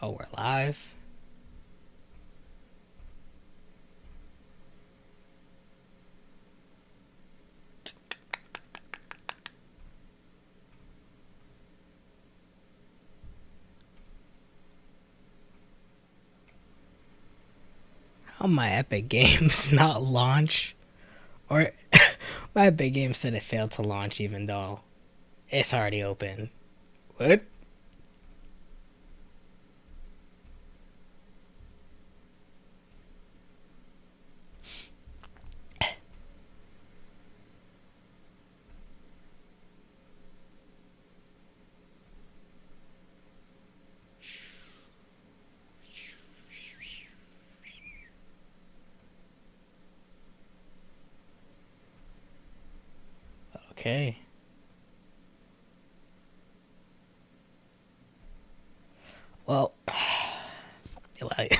Oh, we're live. How my Epic Games not launch? Or my Epic Games said it failed to launch even though it's already open. What? Okay. Well,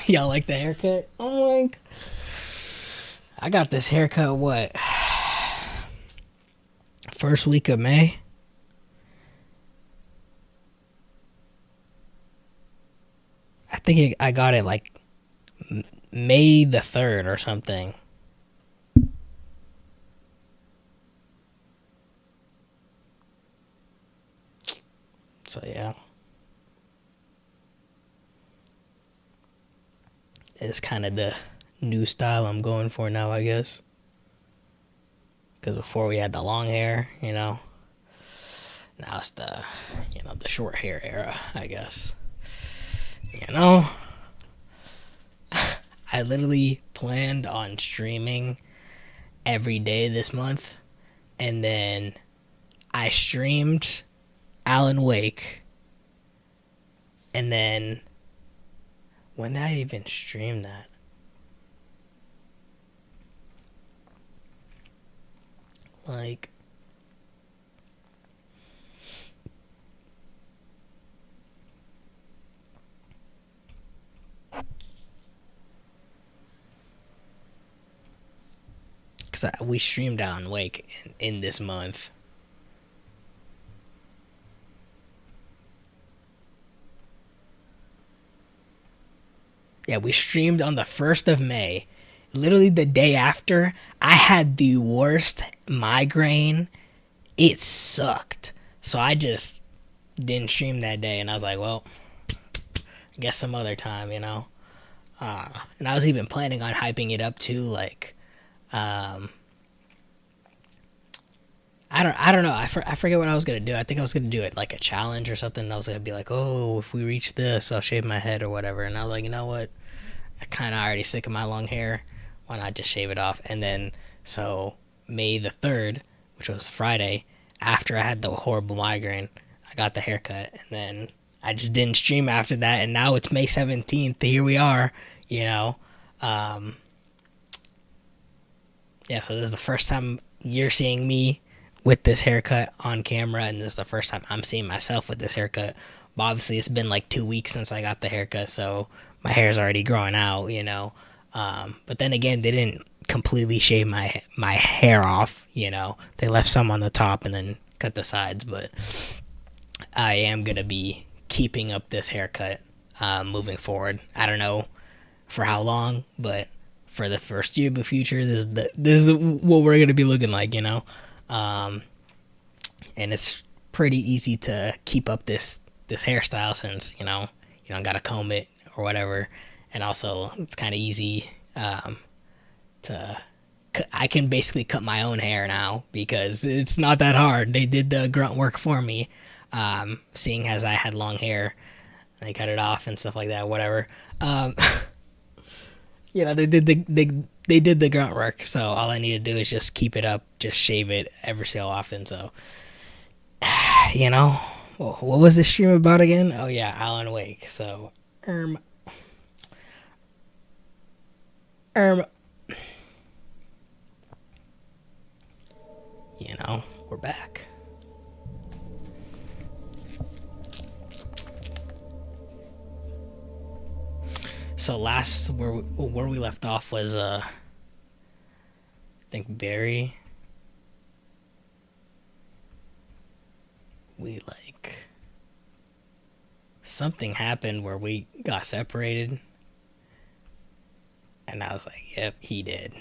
y'all like the haircut? Oh my! I got this haircut. What? First week of May. I think I got it like May the 3rd or something. So yeah, it's kind of the new style I'm going for now, I guess. Because before we had the long hair, now it's the short hair era, I guess. You know, I literally planned on streaming every day this month, and then I streamed Alan Wake, and then when did I even stream that? Like, because we streamed Alan Wake in this month. Yeah, we streamed on the 1st of May. Literally the day after, I had the worst migraine. It sucked. So I just didn't stream that day, and I was like, well, I guess some other time, and I was even planning on hyping it up too, like, I don't know. I forget what I was gonna do. I think I was gonna do it like a challenge or something. And I was gonna be like, oh, if we reach this, I'll shave my head or whatever. And I was like, you know what? I kind of already sick of my long hair. Why not just shave it off? And then so May the 3rd, which was Friday, after I had the horrible migraine, I got the haircut, and then I just didn't stream after that. And now it's May 17th. Here we are. Um, yeah. So this is the first time you're seeing me with this haircut on camera, and this is the first time I'm seeing myself with this haircut. But obviously, it's been like 2 weeks since I got the haircut, so my hair's already growing out. But then again, they didn't completely shave my hair off. They left some on the top and then cut the sides. But I am gonna be keeping up this haircut moving forward. I don't know for how long, but for the foreseeable future, this is what we're gonna be looking like. Um, and it's pretty easy to keep up this hairstyle since you don't gotta comb it or whatever, and also it's kind of easy to. I can basically cut my own hair now because it's not that hard. They did the grunt work for me, seeing as I had long hair. They cut it off and stuff like that. Whatever. They did the grunt work, so all I need to do is just keep it up, just shave it every so often. So, you know, what was this stream about again? Oh yeah, Alan Wake. So, um, we're back. So last where we left off was I think Barry. We like something happened where we got separated, and I was like, yep, he did.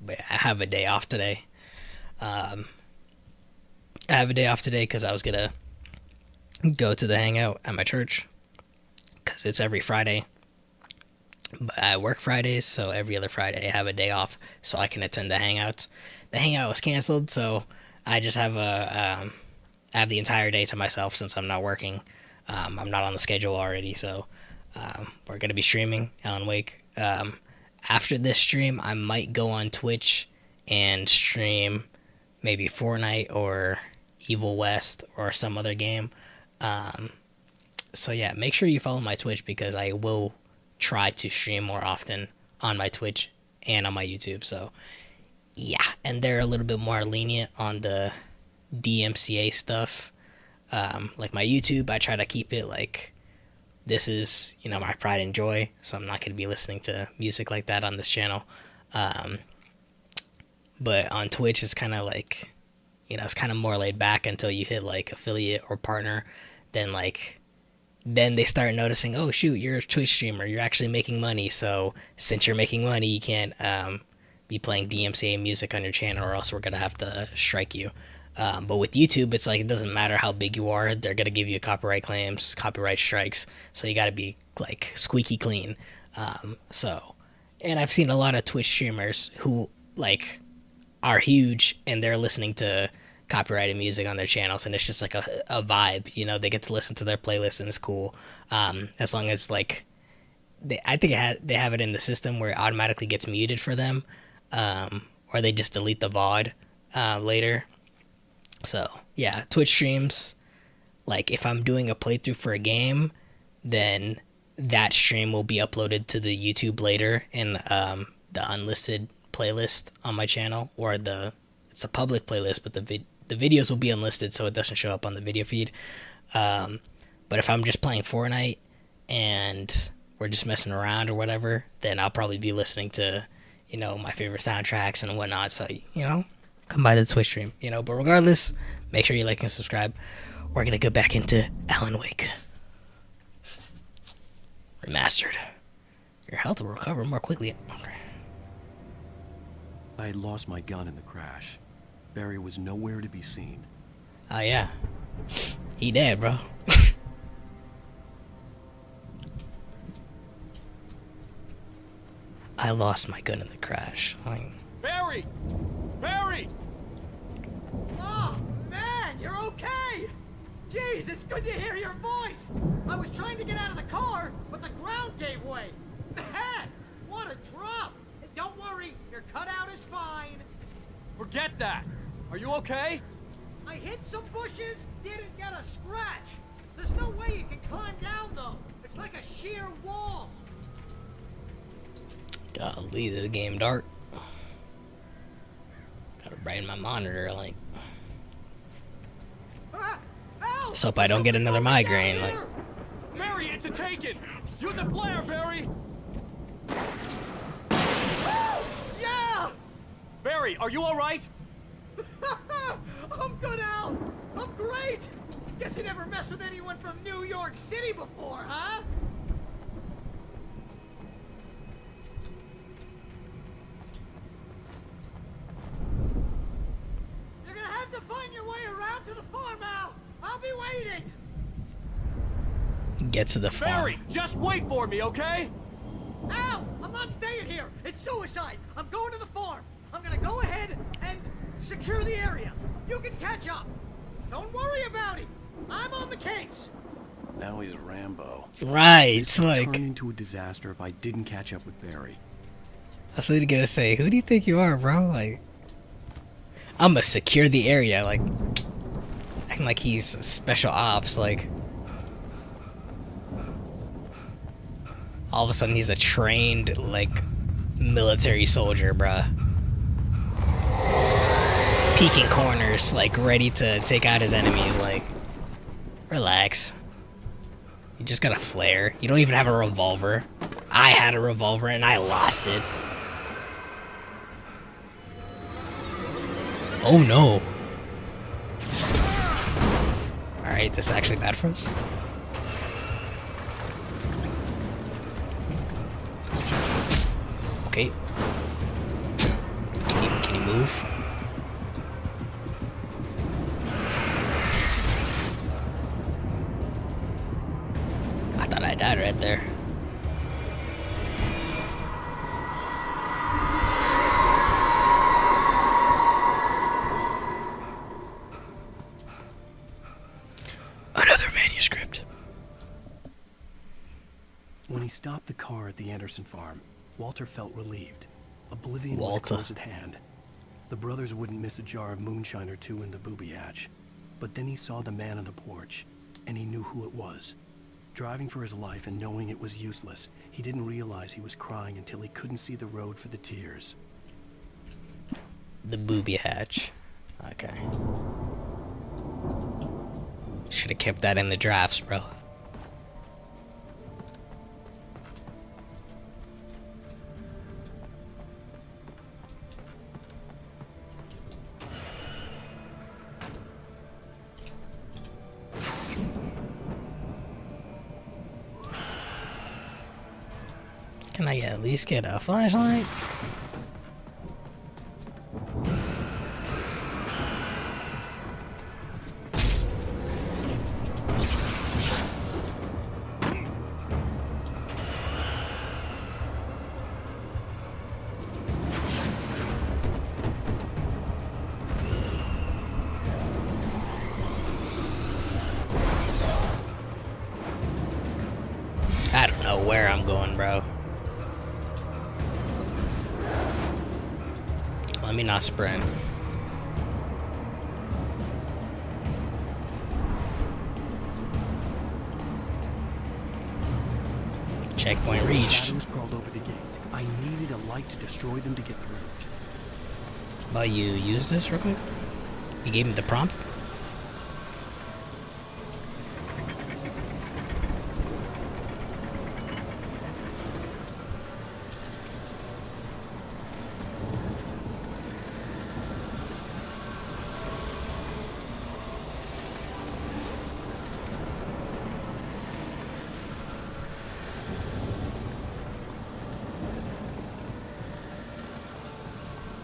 But I have a day off today. I have a day off today because I was gonna go to the hangout at my church because it's every Friday. But I work Fridays, so every other Friday I have a day off so I can attend the hangouts. The hangout was canceled, so I just have I have the entire day to myself since I'm not working. I'm not on the schedule already, so we're gonna be streaming Alan Wake. After this stream, I might go on Twitch and stream maybe Fortnite or Evil West or some other game. So yeah, make sure you follow my Twitch because I will try to stream more often on my Twitch and on my YouTube. So yeah, and they're a little bit more lenient on the DMCA stuff. Like my YouTube, I try to keep it like this is, my pride and joy. So I'm not going to be listening to music like that on this channel. But on Twitch, it's kind of like, it's kind of more laid back until you hit like affiliate or partner. Then they start noticing, oh shoot, you're a Twitch streamer, you're actually making money. So since you're making money, you can't be playing DMCA music on your channel, or else we're gonna have to strike you. But with YouTube, it's like it doesn't matter how big you are, they're gonna give you copyright claims, copyright strikes. So you got to be like squeaky clean. And I've seen a lot of Twitch streamers who like are huge and they're listening to copyrighted music on their channels, and it's just like a vibe. They get to listen to their playlist and it's cool. As long as like I think they have it in the system where it automatically gets muted for them, or they just delete the VOD later. So yeah, Twitch streams, like if I'm doing a playthrough for a game, then that stream will be uploaded to the YouTube later in the unlisted playlist on my channel, or it's a public playlist, but the videos will be unlisted so it doesn't show up on the video feed. But if I'm just playing Fortnite and we're just messing around or whatever, then I'll probably be listening to, my favorite soundtracks and whatnot. So, come by the Twitch stream, but regardless, make sure you like and subscribe. We're going to go back into Alan Wake Remastered. Your health will recover more quickly. Okay. I had lost my gun in the crash. Barry was nowhere to be seen. Oh yeah, he dead, bro. I lost my gun in the crash. Barry! Barry! Oh, man, you're okay! Jeez, it's good to hear your voice! I was trying to get out of the car, but the ground gave way. Man, what a drop! Don't worry, your cutout is fine. Forget that! Are you okay? I hit some bushes, didn't get a scratch. There's no way you can climb down, though. It's like a sheer wall. Golly, the game dark. Gotta brighten my monitor, like. Help! So hope I don't get another migraine, like. Barry, it's a taken! Use a flare, Barry! Yeah! Barry, are you alright? I'm good, Al. I'm great. Guess you never messed with anyone from New York City before, huh? You're gonna have to find your way around to the farm, Al. I'll be waiting. Get to the farm. Barry, just wait for me, okay? Al, I'm not staying here. It's suicide. I'm going to the farm. I'm gonna go ahead and secure the area. You can catch up. Don't worry about it. I'm on the case. Now he's Rambo. Right, it's like. Turn into a disaster if I didn't catch up with Barry. I was literally gonna say, who do you think you are, bro? Like, I'm gonna secure the area, like, acting like he's special ops, like. All of a sudden, he's a trained, like, military soldier, bruh. Peeking corners, like, ready to take out his enemies, like. Relax. You just got a flare. You don't even have a revolver. I had a revolver and I lost it. Oh no. Alright, this is actually bad for us. Okay. Can you move? I thought I died right there. Another manuscript. When he stopped the car at the Anderson farm, Walter felt relieved. Oblivion was Walter. close at hand. The brothers wouldn't miss a jar of moonshine or two in the booby hatch. But then he saw the man on the porch, and he knew who it was. Driving for his life and knowing it was useless, he didn't realize he was crying until he couldn't see the road for the tears. The booby hatch. Okay. Should have kept that in the drafts, bro. Can I at least get a flashlight? I don't know where I'm going, bro. Let me not sprint. Checkpoint reached. Shadows crawled over the gate. I needed a light to destroy them to get through. Well, you use this real quick? You gave me the prompt?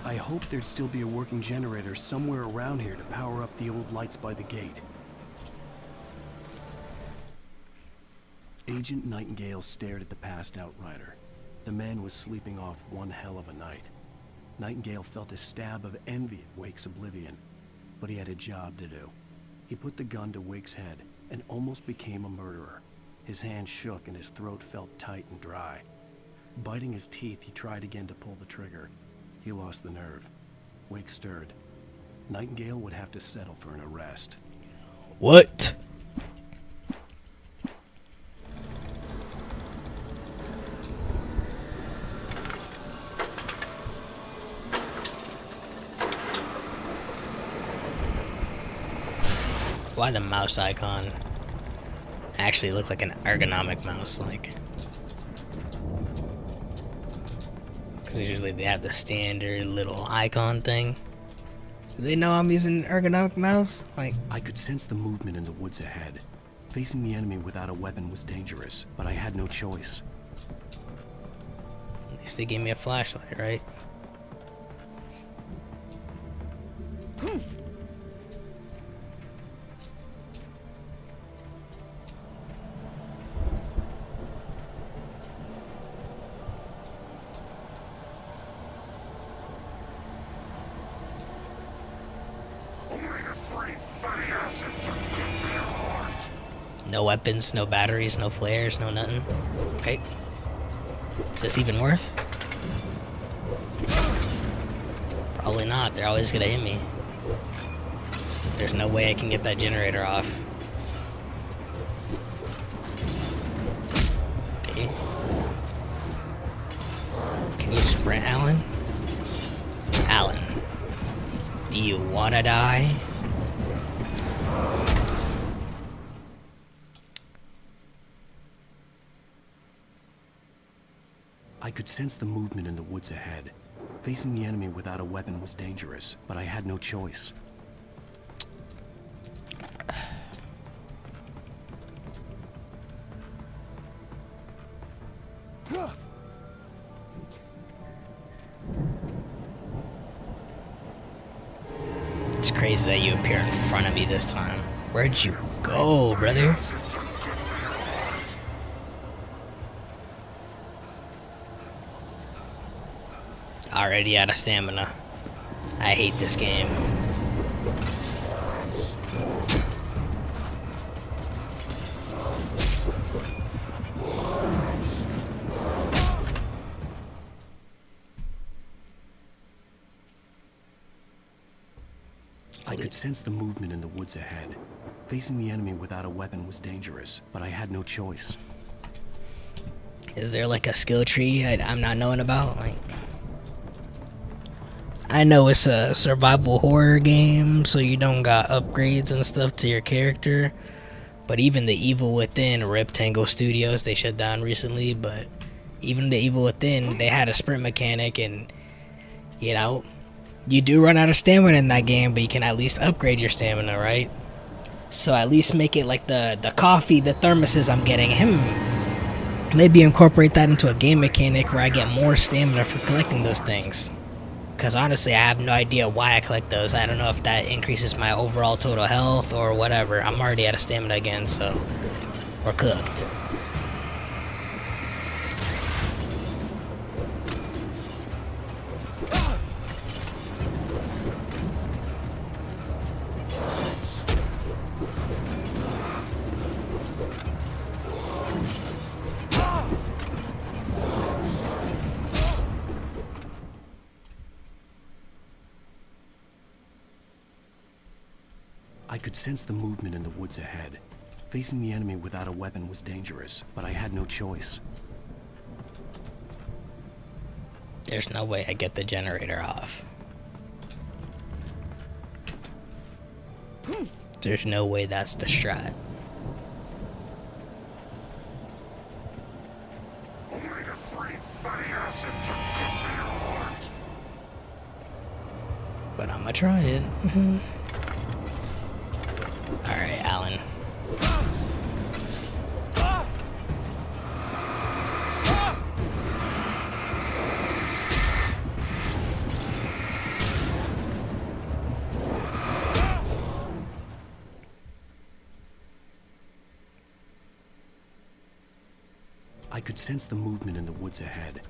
I hoped there'd still be a working generator somewhere around here to power up the old lights by the gate. Agent Nightingale stared at the passed-out rider. The man was sleeping off one hell of a night. Nightingale felt a stab of envy at Wake's oblivion, but he had a job to do. He put the gun to Wake's head and almost became a murderer. His hand shook and his throat felt tight and dry. Biting his teeth, he tried again to pull the trigger. He lost the nerve. Wake stirred. Nightingale would have to settle for an arrest. What? Why the mouse icon actually look like an ergonomic mouse, like? Because usually they have the standard little icon thing. Do they know I'm using an ergonomic mouse? Like, I could sense the movement in the woods ahead. Facing the enemy without a weapon was dangerous, but I had no choice. at least they gave me a flashlight, right? No weapons, no batteries, no flares, no nothing. Okay. Is this even worth? Probably not. They're always gonna hit me. There's no way I can get that generator off. Okay. Can you sprint, Alan? Alan. Do you wanna die? I could sense the movement in the woods ahead. Facing the enemy without a weapon was dangerous, but I had no choice. It's crazy that you appear in front of me this time. Where'd you go, brother? Already out of stamina. I hate this game. I could sense the movement in the woods ahead. Facing the enemy without a weapon was dangerous, but I had no choice. Is there like a skill tree I'm not knowing about? Like, I know it's a survival horror game, so you don't got upgrades and stuff to your character. But even the Evil Within, Rip Tango Studios, they shut down recently, but even the Evil Within, they had a sprint mechanic, and you know, you do run out of stamina in that game, but you can at least upgrade your stamina, right? So at least make it like the coffee, the thermoses I'm getting. Maybe incorporate that into a game mechanic where I get more stamina for collecting those things. Because honestly, I have no idea why I collect those. I don't know if that increases my overall total health or whatever. I'm already out of stamina again, so we're cooked. I could sense the movement in the woods ahead. Facing the enemy without a weapon was dangerous, but I had no choice. There's no way I get the generator off. There's no way that's the strat. But I'ma try it. Alright, Alan. I could sense the movement in the woods ahead.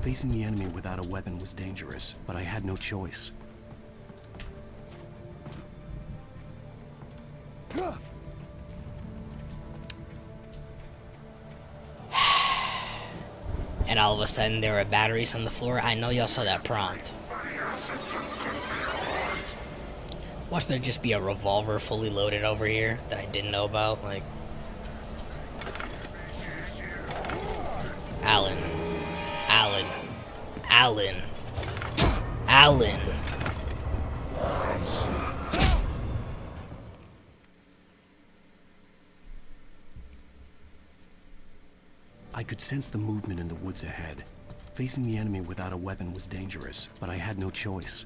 Facing the enemy without a weapon was dangerous, but I had no choice. And all of a sudden there were batteries on the floor. I know y'all saw that prompt. Watch there just be a revolver fully loaded over here that I didn't know about. Like, Alan. Alan. Alan. Alan. I could sense the movement in the woods ahead. Facing the enemy without a weapon was dangerous, but I had no choice.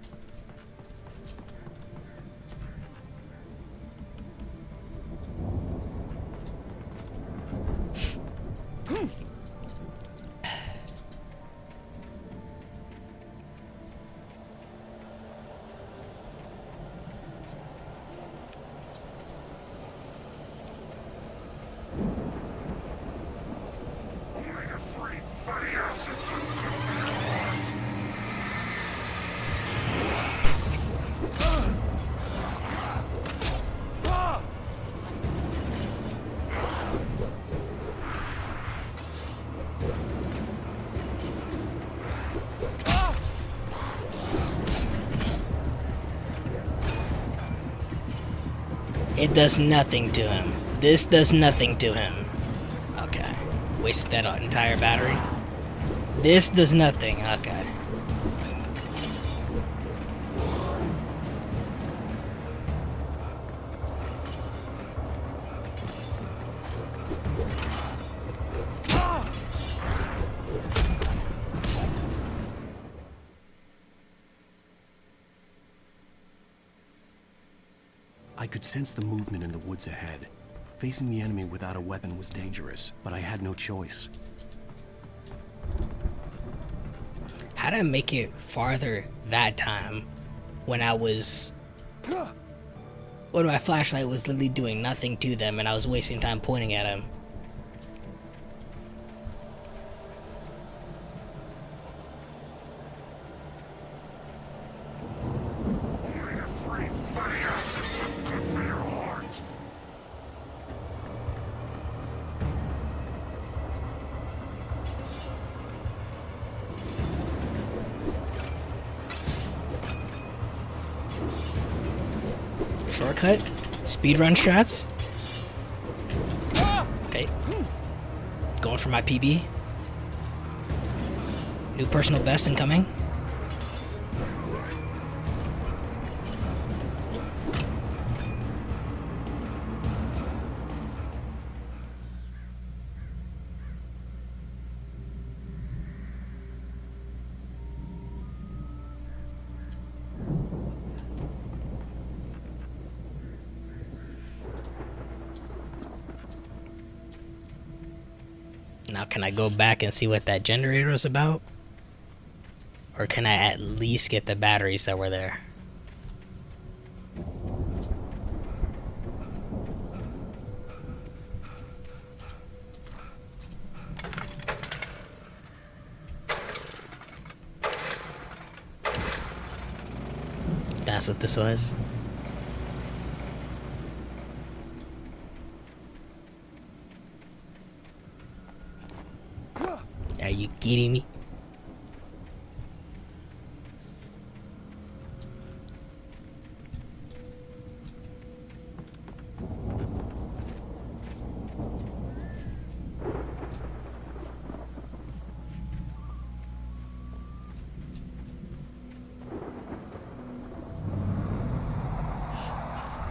It does nothing to him. This does nothing to him. Okay. Wasted that entire battery. This does nothing. Okay. I could sense the movement in the woods ahead. Facing the enemy without a weapon was dangerous, but I had no choice. How did I make it farther that time when I was when my flashlight was literally doing nothing to them and I was wasting time pointing at them. Shortcut? Speedrun strats? Okay. Going for my PB. New personal best incoming. Now can I go back and see what that generator was about? Or can I at least get the batteries that were there? That's what this was. Are you kidding me?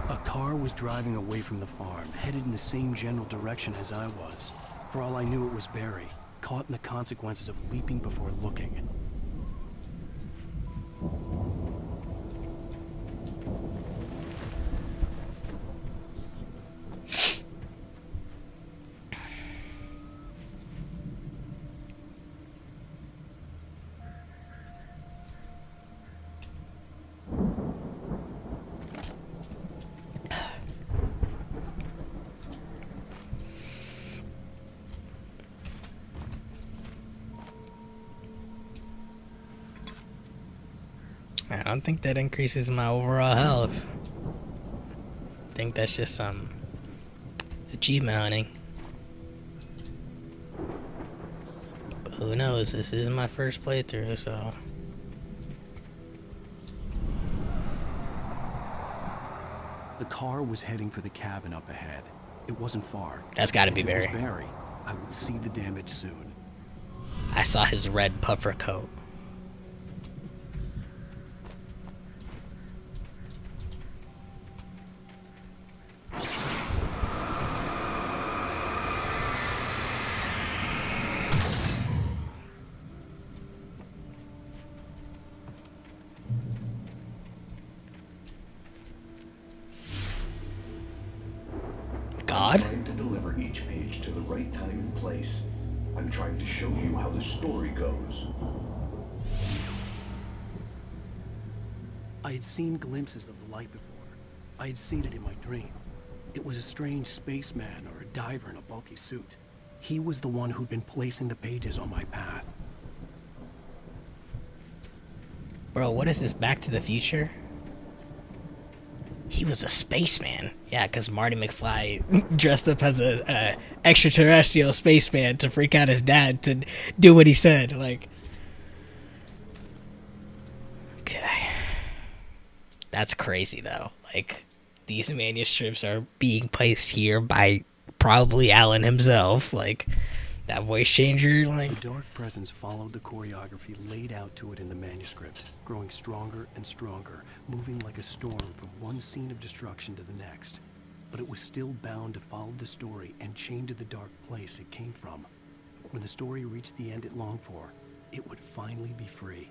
A car was driving away from the farm, headed in the same general direction as I was. For all I knew, it was Barry, caught in the consequences of leaping before looking. I don't think that increases my overall health. I think that's just some achievement hunting. But who knows? This is my first playthrough, so. The car was heading for the cabin up ahead. It wasn't far. That's gotta be If it was Barry. Barry, I would see the damage soon. I saw his red puffer coat. God? I'm trying to deliver each page to the right time and place. I'm trying to show you how the story goes. I had seen glimpses of the light before. I had seen it in my dream. It was a strange spaceman or a diver in a bulky suit. He was the one who'd been placing the pages on my path. Bro, what is this, Back to the Future? He was a spaceman. Yeah, because Marty McFly dressed up as a extraterrestrial spaceman to freak out his dad to do what he said. Like, okay. That's crazy, though. Like, these manuscripts are being placed here by probably Alan himself. Like, that voice changer, like... The dark presence followed the choreography laid out to it in the manuscript, growing stronger and stronger, moving like a storm from one scene of destruction to the next. But it was still bound to follow the story and chained to the dark place it came from. When the story reached the end it longed for, it would finally be free.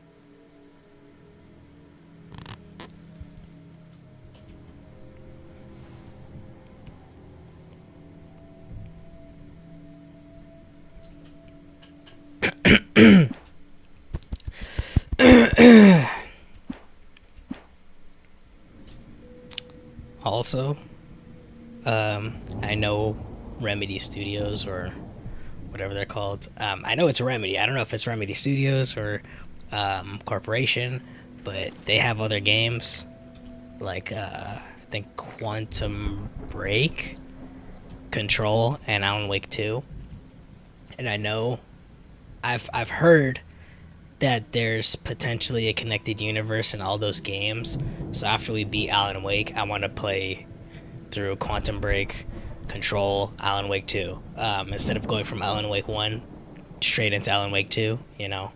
Also, I know Remedy Studios or whatever they're called. I know it's Remedy. I don't know if it's Remedy Studios or Corporation, but they have other games like I think Quantum Break, Control, and Alan Wake 2. And I know I've heard that there's potentially a connected universe in all those games. So after we beat Alan Wake, I want to play through Quantum Break, Control, Alan Wake 2, instead of going from Alan Wake 1 straight into Alan Wake 2, you know.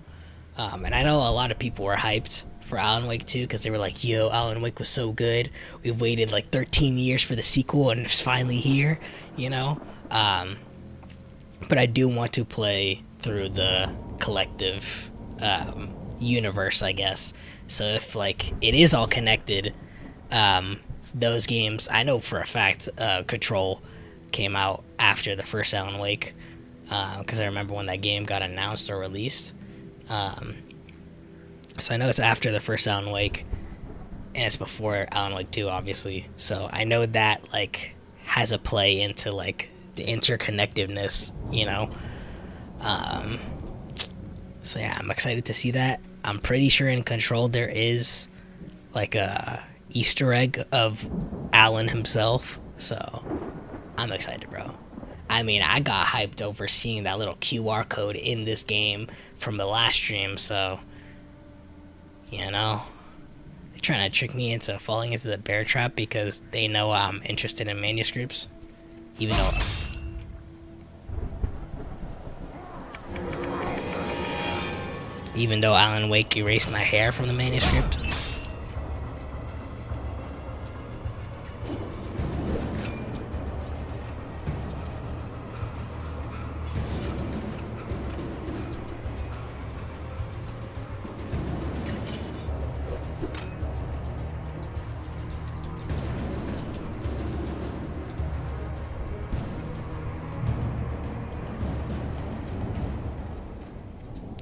And I know a lot of people were hyped for Alan Wake 2 because they were like, yo, Alan Wake was so good. We've waited like 13 years for the sequel and it's finally here, you know. But I do want to play through the collective universe, I guess. So if like it is all connected, those games, I know for a fact Control came out after the first Alan Wake, because I remember when that game got announced or released. So I know it's after the first Alan Wake, and it's before Alan Wake 2, obviously. So I know that like has a play into like the interconnectedness, you know. So yeah, I'm excited to see that. I'm pretty sure in Control there is like a Easter egg of Alan himself. So I'm excited, bro. I mean, I got hyped over seeing that little QR code in this game from the last stream, so, you know, they're trying to trick me into falling into the bear trap because they know I'm interested in manuscripts, even though Alan Wake erased my hair from the manuscript.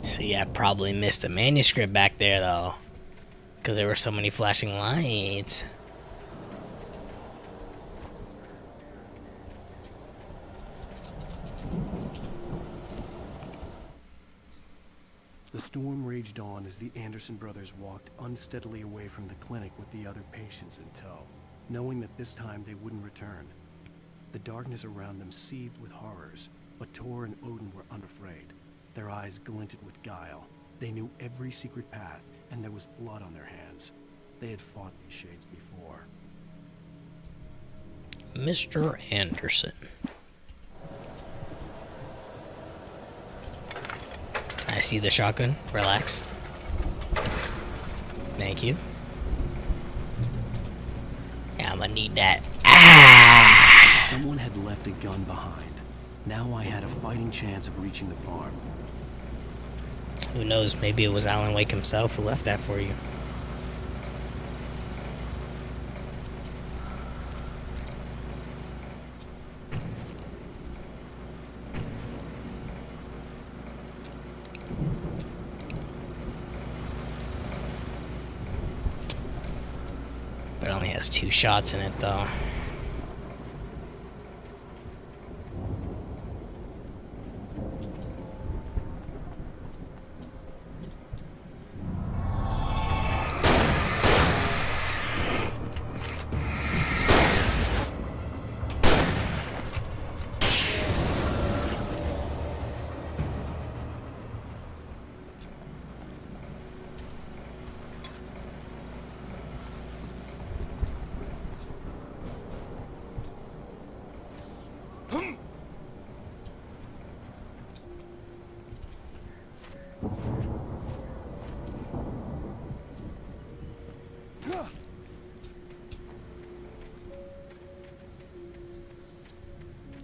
See, I probably missed a manuscript back there, though, because there were so many flashing lights. The storm raged on as the Anderson brothers walked unsteadily away from the clinic with the other patients in tow, knowing that this time they wouldn't return. The darkness around them seethed with horrors, but Tor and Odin were unafraid. Their eyes glinted with guile. They knew every secret path, and there was blood on their hands. They had fought these shades before. Mr. Anderson. I see the shotgun. Relax. Thank you. Yeah, I'm gonna need that. Ah! Someone had left a gun behind. Now I had a fighting chance of reaching the farm. Who knows, maybe it was Alan Wake himself who left that for you. But it only has 2 shots in it, though.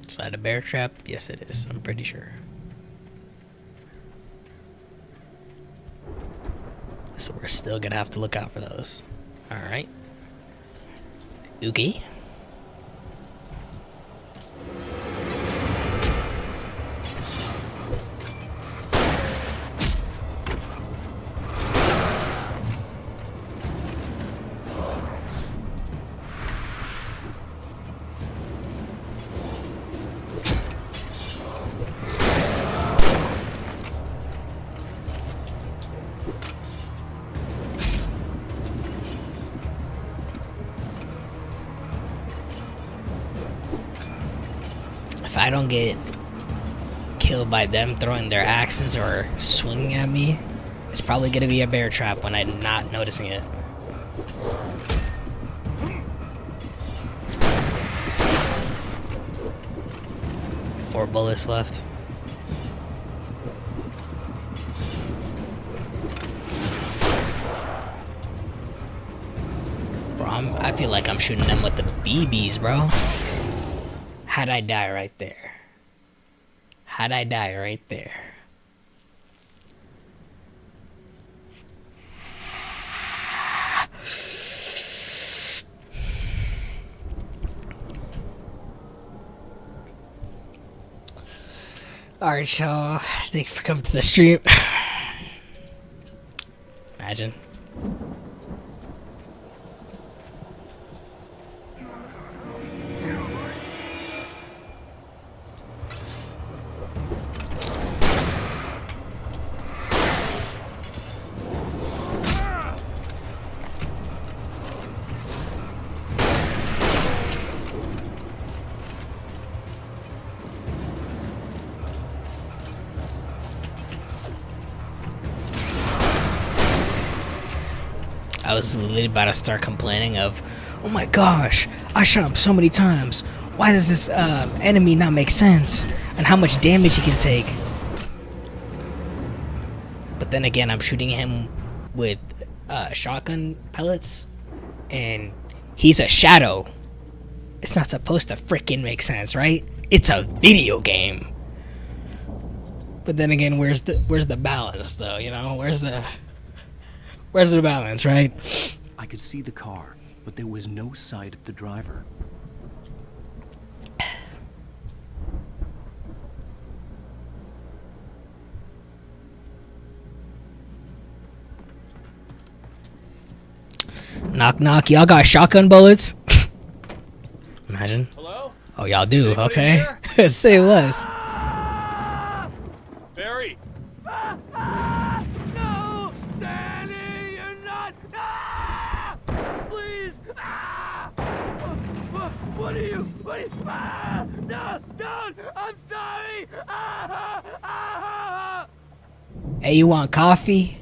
Is that a bear trap? Yes, it is. I'm pretty sure. So we're still gonna have to look out for those. Alright. Oogie. if I don't get killed by them throwing their axes or swinging at me, it's probably gonna be a bear trap when I'm not noticing it. Four bullets left. Bro, I feel like I'm shooting them with the BBs, bro. How'd I die right there? How'd I die right there? Alright, y'all. Thank you for coming to the stream. Imagine. I was literally about to start complaining of, oh my gosh, I shot him so many times. Why does this enemy not make sense? And how much damage he can take. But then again, I'm shooting him with shotgun pellets. And he's a shadow. It's not supposed to freaking make sense, right? It's a video game. But then again, where's the balance though, you know? Where's the balance, right? I could see the car, but there was no sight of the driver. Knock knock, y'all got shotgun bullets? Imagine. Hello? Oh, y'all do, Anybody okay. there? Say less. Barry! No! Danny, you're not! Please! What are you? No! Don't! I'm sorry! Hey, you want coffee?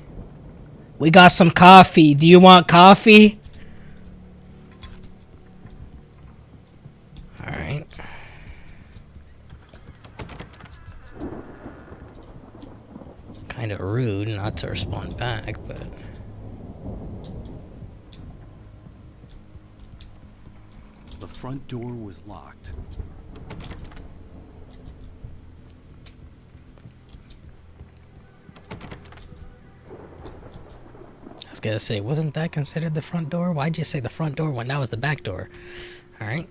We got some coffee. Do you want coffee? Alright. Kind of rude not to respond back, but... The front door was locked. I was gonna say, wasn't that considered the front door? Why'd you say the front door when that was the back door? Alright.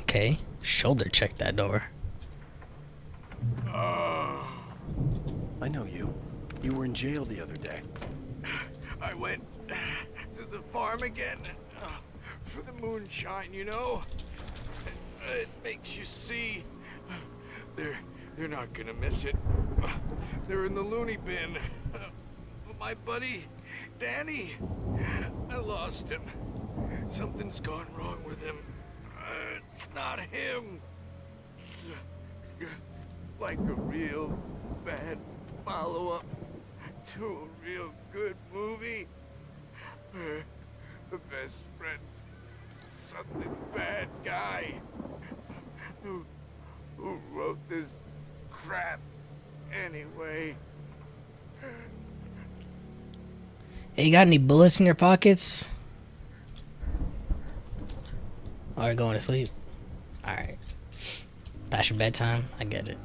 Okay, shoulder check that door. I know you. You were in jail the other day. I went to the farm again for the moonshine, you know? It makes you see. They're not gonna miss it. They're in the loony bin. My buddy, Danny, I lost him. Something's gone wrong with him. It's not him. Like a real bad follow-up to a real good movie. The best friend's suddenly the bad guy who wrote this crap anyway. Hey, you got any bullets in your pockets? Or going to sleep? Alright. Past your bedtime? I get it.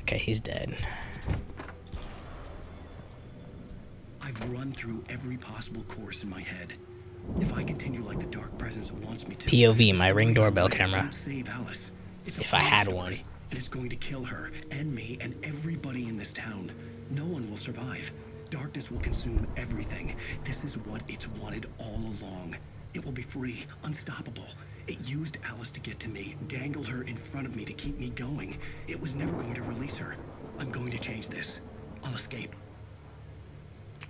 Okay, he's dead. I've run through every possible course in my head. If I continue like the dark presence wants me to, POV, my Ring doorbell camera. won't save Alice. It's a If I had story, one. and it's going to kill her and me and everybody in this town. No one will survive. Darkness will consume everything. This is what it's wanted all along. It will be free, unstoppable. It used Alice to get to me, dangled her in front of me to keep me going. It was never going to release her. I'm going to change this. I'll escape.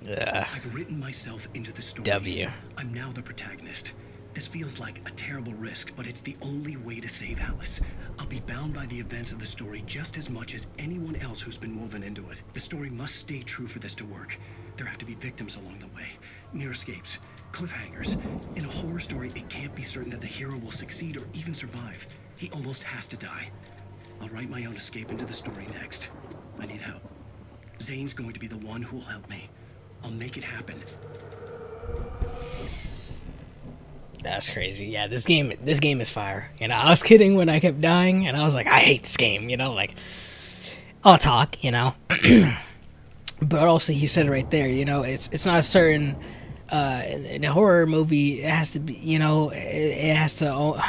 I've written myself into the story. W. I'm now the protagonist. This feels like a terrible risk, but it's the only way to save Alice. I'll be bound by the events of the story just as much as anyone else who's been woven into it. The story must stay true for this to work. There have to be victims along the way, near escapes, cliffhangers. In a horror story, it can't be certain that the hero will succeed or even survive. He almost has to die. I'll write my own escape into the story next. I need help. Zane's going to be the one who'll help me. I'll make it happen. That's crazy. Yeah, this game is fire. You know, I was kidding when I kept dying, and I was like, I hate this game. You know, like, I'll talk. You know, but also he said it right there. You know, it's not a certain in a horror movie. It has to be. You know, it has to.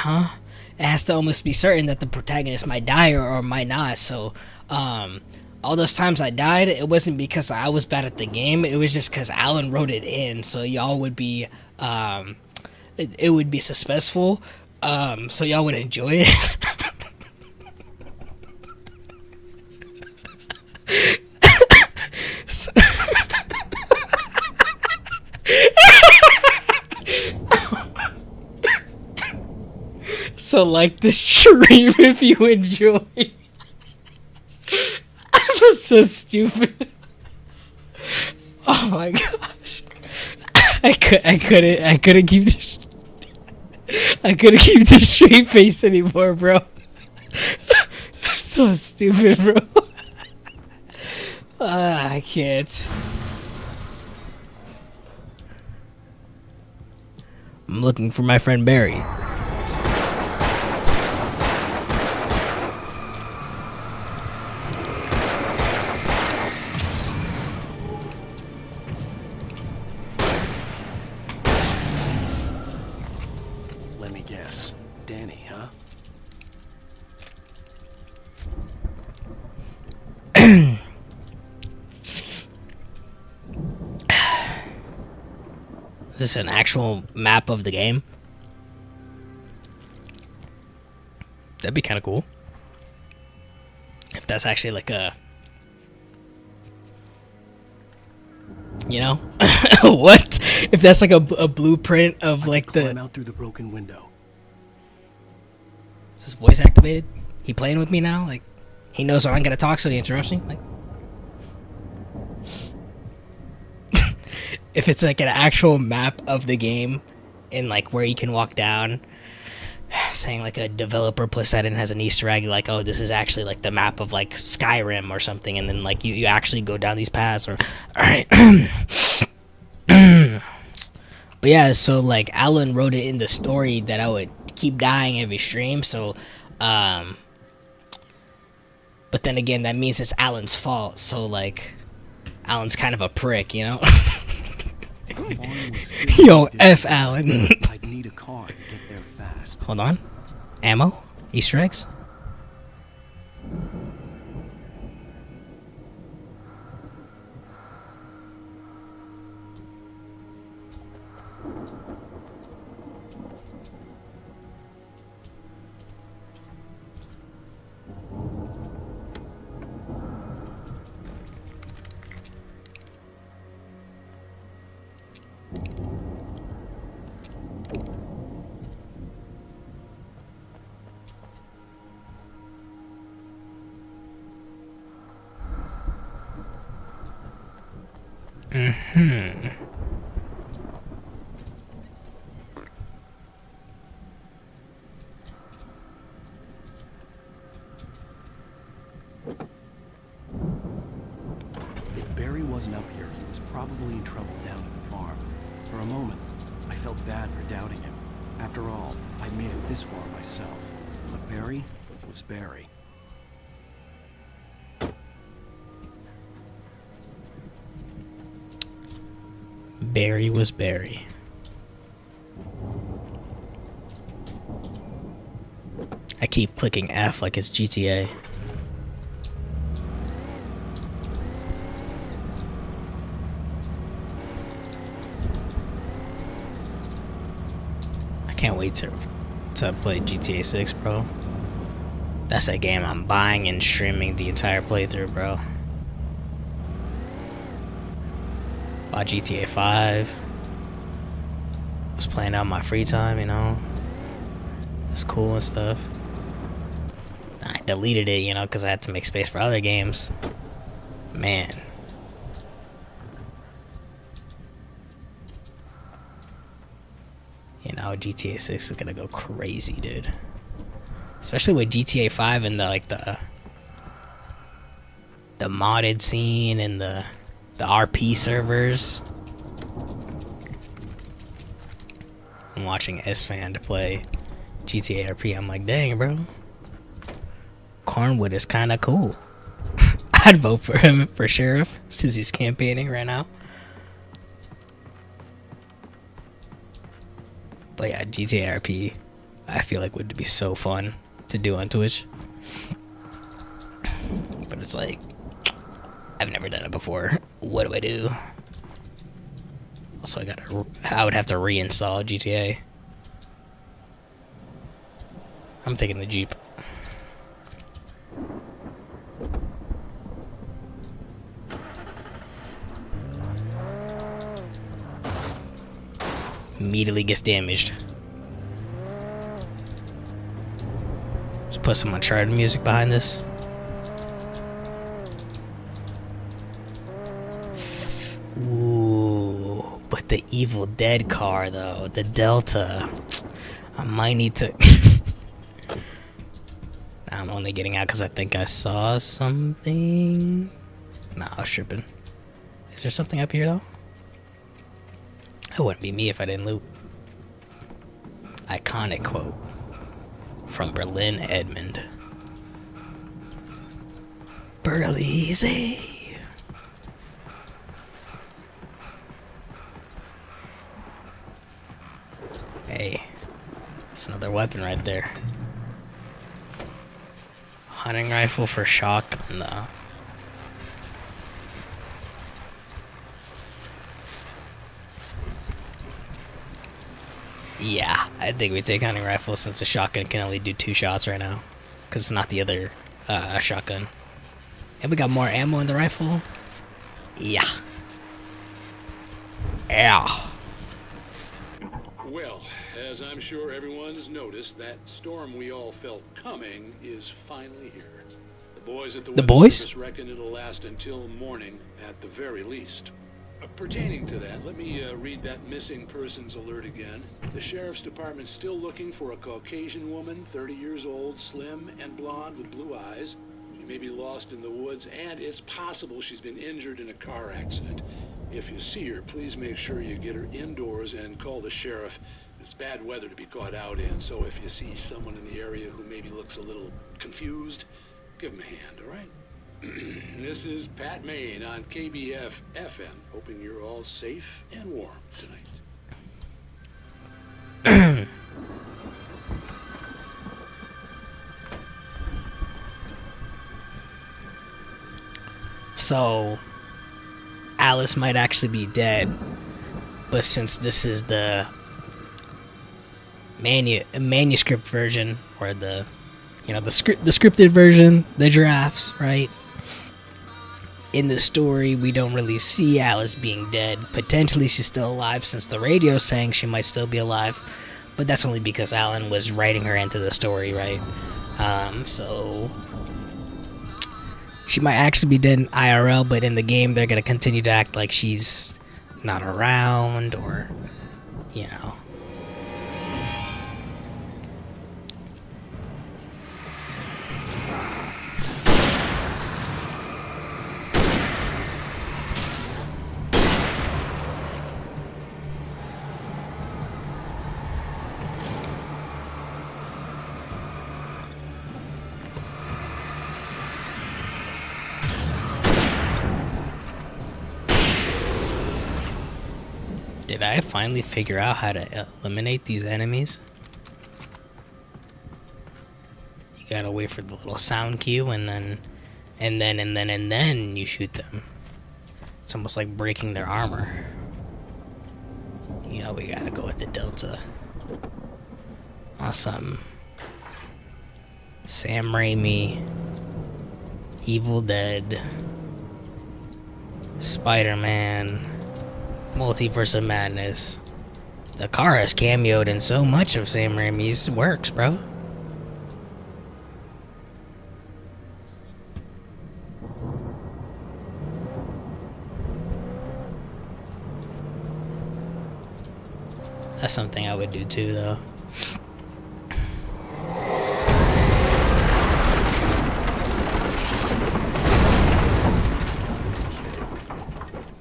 It has to almost be certain that the protagonist might die or might not. So, all those times I died, it wasn't because I was bad at the game. It was just because Alan wrote it in, so y'all would be, it would be suspenseful, so y'all would enjoy it. so, so like the stream if you enjoy. That's so stupid. Oh my gosh. I couldn't keep this. I couldn't keep the straight face anymore, bro. So stupid, bro. I can't. I'm looking for my friend Barry. Let me guess. Danny, huh? Is this an actual map of the game? That'd be kind of cool. If that's actually like a... You know? What? If that's like a blueprint of like the... Climb out through the broken window. Is his voice activated? He playing with me now? Like, he knows when I'm gonna talk, so he interrupts me? Like... If it's like an actual map of the game and like where you can walk down, saying like a developer plus that in has an Easter egg, like, oh, this is actually like the map of like Skyrim or something, and then like you actually go down these paths, or alright. But yeah, so like Alan wrote it in the story that I would keep dying every stream, so but then again that means it's Alan's fault, so like Alan's kind of a prick, you know? Yo, F Alan. I'd need a car to get there fast. Hold on. Ammo? Easter eggs? If Barry wasn't up here, he was probably in trouble down at the farm. For a moment, I felt bad for doubting him. After all, I'd made it this far myself. But Barry was Barry. Barry was Barry. I keep clicking F like it's GTA. wait to play GTA 6, bro. That's a game I'm buying and streaming the entire playthrough, bro. Bought GTA 5. Was playing out my free time, you know. It's cool and stuff. I deleted it, you know, because I had to make space for other games. Man. You know, GTA 6 is gonna go crazy, dude. Especially with GTA 5 and the modded scene and the RP servers. I'm watching S-Fan to play GTA RP. I'm like, dang, bro. Cornwood is kind of cool. I'd vote for him for sheriff since he's campaigning right now. But yeah, GTA RP, I feel like would be so fun to do on Twitch. But it's like, I've never done it before. What do I do? Also, I would have to reinstall GTA. I'm taking the Jeep. Immediately gets damaged. Just put some Uncharted music behind this. Ooh, but the Evil Dead car though, the Delta. I might need to. I'm only getting out because I think I saw something. Nah, I was tripping. Is there something up here though? It wouldn't be me if I didn't loot. Iconic quote from Berlin Edmund. Burleezy. Hey, that's another weapon right there. Hunting rifle for shotgun though. Yeah, I think we take hunting rifle since the shotgun can only do 2 shots right now. Because it's not the other shotgun. And we got more ammo in the rifle. Yeah. Yeah. Well, as I'm sure everyone's noticed, that storm we all felt coming is finally here. The boys at the weather service reckon it'll last until morning at the very least. Pertaining to that, let me read that missing persons alert again. The sheriff's department's still looking for a Caucasian woman, 30 years old, slim and blonde with blue eyes. She may be lost in the woods, and it's possible she's been injured in a car accident. If you see her, please make sure you get her indoors and call the sheriff. It's bad weather to be caught out in, so if you see someone in the area who maybe looks a little confused, give him a hand, all right? This is Pat Main on KBF FM, hoping you're all safe and warm tonight. So, Alice might actually be dead, but since this is the manuscript version, or the scripted version, the drafts, right? In the story, we don't really see Alice being dead. Potentially she's still alive since the radio's saying she might still be alive. But that's only because Alan was writing her into the story, right? So she might actually be dead in IRL, but in the game they're going to continue to act like she's not around, or, you know. Did I finally figure out how to eliminate these enemies? You gotta wait for the little sound cue and then you shoot them. It's almost like breaking their armor. You know, we gotta go with the Delta. Awesome. Sam Raimi, Evil Dead, Spider-Man, Multiverse of Madness. The car has cameoed in so much of Sam Raimi's works, bro. That's something I would do too, though.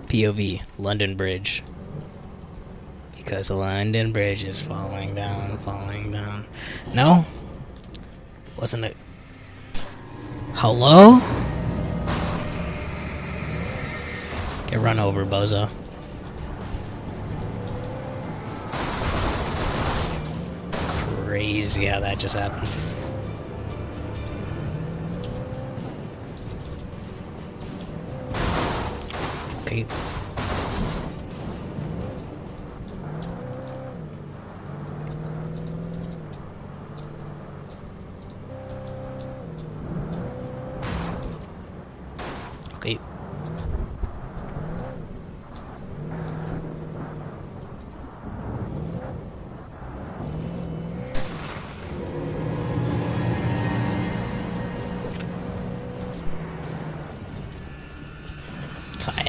POV, London Bridge. Because the London Bridge is falling down, falling down. No? Wasn't it? Hello? Get run over, bozo. Crazy how that just happened. Okay. Okay.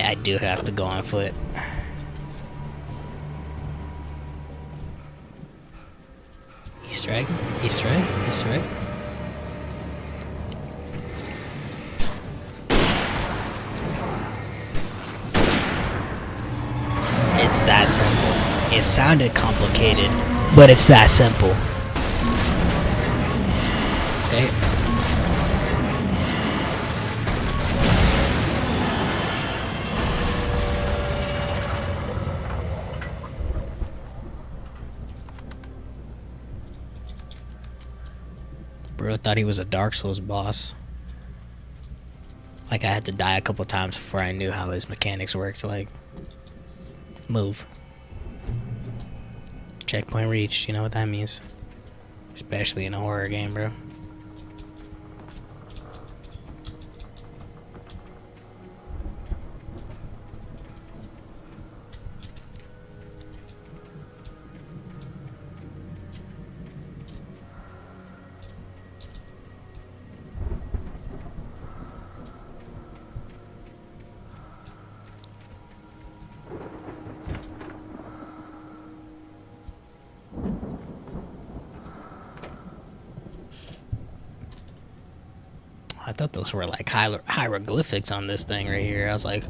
I do have to go on foot. Easter egg, Easter egg, Easter egg. It's that simple. It sounded complicated, but it's that simple. Okay. Bro thought he was a Dark Souls boss. Like I had to die a couple times before I knew how his mechanics worked. Like, move. Checkpoint reached, you know what that means. Especially in a horror game, bro. I thought those were like hieroglyphics on this thing right here. I was like,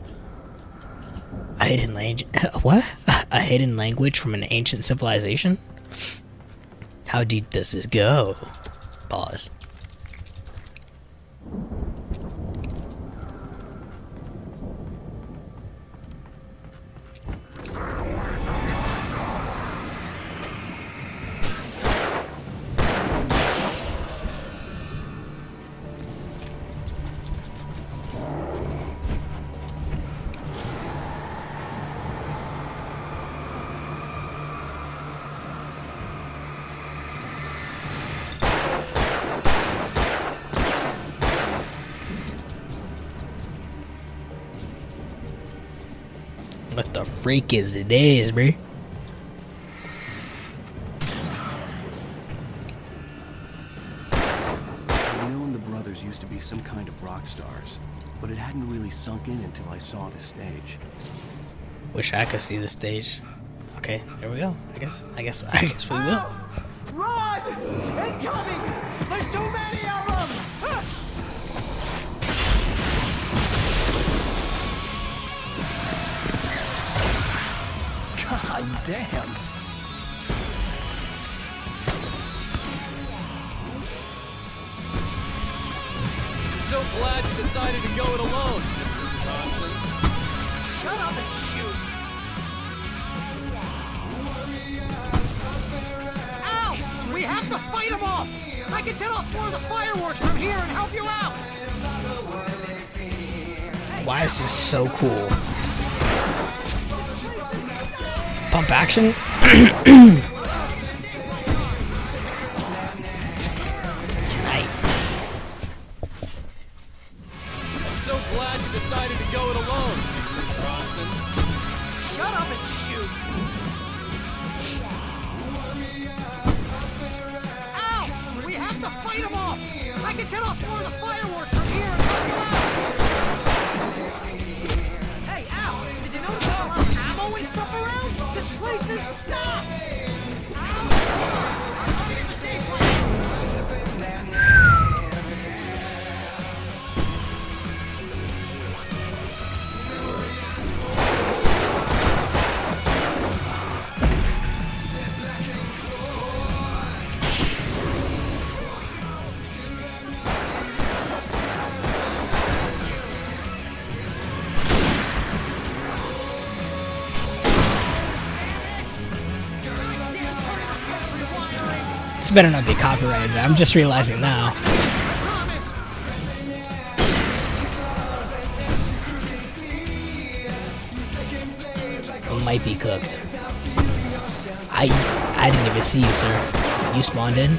a hidden language. What? A hidden language from an ancient civilization? How deep does this go? Pause. What the freak is this, bro? Neil and the brothers used to be some kind of rock stars, but it hadn't really sunk in until I saw the stage. Wish I could see the stage. Okay, there we go. I guess we will. Run! Incoming! There's too many of them! God damn! I'm so glad you decided to go it alone, Mr. Johnson. Shut up and shoot! Ow! We have to fight them off! I can set off more of the fireworks from here and help you out! Why is this so cool? Pump action? glad you decided to go it alone, Mr. Bronson. Shut up and shoot! Ow! We have to fight them off! I can set off more of the fireworks from here and Hey, Al! Did you notice there's a lot of ammo and stuff around? This place is stopped! Ow! I'm trying to get the stage light! This better not be copyrighted. I'm just realizing now. It might be cooked. I didn't even see you, sir. You spawned in?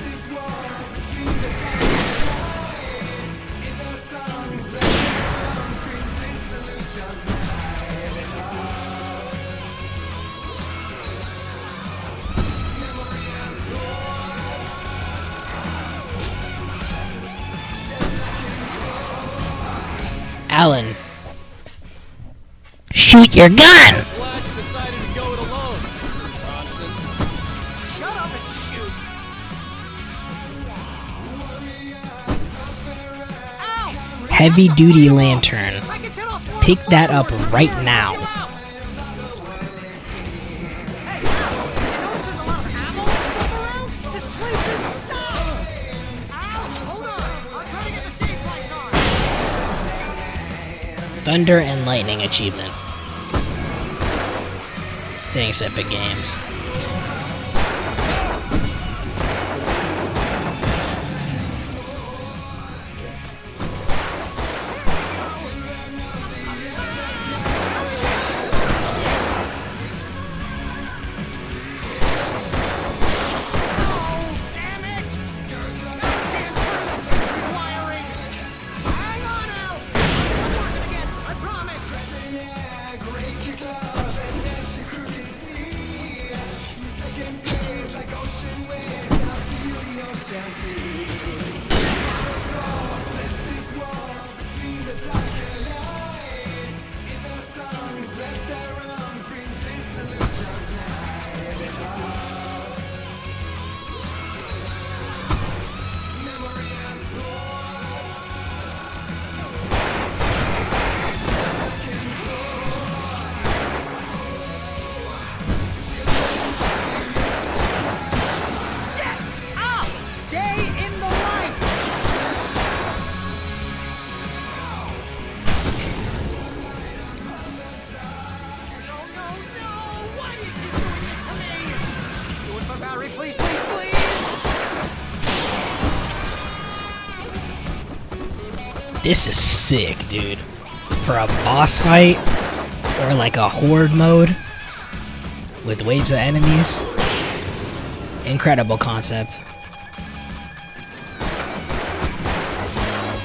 Alan, shoot your gun! Glad you decided to go it alone, Mr. Bronson. Shut up and shoot! Ow! Heavy duty lantern. I can set off more Pick that up right now. Hey, Al! Did you notice there's a lot of ammo and stuff around? This place is stopped! Al, hold on! I'm trying to get the stage lights on! Thunder and Lightning achievement. Thanks, Epic Games. This is sick, dude. For a boss fight, or like a horde mode, with waves of enemies. Incredible concept.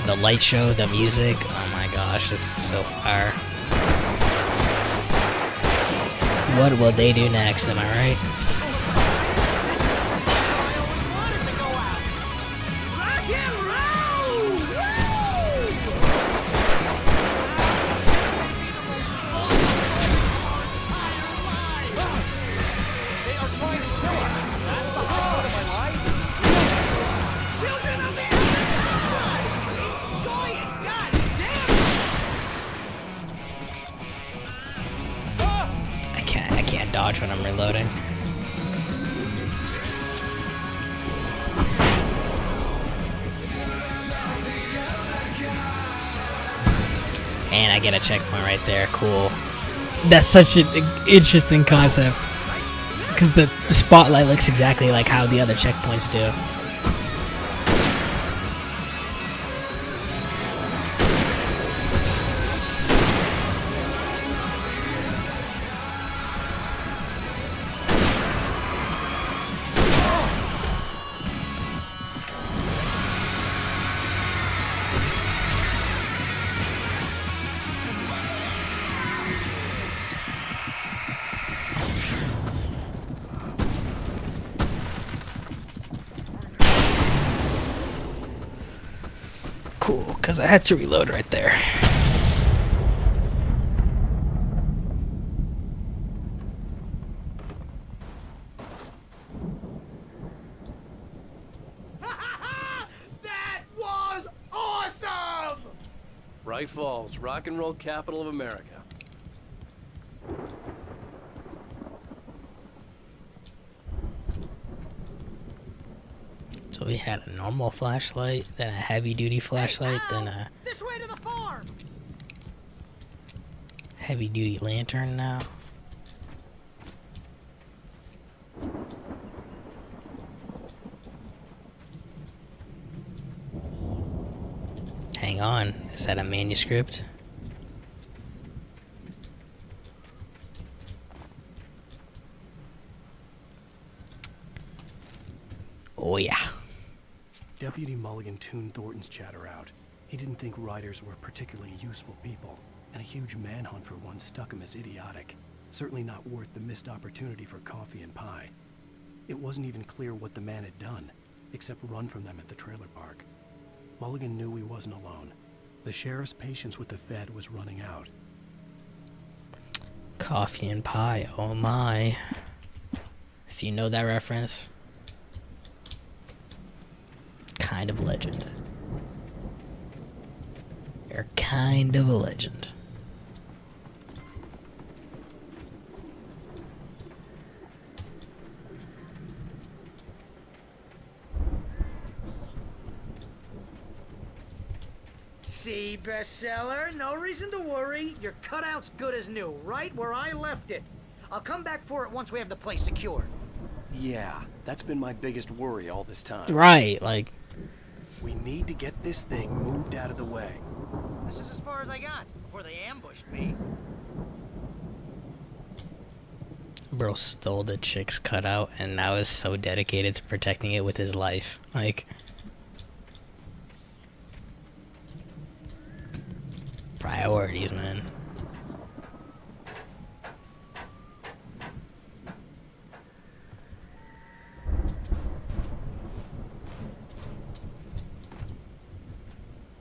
The light show, the music, oh my gosh, this is so fire. What will they do next, am I right? I can't dodge when I'm reloading. And I get a checkpoint right there. Cool. That's such an interesting concept. Because the spotlight looks exactly like how the other checkpoints do. because I had to reload right there. That was awesome! Bright Falls, rock and roll capital of America. So we had a normal flashlight, then a heavy duty flashlight, then a This way to the farm! heavy duty lantern now. Hang on, is that a manuscript? Oh yeah. Deputy Mulligan tuned Thornton's chatter out. He didn't think riders were particularly useful people, and a huge manhunt for one struck him as idiotic. Certainly not worth the missed opportunity for coffee and pie. It wasn't even clear what the man had done, except run from them at the trailer park. Mulligan knew he wasn't alone. The sheriff's patience with the Fed was running out. Coffee and pie, oh my. If you know that reference, kind of legend. You're kind of a legend. See, bestseller, no reason to worry. Your cutout's good as new, right where I left it. I'll come back for it once we have the place secured. Yeah, that's been my biggest worry all this time. Right, like, We need to get this thing moved out of the way. This is as far as I got before they ambushed me. bro stole the chick's cutout and now is so dedicated to protecting it with his life. Like, priorities, man.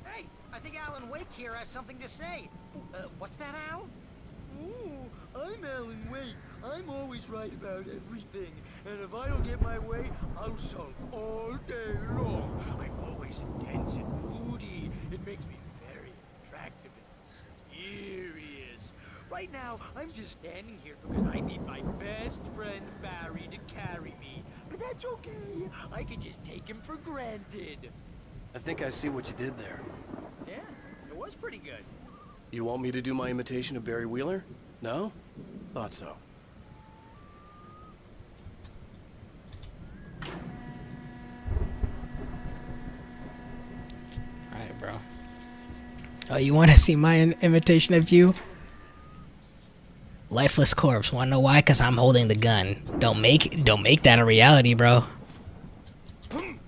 Hey, I think Alan Wake here has something to say. What's that, Al? Oh, I'm Alan Wake. I'm always right about everything. And if I don't get my way, I'll sulk all day long. I'm always intense and moody. It makes me very attractive and mysterious. Right now, I'm just standing here because I need my best friend Barry to carry me. But that's okay. I can just take him for granted. I think I see what you did there. Yeah, it was pretty good. You want me to do my imitation of Barry Wheeler? No? Thought so. Alright, bro. Oh, you want to see my imitation of you? Lifeless corpse. Want to know why? Because I'm holding the gun. Don't make that a reality, bro.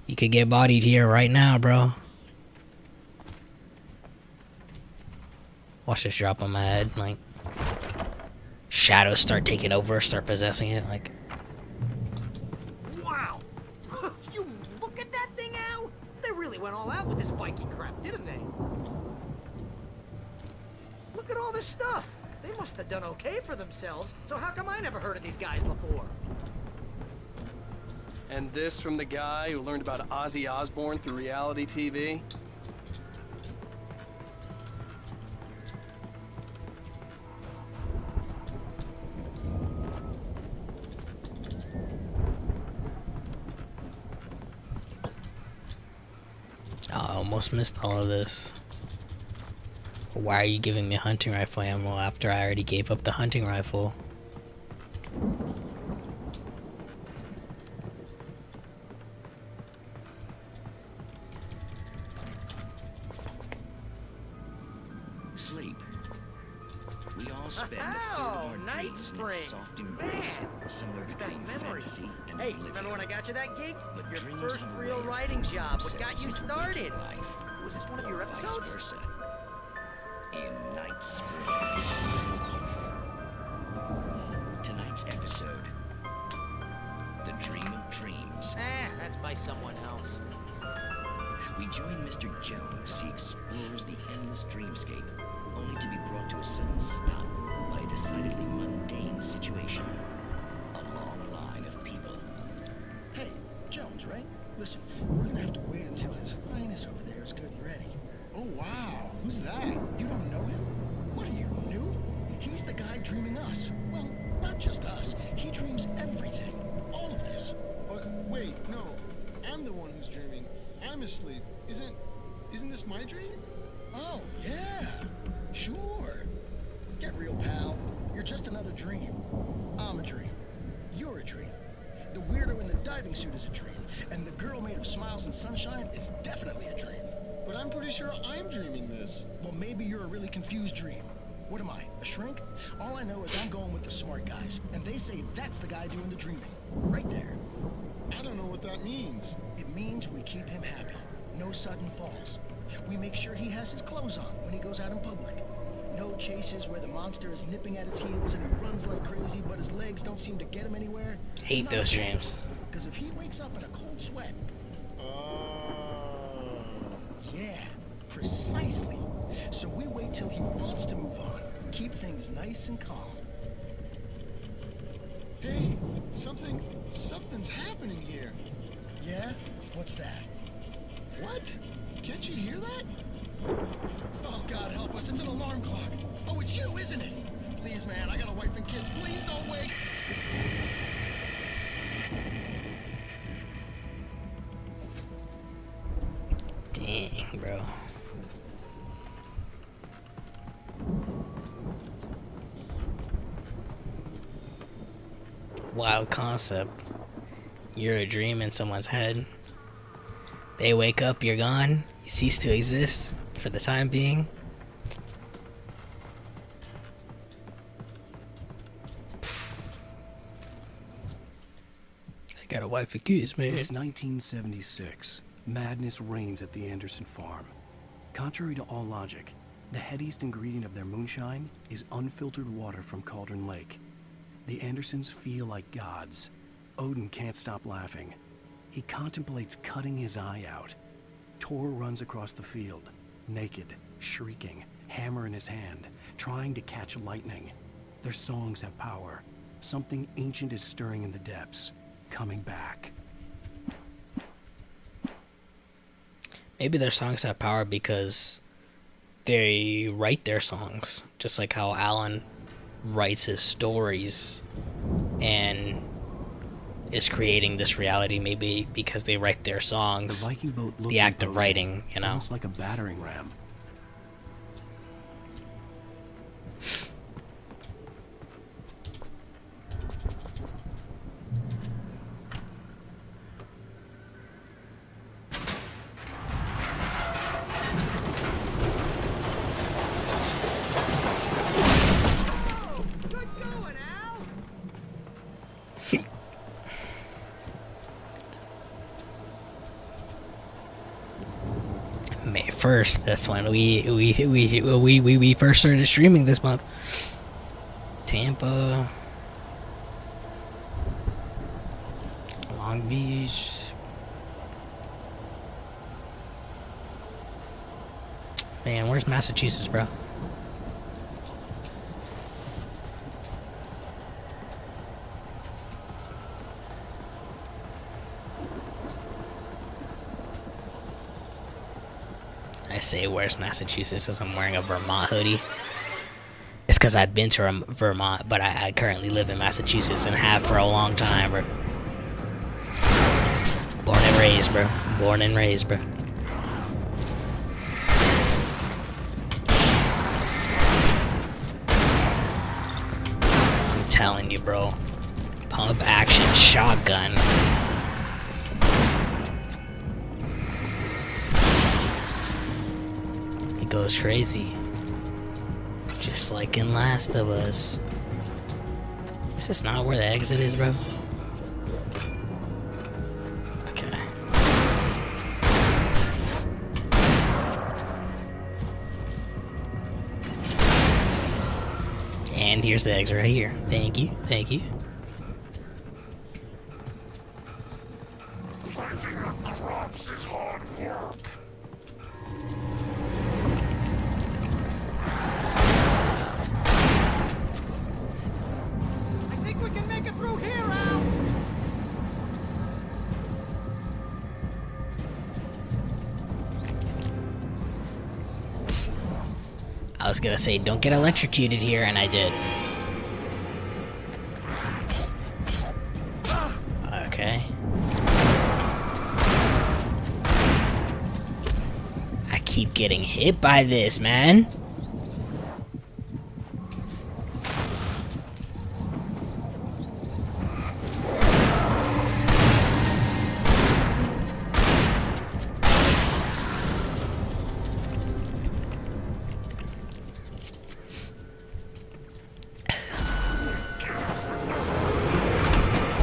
You could get bodied here right now, bro. Watch this drop on my head. Like, shadows start taking over, start possessing it. Like, Wow! You look at that thing, Al! They really went all out with this Viking crap, didn't they? Look at all this stuff! They must have done okay for themselves, so how come I never heard of these guys before? And this from the guy who learned about Ozzy Osbourne through reality TV? I almost missed all of this. Why are you giving me hunting rifle ammo after I already gave up the hunting rifle? Sleep. We all spend a third of Oh, our Night dreams in its Springs. soft embrace, Man, somewhere what's that between memory? fantasy and Hey, oblivion. remember when I got you that gig? But Your dreams first have a real way of writing forcing job. What got themselves you into started? waking life, Was this one of your or vice episodes? versa. In Night Springs. Tonight's episode, The Dream of Dreams. That's by someone else. We join Mr. Jones as he explores the endless dreamscape, only to be brought to a sudden stop by a decidedly mundane situation. A long line of people. Hey, Jones, right? Listen, we're gonna have to wait until His Highness over there is good and ready. Oh, wow. Who's that? You don't know him? What are you, new? He's the guy dreaming us. Well, not just us. He dreams everything. All of this. But wait, no. I'm the one who's dreaming. I'm asleep. Isn't this my dream? Oh, yeah. Sure. Get real, pal. You're just another dream. I'm a dream. You're a dream. The weirdo in the diving suit is a dream. And the girl made of smiles and sunshine is definitely a dream. But I'm pretty sure I'm dreaming this. Well, maybe you're a really confused dream. What am I, a shrink? All I know is I'm going with the smart guys, and they say that's the guy doing the dreaming. Right there. I don't know what that means. It means we keep him happy. No sudden falls. We make sure he has his clothes on when he goes out in public. No chases where the monster is nipping at his heels and he runs like crazy, but his legs don't seem to get him anywhere. Hate those dreams. Because if he wakes up in a cold sweat... Yeah, precisely. So we wait till he wants to move on. Keep things nice and calm. Hey, something's happening here. Yeah? What's that? What? Can't you hear that? Oh, God help us, it's an alarm clock. Oh, it's you, isn't it? Please, man, I got a wife and kids. Please don't wait. Dang, bro. Wild concept. You're a dream in someone's head. They wake up, you're gone. You cease to exist for the time being. I got a wife and kids, man. It's 1976. Madness reigns at the Anderson farm. Contrary to all logic, the headiest ingredient of their moonshine is unfiltered water from Cauldron Lake. The Andersons feel like gods. Odin can't stop laughing. He contemplates cutting his eye out. Tor runs across the field, naked, shrieking, hammer in his hand, trying to catch lightning. Their songs have power. Something ancient is stirring in the depths, coming back. Maybe their songs have power because they write their songs, just like how Alan writes his stories and is creating this reality. Maybe because they write their songs, The Viking boat looked the act of imposing, writing, you know. almost like a battering ram. Good going, Al! May 1st, this one. We first started streaming this month. Tampa, Long Beach. Man, where's Massachusetts, bro? I say where's Massachusetts as I'm wearing a Vermont hoodie. It's because I've been to Vermont, but I currently live in Massachusetts and have for a long time, bro. Born and raised, bro. Born and raised, bro. I'm telling you, bro. Pump action shotgun. It goes crazy. Just like in Last of Us. Is this not where the exit is, bro? Okay. And here's the exit right here. Thank you, thank you. Planting the crops is hard work. I was gonna say, don't get electrocuted here, and I did. Okay. I keep getting hit by this, man.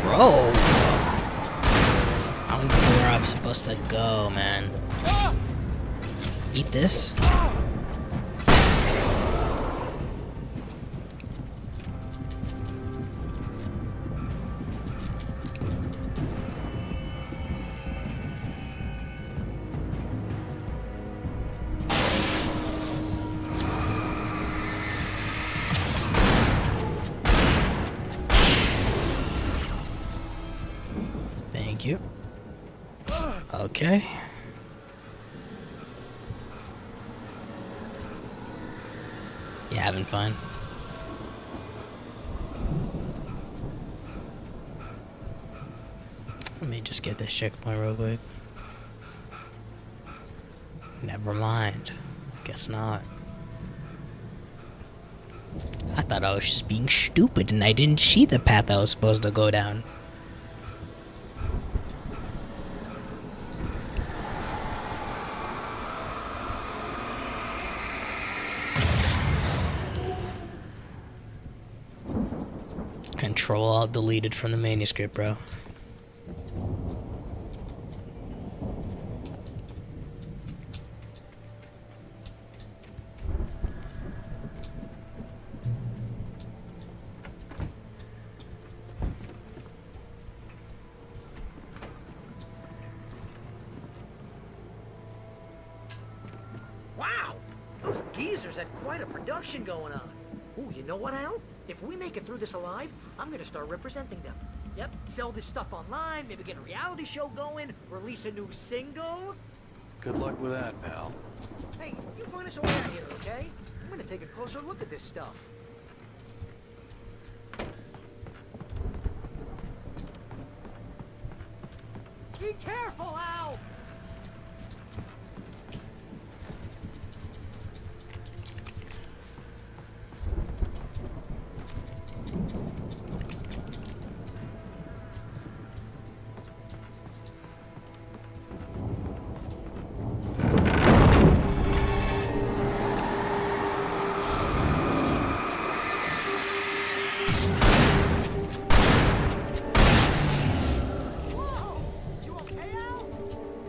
Bro. I don't know where I'm supposed to go, man. Eat this. Thank you. Okay. You having fun? Let me just get this checkpoint real quick. Never mind. Guess not. I thought I was just being stupid and I didn't see the path I was supposed to go down. Control Alt deleted from the manuscript, bro. Wow! Those geezers had quite a production going on. Ooh, you know what, Al? If we make it through this alive, I'm gonna start representing them. Yep, sell this stuff online, maybe get a reality show going, release a new single. Good luck with that, pal. Hey, you find us a way out here, okay? I'm gonna take a closer look at this stuff. Be careful, Al!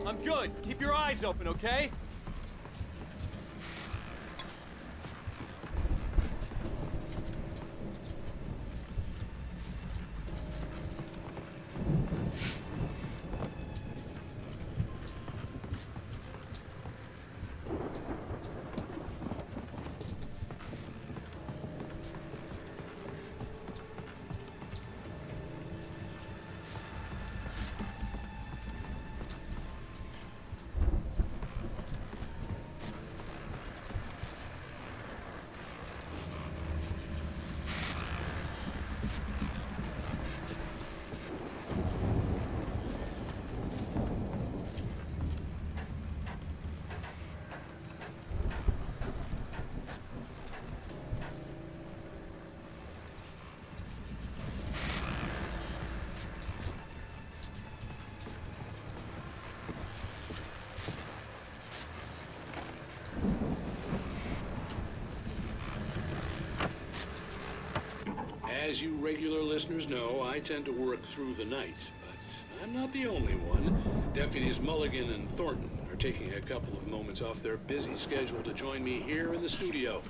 I'm good. Keep your eyes open, okay? As you regular listeners know, I tend to work through the night, but I'm not the only one. Deputies Mulligan and Thornton are taking a couple of moments off their busy schedule to join me here in the studio.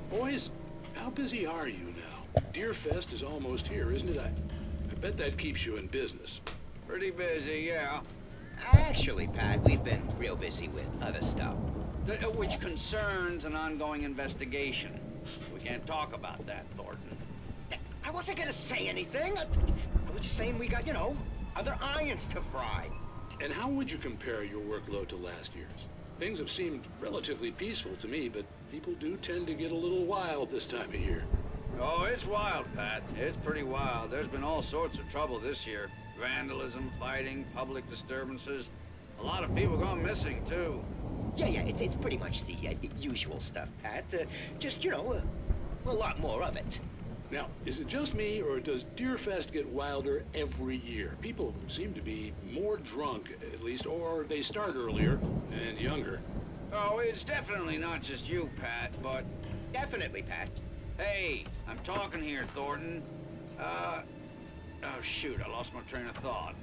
Boys, how busy are you now? Deerfest is almost here, isn't it? I bet that keeps you in business. Pretty busy, yeah. Actually, Pat, we've been real busy with other stuff, which concerns an ongoing investigation. We can't talk about that, Thornton. I wasn't gonna say anything. I was just saying we got, other irons to fry. And how would you compare your workload to last year's? Things have seemed relatively peaceful to me, but people do tend to get a little wild this time of year. Oh, it's wild, Pat. It's pretty wild. There's been all sorts of trouble this year. Vandalism, fighting, public disturbances. A lot of people gone missing, too. Yeah, it's pretty much the usual stuff, Pat. Just, you know, a lot more of it. Now, is it just me, or does Deerfest get wilder every year? People seem to be more drunk, at least, or they start earlier and younger. Oh, it's definitely not just you, Pat, but... Definitely, Pat. Hey, I'm talking here, Thornton. Oh, shoot, I lost my train of thought.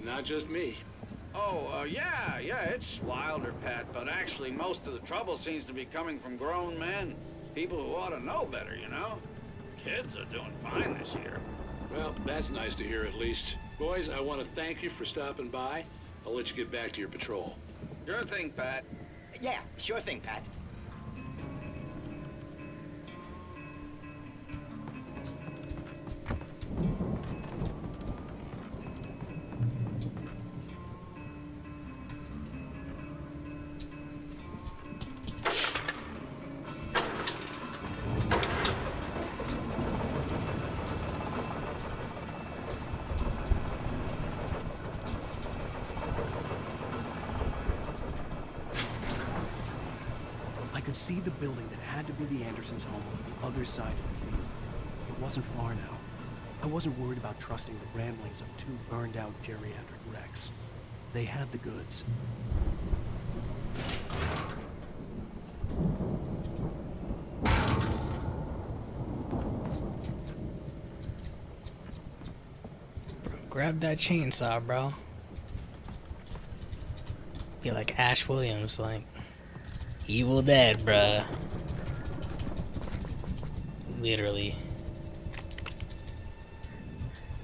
Not just me. Oh, yeah, it's wilder, Pat, but actually most of the trouble seems to be coming from grown men. People who ought to know better, you know? Kids are doing fine this year. Well, that's nice to hear at least. Boys, I want to thank you for stopping by. I'll let you get back to your patrol. Sure thing, Pat. Yeah, sure thing, Pat. I could see the building that had to be the Andersons' home on the other side of the field. It wasn't far now. I wasn't worried about trusting the ramblings of two burned-out geriatric wrecks. They had the goods. Grab that chainsaw, bro. Be like Ash Williams, like Evil Dead, bruh. Literally.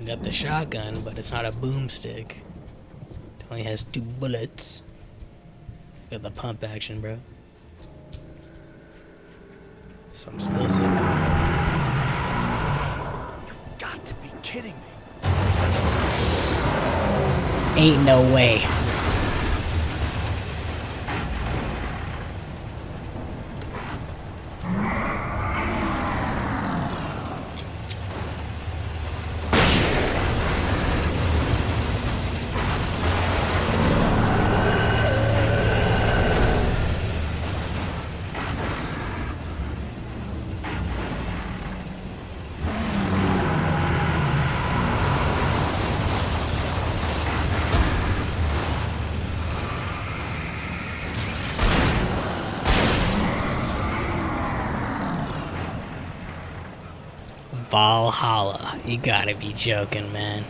You got the shotgun, but it's not a boomstick. It only has 2 bullets. Got the pump action, bro. So I'm still sitting. You've got to be kidding me. Ain't no way. Valhalla. You gotta be joking, man.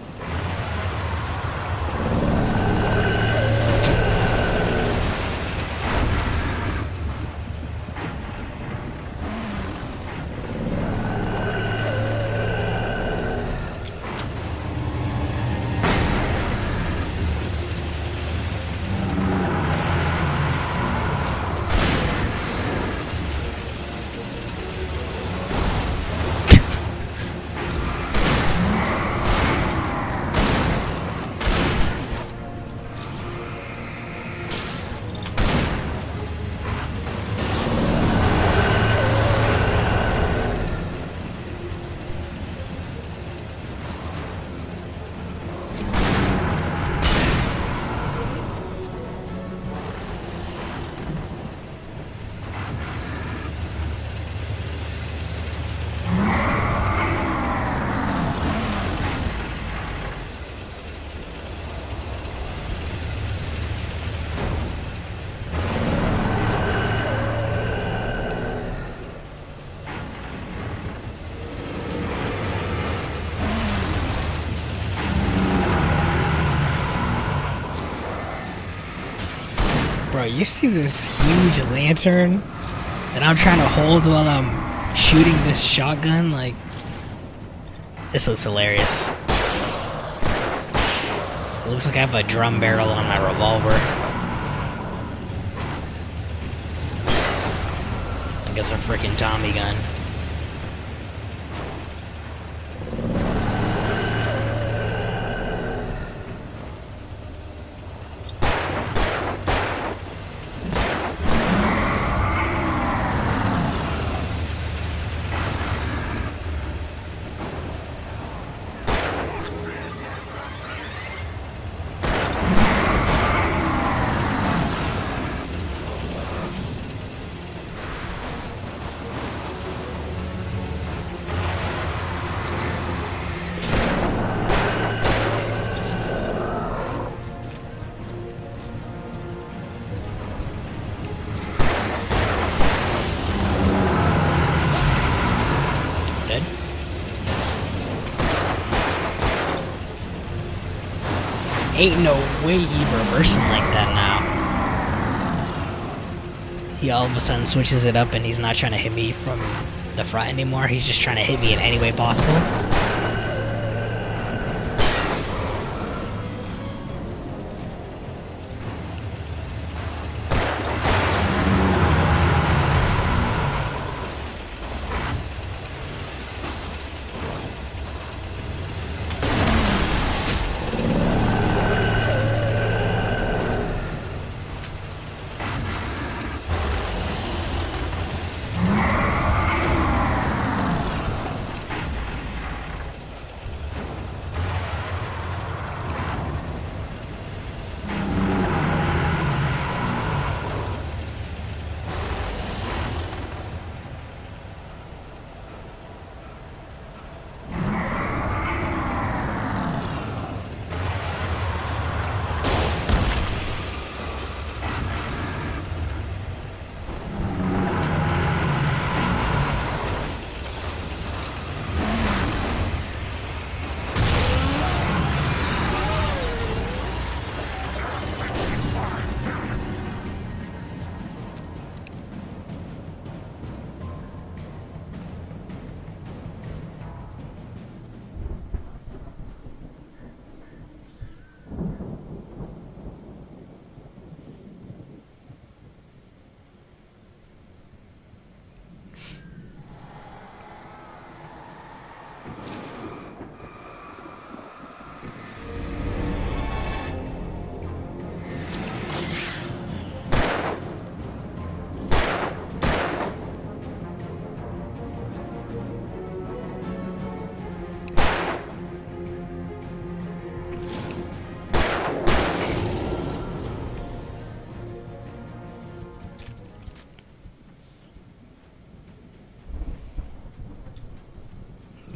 Bro, you see this huge lantern that I'm trying to hold while I'm shooting this shotgun? Like, this looks hilarious. It looks like I have a drum barrel on my revolver. I guess a freaking Tommy gun. Ain't no way he reversing like that now. He all of a sudden switches it up and he's not trying to hit me from the front anymore. He's just trying to hit me in any way possible.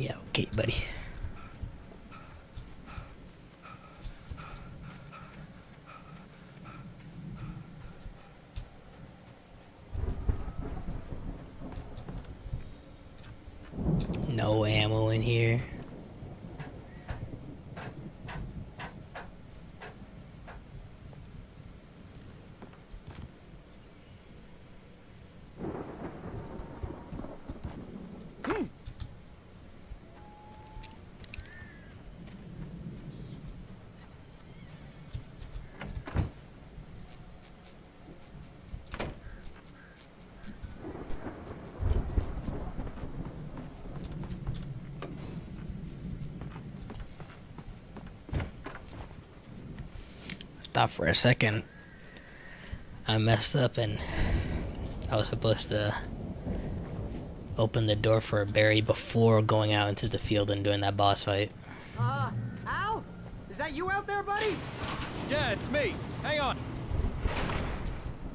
Yeah, okay, buddy. No ammo in here. Thought for a second I messed up and I was supposed to open the door for Barry before going out into the field and doing that boss fight. Al? Is that you out there, buddy? Yeah, it's me. Hang on.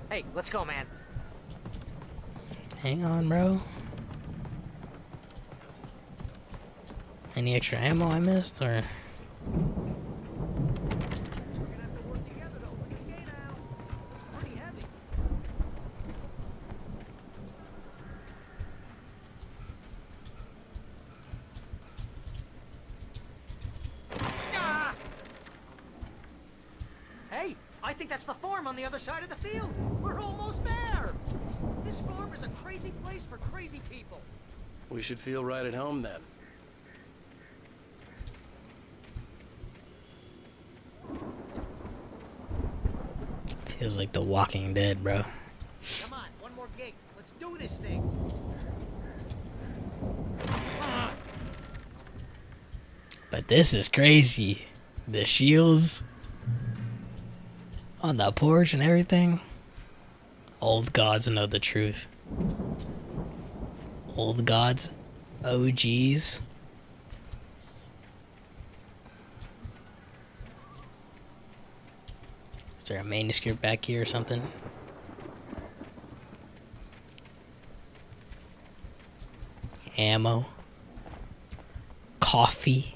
Hey, let's go, man. Hang on, bro. Any extra ammo I missed, or? Hey, I think that's the farm on the other side of the field. We're almost there. This farm is a crazy place for crazy people. We should feel right at home then. Feels like The Walking Dead, bro. Come on, one more gate. Let's do this thing. But this is crazy. The shields on the porch and everything. Old gods know the truth. Old gods, OGs. Is there a manuscript back here or something? Ammo. Coffee.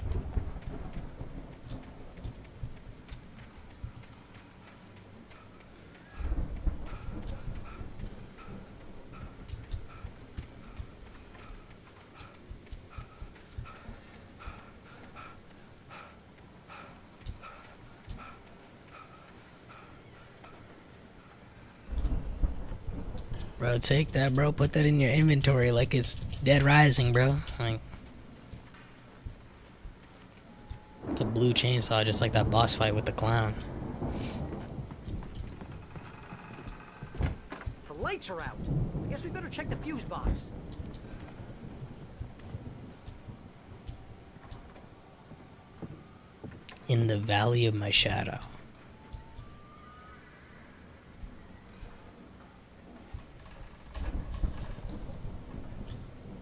Bro, take that, bro. Put that in your inventory like it's Dead Rising, bro. Like, it's a blue chainsaw, just like that boss fight with the clown. The lights are out. I guess we better check the fuse box. In the valley of my shadow.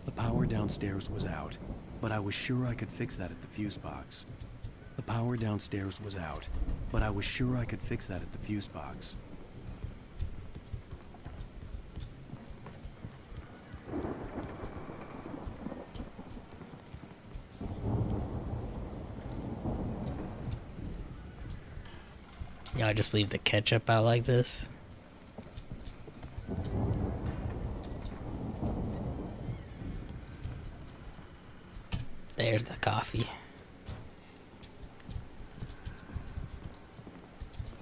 The power downstairs was out, but I was sure I could fix that at the fuse box. The power downstairs was out, but I was sure I could fix that at the fuse box. Y'all just leave the ketchup out like this? There's the coffee.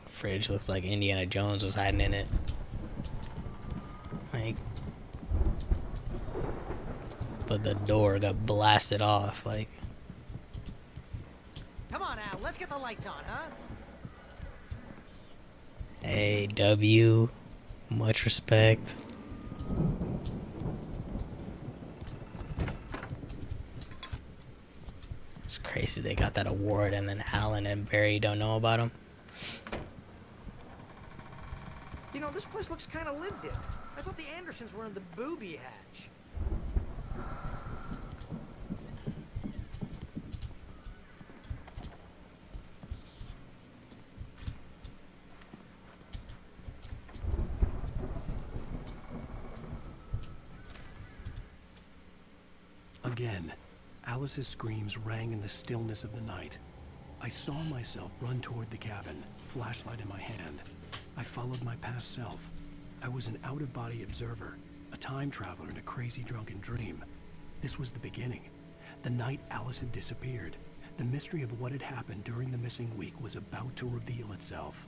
Fridge looks like Indiana Jones was hiding in it. Like, but the door got blasted off. Like, Come on, Al. Let's get the lights on, huh? hey, W, much respect. It's crazy they got that award and then Alan and Barry don't know about him. You know, this place looks kind of lived in. I thought the Andersons were in the booby hatch. Again, Alice's screams rang in the stillness of the night. I saw myself run toward the cabin, flashlight in my hand. I followed my past self. I was an out-of-body observer, a time traveler in a crazy drunken dream. This was the beginning. The night Alice had disappeared. The mystery of what had happened during the missing week was about to reveal itself.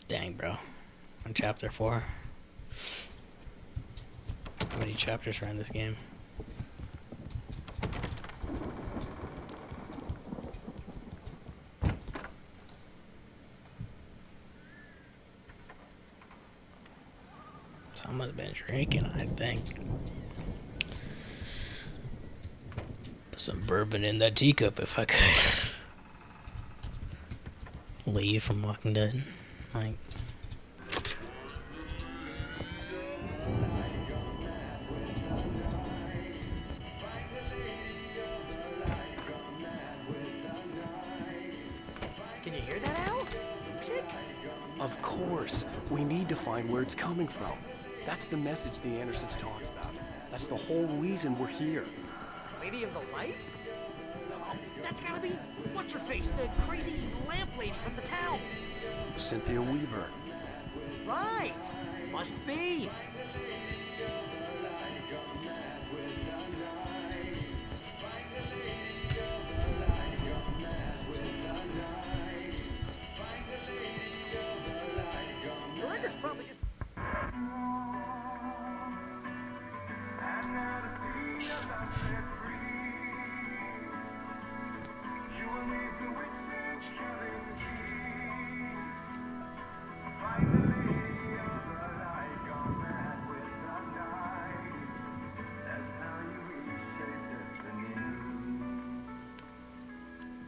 Dang, bro. On chapter 4. How many chapters are in this game? Someone's been drinking, I think. Put some bourbon in that teacup if I could. Lee from Walking Dead. Like, Can you hear that, Al? Music? Of course. We need to find where it's coming from. That's the message the Andersons talked about. That's the whole reason we're here. Lady of the Light? Oh, that's gotta be what's-her-face, the crazy lamp lady from the town. Cynthia Weaver. Right. Must be. The record's probably just...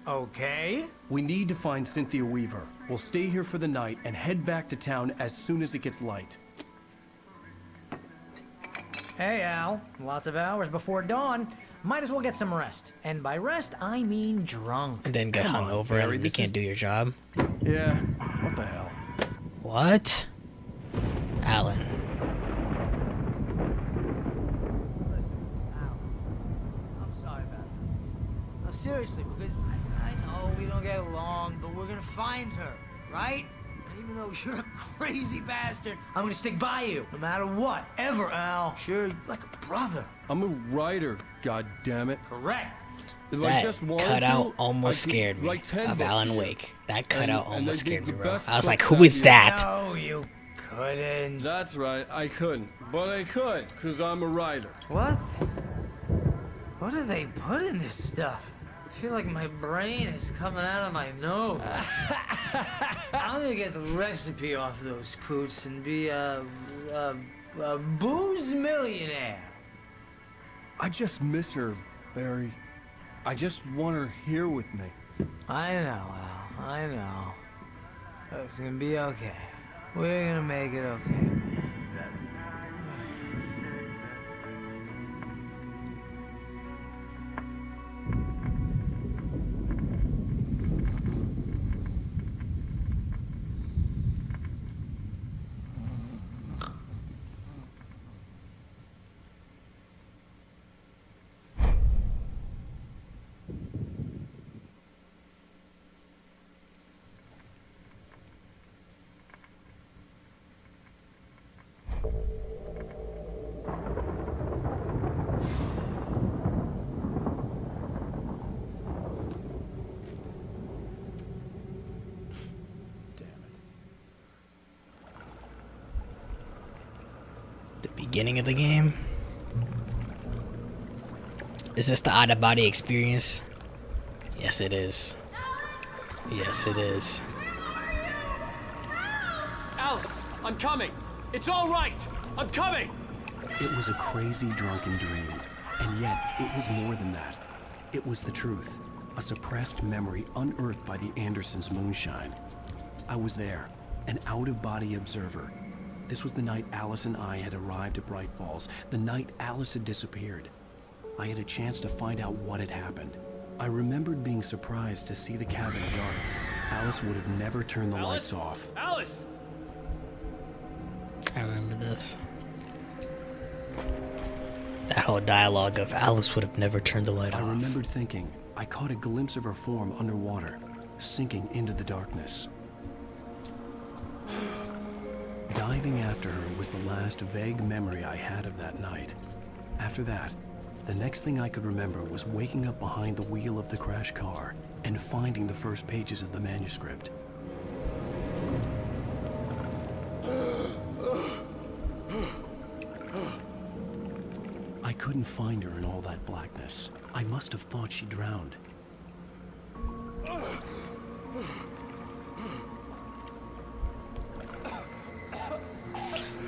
Okay. We need to find Cynthia Weaver. We'll stay here for the night and head back to town as soon as it gets light. Hey, Al. Lots of hours before dawn. Might as well get some rest. And by rest, I mean drunk. and then get hung over Barry, and you this can't is- do your job. Yeah, what the hell? What? Alan. I'm sorry about that. No, seriously, because I know we don't get along, but we're gonna find her, right? And even though you're a crazy bastard, I'm gonna stick by you, no matter what, ever, Al. Sure, like a brother. I'm a writer, goddammit. Correct. If I That just wanted cutout to, almost I could scared me write 10 of books Alan a year. Wake. That cutout And almost they'd be scared me, the bro. best I was like, books who that is year. that? No, you couldn't. That's right, I couldn't. But I could, because I'm a writer. What? What do they put in this stuff? I feel like my brain is coming out of my nose. I'm gonna get the recipe off those coots and be a booze millionaire. I just miss her, Barry. I just want her here with me. I know, Al. I know. It's gonna be okay. We're gonna make it okay. The beginning of the game? Is this the out-of-body experience? Yes, it is. Yes, it is. Alice, I'm coming. It's all right. I'm coming. It was a crazy drunken dream, and yet it was more than that. It was the truth, a suppressed memory unearthed by the Andersons' moonshine. I was there, an out-of-body observer. This was the night Alice and I had arrived at Bright Falls, the night Alice had disappeared. I had a chance to find out what had happened. I remembered being surprised to see the cabin dark. Alice would have never turned the lights off. Alice! I remember this. That whole dialogue of Alice would have never turned the light off. I remembered thinking, I caught a glimpse of her form underwater, sinking into the darkness. Diving after her was the last vague memory I had of that night. After that, the next thing I could remember was waking up behind the wheel of the crashed car and finding the first pages of the manuscript. I couldn't find her in all that blackness. I must have thought she drowned.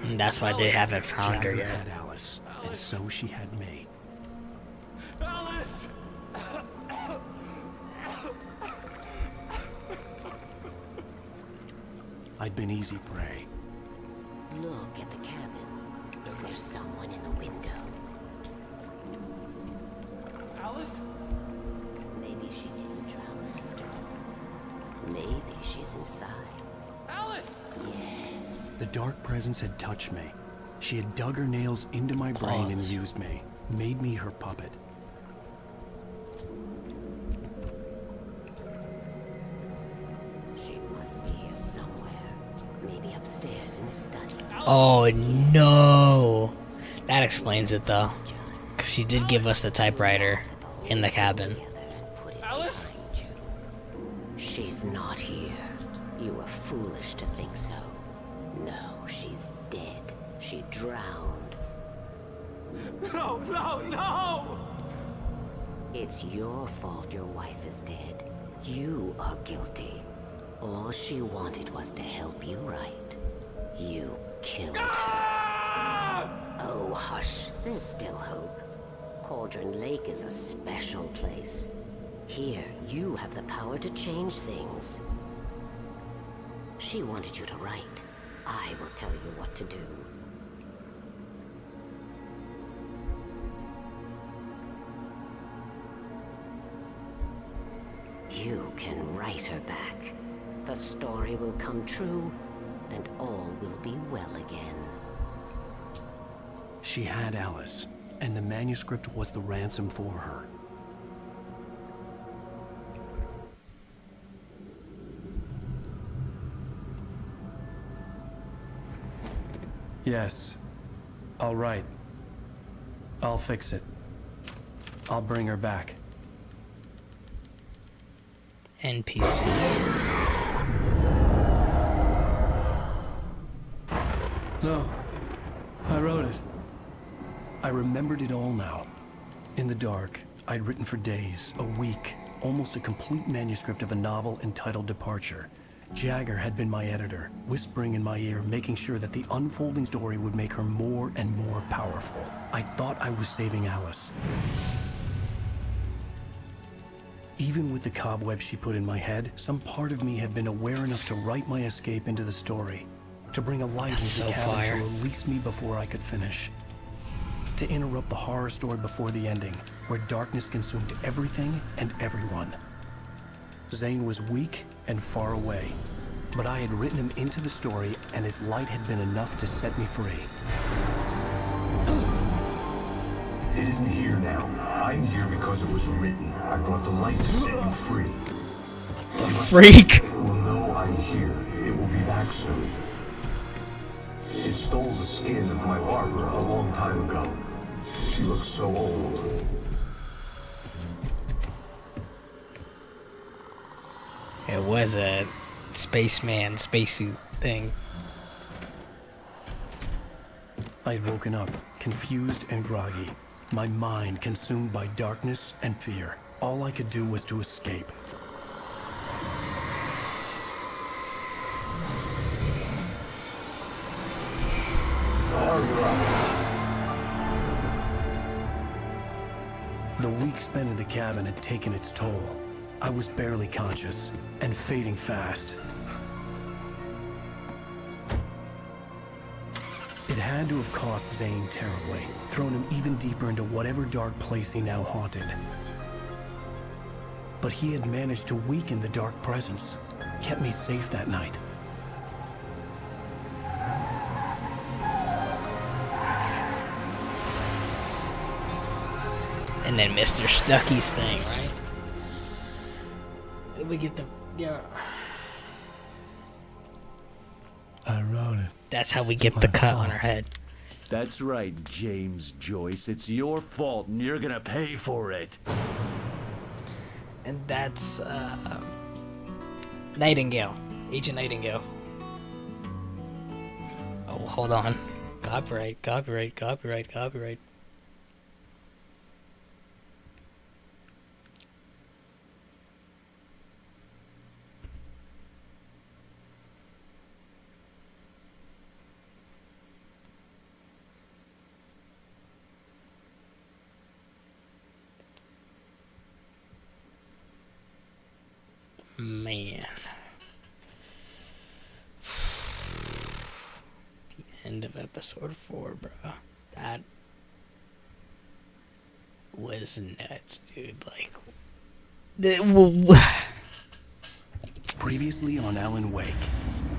And that's why they haven't found her Jagger yet. had Alice, and so she had me. Alice! I'd been easy prey. Look at the cabin. Is there someone in the window? Alice? Maybe she didn't drown after all. Maybe she's inside. Alice! Yes. The dark presence had touched me. She had dug her nails into my brain and Pause. used me, made me her puppet. She must be here somewhere. Maybe upstairs in the study. Oh no! That explains it though. Because she did give us the typewriter in the cabin. Alice? She's not here. You were foolish to think so. No, she's dead. She drowned. No, no, no! It's your fault your wife is dead. You are guilty. All she wanted was to help you right. You killed her. Oh, hush. There's still hope. Cauldron Lake is a special place. Here, you have the power to change things. She wanted you to write. I will tell you what to do. You can write her back. The story will come true, and all will be well again. She had Alice, and the manuscript was the ransom for her. Yes. I'll write. I'll fix it. I'll bring her back. NPC. No, I wrote it. I remembered it all now. In the dark, I'd written for days, a week, almost a complete manuscript of a novel entitled Departure. Jagger had been my editor, whispering in my ear, making sure that the unfolding story would make her more and more powerful. I thought I was saving Alice. Even with the cobwebs she put in my head, some part of me had been aware enough to write my escape into the story, to bring a light into the cabin, to release me before I could finish, to interrupt the horror story before the ending, where darkness consumed everything and everyone. Zane was weak and far away, but I had written him into the story, and his light had been enough to set me free. It isn't here now. I'm here because it was written. I brought the light to set you free. The freak! It will know I'm here. It will be back soon. It stole the skin of my Barbara a long time ago. She looks so old. It was a spaceman, spacesuit thing. I had woken up, confused and groggy, my mind consumed by darkness and fear. All I could do was to escape. The week spent in the cabin had taken its toll. I was barely conscious, and fading fast. It had to have cost Zane terribly, thrown him even deeper into whatever dark place he now haunted. But he had managed to weaken the dark presence, kept me safe that night. And then Mr. Stucky's thing, right? We get the... yeah. I wrote it. That's how we get the cut on our head. That's right, James Joyce. It's your fault, and you're gonna pay for it. And that's, Nightingale. Agent Nightingale. Oh, hold on. Copyright, copyright, copyright, copyright. Man. The end of episode 4, bro. That was nuts, dude. Like, Previously on Alan Wake.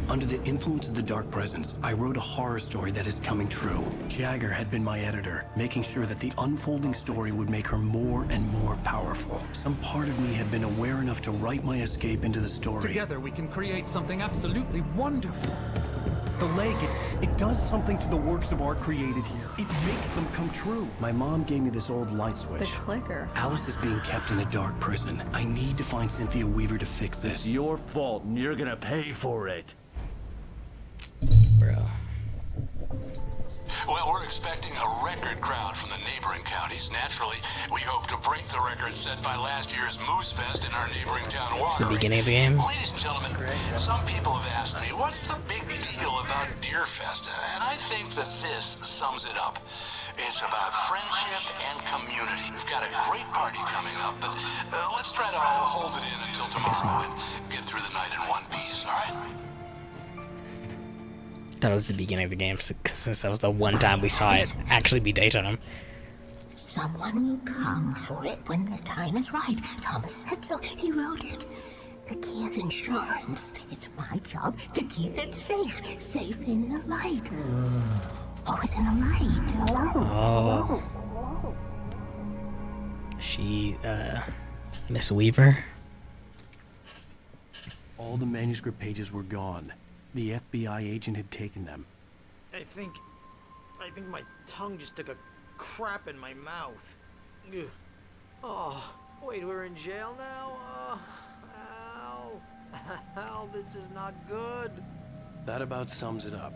Under the influence of the dark presence, I wrote a horror story that is coming true. Jagger had been my editor, making sure that the unfolding story would make her more and more powerful. Some part of me had been aware enough to write my escape into the story. Together we can create something absolutely wonderful. The lake, it does something to the works of art created here. It makes them come true. My mom gave me this old light switch. The clicker. Alice is being kept in a dark prison. I need to find Cynthia Weaver to fix this. It's your fault, and you're gonna pay for it. Bro. Well, we're expecting a record crowd from the neighboring counties. Naturally, we hope to break the record set by last year's Moose Fest in our neighboring town, Waterloo. It's the beginning of the game. Ladies and gentlemen, some people have asked me, what's the big deal about Deer Fest? And I think that this sums it up. It's about friendship and community. We've got a great party coming up, but let's try to hold it in until tomorrow and get through the night in one piece, all right? That was the beginning of the game, since that was the one time we saw it actually be daytime. Someone will come for it when the time is right. Thomas said so. He wrote it. The key is insurance. It's my job to keep it safe. Safe in the light. Always in the light. Oh. She, Miss Weaver? All the manuscript pages were gone. The FBI agent had taken them. I think my tongue just took a crap in my mouth. Ugh. Oh, wait, we're in jail now? hell? This is not good. That about sums it up.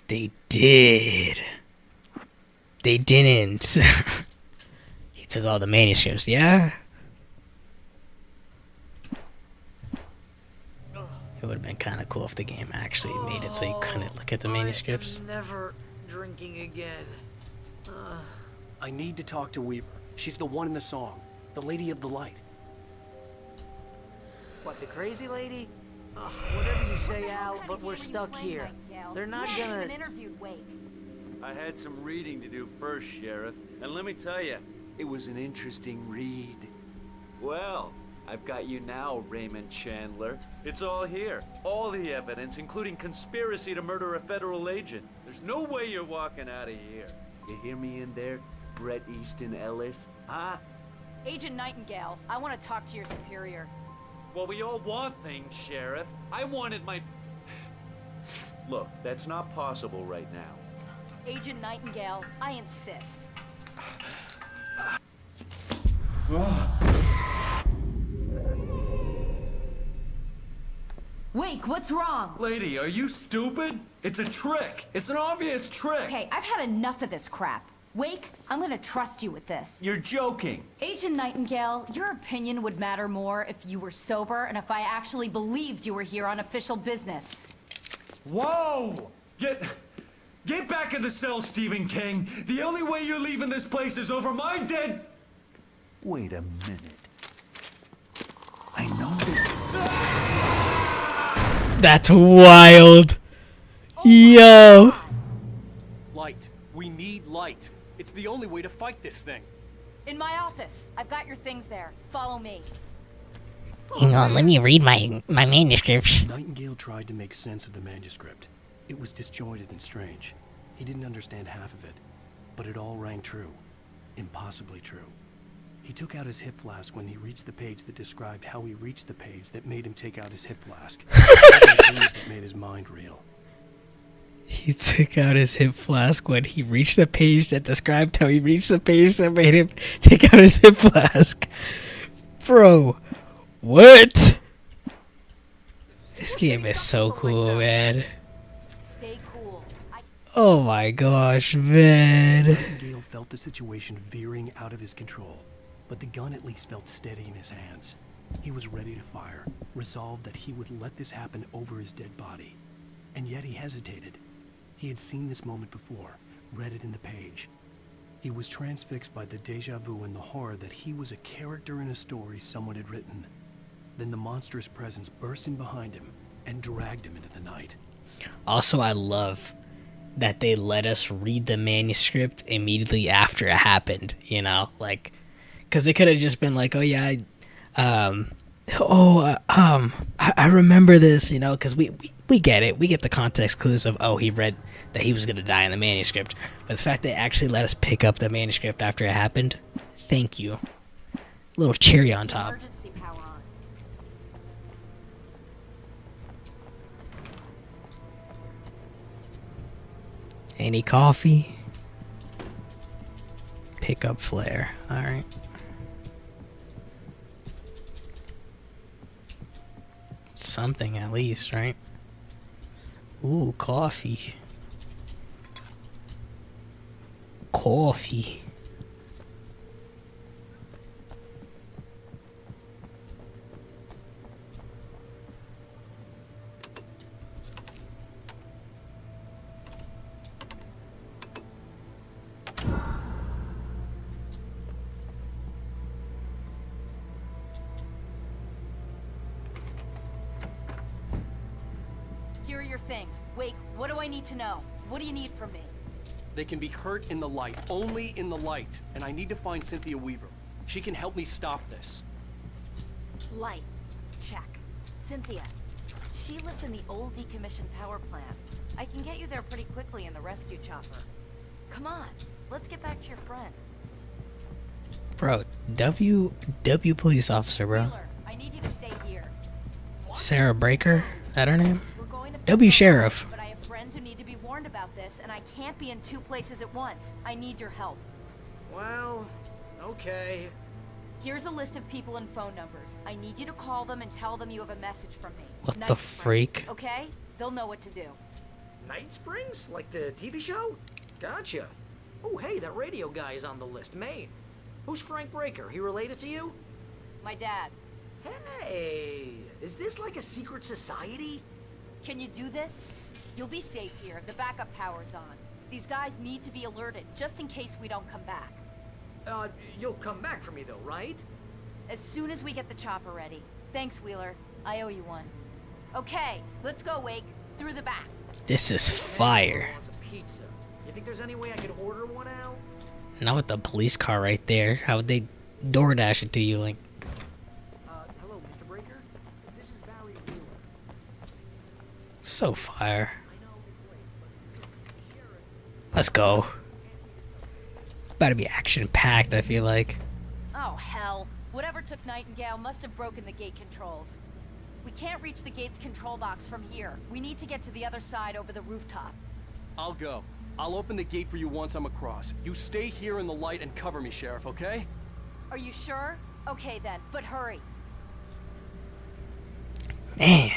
They did. They didn't. He took all the manuscripts, yeah? It would have been kind of cool if the game actually made it so you couldn't look at the manuscripts. I'm never drinking again. I need to talk to Weaver. She's the one in the song. The Lady of the Light. What, the crazy lady? Whatever you say, Al, but we're stuck here. They're not gonna... I had some reading to do first, Sheriff, and let me tell you, it was an interesting read. Well, I've got you now, Raymond Chandler. It's all here. All the evidence, including conspiracy to murder a federal agent. There's no way you're walking out of here. You hear me in there, Bret Easton Ellis? Huh? Agent Nightingale, I want to talk to your superior. Well, we all want things, Sheriff. I wanted my... Look, that's not possible right now. Agent Nightingale, I insist. Wake, what's wrong? Lady, are you stupid? It's a trick. It's an obvious trick. Okay, I've had enough of this crap. Wake, I'm gonna trust you with this. You're joking. Agent Nightingale, your opinion would matter more if you were sober and if I actually believed you were here on official business. Whoa! Get back in the cell, Stephen King. The only way you're leaving this place is over my dead... Wait a minute. I know this... That's wild. Yo. Light. We need light. It's the only way to fight this thing. In my office. I've got your things there. Follow me. Hang on, let me read my manuscript. Nightingale tried to make sense of the manuscript. It was disjointed and strange. He didn't understand half of it, but it all rang true. Impossibly true. He took out his hip flask when he reached the page that described how he reached the page that made him take out his hip flask. That made his mind reel. He took out his hip flask when he reached the page that described how he reached the page that made him take out his hip flask. Bro, what? This game is so cool, man. Stay cool. Oh my gosh, man. Gale felt the situation veering out of his control, but the gun at least felt steady in his hands. He was ready to fire, resolved that he would let this happen over his dead body. And yet he hesitated. He had seen this moment before, read it in the page. He was transfixed by the deja vu and the horror that he was a character in a story someone had written. Then the monstrous presence burst in behind him and dragged him into the night. Also, I love that they let us read the manuscript immediately after it happened, you know? Like, because they could have just been like, oh yeah, I remember this, you know, because we get it. We get the context clues of, oh, he read that he was going to die in the manuscript. But the fact they actually let us pick up the manuscript after it happened, thank you. Little cherry on top. Emergency power on. Any coffee? Pick up flare. Alright. Something at least, right? Ooh, coffee. Coffee. Here are your things. Wait, what do I need to know? What do you need from me? They can be hurt in the light, only in the light. And I need to find Cynthia Weaver. She can help me stop this. Light. Check. Cynthia. She lives in the old decommissioned power plant. I can get you there pretty quickly in the rescue chopper. Come on, let's get back to your friend. Bro, W police officer, bro. Wheeler, I need you to stay here. Sarah Breaker? Is that her name? We're going to W sheriff. But I have friends who need to be warned about this, and I can't be in two places at once. I need your help. Well, okay. Here's a list of people and phone numbers. I need you to call them and tell them you have a message from me. What Night the Springs, freak? okay? They'll know what to do. Night Springs? Like the TV show? Gotcha. Oh, hey, that radio guy is on the list. Maine. Who's Frank Breaker? He related to you? My dad. Hey, is this like a secret society? Can you do this? You'll be safe here. The backup power's on. These guys need to be alerted, just in case we don't come back. You'll come back for me though, right? As soon as we get the chopper ready. Thanks, Wheeler. I owe you one. Okay, let's go, Wake. Through the back. This is fire. I want some pizza. You think there's any way I could order one, Al? Not with the police car right there. How would they DoorDash it to you? Like, Hello, Mr. Breaker? This is Barry Wheeler. so fire. Let's go. Better be action-packed, I feel like. Oh, hell. Whatever took Nightingale must have broken the gate controls. We can't reach the gate's control box from here. We need to get to the other side over the rooftop. I'll go. I'll open the gate for you once I'm across. You stay here in the light and cover me, Sheriff, okay? Are you sure? Okay then, but hurry. Man.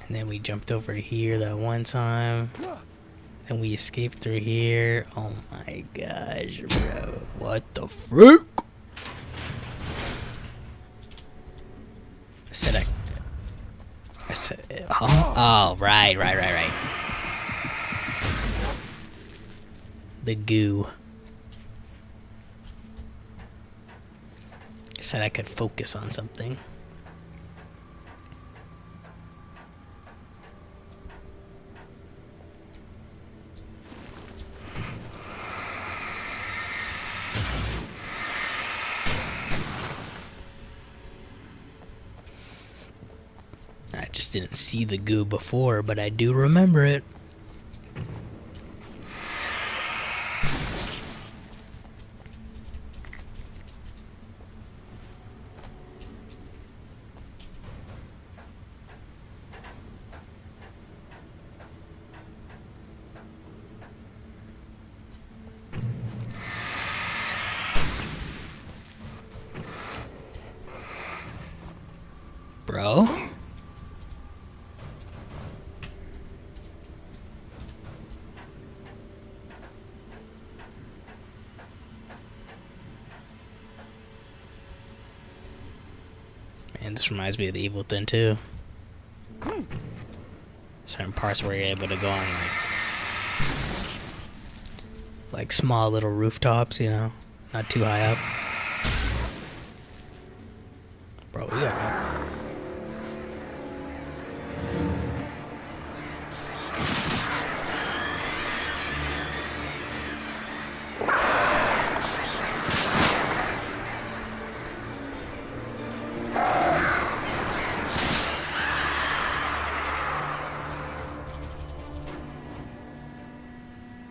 And then we jumped over here that one time. And we escaped through here. Oh my gosh, bro. What the frick? I said, oh, right. The goo. Said I could focus on something. I just didn't see the goo before, but I do remember it. Bro? Man, this reminds me of the Evil Thing too. Certain parts where you're able to go on like small little rooftops, you know, not too high up. Bro, we got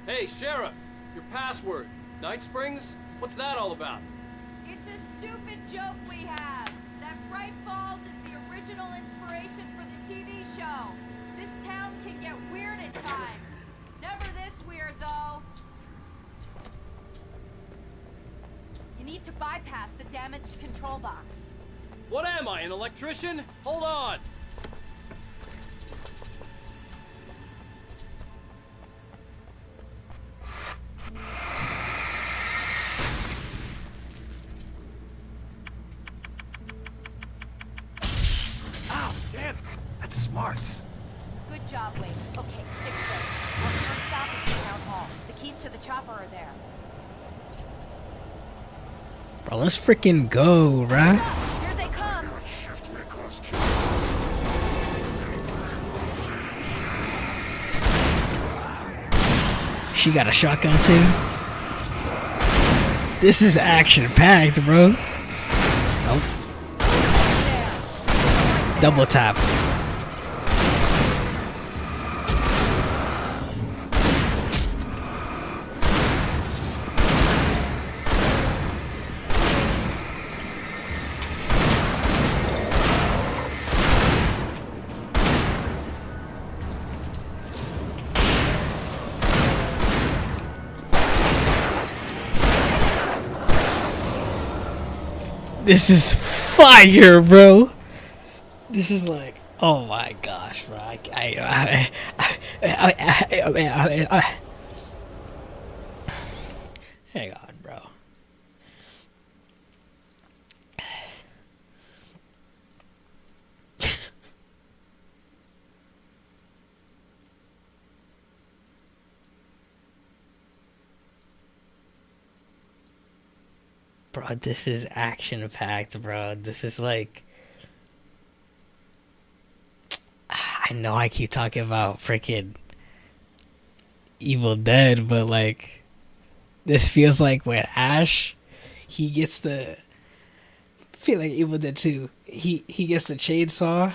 Hey, Sheriff, your password. Night Springs? What's that all about? It's a stupid joke we have. That Fright Falls is the original inspiration for the TV show. This town can get weird at times. Never this weird, though. You need to bypass the damaged control box. What am I, an electrician? Hold on! Ow, damn! That's smarts. Good job, Wade. Okay, stick close. Our first stop is the town hall. The keys to the chopper are there. Bro, let's freaking go, right? Here they come. She got a shotgun too. This is action packed, bro. Nope. Double tap. This is fire, bro. This is like, oh my gosh, bro. Hang on, bro. Bro, this is action packed, bro. This is like, I know I keep talking about freaking Evil Dead, but like, this feels like when Ash, he gets the, I feel like Evil Dead 2. He gets the chainsaw.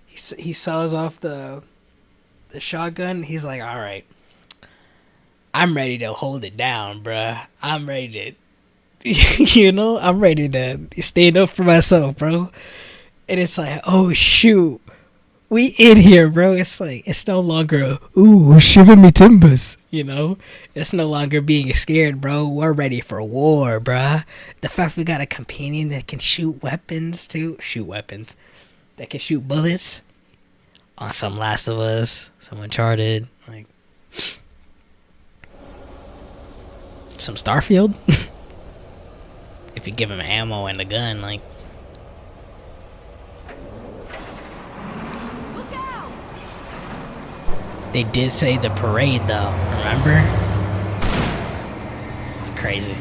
He saws off the shotgun. He's like, all right, I'm ready to hold it down, bruh. I'm ready to. You know, I'm ready to stand up for myself, bro. And it's like, oh shoot, we in here, bro. It's like, it's no longer, ooh, shiver me timbers, you know? It's no longer being scared, bro. We're ready for war, bruh. The fact we got a companion that can shoot weapons, that can shoot bullets. On some Last of Us, some Uncharted, like, some Starfield. If you give him ammo and a gun, like. Look out! They did say the parade, though. Remember? It's crazy.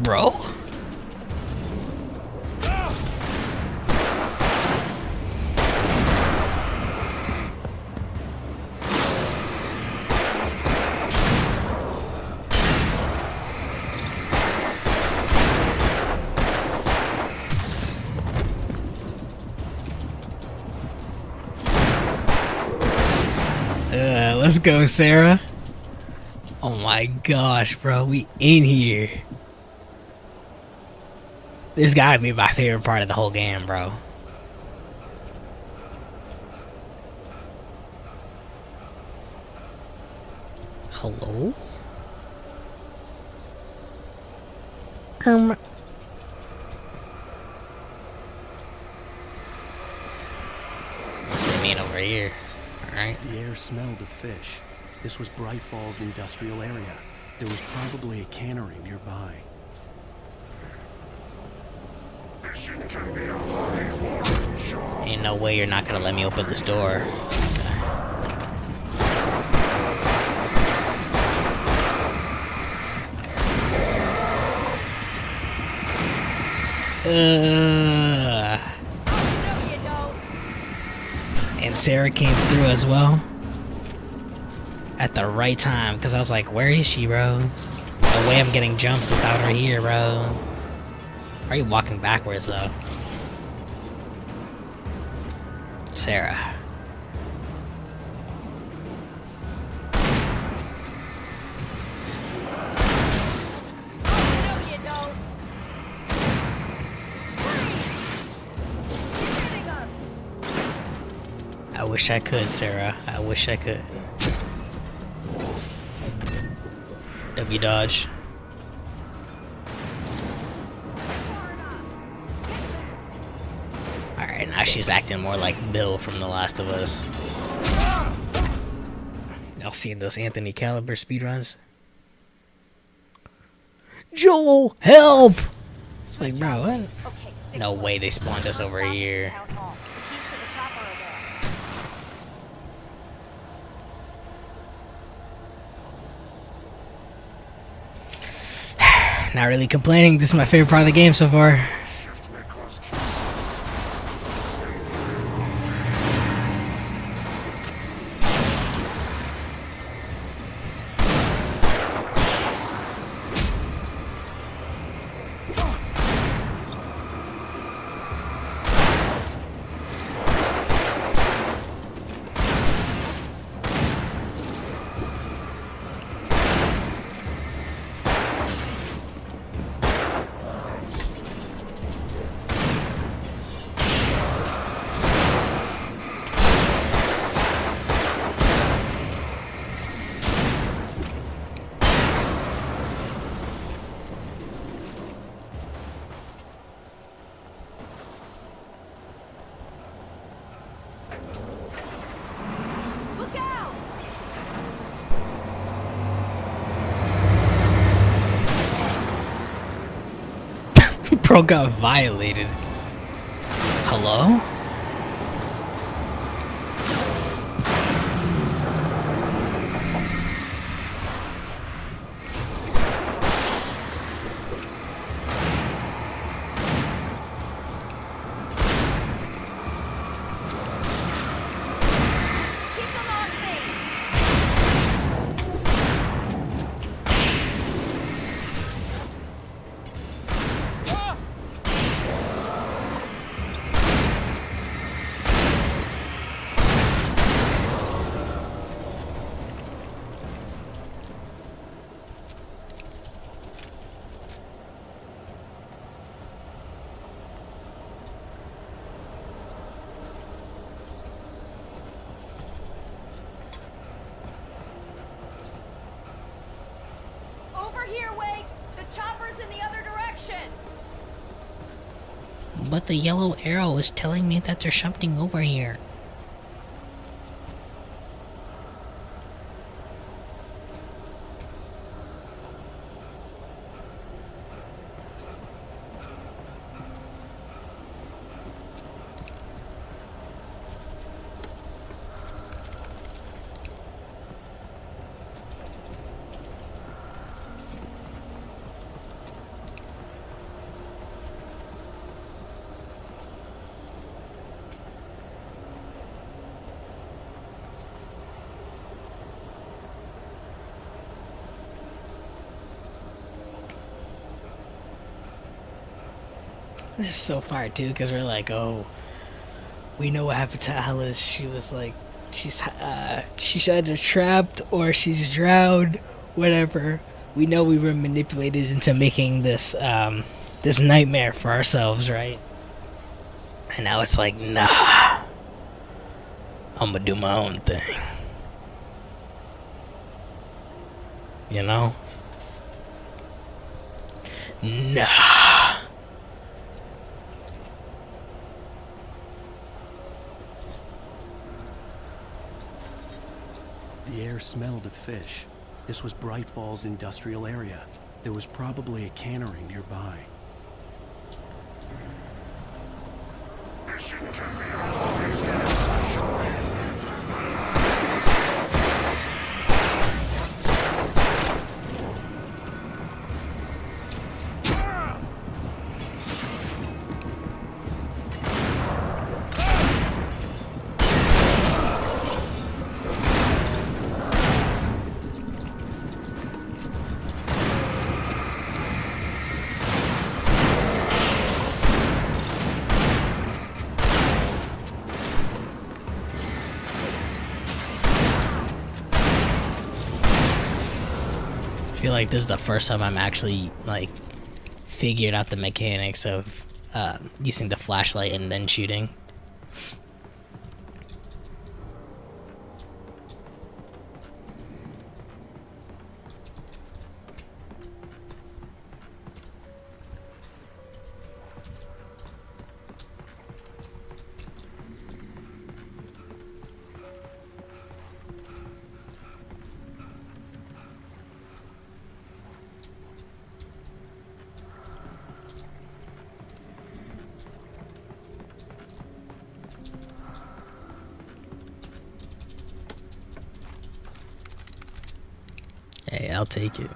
Bro? Let's go, Sarah. Oh my gosh, bro. We in here. This gotta be my favorite part of the whole game, bro. Hello? What's they mean over here? Alright. The air smelled of fish. This was Bright Falls industrial area. There was probably a cannery nearby. Ain't no way you're not gonna let me open this door. And Sarah came through as well. At the right time, because I was like, where is she, bro? No way I'm getting jumped without her here, bro. Why are you walking backwards, though? Sarah. I wish I could, Sarah. I wish I could. W dodge. Alright, now she's acting more like Bill from The Last of Us. Y'all seen those Anthony Caliber speedruns? Joel, help! It's like, bro, what? No way they spawned us over here. Not really complaining. This is my favorite part of the game so far. Bro got violated. Hello? Over here, Wake! The chopper's in the other direction! But the yellow arrow is telling me that there's something over here. This is so fire too, because we're like, oh, we know what happened to Alice. She was like, she's either trapped or she's drowned, whatever. We know we were manipulated into making this this nightmare for ourselves, right? And now it's like, nah, I'm gonna do my own thing. You know? Nah. The air smelled of fish. This was Bright Falls industrial area. There was probably a cannery nearby. I feel like this is the first time I'm actually like figured out the mechanics of using the flashlight and then shooting. Hey, I'll take it.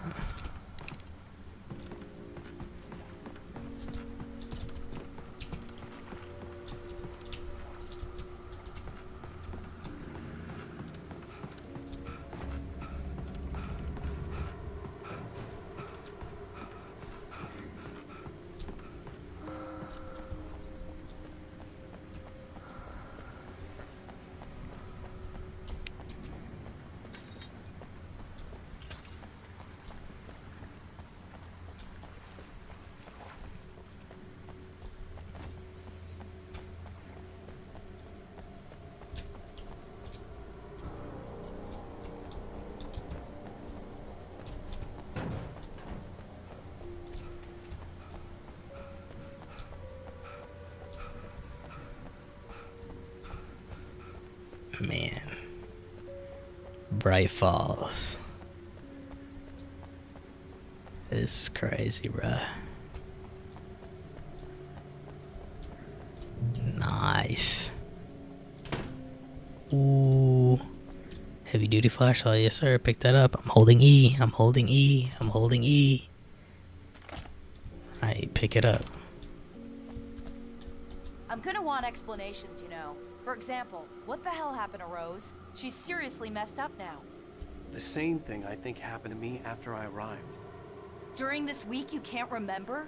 Man. Bright Falls. This is crazy, bruh. Nice. Ooh. Heavy duty flashlight. Yes, sir. Pick that up. I'm holding E. I'm holding E. I'm holding E. Alright, pick it up. I'm gonna want explanations, you know. For example, what the hell happened to Rose? She's seriously messed up now. The same thing I think happened to me after I arrived. During this week, you can't remember?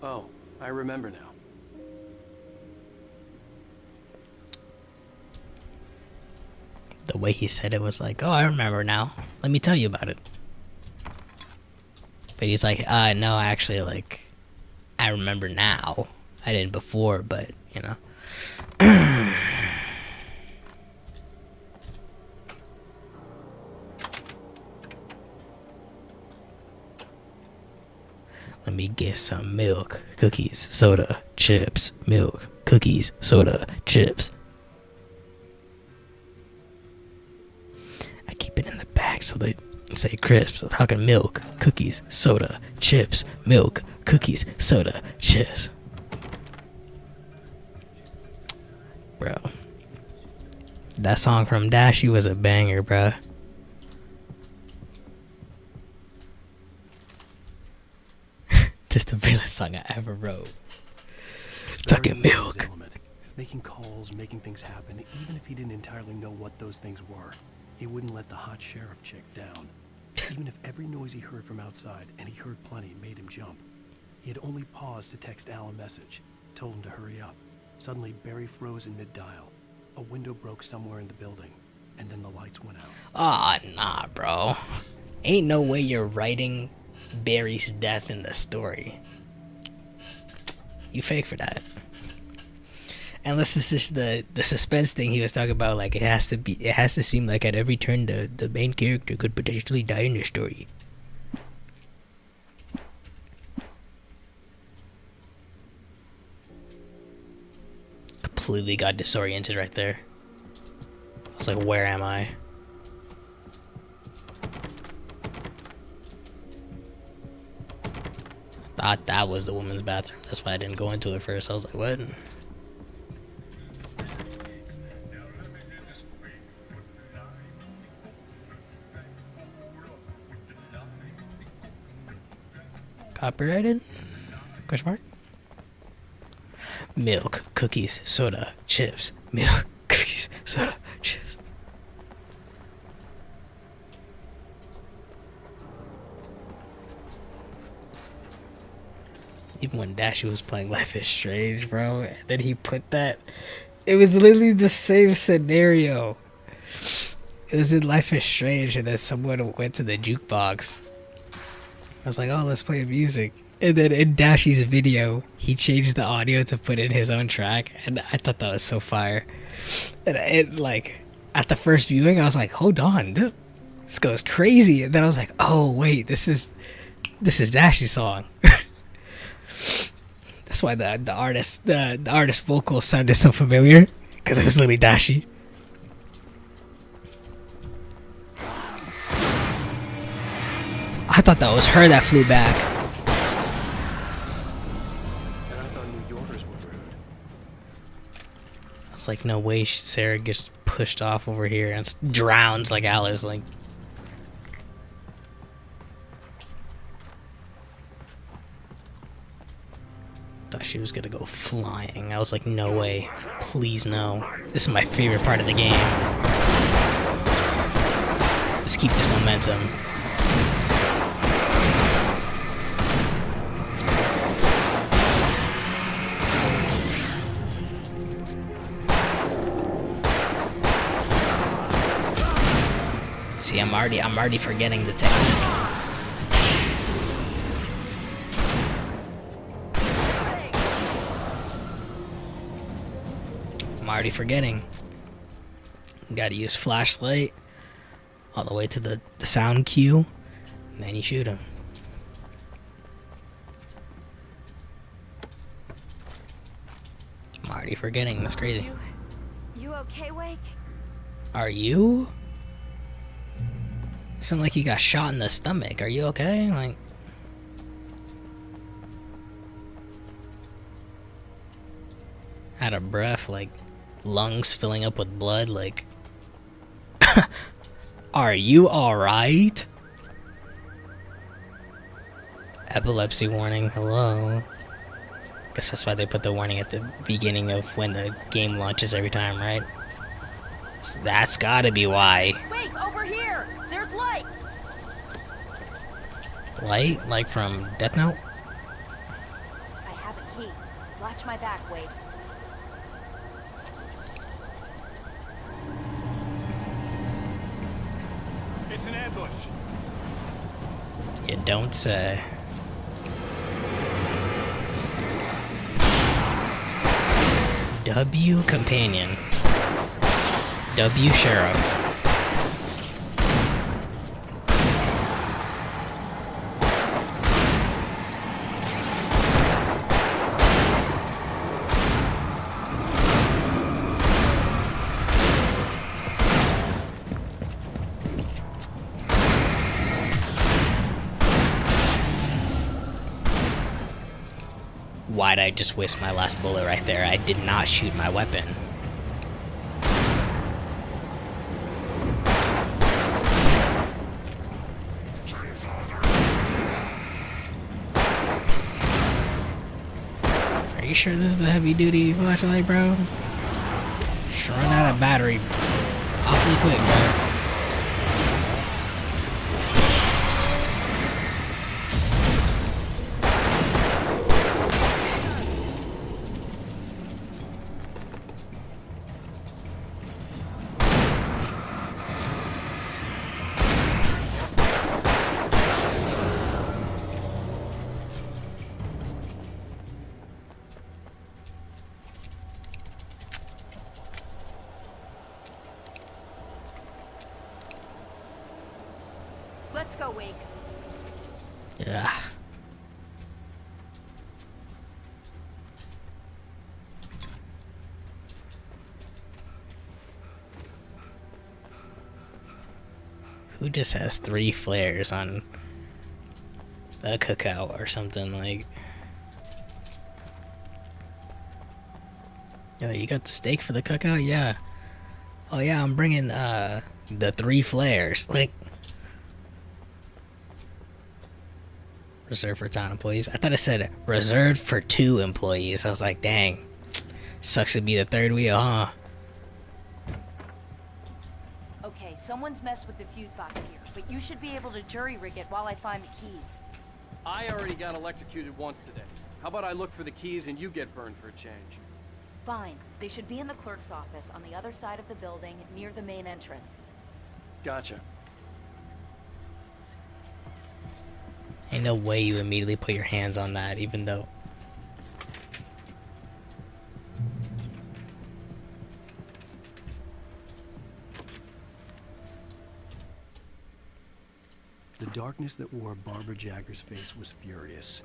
Oh, I remember now. The way he said it was like, oh, I remember now. Let me tell you about it. But he's like, no, actually, like, I remember now. I didn't before, but, you know. Let me get some milk, cookies, soda, chips, milk, cookies, soda, chips. I keep it in the back so they say crisp. So talking milk, cookies, soda, chips, milk, cookies, soda, chips. Bro. That song from Dashie was a banger, bro. Just the realest song I ever wrote. Talking milk. Making calls, making things happen, even if he didn't entirely know what those things were. He wouldn't let the hot sheriff chick down. Even if every noise he heard from outside, and he heard plenty, made him jump. He had only paused to text Al a message, told him to hurry up. Suddenly, Barry froze in mid-dial. A window broke somewhere in the building, and then the lights went out. Ah, nah, bro. Ain't no way you're writing Barry's death in the story. You fake for that. Unless this is the suspense thing he was talking about, like it has to seem like at every turn the main character could potentially die in your story. Completely got disoriented right there. I was like, where am I? I thought that was the woman's bathroom. That's why I didn't go into it first. I was like, what? Copyrighted? Question mark? Milk, cookies, soda, chips. Milk, cookies, soda, chips. Even when Dashie was playing Life is Strange, bro, and then he put that, it was literally the same scenario. It was in Life is Strange, and then someone went to the jukebox. I was like, oh, let's play music. And then in Dashie's video, he changed the audio to put in his own track, and I thought that was so fire. And it, like, at the first viewing, I was like, hold on, this goes crazy. And then I was like, oh wait, this is Dashie's song. That's why the artist vocals sounded so familiar, because it was literally Dashie. I thought that was her that flew back. And I thought New Yorkers were rude. I was like, no way Sarah gets pushed off over here and drowns like Alice. Like, thought she was gonna go flying. I was like, no way. Please no. This is my favorite part of the game. Let's keep this momentum. See, I'm already forgetting the technique. I'm already forgetting. Gotta use flashlight all the way to the sound cue, and then you shoot him. I'm already forgetting. That's crazy. You okay, Wake? Are you? Sound like you got shot in the stomach. Are you okay? Like, Out of breath, like lungs filling up with blood, like are you alright? Epilepsy warning, hello. Guess that's why they put the warning at the beginning of when the game launches every time, right? So that's gotta be why. Wait, over here! There's light! Light? Like from Death Note? I have a key. Watch my back, Wade. It's an ambush. You don't say. W companion. W sheriff. Why'd I just waste my last bullet right there? I did not shoot my weapon. Are you sure this is the heavy duty flashlight, bro? Just run out of battery awfully quick, bro. Let's go, Wake. Yeah. Who just has 3 flares on the cookout or something like? Yo, you got the steak for the cookout? Yeah. Oh yeah, I'm bringing the 3 flares. Like, reserved for town employees. I thought it said reserved for 2 employees. I was like, dang, sucks to be the third wheel, huh? Okay, someone's messed with the fuse box here, but you should be able to jury rig it while I find the keys. I already got electrocuted once today. How about I look for the keys and you get burned for a change? Fine. They should be in the clerk's office on the other side of the building, near the main entrance. Gotcha. Ain't no way you immediately put your hands on that, even though... The darkness that wore Barbara Jagger's face was furious.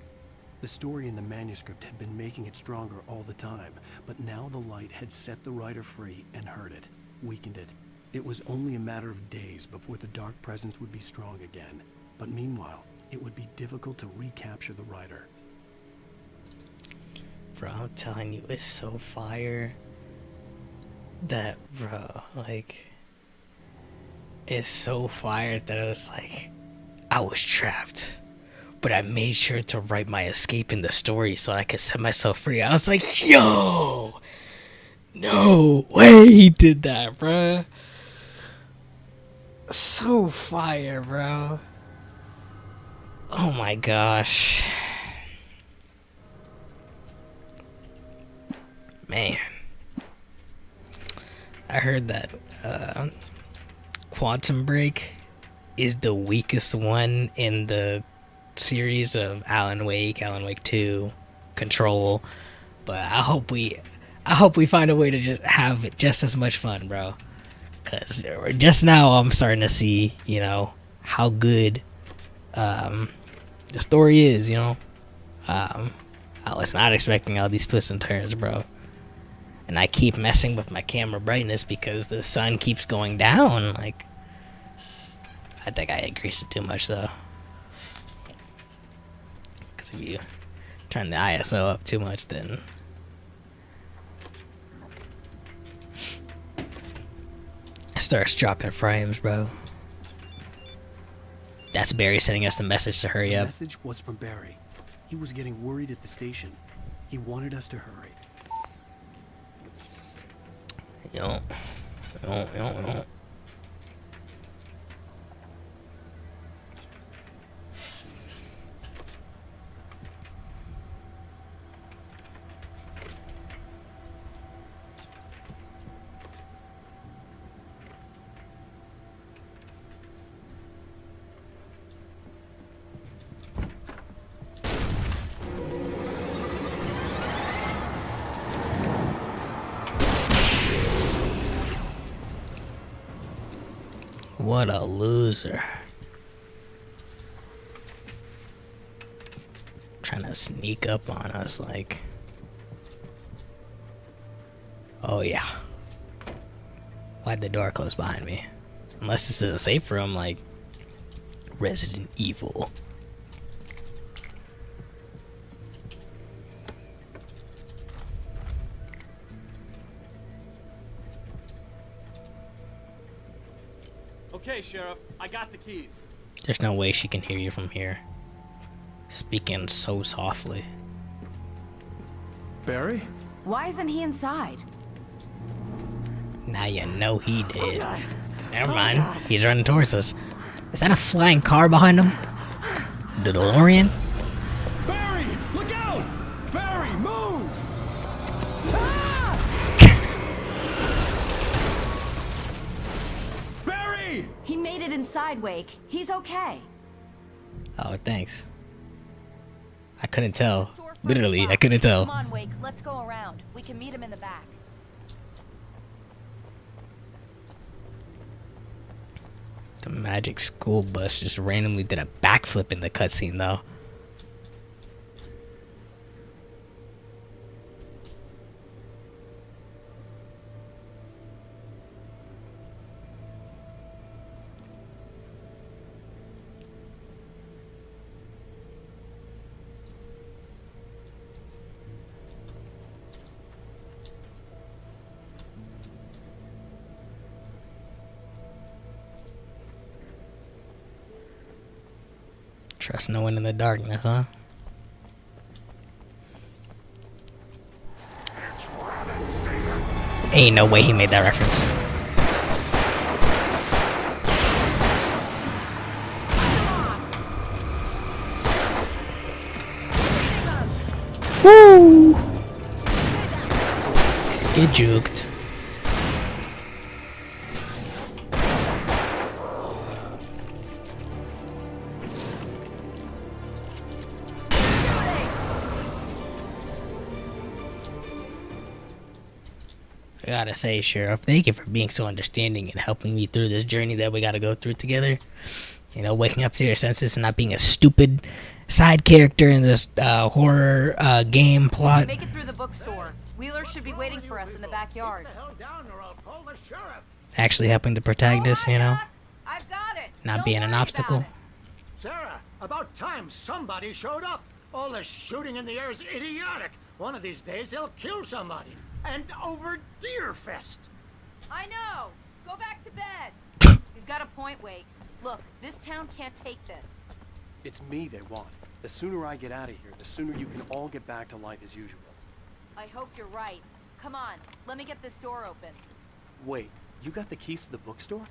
The story in the manuscript had been making it stronger all the time, but now the light had set the writer free and hurt it, weakened it. It was only a matter of days before the dark presence would be strong again. But meanwhile, it would be difficult to recapture the writer. Bro, I'm telling you, it's so fire that, bro, like, it's so fire that it was like, I was trapped, but I made sure to write my escape in the story so I could set myself free. I was like, yo, no way he did that, bro. So fire, bro. Oh my gosh. Man. I heard that Quantum Break is the weakest one in the series of Alan Wake 2, Control, but I hope we find a way to just have just as much fun, bro. Cause just now I'm starting to see, you know, how good the story is, you know. I was not expecting all these twists and turns, bro. And I keep messing with my camera brightness because the sun keeps going down. Like, I think I increased it too much, though. Because if you turn the ISO up too much, then starts dropping frames, bro. That's Barry sending us the message to hurry The up. message was from Barry. He was getting worried at the station. He wanted us to hurry. Yo. What a loser. Trying to sneak up on us like... Oh yeah. Why'd the door close behind me? Unless this is a safe room like Resident Evil. Okay, Sheriff, I got the keys. There's no way she can hear you from here. Speaking so softly. Barry? Why isn't he inside? Now you know he did. Never mind. He's running towards us. Is that a flying car behind him? The DeLorean? Barry, look out! Barry, move! Barry! He made it inside, Wake. He's okay. Oh, thanks. I couldn't tell. Literally, I couldn't tell. Come on, Wake. Let's go around. We can meet him in the back. The magic school bus just randomly did a backflip in the cutscene, though. Trust no one in the darkness, huh? Ain't no way he made that reference. Woo! Get juked. I gotta say, Sheriff, thank you for being so understanding and helping me through this journey that we gotta go through together. You know, waking up to your senses and not being a stupid side character in this horror game plot. Make it through the bookstore. Wheeler should be waiting for us in the backyard. Actually helping the protagonist, you know, I've got it. not being an obstacle. Sarah, about time somebody showed up. All this shooting in the air is idiotic. One of these days they'll kill somebody. And over Deerfest. I know. Go back to bed. He's got a point, Wake. Look, this town can't take this. It's me they want. The sooner I get out of here, the sooner you can all get back to life as usual. I hope you're right. Come on, let me get this door open. Wait, you got the keys to the bookstore?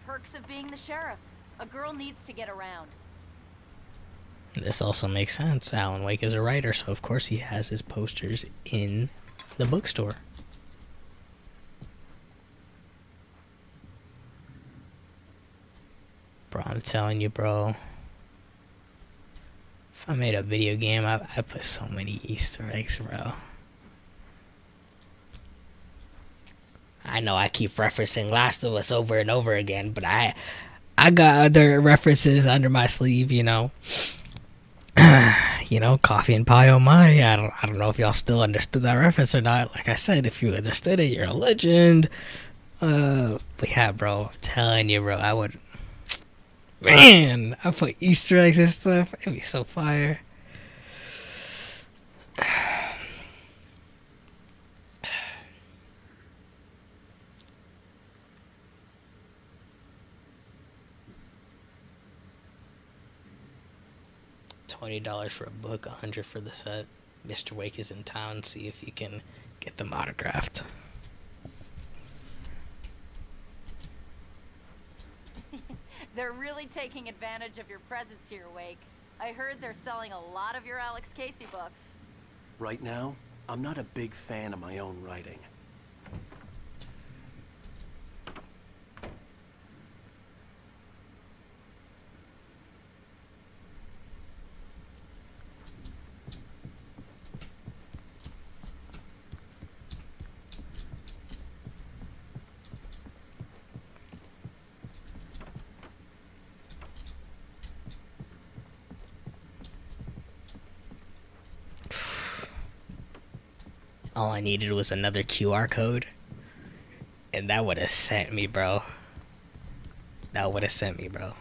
Perks of being the sheriff. A girl needs to get around. This also makes sense. Alan Wake is a writer, so of course he has his posters in the bookstore. Bro, I'm telling you, bro. If I made a video game, I put so many Easter eggs, bro. I know I keep referencing Last of Us over and over again, but I got other references under my sleeve, you know. You know, coffee and pie oh my. I don't know if y'all still understood that reference or not. Like I said, if you understood it, you're a legend. But yeah, bro, I'm telling you, bro, I would... Man, I put Easter eggs and stuff. It'd be so fire. $20 for a book, $100 for the set. Mr. Wake is in town. See if you can get them autographed. They're really taking advantage of your presence here, Wake. I heard they're selling a lot of your Alex Casey books. Right now, I'm not a big fan of my own writing. All I needed was another QR code, and that would have sent me, bro. That would have sent me, bro.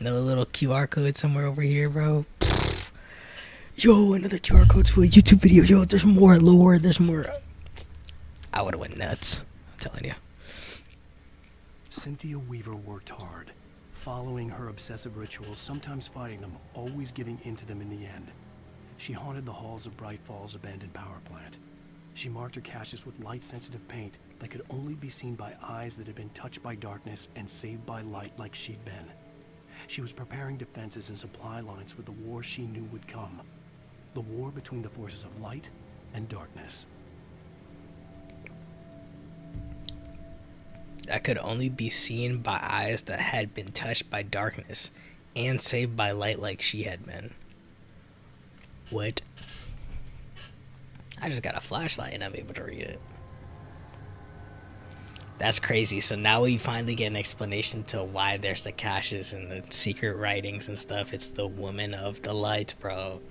Another little QR code somewhere over here, bro. Pfft. Yo, another QR code to a YouTube video. Yo, there's more lore. There's more. I would have went nuts. I'm telling you. Cynthia Weaver worked hard, following her obsessive rituals, sometimes fighting them, always giving in to them in the end. She haunted the halls of Bright Falls' abandoned power plant. She marked her caches with light-sensitive paint that could only be seen by eyes that had been touched by darkness and saved by light like she'd been. She was preparing defenses and supply lines for the war she knew would come. The war between the forces of light and darkness. That could only be seen by eyes that had been touched by darkness and saved by light like she had been. What? I just got a flashlight and I'm able to read it. That's crazy. So now we finally get an explanation to why there's the caches and the secret writings and stuff. It's the woman of the light, bro.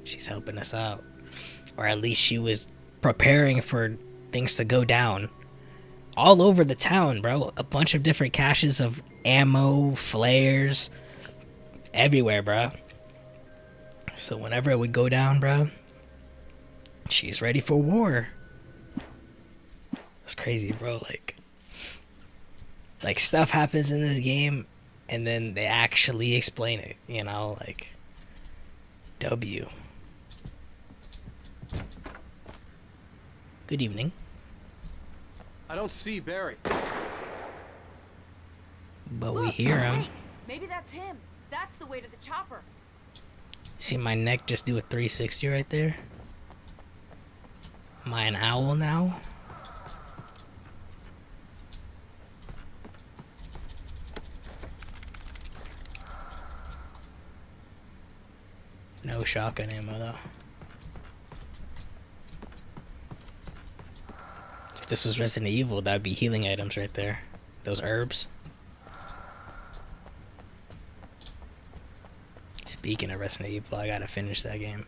She's helping us out. Or at least she was preparing for things to go down. All over the town, bro. A bunch of different caches of ammo, flares. Everywhere, bro. So whenever it would go down, bro, she's ready for war. That's crazy, bro. Like stuff happens in this game, and then they actually explain it. You know, like W. Good evening. I don't see Barry. But we hear him. Wait, maybe that's him. That's the way to the chopper. See my neck just do a 360 right there? Am I an owl now? No shotgun ammo though. If this was Resident Evil, that'd be healing items right there. Those herbs. Speaking of Resident Evil, I gotta finish that game.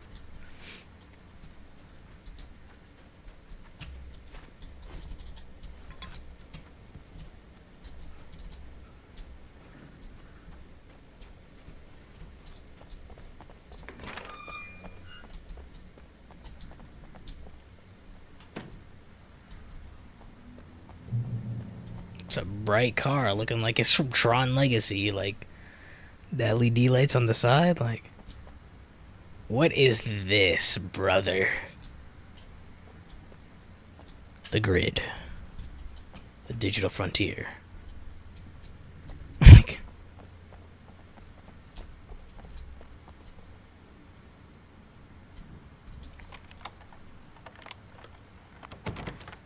It's a bright car looking like it's from Tron Legacy, like the LED lights on the side, like what is this, brother? The grid. The digital frontier. Like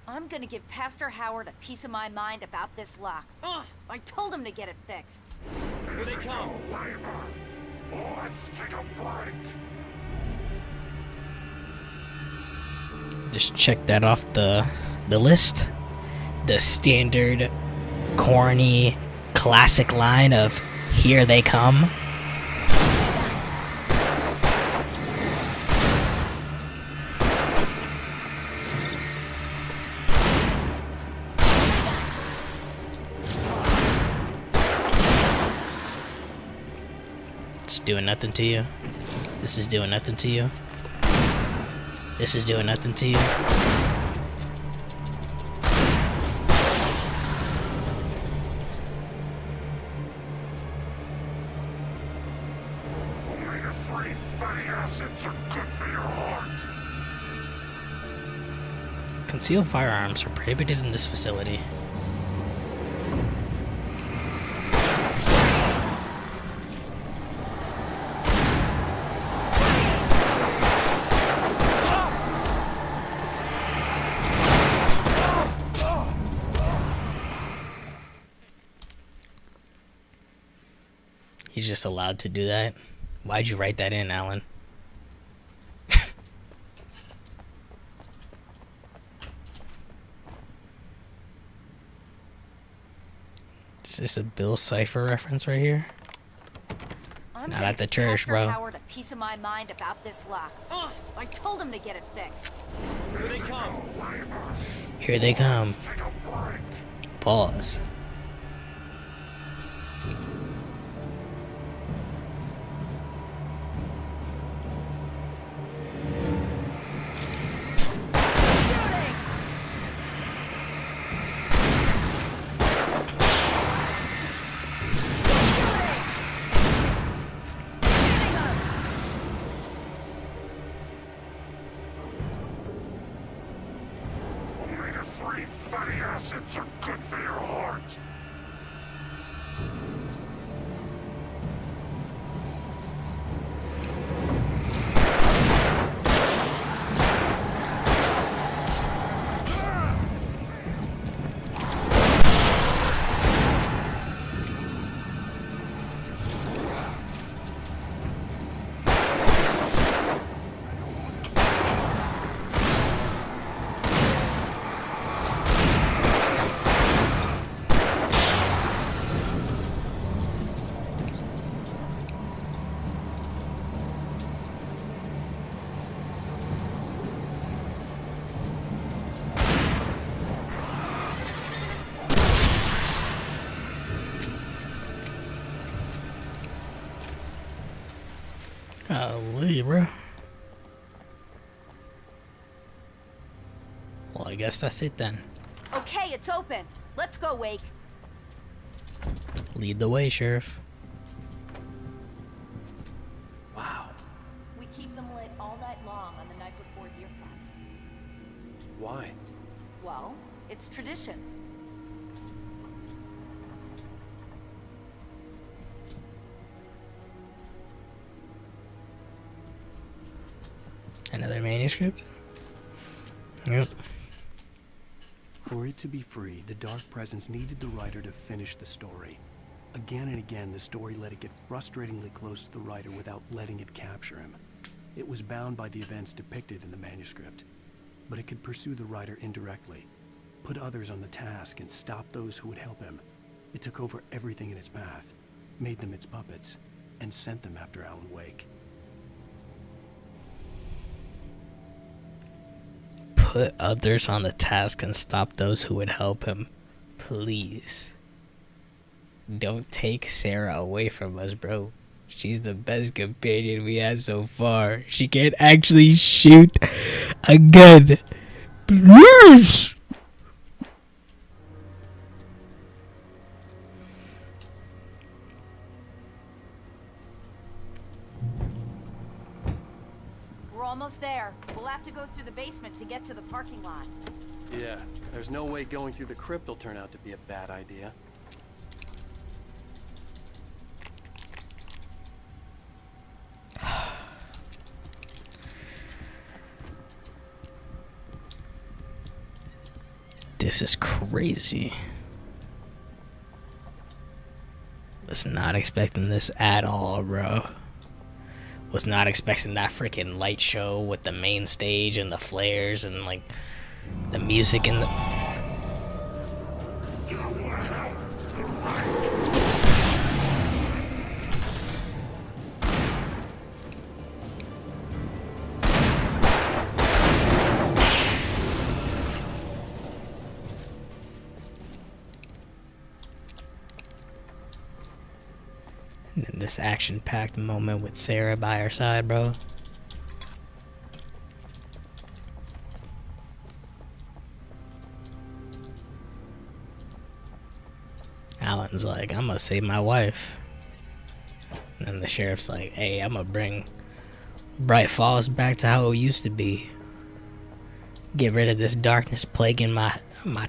I'm gonna give Pastor Howard a piece of my mind about this lock. Ugh, I told him to get it fixed. Here they come. Let's take a break. just check that off the list. The standard corny classic line of "Here they come." It's doing nothing to you. This is doing nothing to you. This is doing nothing to you. Concealed firearms are prohibited in this facility. He's just allowed to do that. Why'd you write that in, Alan? Is this a Bill Cipher reference right here? I'm Not at the church, bro. Howard a piece of my mind about this lock. Ugh, I told him to get it fixed. Here they come. Here they come. Pause. Omega-3 fatty acids are good for your heart. Golly, bro. Well, I guess that's it then. Okay, it's open. Let's go, Wake. Lead the way, Sheriff. Wow. We keep them lit all night long on the night before Deerfest. Why? Well, it's tradition. Another manuscript? Yep. For it to be free, the Dark Presence needed the writer to finish the story. Again and again, the story let it get frustratingly close to the writer without letting it capture him. It was bound by the events depicted in the manuscript, but it could pursue the writer indirectly, put others on the task, and stop those who would help him. It took over everything in its path, made them its puppets, and sent them after Alan Wake. Put others on the task and stop those who would help him. Please. Don't take Sarah away from us, bro. She's the best companion we had so far. She can't actually shoot a gun. Please. We're almost there. We'll have to go through the basement to get to the parking lot. Yeah, there's no way going through the crypt will turn out to be a bad idea. This is crazy. Was not expecting this at all, bro. Was not expecting that freaking light show with the main stage and the flares and like the music and the... And then this action-packed moment with Sarah by her side, bro. Alan's like, I'm gonna save my wife. And then the sheriff's like, hey, I'm gonna bring Bright Falls back to how it used to be. get rid of this darkness plaguing my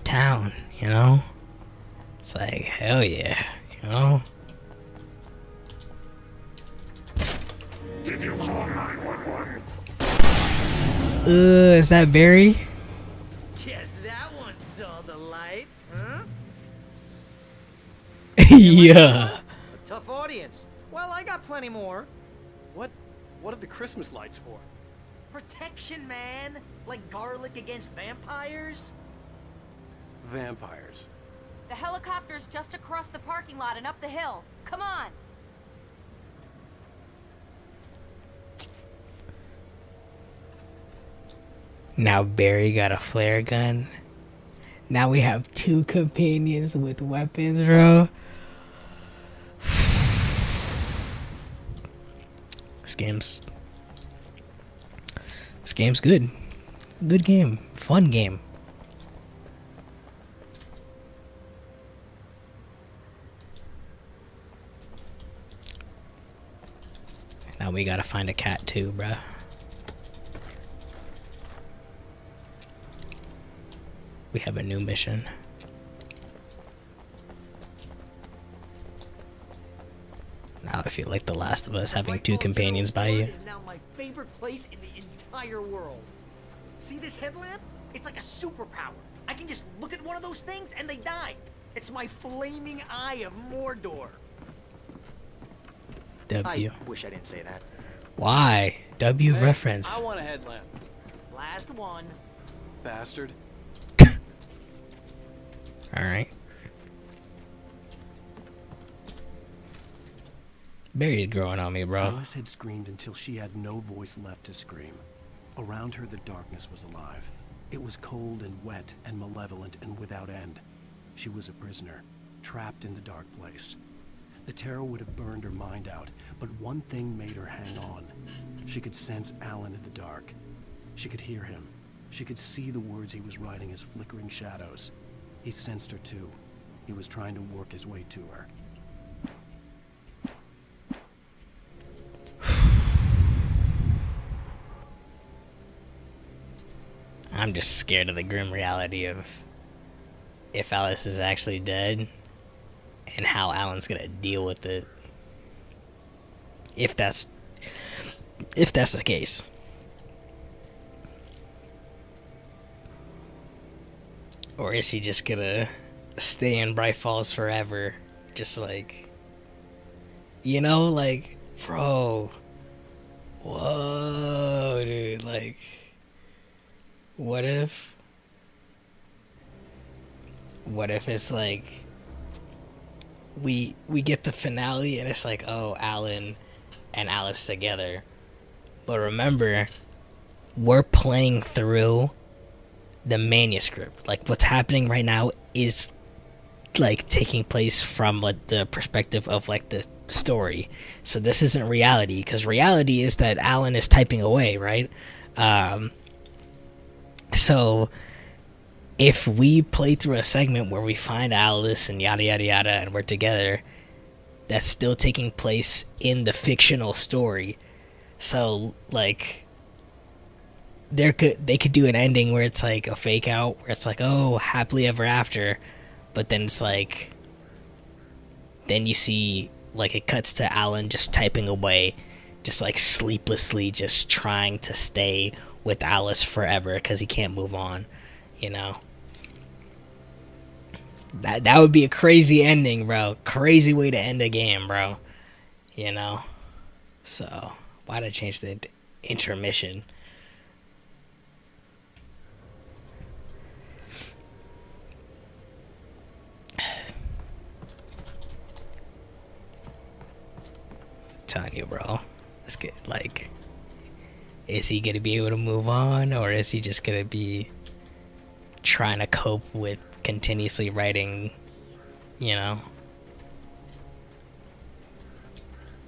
town, you know? It's like, hell yeah, you know? Did you call 911? Is that Barry? Guess that one saw the light, huh? Yeah. A tough audience. Well, I got plenty more. What are the Christmas lights for? Protection, man. Like garlic against vampires. Vampires. The helicopter's just across the parking lot and up the hill. Come on. Now Barry got a flare gun. Now we have 2 companions with weapons, bro. This game's good. Good game. Fun game. Now we gotta find a cat too, bruh. We have a new mission. Now I feel like The Last of Us having 2 companions by you. Is now my favorite place in the entire world. See this headlamp? It's like a superpower. I can just look at one of those things and they die. It's my flaming eye of Mordor. W. I wish I didn't say that. Why? W Hey, reference. I want a headlamp. Last one. Bastard. Alright. Barry's growing on me, bro. Alice had screamed until she had no voice left to scream. Around her, the darkness was alive. It was cold and wet and malevolent and without end. She was a prisoner, trapped in the dark place. The terror would have burned her mind out, but one thing made her hang on. She could sense Alan in the dark. She could hear him. She could see the words he was writing as flickering shadows. He sensed her too. He was trying to work his way to her. I'm just scared of the grim reality of if Alice is actually dead and how Alan's gonna deal with it. If that's the case. Or is he just gonna stay in Bright Falls forever? Just like, you know, like, bro, whoa, dude, like, what if it's like we get the finale and it's like, oh, Alan and Alice together, but remember, we're playing through the manuscript. Like, what's happening right now is like taking place from like the perspective of like the story. So this isn't reality, because reality is that Alan is typing away, right? So if we play through a segment where we find Alice and yada yada yada and we're together, that's still taking place in the fictional story. So like they could do an ending where it's like a fake out, where it's like, oh, happily ever after, but then it's like, then you see like it cuts to Alan just typing away, just like sleeplessly just trying to stay with Alice forever because he can't move on, you know. That would be a crazy ending, bro. Crazy way to end a game, bro. You know. So why'd I change the intermission? Telling you, bro. Let's get like, is he gonna be able to move on, or is he just gonna be trying to cope with continuously writing, you know,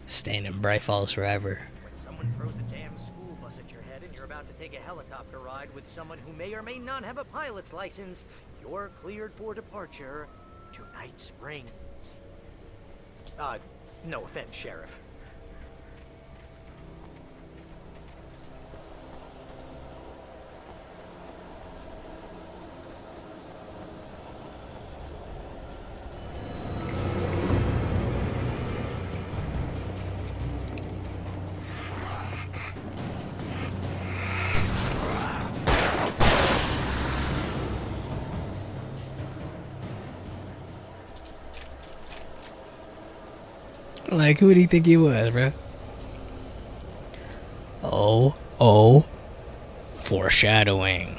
staying in Bright Falls forever? When someone throws a damn school bus at your head and you're about to take a helicopter ride with someone who may or may not have a pilot's license, you're cleared for departure to Night Springs. No offense, Sheriff. Like, who do you think he was, bro? Oh, foreshadowing.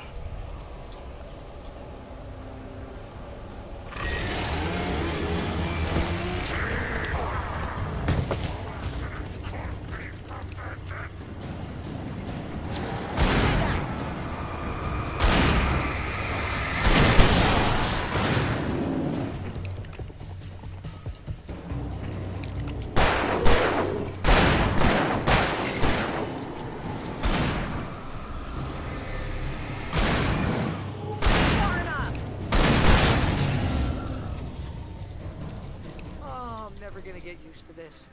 Oh, I'm never gonna get used to this.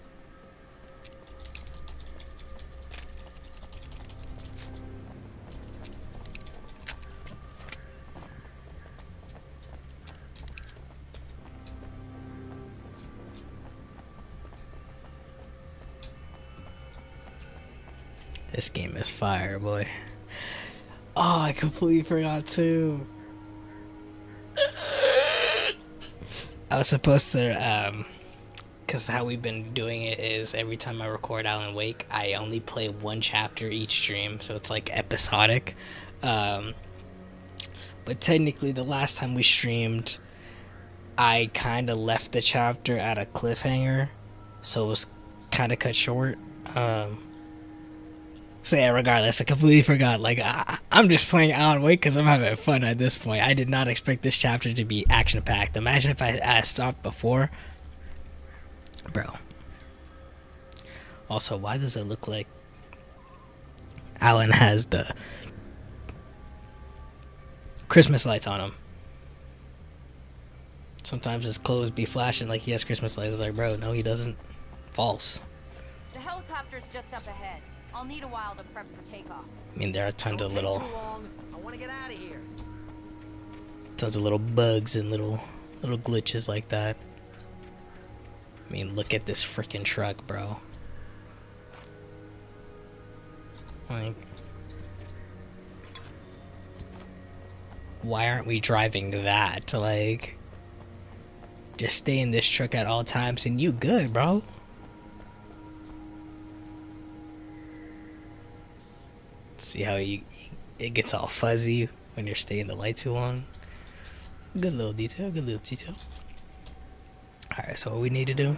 This game is fire, boy. Oh, I completely forgot too. I was supposed to, because how we've been doing it is every time I record Alan Wake, I only play one chapter each stream, so it's like episodic. But technically, the last time we streamed, I kind of left the chapter at a cliffhanger, so it was kind of cut short. So yeah, regardless, I completely forgot. Like, I'm just playing Alan Wake because I'm having fun at this point. I did not expect this chapter to be action-packed. Imagine if I stopped before. Bro. Also, why does it look like Alan has the Christmas lights on him? Sometimes his clothes be flashing like he has Christmas lights. It's like, bro, no, he doesn't. False. The helicopter's just up ahead. I'll need a while to prep for takeoff. I mean, there are tons of little, I want to get out of here. tons of little bugs and little glitches like that. I mean, look at this freaking truck, bro. Like, why aren't we driving that? Like, just stay in this truck at all times and you good, bro. See how it gets all fuzzy when you're staying the light too long. Good little detail, good little detail. Alright, so what we need to do?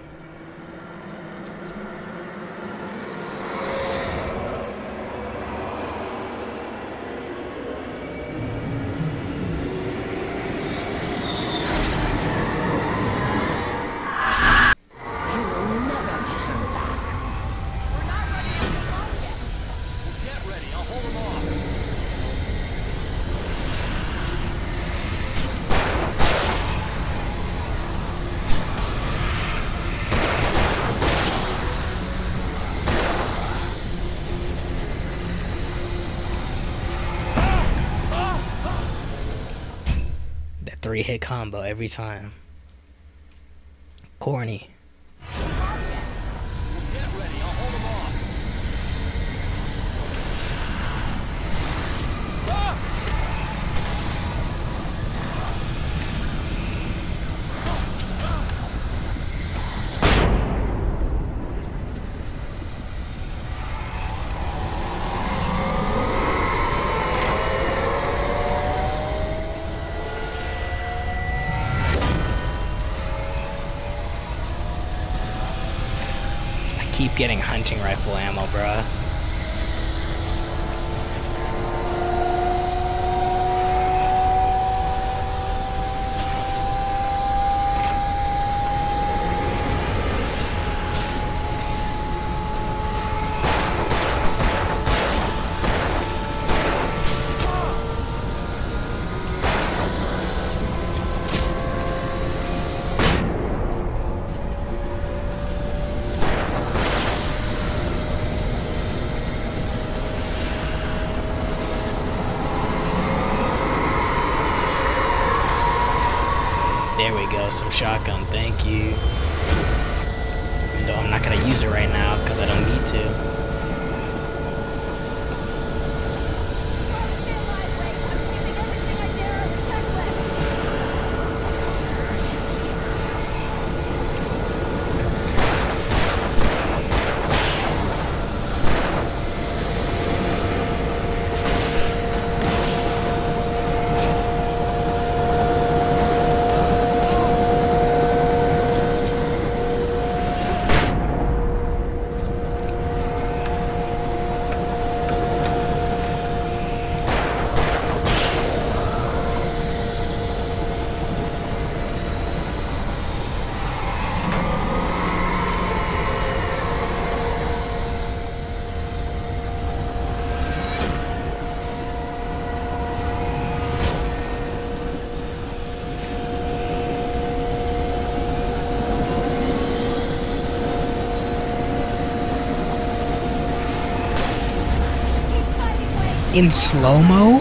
That 3-hit combo every time. Corny. Keep getting hunting rifle ammo, bruh. There we go, some shotgun, thank you. Even though I'm not gonna use it right now because I don't need to. In slow-mo?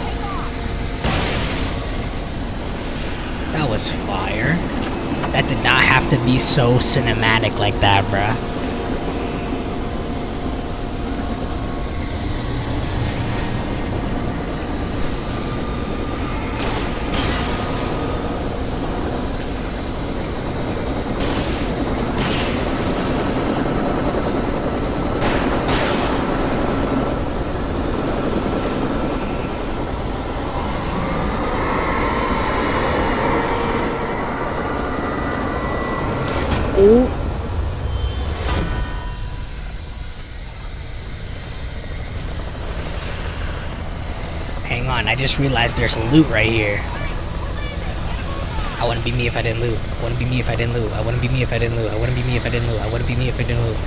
That was fire. That did not have to be so cinematic like that, bruh. Oh. Hang on, I just realized there's loot right here. I wouldn't be me if I didn't loot. I wouldn't be me if I didn't loot. I wouldn't be me if I didn't loot. I wouldn't be me if I didn't loot. I wouldn't be me if I didn't loot.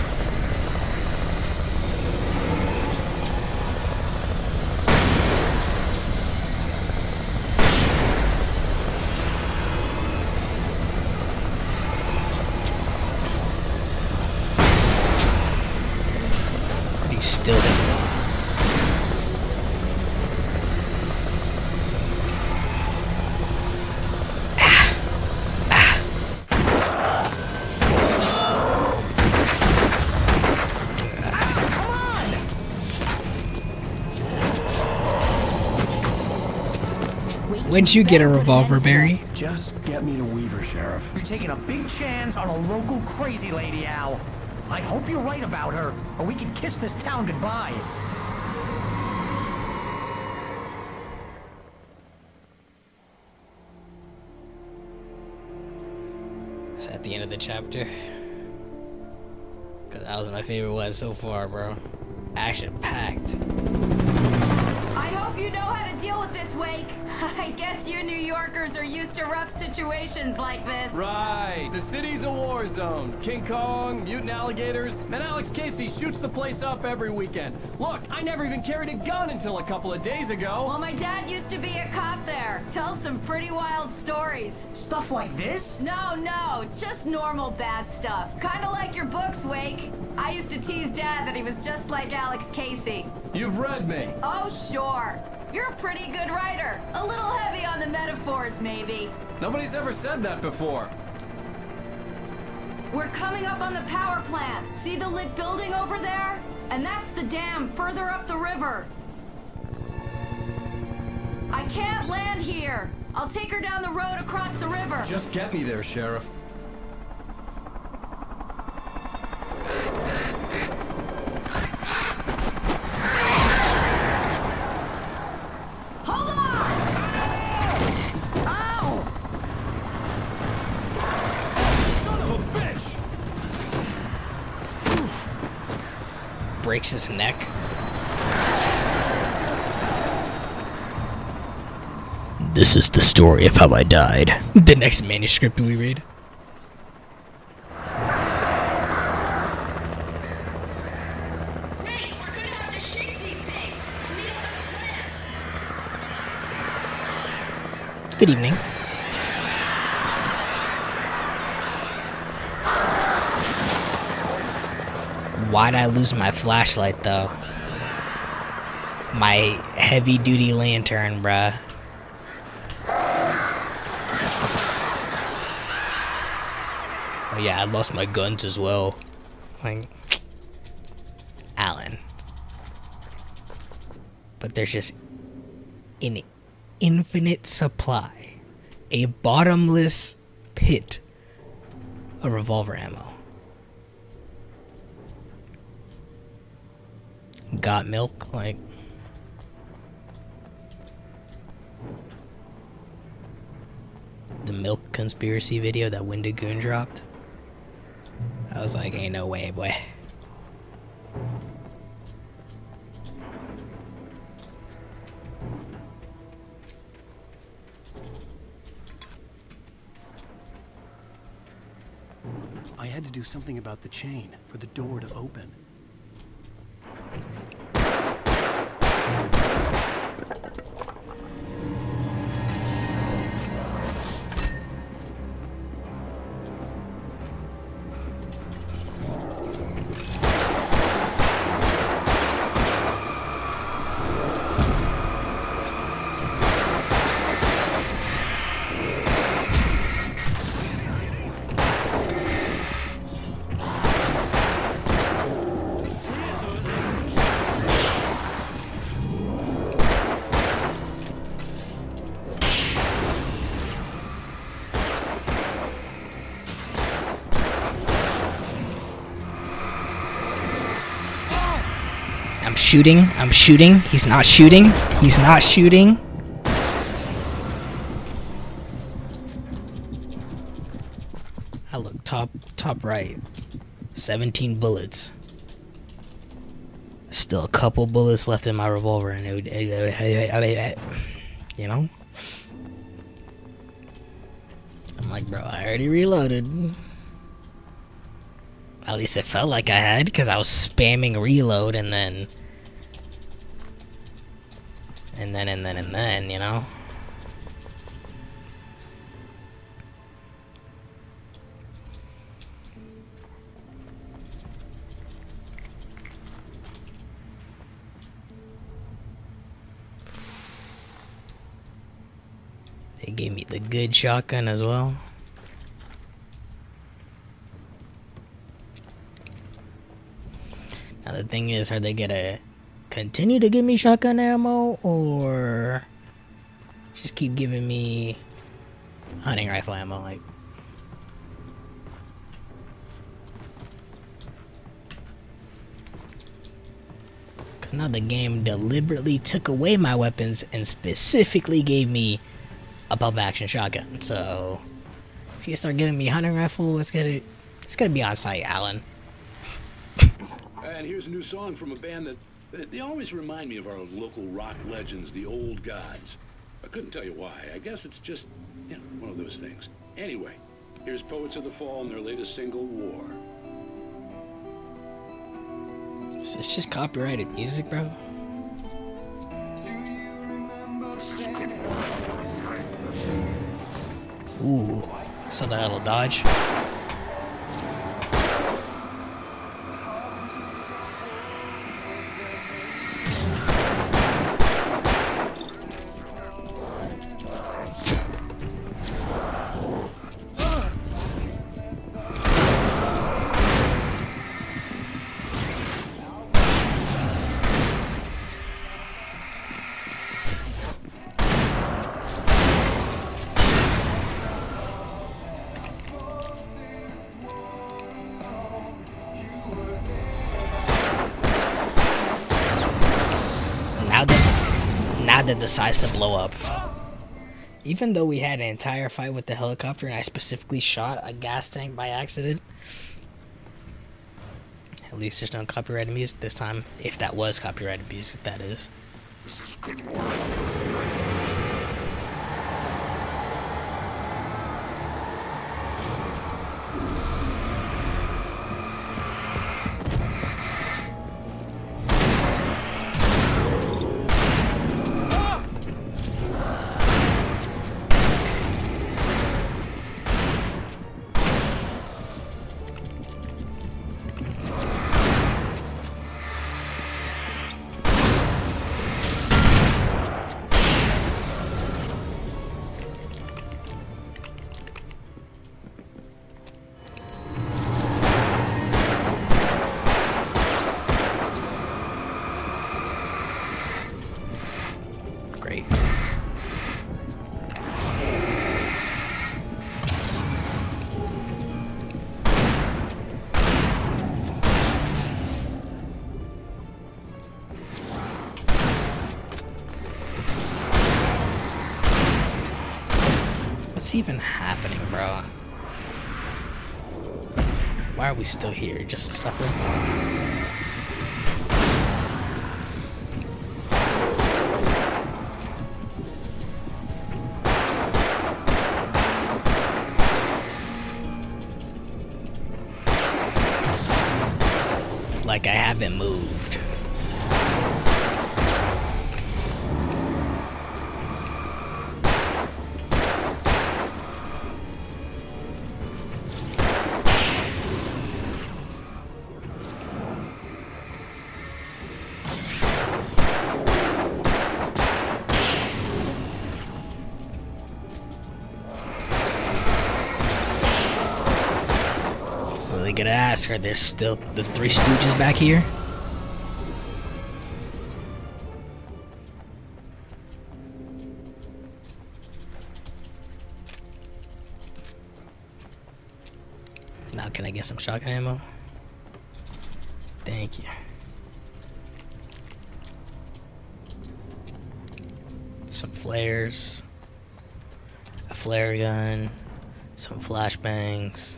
Still doesn't. When'd you get a revolver, Barry? Just get me to Weaver, Sheriff. You're taking a big chance on a local crazy lady, Al. I hope you're right about her, or we can kiss this town goodbye. Is that the end of the chapter? Cause that was my favorite one so far, bro. Action-packed. I hope you know how to deal with this, Wake. I guess you New Yorkers are used to rough situations like this. Right. The city's a war zone. King Kong, mutant alligators, and Alex Casey shoots the place up every weekend. Look, I never even carried a gun until a couple of days ago. Well, my dad used to be a cop there. Tells some pretty wild stories. Stuff like this? No, just normal bad stuff. Kinda like your books, Wake. I used to tease Dad that he was just like Alex Casey. You've read me. Oh, sure. You're a pretty good writer. A little heavy on the metaphors, maybe. Nobody's ever said that before. We're coming up on the power plant. See the lit building over there? And that's the dam further up the river. I can't land here. I'll take her down the road across the river. Just get me there, Sheriff. Hold on! Ow! Son of a bitch! Breaks his neck. This is the story of how I died. The next manuscript we read. Good evening. Why'd I lose my flashlight though? My heavy duty lantern, bruh. Oh yeah, I lost my guns as well. Like, Alan. But there's just an infinite supply. A bottomless pit of revolver ammo. Got milk? Like... the milk conspiracy video that Wendigoon dropped. I was like, ain't no way, boy. I had to do something about the chain for the door to open. shooting. I'm shooting. He's not shooting. He's not shooting. I look top right. 17 bullets. Still a couple bullets left in my revolver, and you know? I'm like, bro, I already reloaded. At least it felt like I had, because I was spamming reload and then, you know? They gave me the good shotgun as well. Now the thing is, are they gonna continue to give me shotgun ammo or just keep giving me hunting rifle ammo? Like, because now the game deliberately took away my weapons and specifically gave me a pump action shotgun. So if you start giving me hunting rifle, it's gonna be on site, Alan. And here's a new song from a band that they always remind me of our local rock legends, the Old Gods. I couldn't tell you why. I guess it's just, you know, one of those things. Anyway, here's Poets of the Fall and their latest single, War. It's just copyrighted music, bro. Ooh, saw that little dodge. Now that decides to blow up. Even though we had an entire fight with the helicopter and I specifically shot a gas tank by accident, at least there's no copyrighted music this time. If that was copyrighted music, that is. Great. What's even happening, bro? Why are we still here? Just to suffer? Like I haven't moved. So they gotta ask, are there still the Three Stooges back here? Now can I get some shotgun ammo? Thank you. some flares, a flare gun, some flashbangs.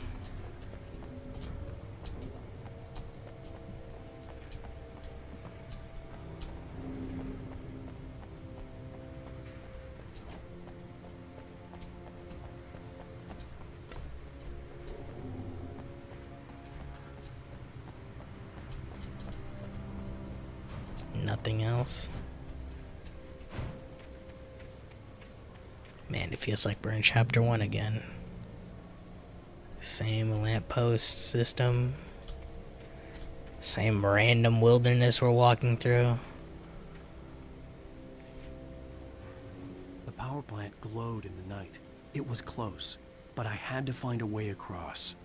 Nothing else. Man, it feels like we're in chapter 1 again. Same lamppost system. Same random wilderness we're walking through. The power plant glowed in the night. It was close, but I had to find a way across.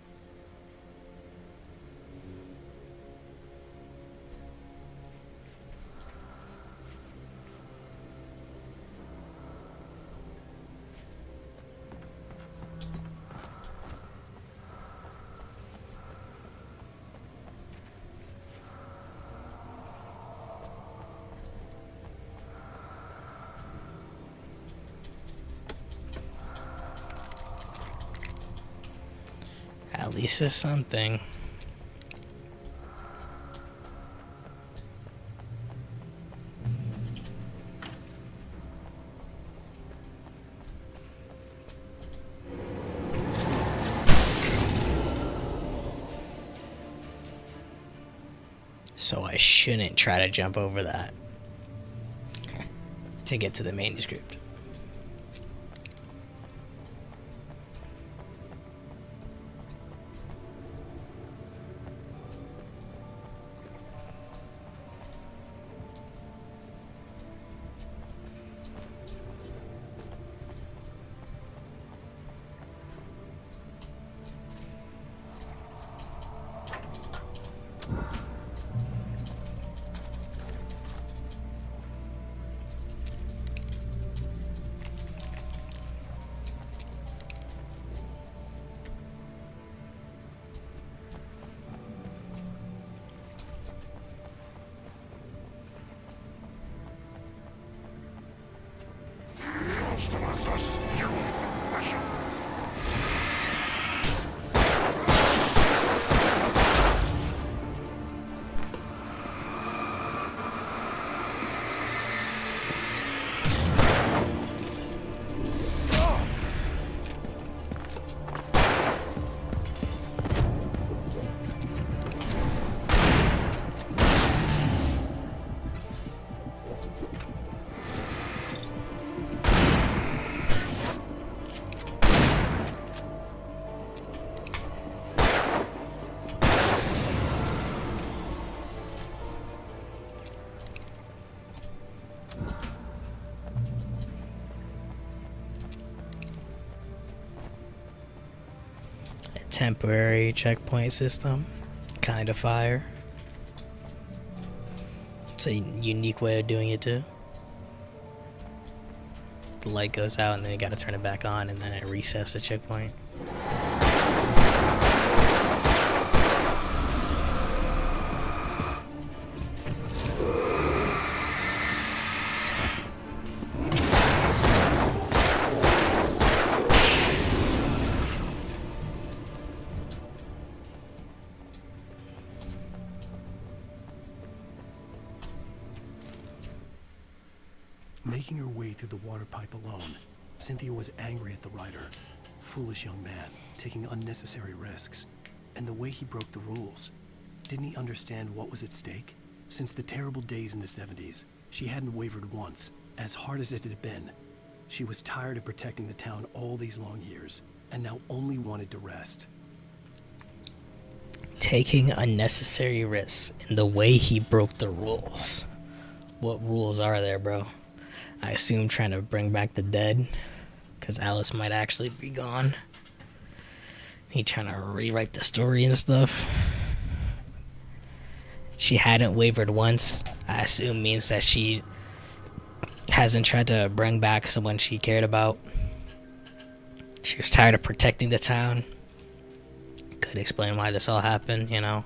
At least it's something. So I shouldn't try to jump over that to get to the manuscript. Temporary checkpoint system, kind of fire. It's a unique way of doing it too. The light goes out and then you gotta turn it back on and then it resets the checkpoint. Making her way through the water pipe alone, Cynthia was angry at the rider. Foolish young man, taking unnecessary risks. And the way he broke the rules. Didn't he understand what was at stake? Since the terrible days in the 70s, she hadn't wavered once, as hard as it had been. She was tired of protecting the town all these long years, and now only wanted to rest. Taking unnecessary risks in the way he broke the rules. What rules are there, bro? I assume trying to bring back the dead, because Alice might actually be gone. He trying to rewrite the story and stuff. She hadn't wavered once. I assume means that she hasn't tried to bring back someone she cared about. She was tired of protecting the town. Could explain why this all happened, you know.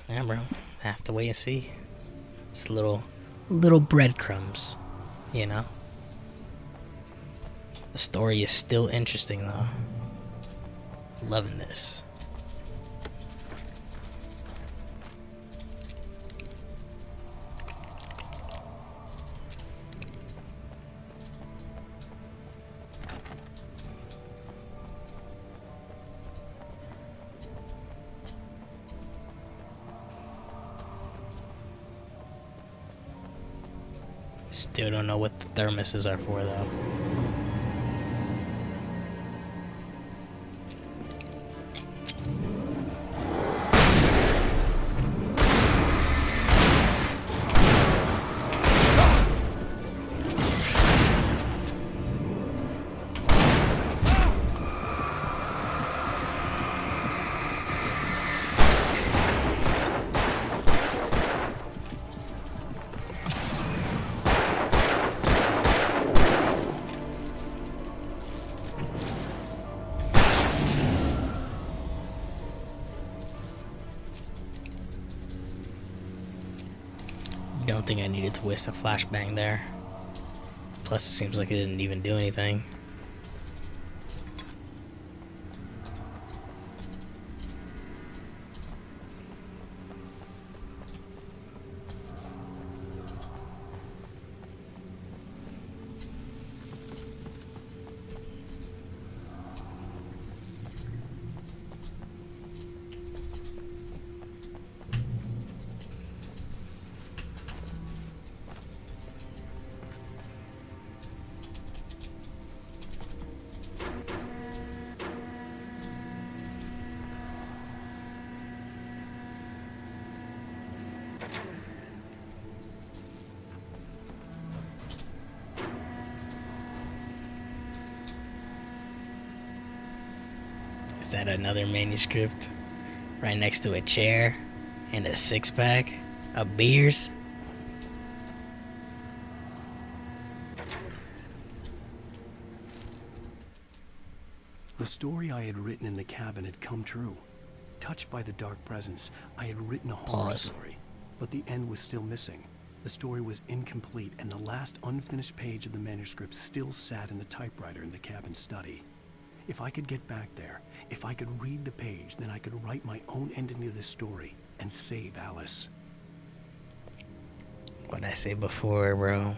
Yeah, bro. I have to wait and see. It's a little little breadcrumbs, you know? The story is still interesting though. Loving this. Still don't know what the thermoses are for though. Don't think I needed to waste a flashbang there. Plus it seems like it didn't even do anything. Is that another manuscript? Right next to a chair and a 6-pack of beers? The story I had written in the cabin had come true. Touched by the dark presence, I had written a horror story, but the end was still missing. The story was incomplete, and the last unfinished page of the manuscript still sat in the typewriter in the cabin study. If I could get back there, if I could read the page, then I could write my own ending to this story and save Alice. What I say before, bro.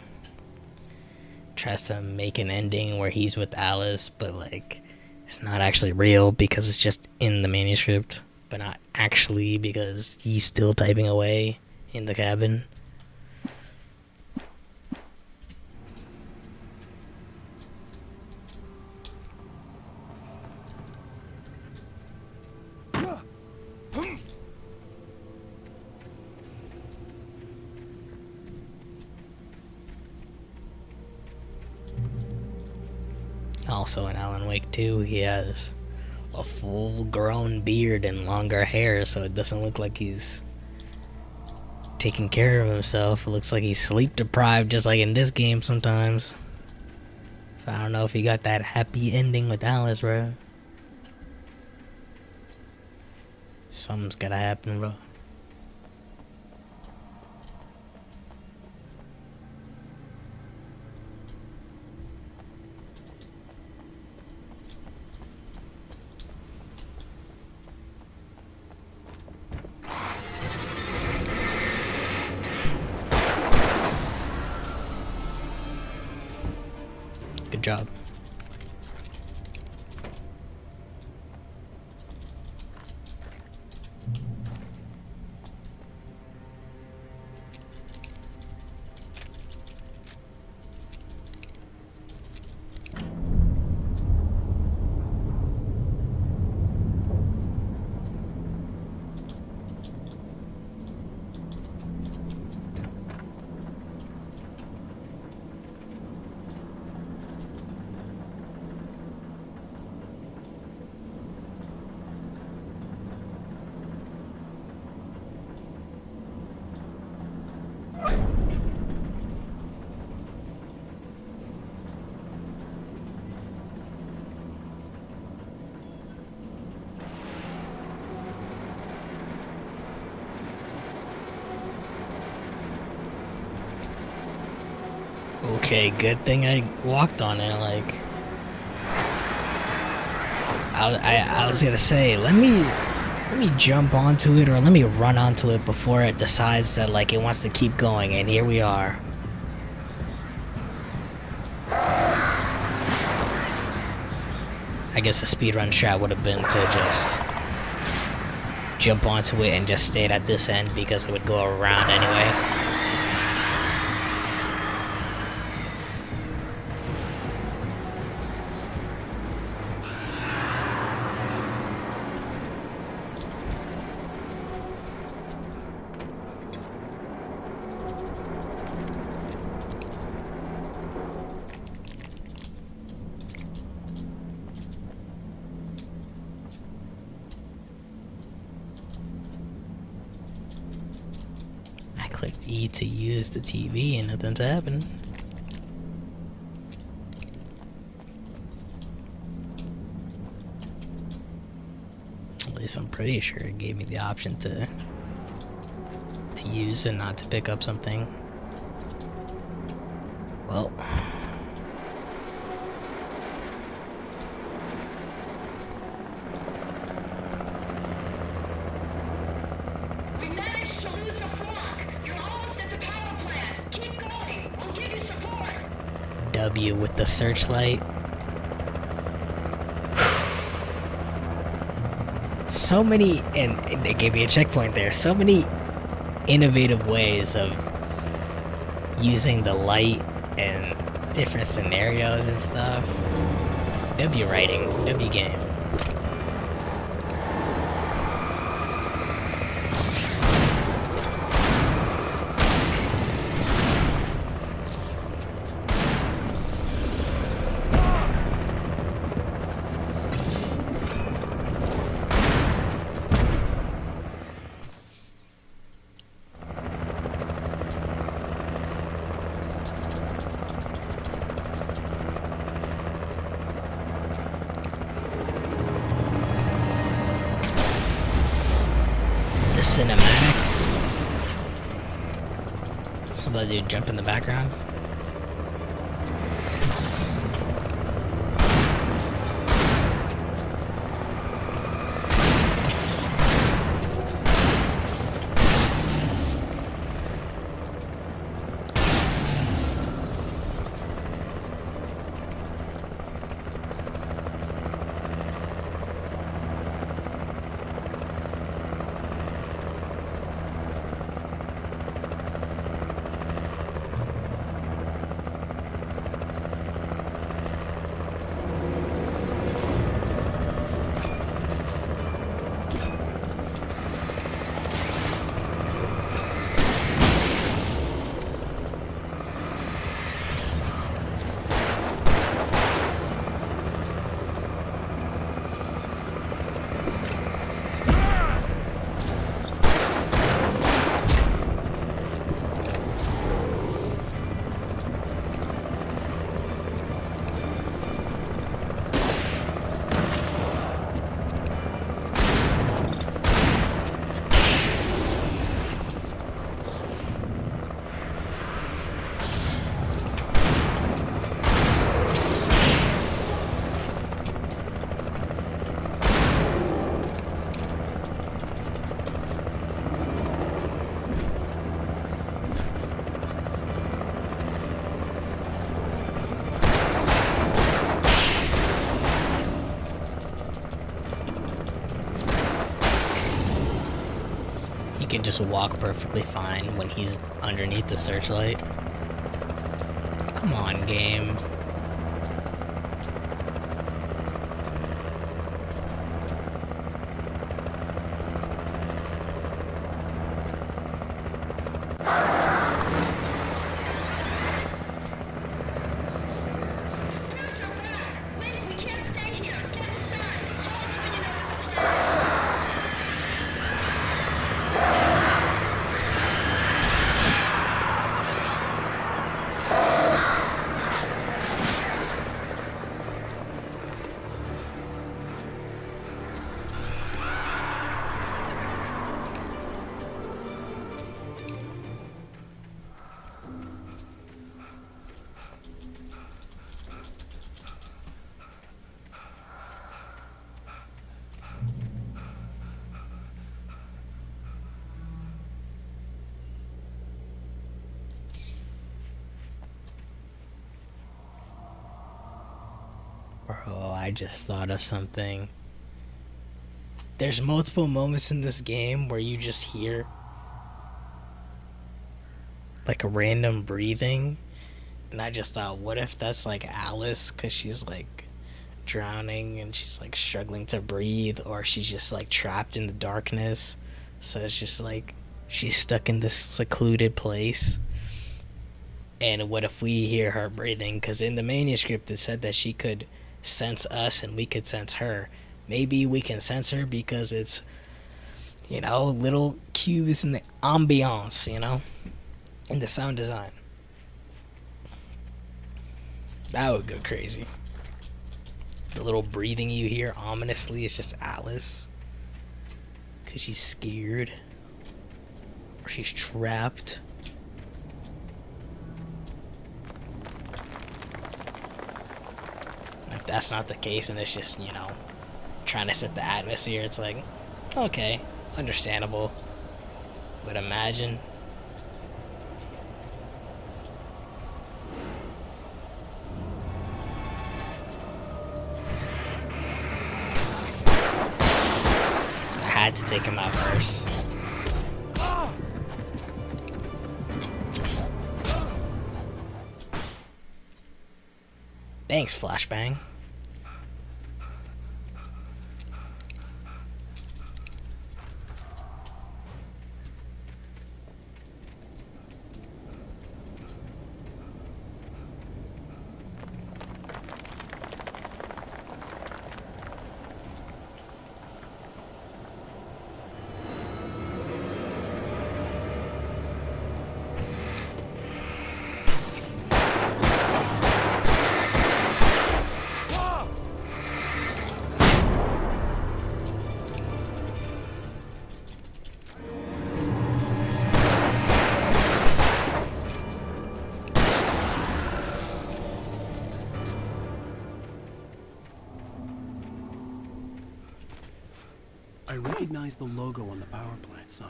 Tries to make an ending where he's with Alice, but like it's not actually real because it's just in the manuscript, but not actually because he's still typing away in the cabin. Also in Alan Wake 2, he has a full-grown beard and longer hair, so it doesn't look like he's taking care of himself. It looks like he's sleep-deprived, just like in this game sometimes. So I don't know if he got that happy ending with Alice, bro. Something's gotta happen, bro. Good job. Okay, good thing I walked on it. Like, I was gonna say, let me jump onto it, or let me run onto it before it decides that like it wants to keep going. And here we are. I guess a speedrun strat would have been to just jump onto it and just stay at this end because it would go around anyway. Clicked E to use the TV and nothing's happened. At least I'm pretty sure it gave me the option to use and not to pick up something. Well. W with the searchlight. So many, and they gave me a checkpoint there. So many innovative ways of using the light and different scenarios and stuff. W writing, W game. The cinematic. So that dude jump in the background. He can just walk perfectly fine when he's underneath the searchlight. Come on, game. Bro, I just thought of something. There's multiple moments in this game where you just hear like a random breathing, and I just thought, what if that's like Alice, because she's like drowning and she's like struggling to breathe, or she's just like trapped in the darkness, so it's just like she's stuck in this secluded place. And what if we hear her breathing? Because in the manuscript it said that she could sense us and we could sense her. Maybe we can sense her because it's, you know, little cues in the ambiance, you know, in the sound design. That would go crazy. The little breathing you hear ominously is just Alice, because she's scared or she's trapped. If that's not the case and it's just, you know, trying to set the atmosphere, it's like, okay, understandable. But imagine. I had to take him out first. Thanks, Flashbang. I recognized the logo on the power plant sign.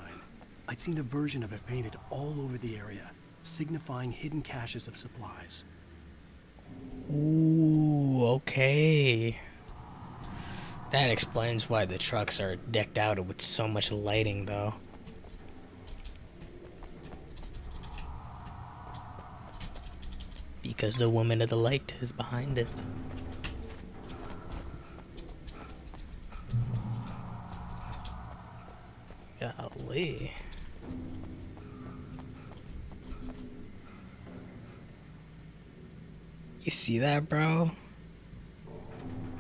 I'd seen a version of it painted all over the area, signifying hidden caches of supplies. Ooh, okay. That explains why the trucks are decked out with so much lighting, though. Because the woman of the light is behind it. Golly. You see that, bro?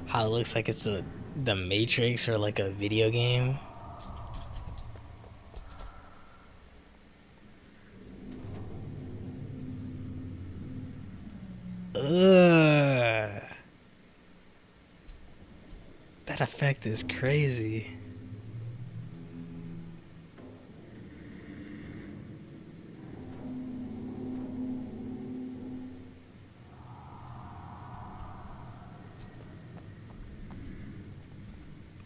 How it looks like it's the Matrix or like a video game. Ugh. That effect is crazy.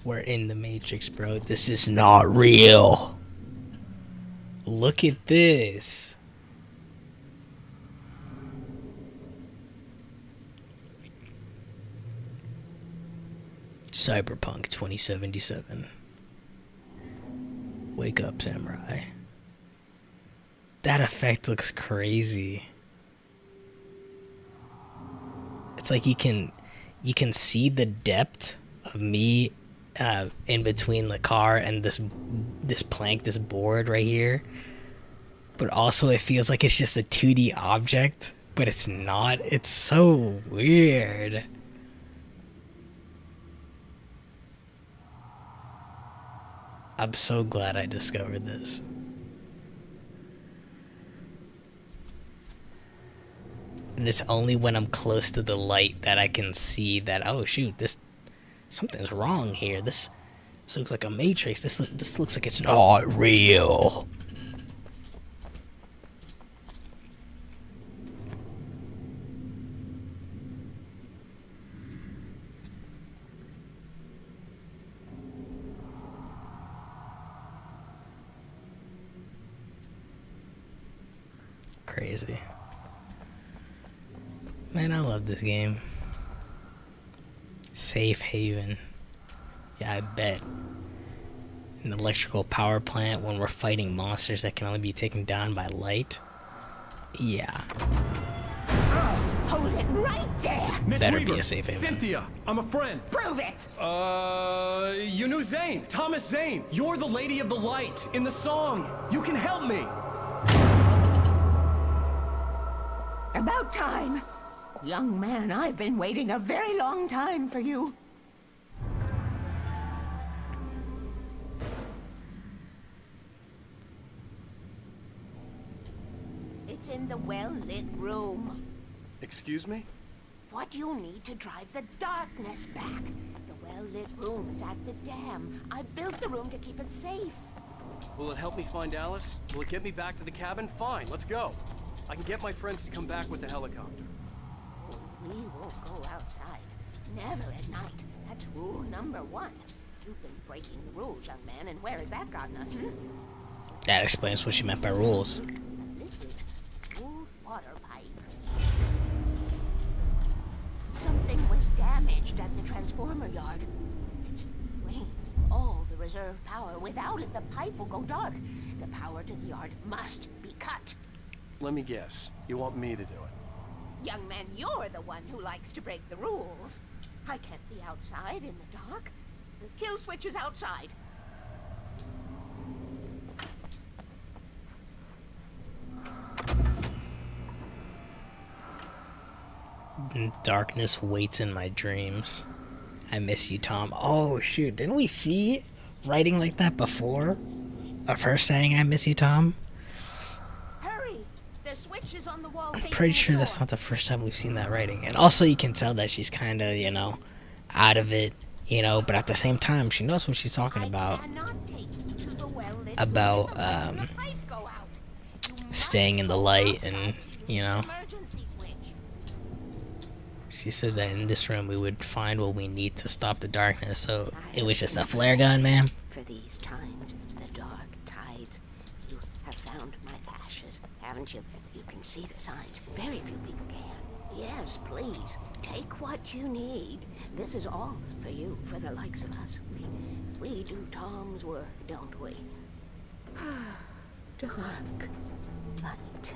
We're in the Matrix, bro. This is not real. Look at this. Cyberpunk 2077. Wake up, samurai. That effect looks crazy. It's like you can see the depth of me in between the car and this plank, this board right here. But also it feels like it's just a 2D object, but it's not. It's so weird. I'm so glad I discovered this. And it's only when I'm close to the light that I can see that, oh shoot, something's wrong here. This looks like a Matrix. This looks like it's not real. Crazy. Man, I love this game. Safe haven. Yeah, I bet. An electrical power plant when we're fighting monsters that can only be taken down by light. Yeah. Hold it right there. This Miss better Weaver, be a safe haven. Cynthia, I'm a friend. Prove it. You knew Zane, Thomas Zane. You're the Lady of the Light in the song. You can help me. About time. Young man, I've been waiting a very long time for you. It's in the well-lit room. Excuse me? What you'll need to drive the darkness back. The well-lit room is at the dam. I built the room to keep it safe. Will it help me find Alice? Will it get me back to the cabin? Fine, let's go. I can get my friends to come back with the helicopter. We won't go outside. Never at night. That's rule number 1. You've been breaking the rules, young man, and where has that gotten us, That explains what she meant by rules. Liquid, cool water pipe. Something was damaged at the transformer yard. It's drained all the reserve power. Without it, the pipe will go dark. The power to the yard must be cut. Let me guess. You want me to do it? Young man, you're the one who likes to break the rules. I can't be outside in the dark. The kill switch is outside. Darkness waits in my dreams. I miss you, Tom. Oh, shoot. Didn't we see writing like that before? Of her saying, I miss you, Tom? Hurry! The switch is on the wall. I'm pretty sure that's not the first time we've seen that writing. And also, you can tell that she's kind of, out of it, but at the same time, she knows what she's talking about. About, staying in the light and, She said that in this room we would find what we need to stop the darkness, so it was just a flare gun, ma'am. For these times, the dark tides, you have found my ashes, haven't you? You can see the signs. Very few people can. Yes, please. Take what you need. This is all for you, for the likes of us. We do Tom's work, don't we? Dark. Light.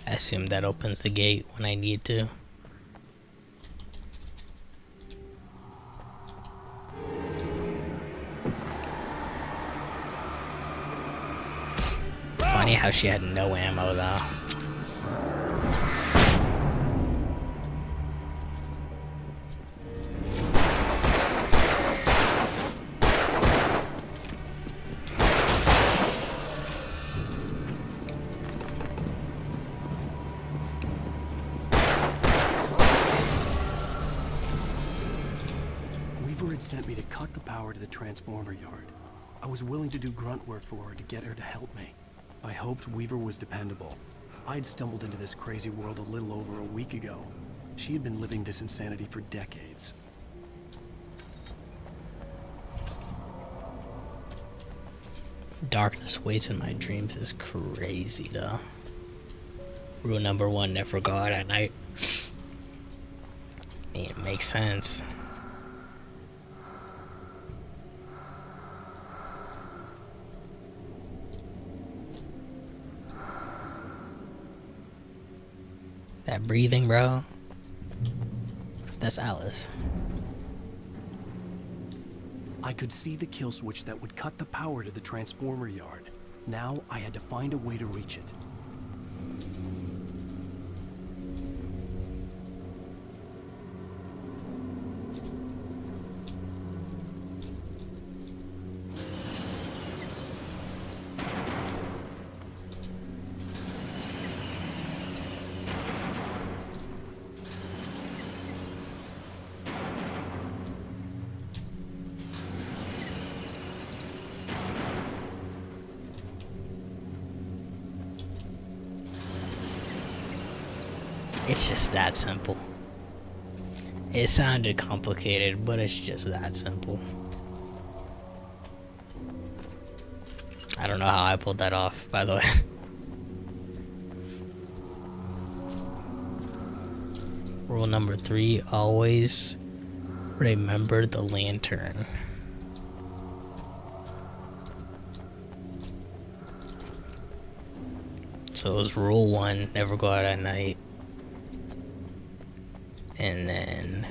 I assume that opens the gate when I need to. Funny how she had no ammo though. Sent me to cut the power to the transformer yard. I was willing to do grunt work for her to get her to help me. I hoped Weaver was dependable. I'd stumbled into this crazy world a little over a week ago. She had been living this insanity for decades. Darkness waits in my dreams is crazy though. Rule number 1, never go out at night. I mean, it makes sense. That breathing, bro. That's Alice. I could see the kill switch that would cut the power to the transformer yard. Now I had to find a way to reach it. It's just that simple. It sounded complicated, but it's just that simple. I don't know how I pulled that off, by the way. Rule number 3, always remember the lantern. So it was rule 1, never go out at night. And then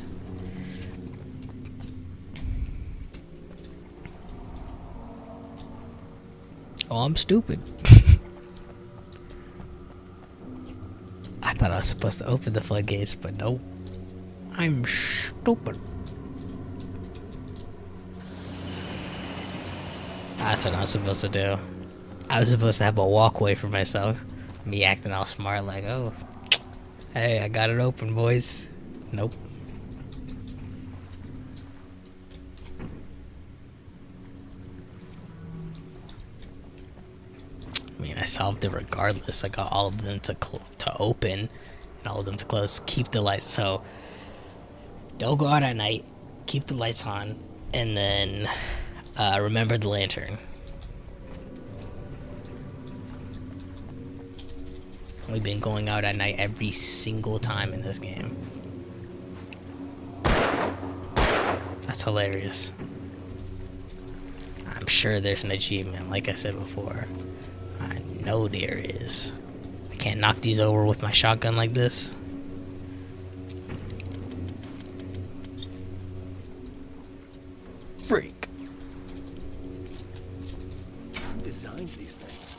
oh, I'm stupid. I thought I was supposed to open the floodgates, but nope. I'm stupid. That's what I'm supposed to do. I was supposed to have a walkway for myself. Me acting all smart like, oh, hey, I got it open, boys. Nope. I mean, I solved it regardless. I got all of them to open and all of them to close. Keep the lights. So, don't go out at night. Keep the lights on. And then, remember the lantern. We've been going out at night every single time in this game. That's hilarious. I'm sure there's an achievement, like I said before. I know there is. I can't knock these over with my shotgun like this. Freak. Who designs these things?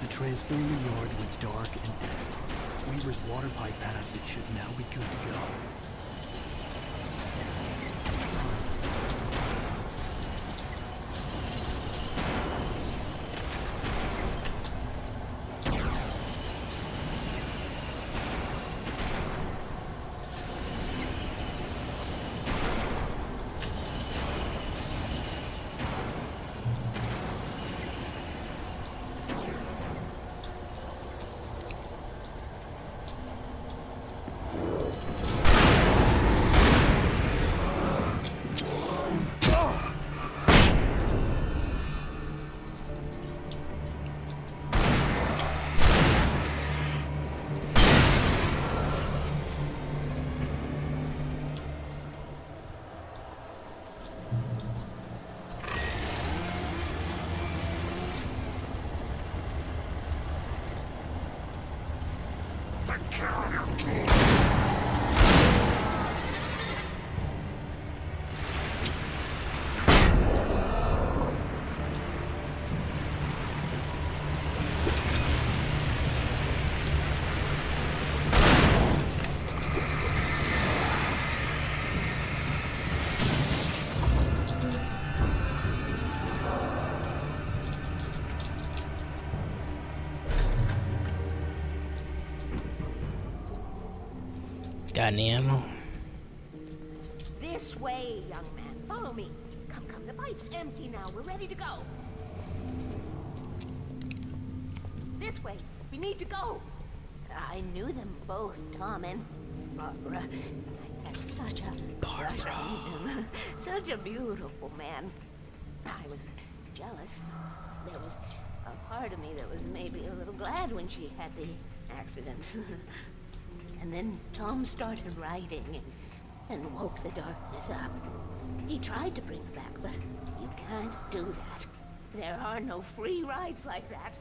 The transformer yard went dark and dead. Weaver's water pipe passage should now be good to go. Got any ammo? This way, young man. Follow me. Come, the pipe's empty now. We're ready to go. This way. We need to go. I knew them both, Tom and Barbara. I had such a crush on him. Such a beautiful man. I was jealous. There was a part of me that was maybe a little glad when she had the accident. And then Tom started writing and woke the darkness up. He tried to bring her back, but you can't do that. There are no free rides like that.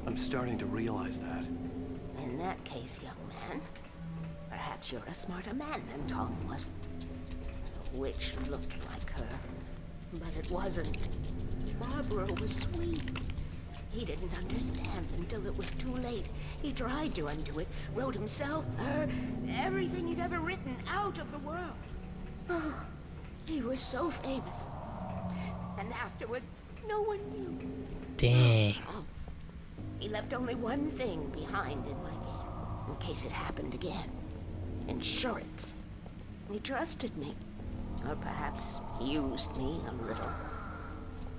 I'm starting to realize that. In that case, young man, perhaps you're a smarter man than Tom was. The witch looked like her, but it wasn't. Barbara was sweet. He didn't understand until it was too late. He tried to undo it, wrote himself, her, everything he'd ever written out of the world. Oh, he was so famous. And afterward, no one knew. Dang. Oh, he left only one thing behind in my game, in case it happened again. Insurance. He trusted me. Or perhaps used me a little.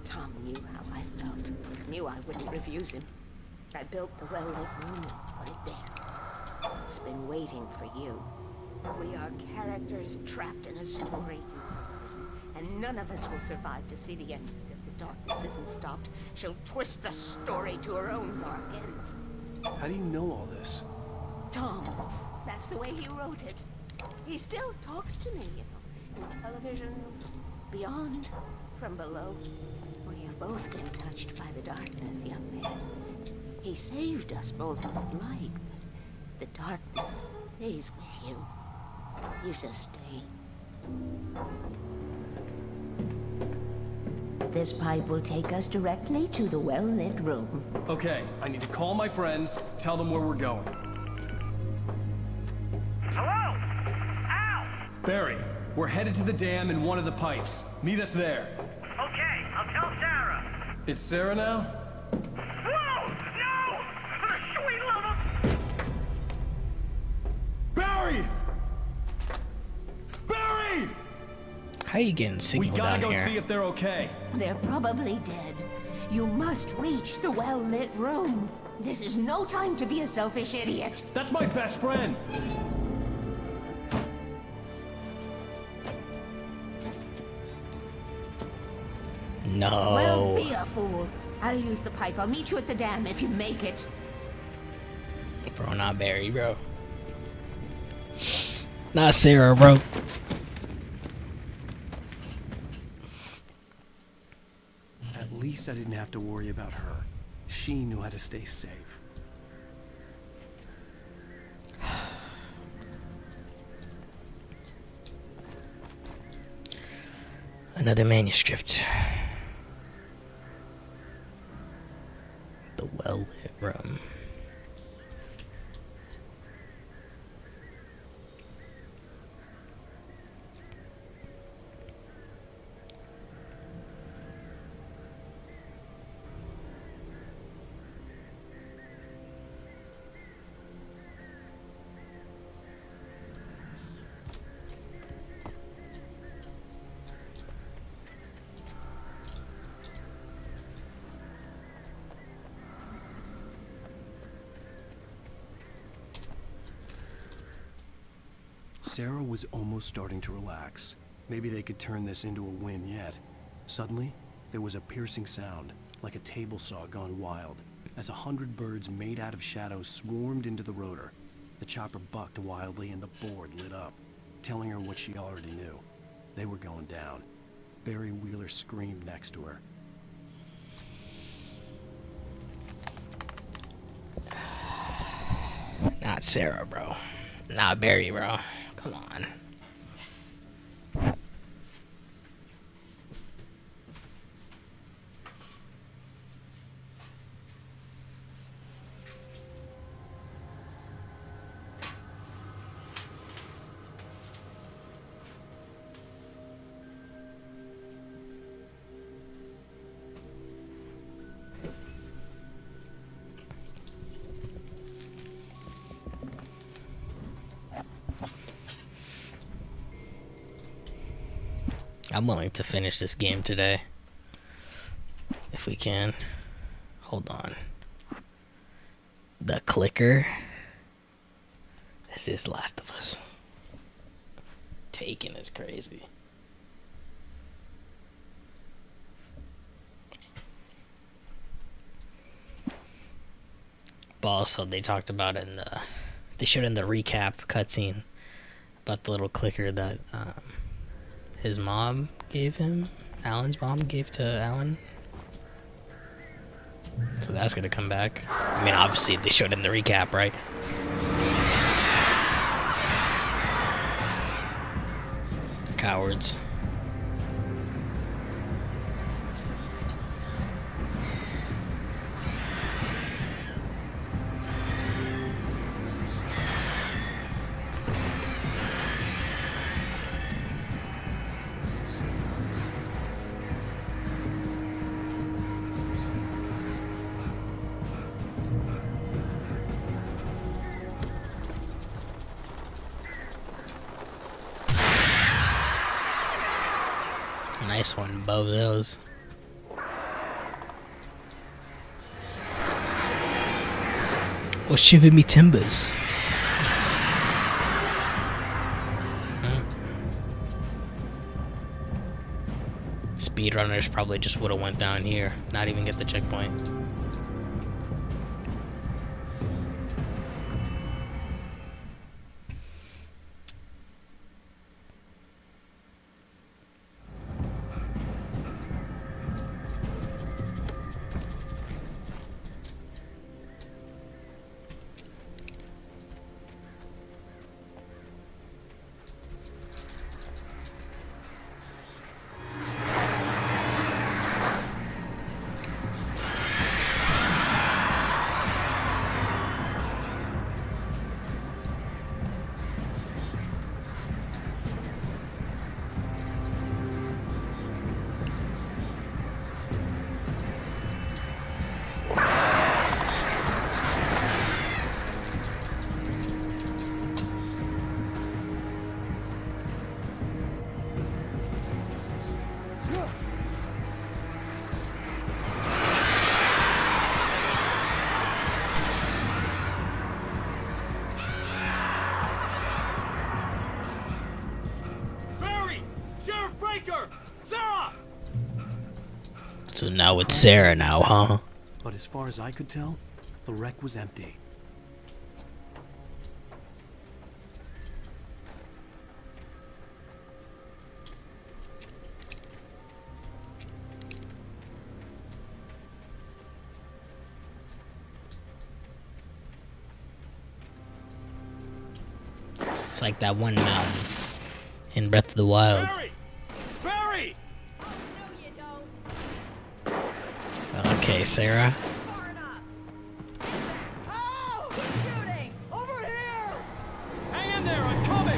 Tom knew how I felt. Knew I wouldn't refuse him. I built the well-lit room and put it there. It's been waiting for you. We are characters trapped in a story, and none of us will survive to see the end of it if the darkness isn't stopped. She'll twist the story to her own dark ends. How do you know all this? Tom, that's the way he wrote it. He still talks to me, in television, beyond, from below. We have both been touched by the darkness, young man. He saved us both with light. The darkness stays with you. You sustain. This pipe will take us directly to the well-lit room. Okay, I need to call my friends, tell them where we're going. Hello? Al! Barry, we're headed to the dam in one of the pipes. Meet us there. Okay, I'll tell Sarah. It's Sarah now? Whoa! No! For the sweet love of... Barry! Barry! How are you getting signal We gotta down go here? see if they're okay. They're probably dead. You must reach the well-lit room. This is no time to be a selfish idiot. That's my best friend. No. Well, be a fool. I'll use the pipe. I'll meet you at the dam if you make it. Bro, not Barry, bro. Not Sarah, bro. At least I didn't have to worry about her. She knew how to stay safe. Another manuscript. The well-lit room. Sarah was almost starting to relax. Maybe they could turn this into a win yet. Suddenly, there was a piercing sound, like a table saw gone wild, as 100 birds made out of shadows swarmed into the rotor. The chopper bucked wildly and the board lit up, telling her what she already knew. They were going down. Barry Wheeler screamed next to her. Not Sarah, bro. Not Barry, bro. Come on. I'm willing to finish this game today. If we can. Hold on. The clicker. This is Last of Us. Taken is crazy. But also they talked about it in the... They showed in the recap cutscene about the little clicker that... his mom gave him. Alan's mom gave to Alan. So that's gonna come back. I mean, obviously they showed in the recap, right? Cowards. Nice one above those. Or shiver me timbers. Speedrunners probably just would have went down here, not even get the checkpoint. So now it's Sarah now, huh? But as far as I could tell, the wreck was empty. It's like that one mountain in Breath of the Wild. Barry! Okay, Sarah. Hang in there, I'm coming!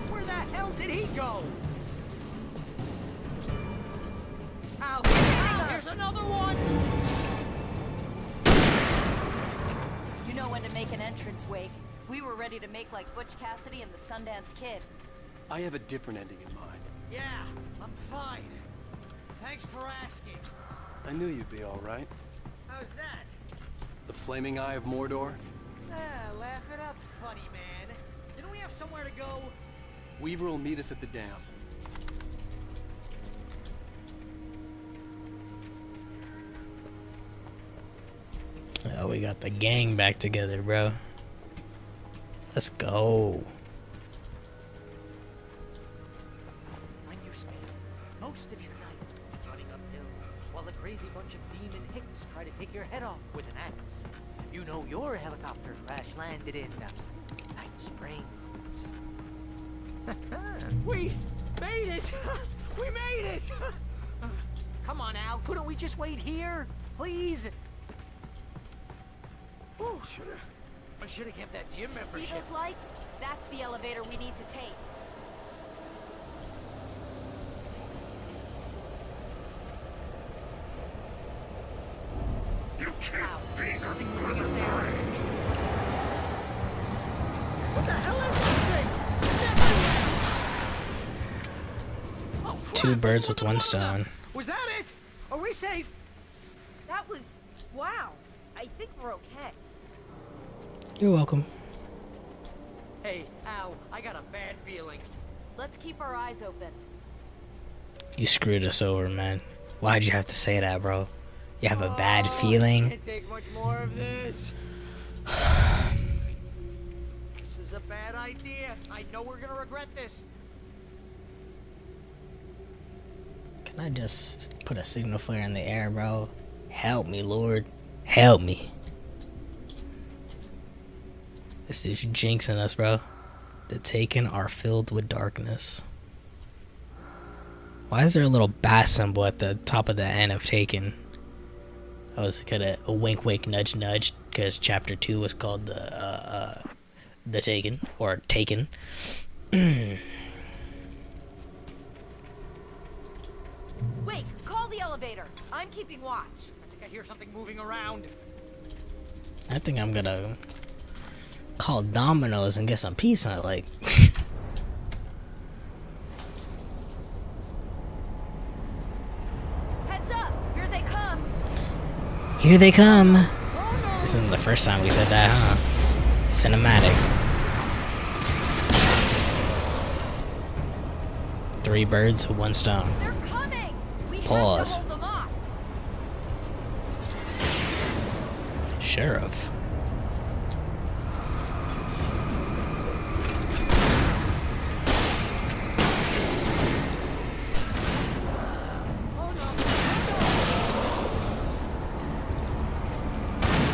Where the hell did he go? Ow! Here's another one! You know when to make an entrance, Wake. We were ready to make like Butch Cassidy and the Sundance Kid. I have a different ending in mind. Yeah, I'm fine. Thanks for asking. I knew you'd be all right. How's that? The flaming eye of Mordor? Laugh it up, funny man. Didn't we have somewhere to go? Weaver will meet us at the dam. Oh, we got the gang back together, bro. Let's go. When you spend most of your night running uphill while a crazy bunch of demon hicks try to take your head off with an axe, you know your helicopter crash landed in Night Springs. We made it! We made it! Come on, Al. Couldn't we just wait here? Please? Oh, I should have kept that gym membership. See those lights? That's the elevator we need to take. You can't be something moving in there. What the hell is this thing? It's everywhere! Oh, crap. Two birds with one stone. Was that it? Are we safe? That was... wow. I think we're okay. You're welcome. Hey, Al, I got a bad feeling. Let's keep our eyes open. You screwed us over, man. Why'd you have to say that, bro? You have a bad feeling? I can't take much more of this. This is a bad idea. I know we're gonna regret this. Can I just put a signal flare in the air, bro? Help me, Lord. Help me. This is jinxing us, bro. The Taken are filled with darkness. Why is there a little bat symbol at the top of the N of Taken? I was gonna a wink wink nudge nudge because chapter 2 was called the the Taken, or Taken. Wait, call the elevator. I'm keeping watch. I think I hear something moving around. I think I'm gonna call Domino's and get some pizza, like. Heads up! Here they come! Here they come! This isn't the first time we said that, huh? Cinematic. 3 birds with 1 stone. They're coming! We Pause. have to hold them off. Sheriff.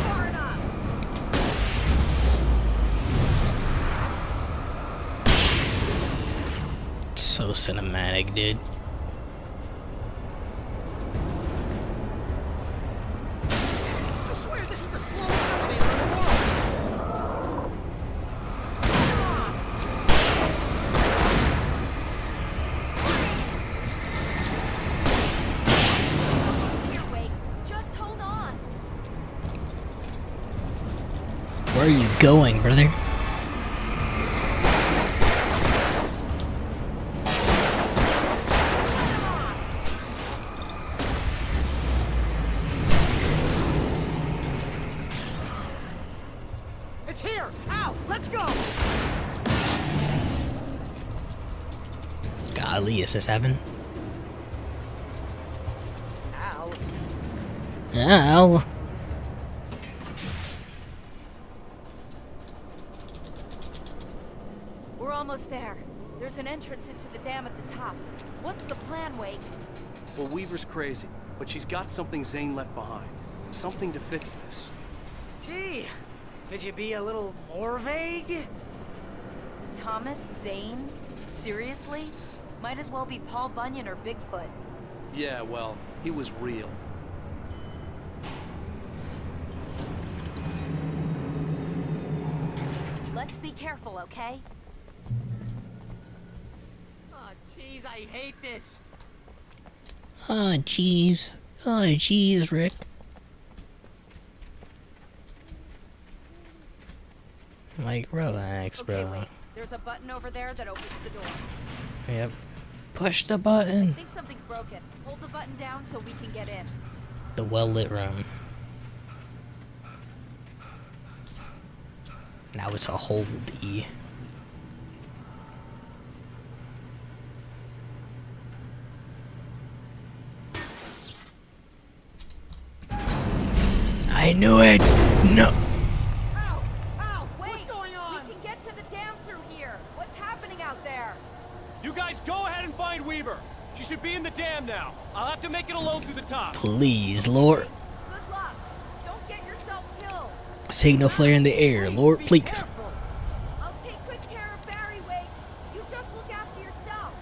Far enough. So cinematic, dude. I swear this is the slowest elevator in the world. Here, wait. Just hold on. Where are you going, brother? It's here! Al, let's go! Golly, is this heaven? Al. Ow. We're almost there. There's an entrance into the dam at the top. What's the plan, Wake? Well, Weaver's crazy, but she's got something Zane left behind. Something to fix this. Gee, could you be a little more vague? Thomas Zane? Seriously? Might as well be Paul Bunyan or Bigfoot. Yeah, well, he was real. Let's be careful, okay? Oh, jeez, I hate this. Oh, jeez. Oh, jeez, Rick. Like, relax, Okay, bro. wait. There's a button over there that opens the door. Yep. Push the I button. think something's broken. Hold the button down so we can get in. The well-lit room. Now it's a holdy. I knew it! No! Ow! Wait! What's going on? We can get to the dam through here. What's happening out there? You guys go ahead and find Weaver. She should be in the dam now. I'll have to make it alone through the top. Please, Lord. Good luck. Don't get yourself killed. Signal flare in the air, Lord, please. I'll take good care of Barry, Wake. You just look after yourself.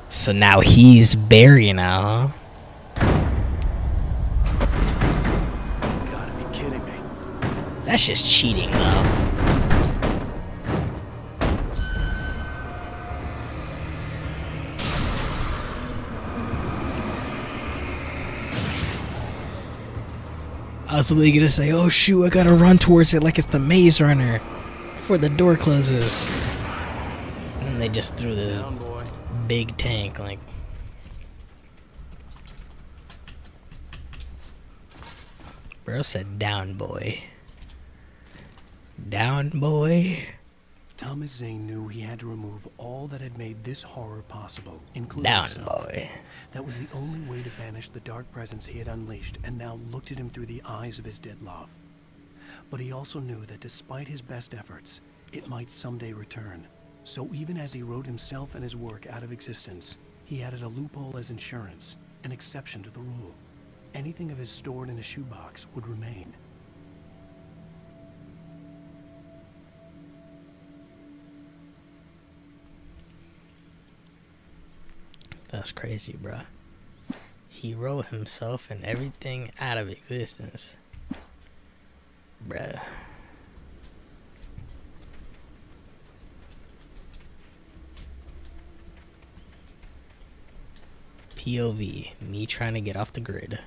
So now he's Barry now, huh? You gotta be kidding me. That's just cheating, though. I was literally gonna say, oh shoot, I gotta run towards it like it's the Maze Runner before the door closes. And then they just threw this Down, boy. big tank, like. Bro said, down, boy. Down, boy. Thomas Zane knew he had to remove all that had made this horror possible, including Down, himself. boy. That was the only way to banish the dark presence he had unleashed and now looked at him through the eyes of his dead love. But he also knew that despite his best efforts, it might someday return. So even as he wrote himself and his work out of existence, he added a loophole as insurance, an exception to the rule. Anything of his stored in a shoebox would remain. That's crazy, bruh. He wrote himself and everything out of existence. Bruh. POV, me trying to get off the grid.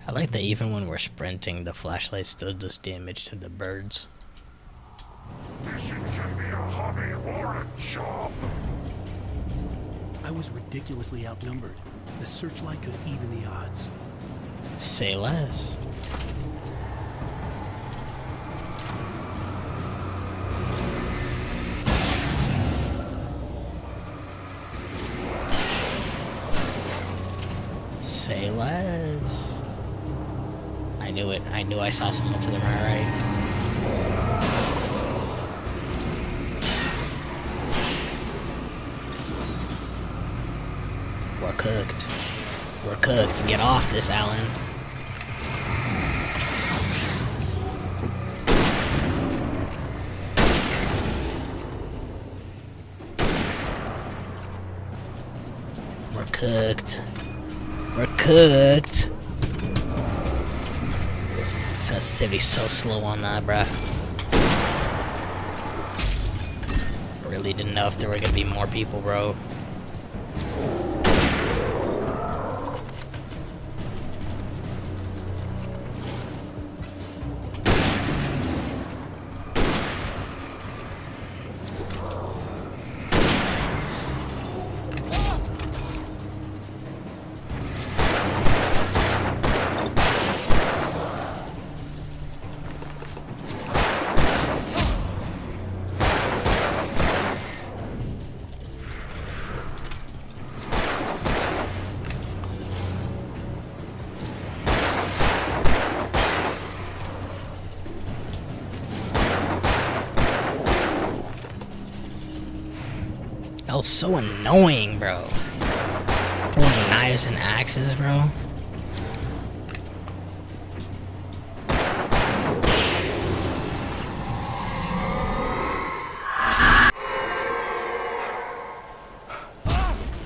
I like that even when we're sprinting, the flashlight still does damage to the birds. Fishing can be a hobby or a job. I was ridiculously outnumbered. The searchlight could even the odds. Say less. Say less. I knew it. I knew I saw someone to the right. We're cooked. We're cooked. Get off this, Alan. We're cooked. We're cooked. Sensitivity's so slow on that, bruh. Really didn't know if there were gonna be more people, bro. That was so annoying, bro. Throwing knives and axes, bro.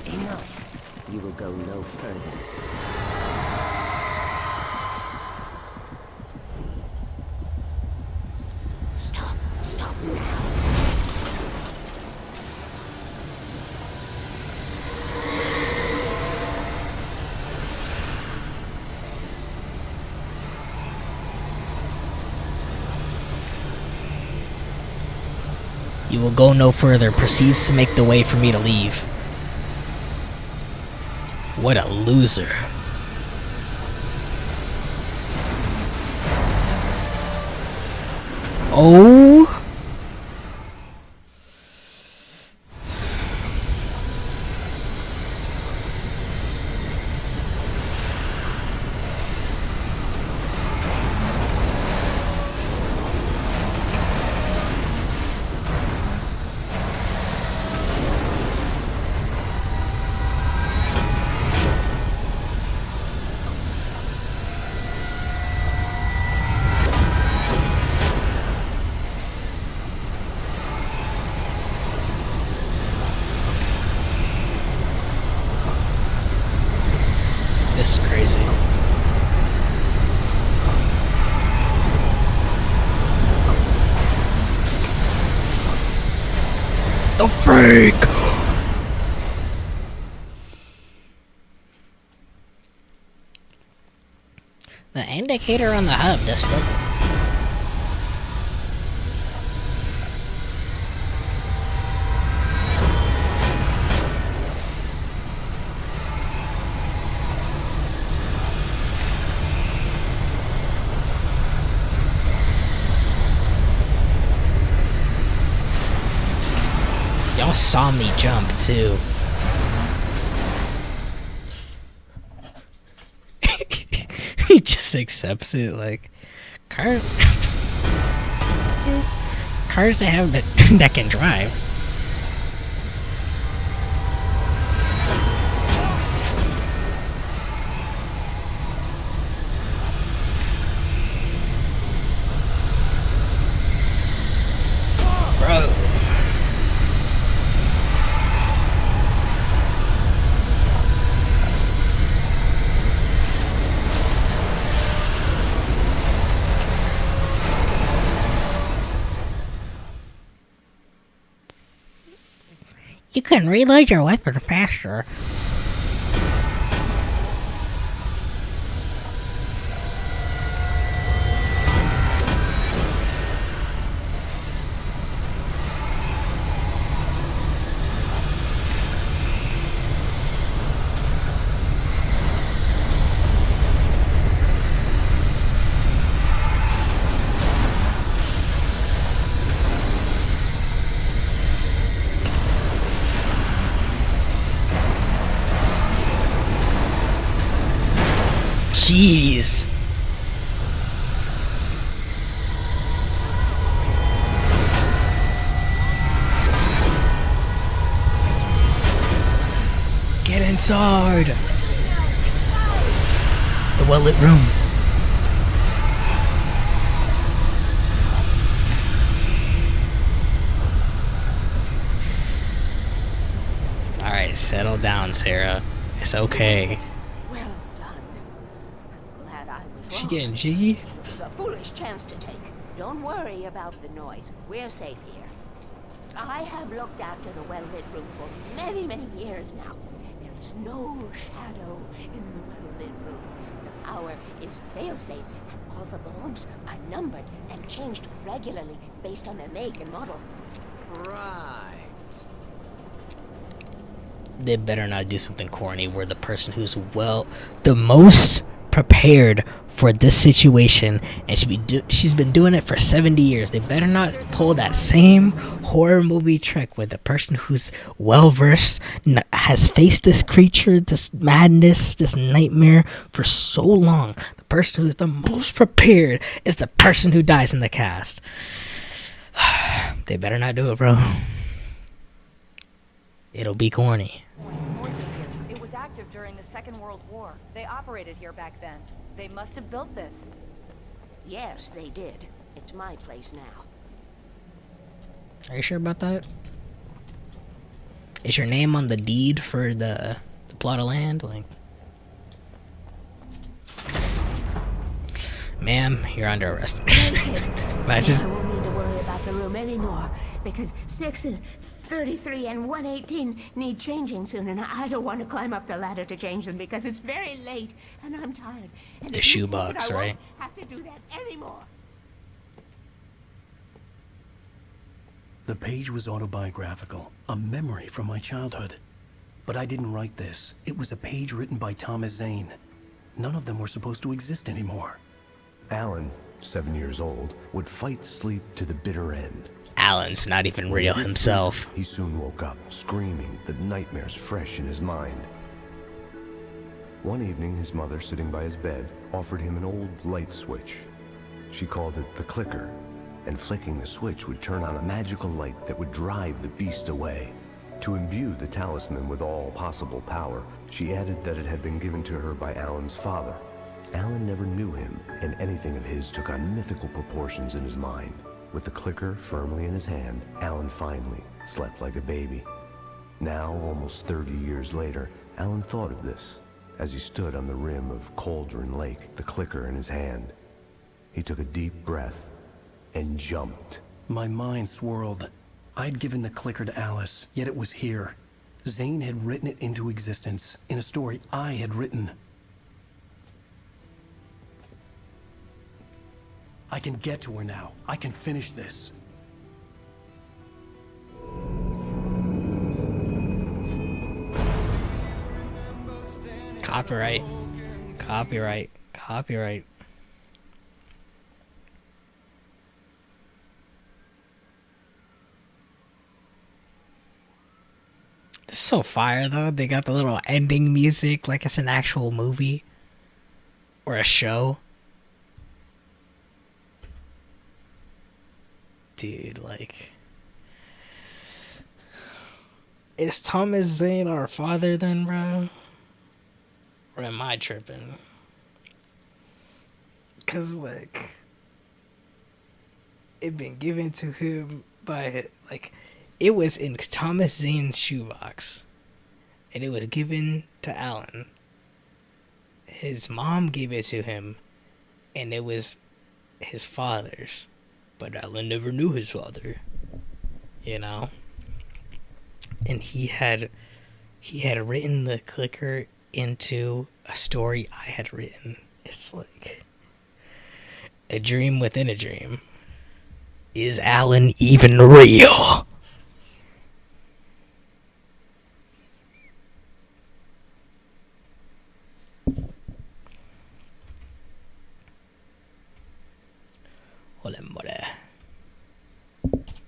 Enough. You will go no further. Stop. Stop now. You will go no further. Proceeds to make the way for me to leave. What a loser. Oh. This is crazy. The freak! The indicator on the hub display. almost saw me jump too. He just accepts it like cars that have that can drive. Bro. You can reload your weapon faster. Jeez. Get inside. The well-lit room. Alright, settle down, Sarah. It's okay. She getting jiggy? It's a foolish chance to take. Don't worry about the noise. We're safe here. I have looked after the well-lit room for many, many years now. There is no shadow in the well-lit room. The power is fail-safe, and all the bulbs are numbered and changed regularly based on their make and model. Right. They better not do something corny where the person who's the most prepared for this situation, and she's been doing it for 70 years. They better not pull that same horror movie trick with the person who's well versed, has faced this creature, this madness, this nightmare for so long. The person who's the most prepared is the person who dies in the cast. They better not do it, bro. It'll be corny. It was active during the Second World War. They operated here back then. They must have built this. Yes, they did. It's my place now. Are you sure about that? Is your name on the deed for the plot of land? Like, ma'am, you're under arrest. Imagine. I won't need to worry about the room anymore because 6 and 33 and 118 need changing soon, and I don't want to climb up the ladder to change them because it's very late and I'm tired. And The shoebox, right? I won't have to do that anymore. The page was autobiographical, a memory from my childhood. But I didn't write this. It was a page written by Thomas Zane. None of them were supposed to exist anymore. Alan, 7 years old, would fight sleep to the bitter end. Alan's not even real himself. He soon woke up, screaming, the nightmares fresh in his mind. One evening, his mother, sitting by his bed, offered him an old light switch. She called it the clicker, and flicking the switch would turn on a magical light that would drive the beast away. To imbue the talisman with all possible power, she added that it had been given to her by Alan's father. Alan never knew him, and anything of his took on mythical proportions in his mind. With the clicker firmly in his hand, Alan finally slept like a baby. Now, almost 30 years later, Alan thought of this as he stood on the rim of Cauldron Lake, the clicker in his hand. He took a deep breath and jumped. My mind swirled. I'd given the clicker to Alice, yet it was here. Zane had written it into existence in a story I had written. I can get to her now. I can finish this. Copyright. Copyright. Copyright. It's so fire though. They got the little ending music like it's an actual movie or a show. Dude, like, is Thomas Zane our father then, bro? Or am I tripping? Cause like, it been given to him by, like, it was in Thomas Zane's shoebox, and it was given to Alan. His mom gave it to him, and it was his father's. But Alan never knew his father, you know? And he had written the clicker into a story I had written. It's like a dream within a dream. Is Alan even real?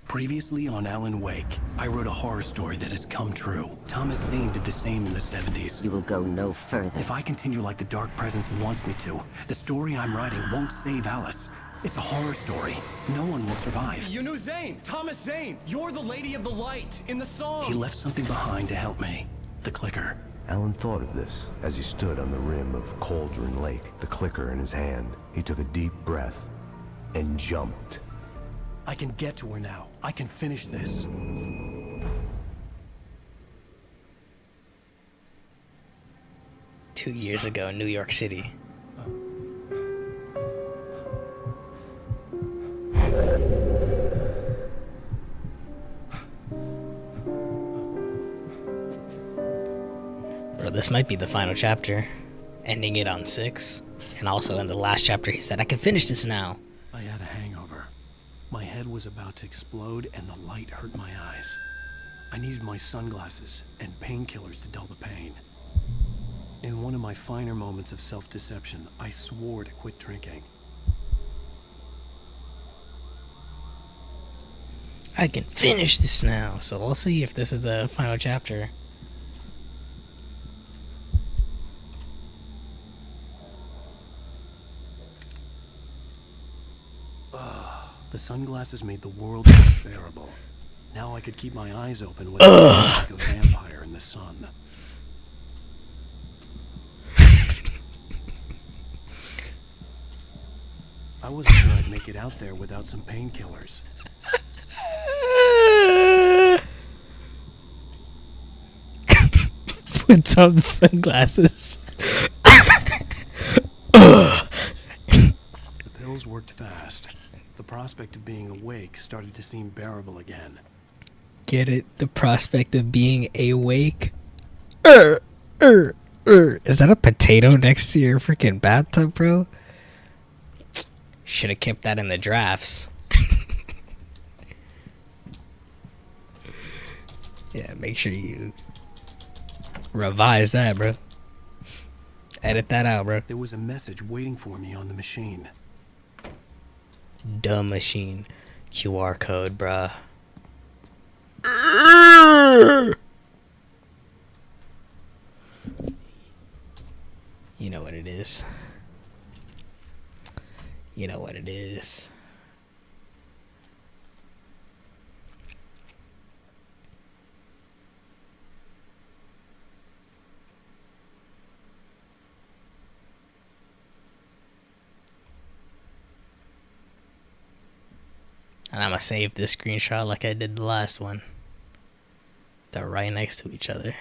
Previously on Alan Wake, I wrote a horror story that has come true. Thomas Zane did the same in the 70s. You will go no further. If I continue like the Dark Presence wants me to, the story I'm writing won't save Alice. It's a horror story. No one will survive. You knew Zane! Thomas Zane! You're the Lady of the Light in the song! He left something behind to help me. The clicker. Alan thought of this as he stood on the rim of Cauldron Lake, the clicker in his hand. He took a deep breath and jumped. I can get to her now. I can finish this. Two years ago in New York City. Bro, this might be the final chapter. Ending it on 6. And also in the last chapter he said, I can finish this now. I had a hangover. My head was about to explode and the light hurt my eyes. I needed my sunglasses and painkillers to dull the pain. In one of my finer moments of self-deception, I swore to quit drinking. I can finish this now. So we'll see if this is the final chapter. The sunglasses made the world unbearable. Now I could keep my eyes open without like a vampire in the sun. I wasn't sure I'd make it out there without some painkillers. Puts on sunglasses. The pills worked fast. The prospect of being awake started to seem bearable again. Get it? The prospect of being awake. Is that a potato next to your freaking bathtub, bro? Should have kept that in the drafts. Yeah, make sure you revise that, bro. Edit that out, bro. There was a message waiting for me on the machine. Dumb machine. QR code, bruh. You know what it is. You know what it is. And I'm gonna save this screenshot like I did the last one. They're right next to each other.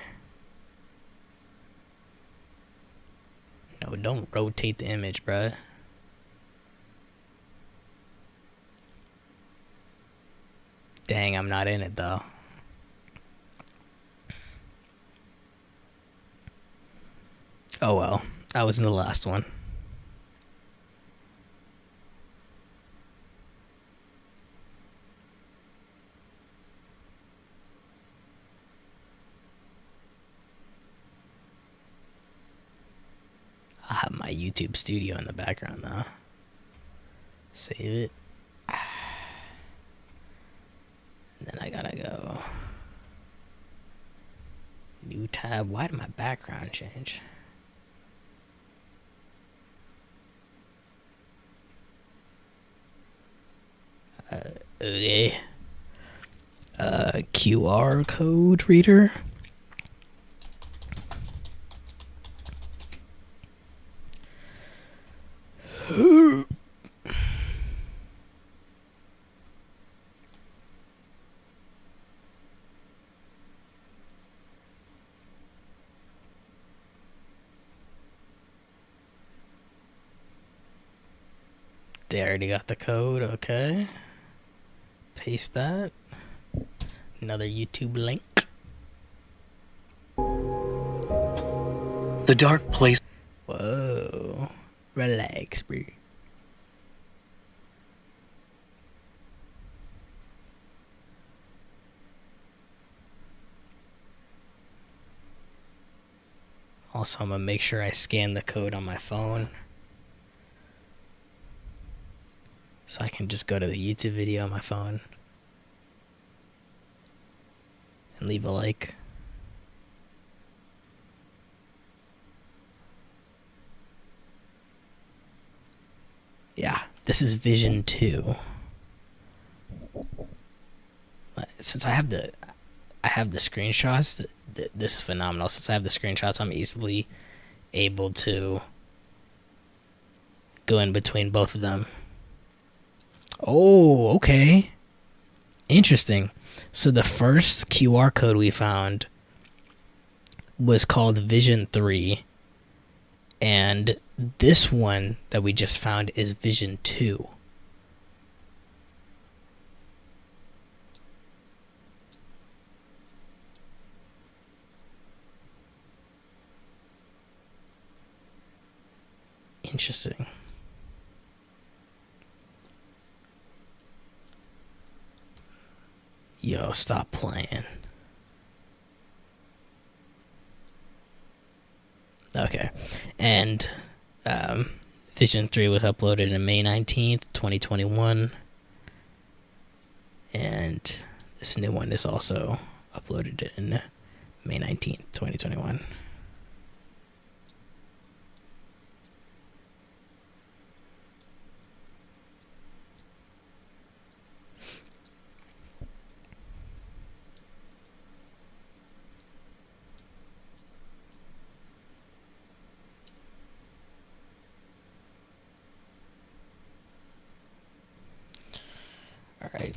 No, don't rotate the image, bruh. Dang, I'm not in it though. Oh well, I was in the last one. I'll have my YouTube studio in the background though. Save it. Then I gotta go. tab. Why did my background change? Okay. QR code reader. They already got the code. Okay. Paste that. Another YouTube link. The dark place. Whoa. Relax, bro. Also, I'm gonna make sure I scan the code on my phone, so I can just go to the YouTube video on my phone and leave a like. Yeah, this is Vision 2. Since I have the screenshots, this is phenomenal. Since I have the screenshots, I'm easily able to go in between both of them. Oh, okay. Interesting. So the first QR code we found was called Vision 3. And this one that we just found is Vision 2. Interesting. Yo, stop playing. Okay. And Vision 3 was uploaded on May 19th, 2021. And this new one is also uploaded in May 19th, 2021. All right.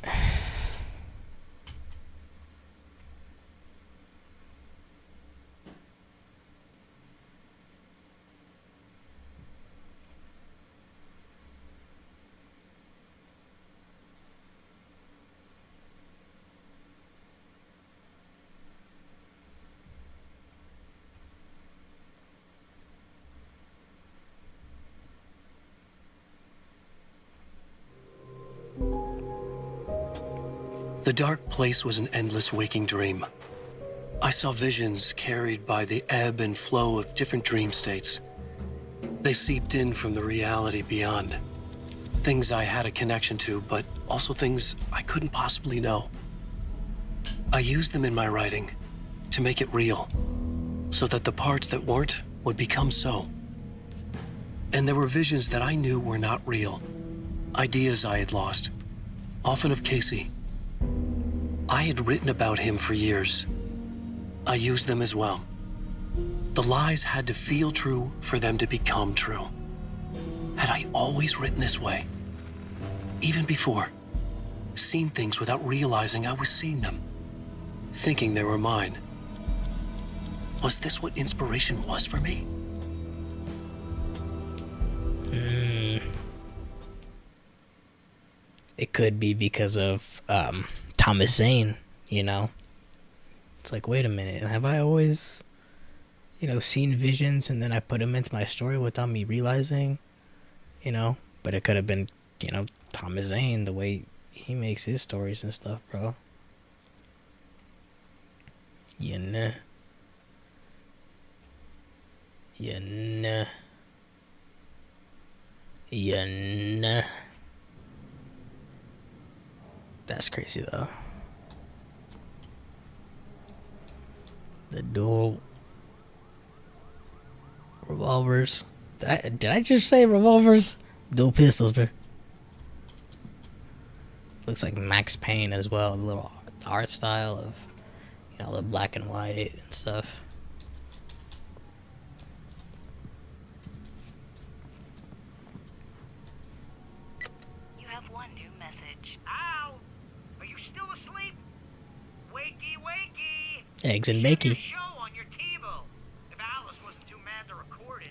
The dark place was an endless waking dream. I saw visions carried by the ebb and flow of different dream states. They seeped in from the reality beyond. Things I had a connection to, but also things I couldn't possibly know. I used them in my writing to make it real, so that the parts that weren't would become so. And there were visions that I knew were not real. Ideas I had lost, often of Casey. I had written about him for years. I used them as well. The lies had to feel true for them to become true. Had I always written this way? Even before, seen things without realizing I was seeing them, thinking they were mine. Was this what inspiration was for me? It could be because of Thomas Zane, you know? It's like, wait a minute, have I always, seen visions and then I put them into my story without me realizing, But it could have been, Thomas Zane, the way he makes his stories and stuff, bro. You know. That's crazy though. The Revolvers. Did I just say revolvers? Dual pistols, bro. Looks like Max Payne as well. A little art style of, you know, the black and white and stuff. You have one new message. Ow! Are you still asleep? Wakey, wakey! Eggs and bakey. Show on your TiVo. If Alice wasn't too mad to record it,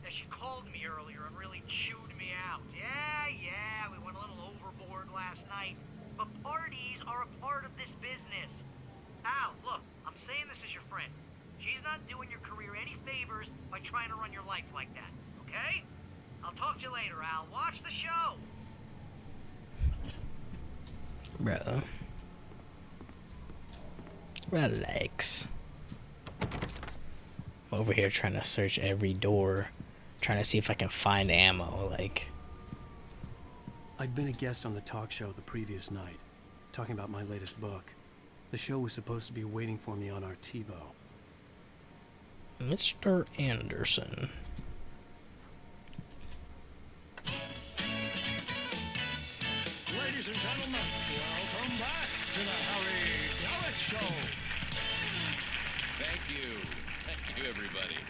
that she called me earlier and really chewed me out. Yeah, we went a little overboard last night. But parties are a part of this business. Al, look, I'm saying this as your friend. She's not doing your career any favors by trying to run your life like that, okay? I'll talk to you later, Al. Watch the show. Bro. Relax. I'm over here trying to search every door, trying to see if I can find ammo, like. I'd been a guest on the talk show the previous night, talking about my latest book. The show was supposed to be waiting for me on our TiVo. Mr. Anderson. Ladies and gentlemen, welcome back to the Harry Gallic Show. Thank you. Thank you, everybody.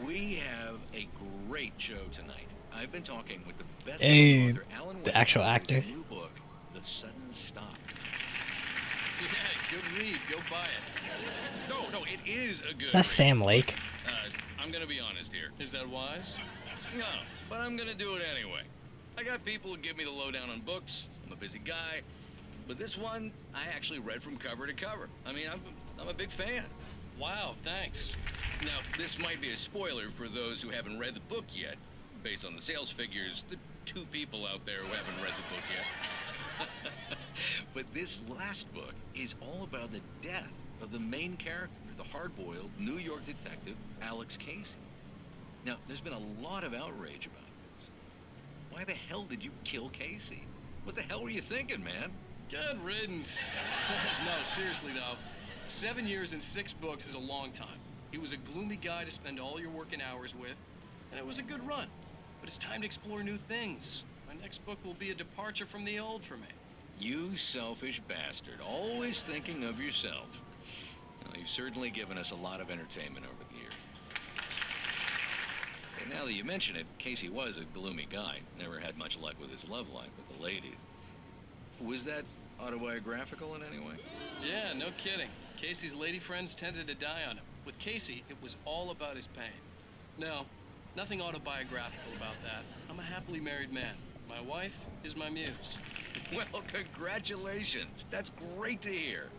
We have a great show tonight. I've been talking with the best author, Alan Wake, the actual actor. New book, The Sudden Stop. Yeah, good read. Go buy it. No, it is a good Is that Sam Lake? I'm gonna be honest here. Is that wise? No, but I'm gonna do it anyway. I got people who give me the lowdown on books. I'm a busy guy. But this one, I actually read from cover to cover. I mean, I'm a big fan. Wow, thanks. Now, this might be a spoiler for those who haven't read the book yet. Based on the sales figures, the 2 people out there who haven't read the book yet. But this last book is all about the death of the main character, the hard-boiled New York detective, Alex Casey. Now, there's been a lot of outrage about this. Why the hell did you kill Casey? What the hell were you thinking, man? Good riddance. No, seriously though. 7 years and 6 books is a long time. He was a gloomy guy to spend all your working hours with, and it was a good run. But it's time to explore new things. My next book will be a departure from the old for me. You selfish bastard, always thinking of yourself. Well, you've certainly given us a lot of entertainment over the years. And now that you mention it, Casey was a gloomy guy. Never had much luck with his love life with the ladies. Was that autobiographical in any way? Yeah, no kidding. Casey's lady friends tended to die on him. With Casey, it was all about his pain. No, nothing autobiographical about that. I'm a happily married man. My wife is my muse. Well, congratulations. That's great to hear.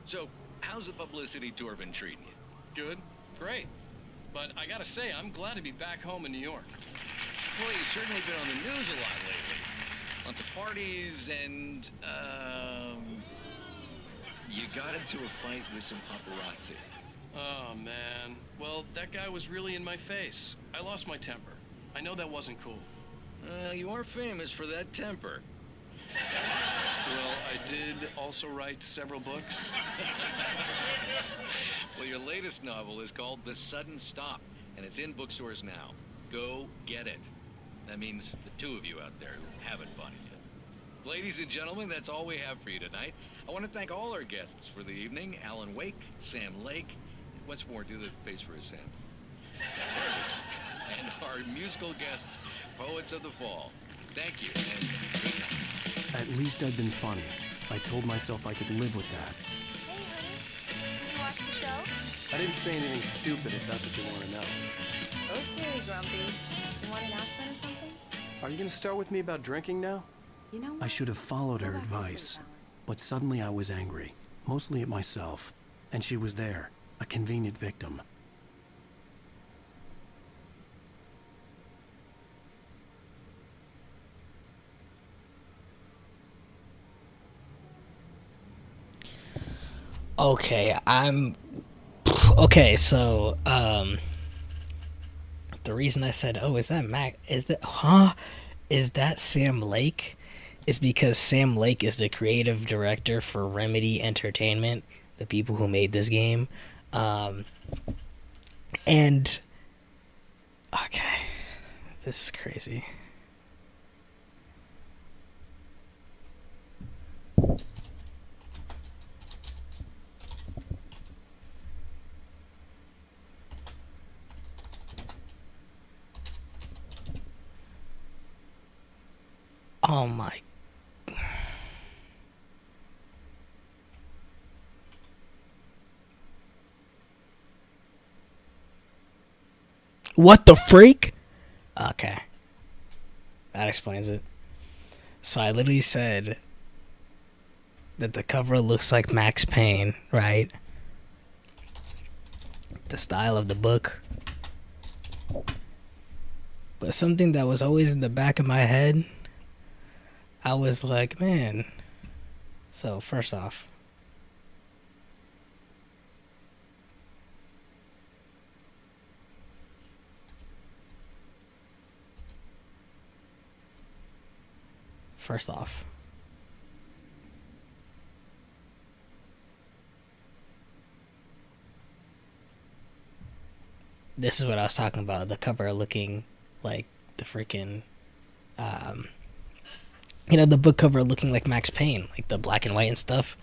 So, how's the publicity tour been treating you? Good, great. But I gotta say, I'm glad to be back home in New York. Well, you've certainly been on the news a lot lately. Lots of parties and, you got into a fight with some paparazzi. Oh, man. Well, that guy was really in my face. I lost my temper. I know that wasn't cool. You are famous for that temper. Well, I did also write several books. Well, your latest novel is called The Sudden Stop, and it's in bookstores now. Go get it. That means the 2 of you out there who haven't bought it yet. Ladies and gentlemen, that's all we have for you tonight. I want to thank all our guests for the evening. Alan Wake, Sam Lake. Once more, do the face for a Sam. And our musical guests, Poets of the Fall. Thank you, and good night. At least I'd been funny. I told myself I could live with that. Hey, honey. Did you watch the show? I didn't say anything stupid if that's what you want to know. Okay, Grumpy. You want an aspirin or something? Are you going to start with me about drinking now? You know what? I should have followed her advice. But suddenly I was angry, mostly at myself. And she was there, a convenient victim. Okay, okay, so the reason I said, oh, is that Sam Lake, is because Sam Lake is the creative director for Remedy Entertainment, the people who made this game. And Okay. This is crazy. Oh my. What the freak? Okay. That explains it. So I literally said that the cover looks like Max Payne, right? The style of the book. But something that was always in the back of my head, I was like, man. So first off, this is what I was talking about. The cover looking like the freaking, the book cover looking like Max Payne, like the black and white and stuff.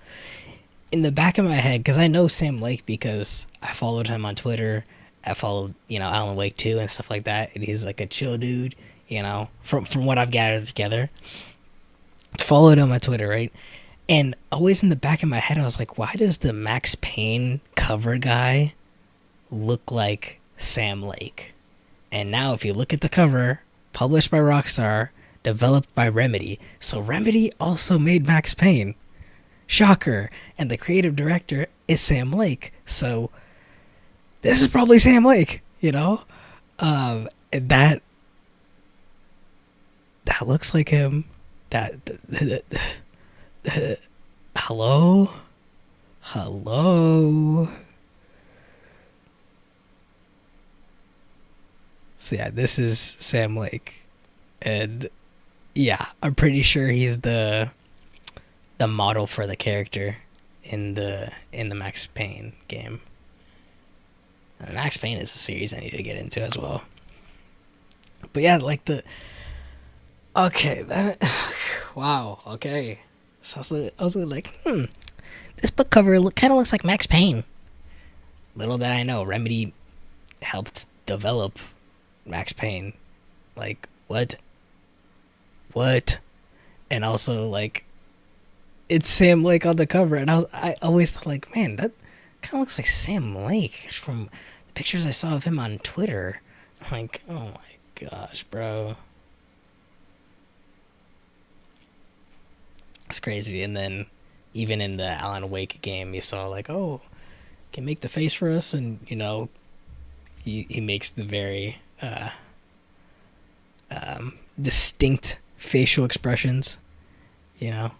In the back of my head, because I know Sam Lake because I followed him on Twitter. I followed, Alan Wake too and stuff like that. And he's like a chill dude, from what I've gathered together. Followed him on Twitter, right? And always in the back of my head, I was like, why does the Max Payne cover guy look like Sam Lake? And now if you look at the cover, published by Rockstar, developed by Remedy. So Remedy also made Max Payne. Shocker. And the creative director is Sam Lake. So this is probably Sam Lake, that looks like him. Hello? So yeah, this is Sam Lake. And yeah, I'm pretty sure he's the model for the character in the Max Payne game. And Max Payne is a series I need to get into as well. But yeah, like wow, okay. So I was like, this book cover kind of looks like Max Payne. Little did I know, Remedy helped develop Max Payne. Like, what? And also, like, it's Sam Lake on the cover, and I always thought, like, man, that kind of looks like Sam Lake from the pictures I saw of him on Twitter. I'm like, oh my gosh, bro. It's crazy. And then even in the Alan Wake game, you saw like, oh, can make the face for us, and he makes the very distinct facial expressions, bruh.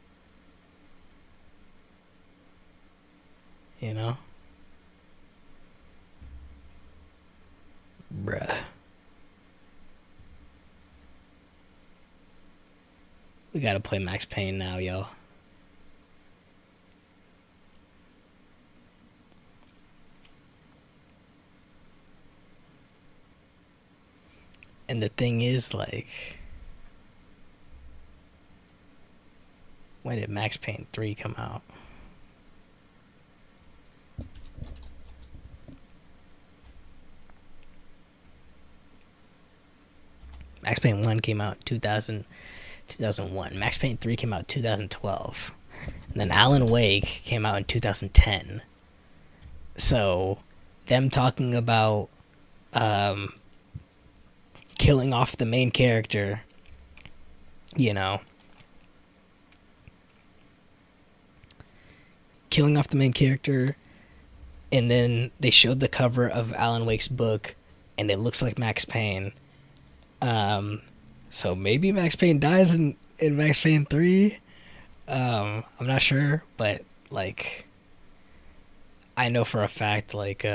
We gotta play Max Payne now, yo. And the thing is, like, when did Max Payne 3 come out? Max Payne 1 came out 2001. Max Payne 3 came out 2012. And then Alan Wake came out in 2010. So, them talking about killing off the main character, killing off the main character, and then they showed the cover of Alan Wake's book, and it looks like Max Payne. So maybe Max Payne dies in Max Payne 3. I'm not sure, but like, I know for a fact, like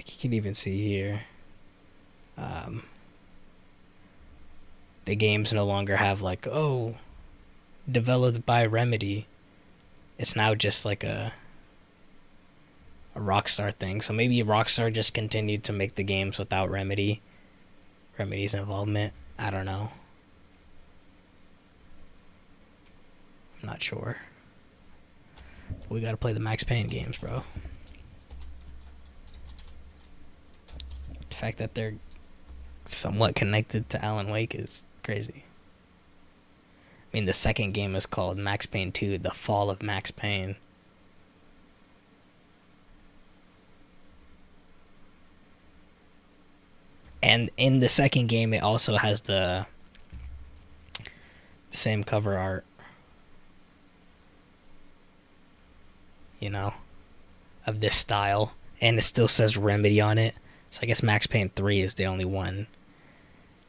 you can even see here, the games no longer have like, oh, developed by Remedy. It's now just like a a Rockstar thing. So maybe Rockstar just continued to make the games without Remedy's involvement. I don't know. I'm not sure. We gotta play the Max Payne games, bro. The fact that they're somewhat connected to Alan Wake is crazy. I mean, the second game is called Max Payne 2, The Fall of Max Payne. And in the second game, it also has the same cover art. You know, of this style. And it still says Remedy on it. So I guess Max Payne 3 is the only one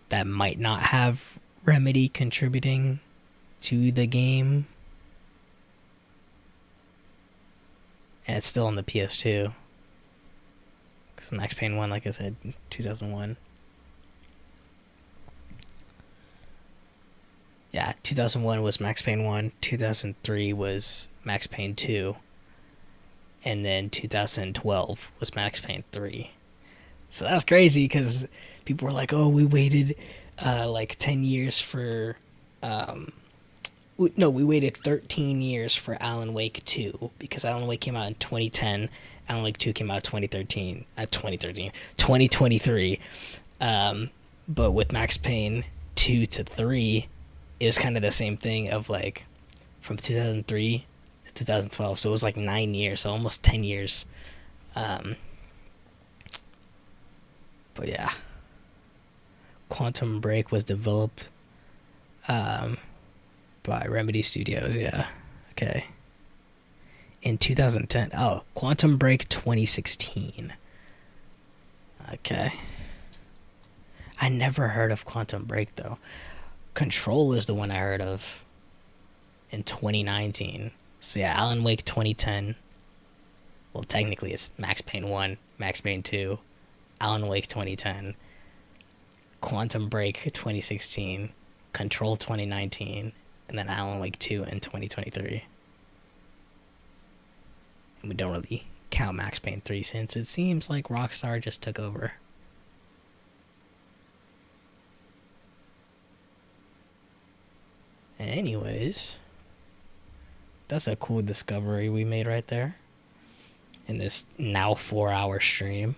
that might not have Remedy contributing to the game. And it's still on the PS2. Because Max Payne 1, like I said, 2001. Yeah, 2001 was Max Payne 1. 2003 was Max Payne 2. And then 2012 was Max Payne 3. So that's crazy because people were like, oh, we waited like 10 years for... we waited 13 years for Alan Wake 2 because Alan Wake came out in 2010. Alan Wake 2 came out 2023. But with Max Payne 2 to 3, it was kind of the same thing of like from 2003 to 2012. So it was like 9 years, so almost 10 years. But yeah. Quantum Break was developed by Remedy Studios, yeah. Okay. In 2010. Oh, Quantum Break 2016. Okay. I never heard of Quantum Break, though. Control is the one I heard of in 2019. So yeah, Alan Wake 2010. Well, technically it's Max Payne 1, Max Payne 2, Alan Wake 2010, Quantum Break 2016, Control 2019, and then Alan Wake 2 in 2023. And we don't really count Max Payne 3 since it seems like Rockstar just took over. Anyways, that's a cool discovery we made right there in this now 4-hour stream.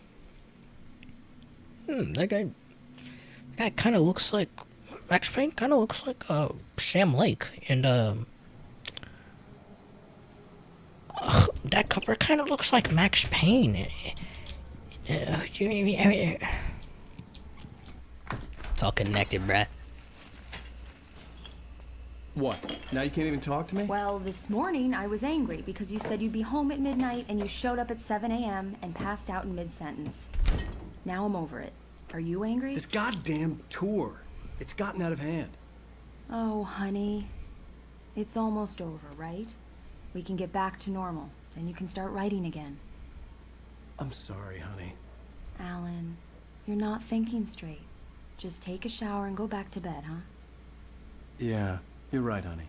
That guy kind of looks like Max Payne. Kind of looks like Sam Lake, and that cover kind of looks like Max Payne. It's all connected, bruh. What? Now you can't even talk to me? Well, this morning I was angry because you said you'd be home at midnight and you showed up at 7 a.m. and passed out in mid-sentence. Now I'm over it. Are you angry? This goddamn tour. It's gotten out of hand. Oh, honey. It's almost over, right? We can get back to normal. Then you can start writing again. I'm sorry, honey. Alan, you're not thinking straight. Just take a shower and go back to bed, huh? Yeah, you're right, honey.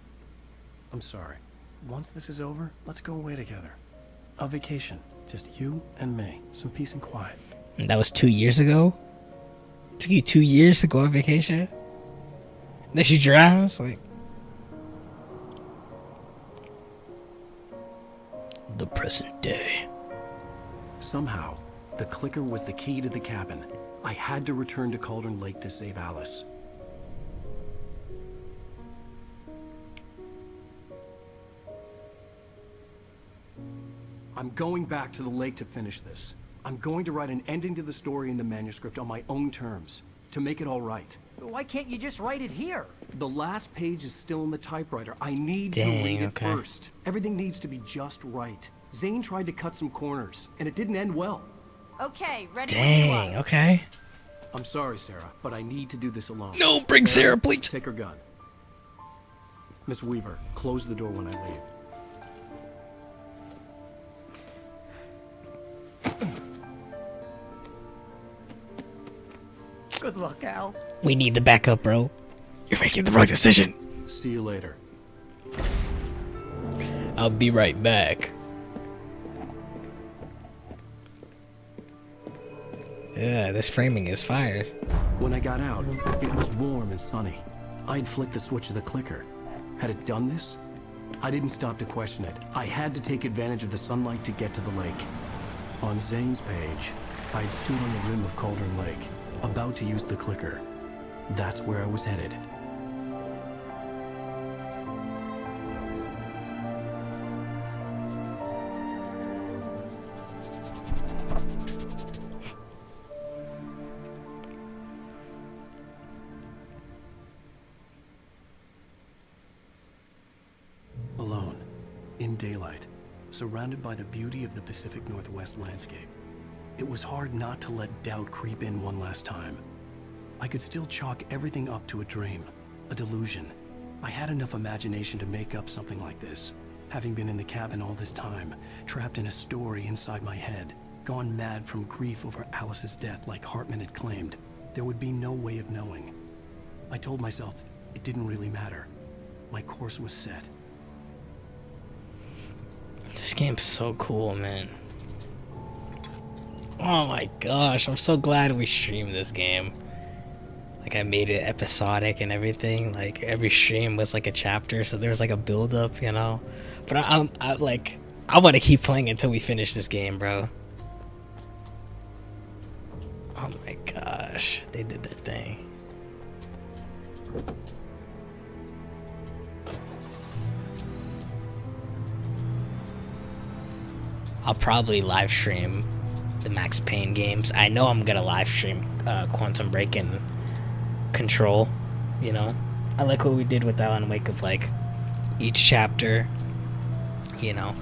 I'm sorry. Once this is over, let's go away together. A vacation. Just you and me. Some peace and quiet. And that was 2 years ago? It took you 2 years to go on vacation? Then she drives? Like... The present day. Somehow, the clicker was the key to the cabin. I had to return to Cauldron Lake to save Alice. I'm going back to the lake to finish this. I'm going to write an ending to the story in the manuscript on my own terms, to make it all right. Why can't you just write it here? The last page is still in the typewriter. I need to read it first. Everything needs to be just right. Zane tried to cut some corners, and it didn't end well. Okay, ready. Dang, okay. I'm sorry, Sarah, but I need to do this alone. No, bring Sarah, please. Take her gun. Miss Weaver, close the door when I leave. Good luck, Al. We need the backup, bro. You're making the wrong decision. See you later. I'll be right back. Yeah, this framing is fire. When I got out, it was warm and sunny. I'd flicked the switch of the clicker. Had it done this? I didn't stop to question it. I had to take advantage of the sunlight to get to the lake. On Zane's page, I'd stood on the rim of Cauldron Lake, about to use the clicker. That's where I was headed. Alone, in daylight, surrounded by the beauty of the Pacific Northwest landscape, it was hard not to let doubt creep in one last time. I could still chalk everything up to a dream, a delusion. I had enough imagination to make up something like this. Having been in the cabin all this time, trapped in a story inside my head, gone mad from grief over Alice's death like Hartman had claimed, there would be no way of knowing. I told myself it didn't really matter. My course was set. This game's so cool, man. Oh my gosh, I'm so glad we streamed this game. Like, I made it episodic and everything. Like, every stream was like a chapter, so there was like a build up, you know. But I want to keep playing until we finish this game, bro. Oh my gosh, they did their thing. I'll probably live stream the Max Payne games. I know I'm gonna live stream Quantum Break and Control. You know, I like what we did with Alan Wake of like each chapter. You know,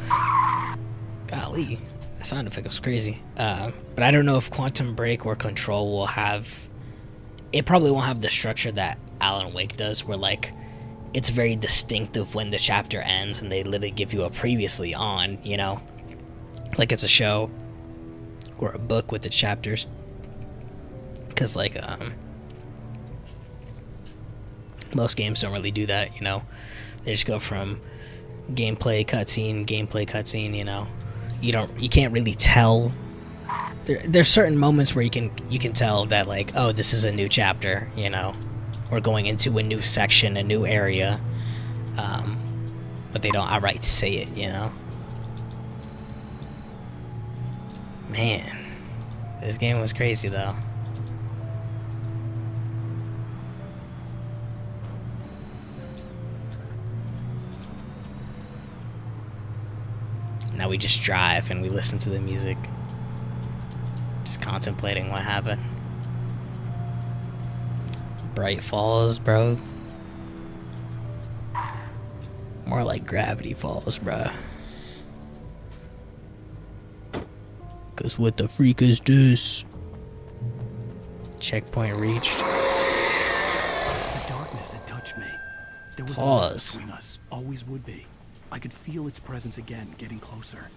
golly, that sound effect was crazy. But I don't know if Quantum Break or Control will have. It probably won't have the structure that Alan Wake does, where like it's very distinctive when the chapter ends, and they literally give you a previously on. You know. Like it's a show or a book with the chapters, because like most games don't really do that, you know. They just go from gameplay cutscene, you know. You can't really tell. There's certain moments where you can tell that like, oh, this is a new chapter, you know. We're going into a new section, a new area, but they don't outright say it, you know. Man, this game was crazy though. Now we just drive and we listen to the music. Just contemplating what happened. Bright Falls, bro. More like Gravity Falls, bro. Cause what the freak is this? Checkpoint reached. The darkness had touched me. There was a wall between us. Always would be. I could feel its presence again, getting closer.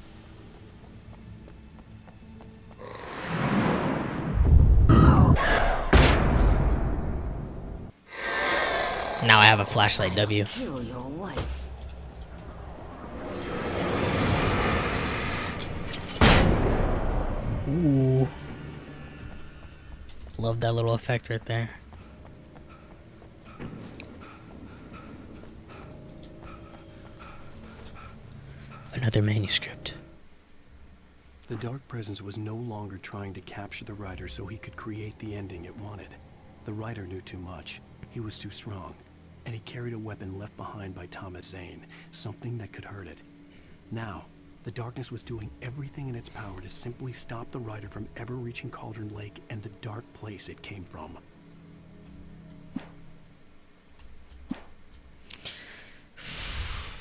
Now I have a flashlight, W. Kill your wife. Ooh. Love that little effect right there. Another manuscript. The dark presence was no longer trying to capture the writer so he could create the ending it wanted. The writer knew too much. He was too strong. And he carried a weapon left behind by Thomas Zane, something that could hurt it. Now, the darkness was doing everything in its power to simply stop the writer from ever reaching Cauldron Lake and the dark place it came from.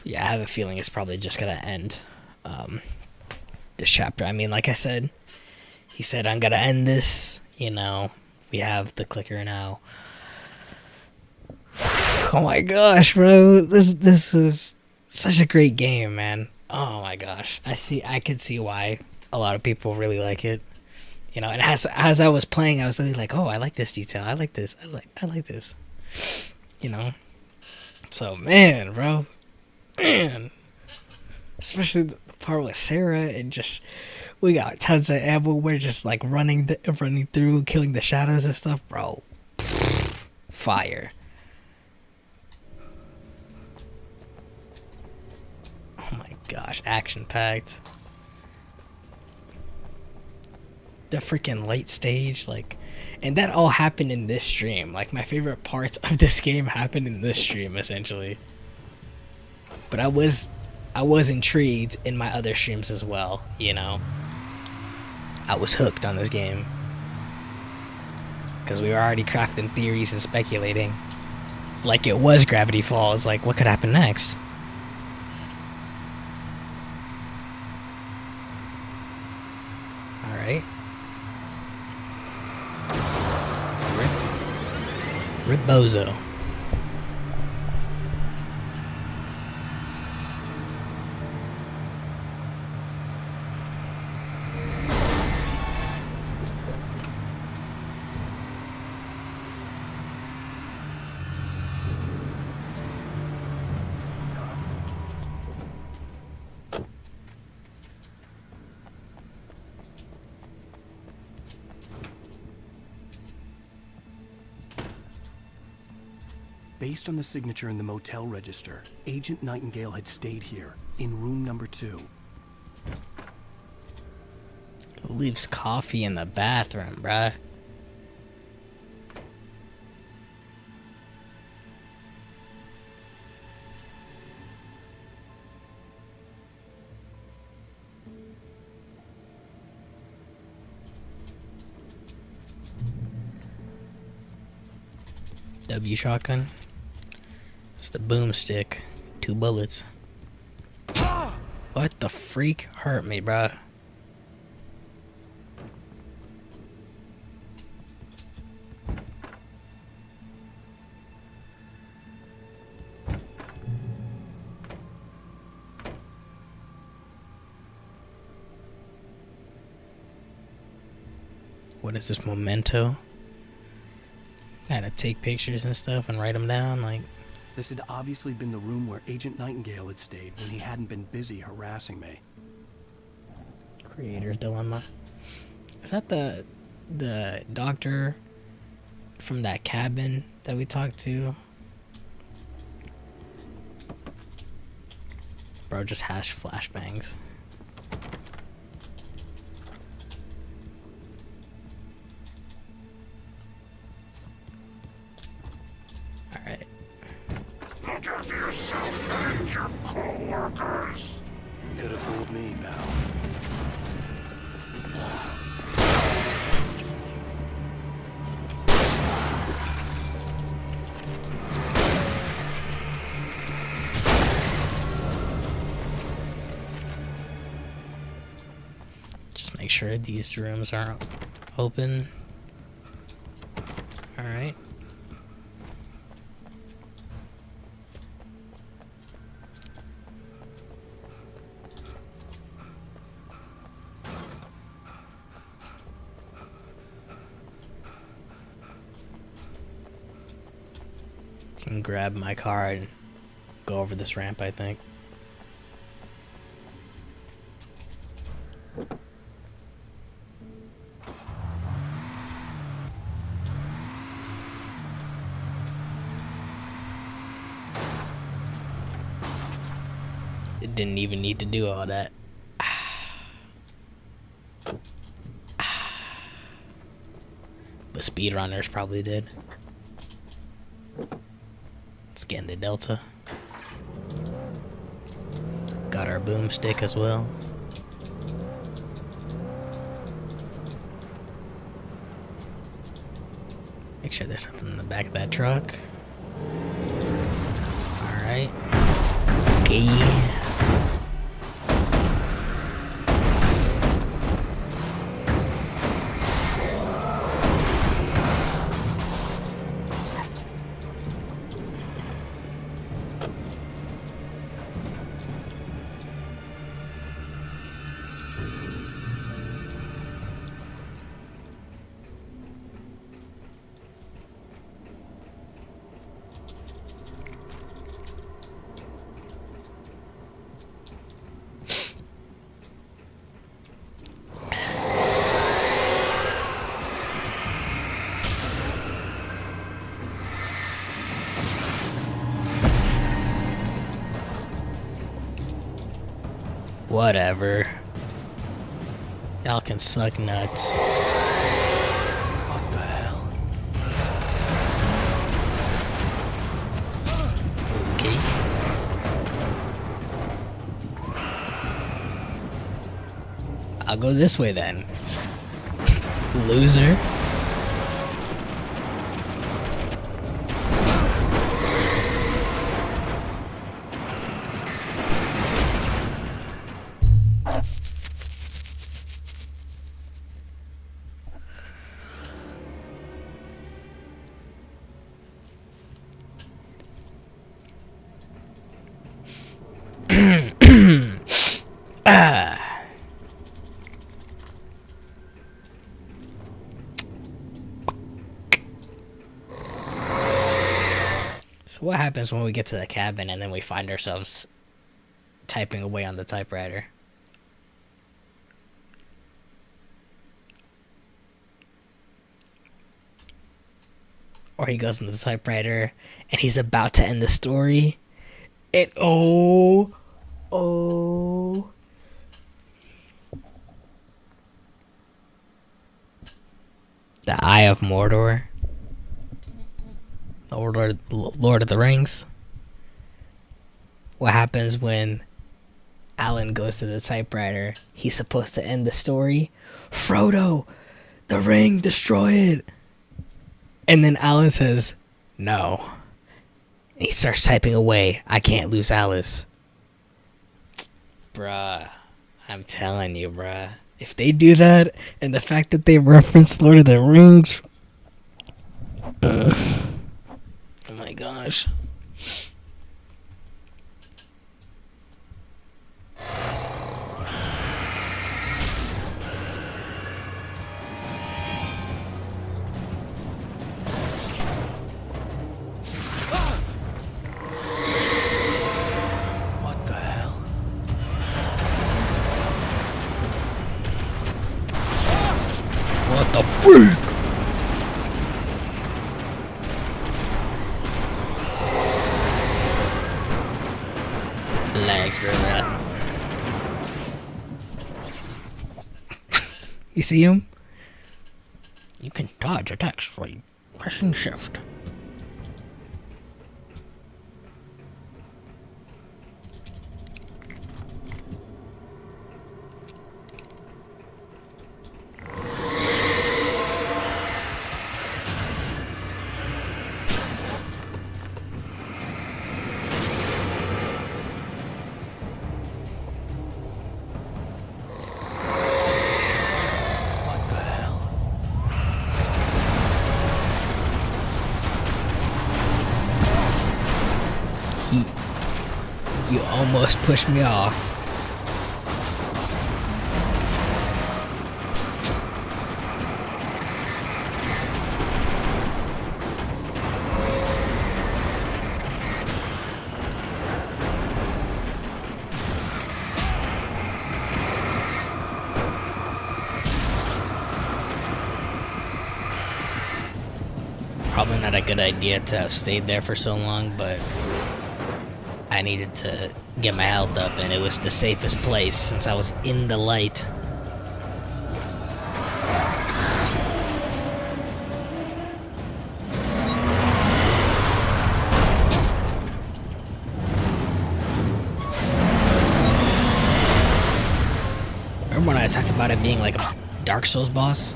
Yeah, I have a feeling it's probably just gonna end this chapter. I mean, like I said, he said, I'm gonna end this, you know, we have the clicker now. Oh my gosh, bro, this is such a great game, man. Oh my gosh, I could see why a lot of people really like it, you know. And as I was playing, I was really like, oh, I like this detail, I like this, I like this, you know. So man, bro, man, especially the part with Sarah, and just we got tons of ammo. We're just like running through, killing the shadows and stuff, bro. Fire. Oh my gosh, action packed. The freaking light stage, like, and that all happened in this stream. Like, my favorite parts of this game happened in this stream, essentially. But I was intrigued in my other streams as well, you know. I was hooked on this game because we were already crafting theories and speculating, like it was Gravity Falls. Like, what could happen next? All right. Rip Bozo. Based on the signature in the motel register, Agent Nightingale had stayed here, in room number 2. Who leaves coffee in the bathroom, bruh? W shotgun. It's the boomstick. 2 bullets. What the freak hurt me, bruh? What is this, memento? Gotta take pictures and stuff and write them down, like. This had obviously been the room where Agent Nightingale had stayed when he hadn't been busy harassing me. Creator's dilemma. Is that the doctor from that cabin that we talked to? Bro, just hash flashbangs. Alright. Look after yourself and your co-workers. Could have fooled me, pal. Just make sure these rooms aren't open. Alright. Can grab my car and go over this ramp, I think. It didn't even need to do all that. But speedrunners probably did. Let's get in the Delta. Got our boomstick as well. Make sure there's nothing in the back of that truck. Alright. Okay. Whatever. Y'all can suck nuts. What the hell? Okay. I'll go this way then. Loser. So what happens when we get to the cabin and then we find ourselves typing away on the typewriter? Or he goes in the typewriter and he's about to end the story. And oh. The Eye of Mordor. Lord of the Rings. What happens when Alan goes to the typewriter? He's supposed to end the story. Frodo, the ring, destroy it. And then Alan says, no. And he starts typing away. I can't lose Alice. Bruh. I'm telling you, bruh. If they do that, and the fact that they reference Lord of the Rings. Oh my gosh. What the hell? What the freak? Lags, bro. You see him? You can dodge attacks by pressing shift. You almost pushed me off. Probably not a good idea to have stayed there for so long, but I needed to get my health up, and it was the safest place since I was in the light. Remember when I talked about it being like a Dark Souls boss?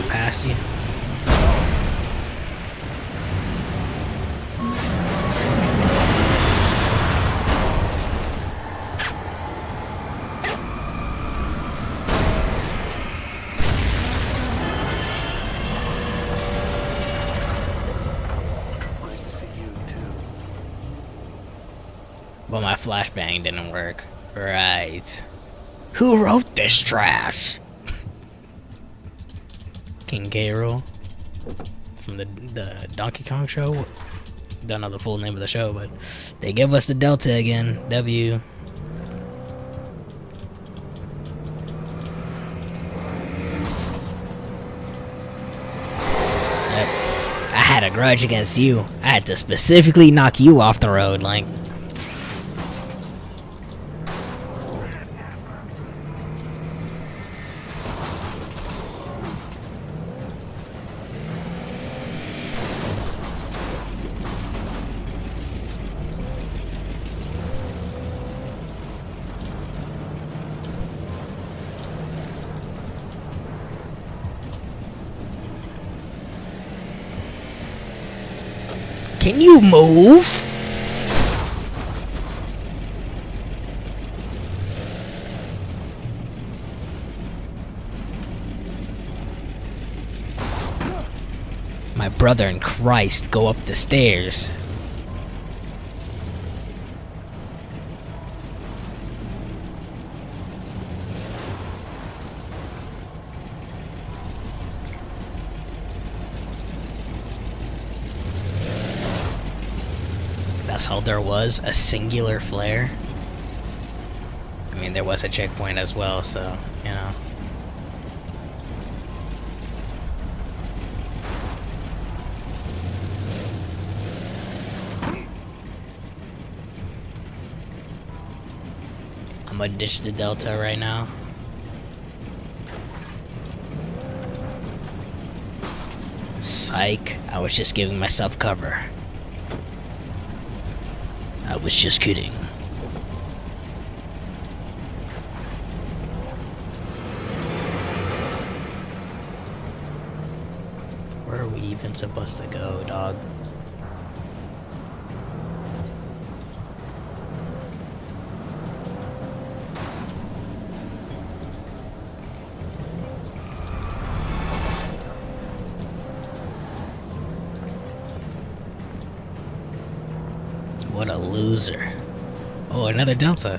Past you. Nice to see you too. Well, my flashbang didn't work. Right. Who wrote this trash? King K. Rool from the Donkey Kong show. don't know the full name of the show, but they give us the Delta again. W. I had a grudge against you. I had to specifically knock you off the road, like. Can you move? My brother in Christ, go up the stairs. That's all there was? A singular flare? I mean, there was a checkpoint as well, so, you know. I'm gonna ditch the Delta right now. Psych, I was just giving myself cover. I was just kidding. Where are we even supposed to go, dog? What a loser. Oh, another Delta.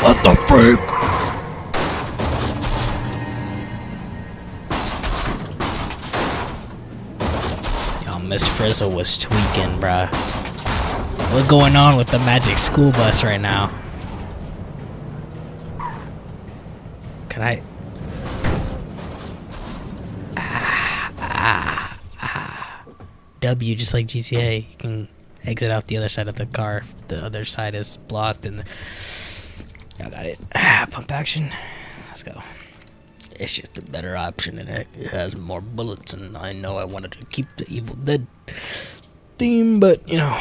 What the freak? Yo, Miss Frizzle was tweaking, bruh. What's going on with the magic school bus right now? Can I? W, just like GTA. You can exit out the other side of the car. The other side is blocked, and I got it. Pump action. Let's go. It's just a better option, and it has more bullets. And I know I wanted to keep the Evil Dead theme, but you know.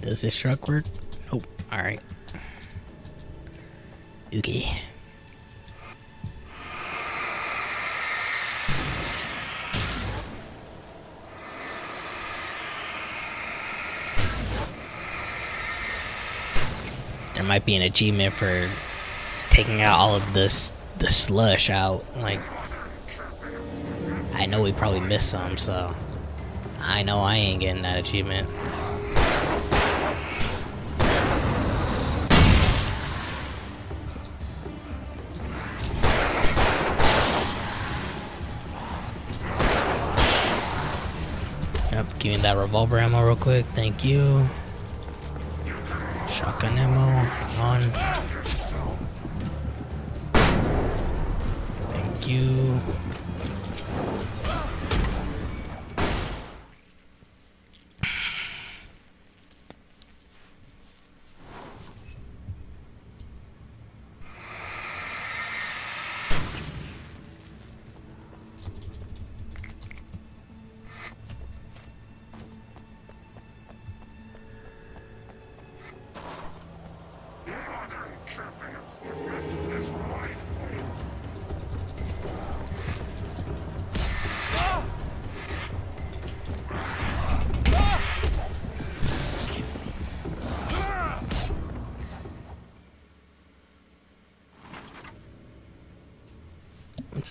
Does this truck work? Nope. Alright. Okay. There might be an achievement for taking out all of the slush out. Like, I know we probably missed some, so I know I ain't getting that achievement. Yep, give me that revolver ammo real quick, thank you. Shotgun ammo, on. Thank you.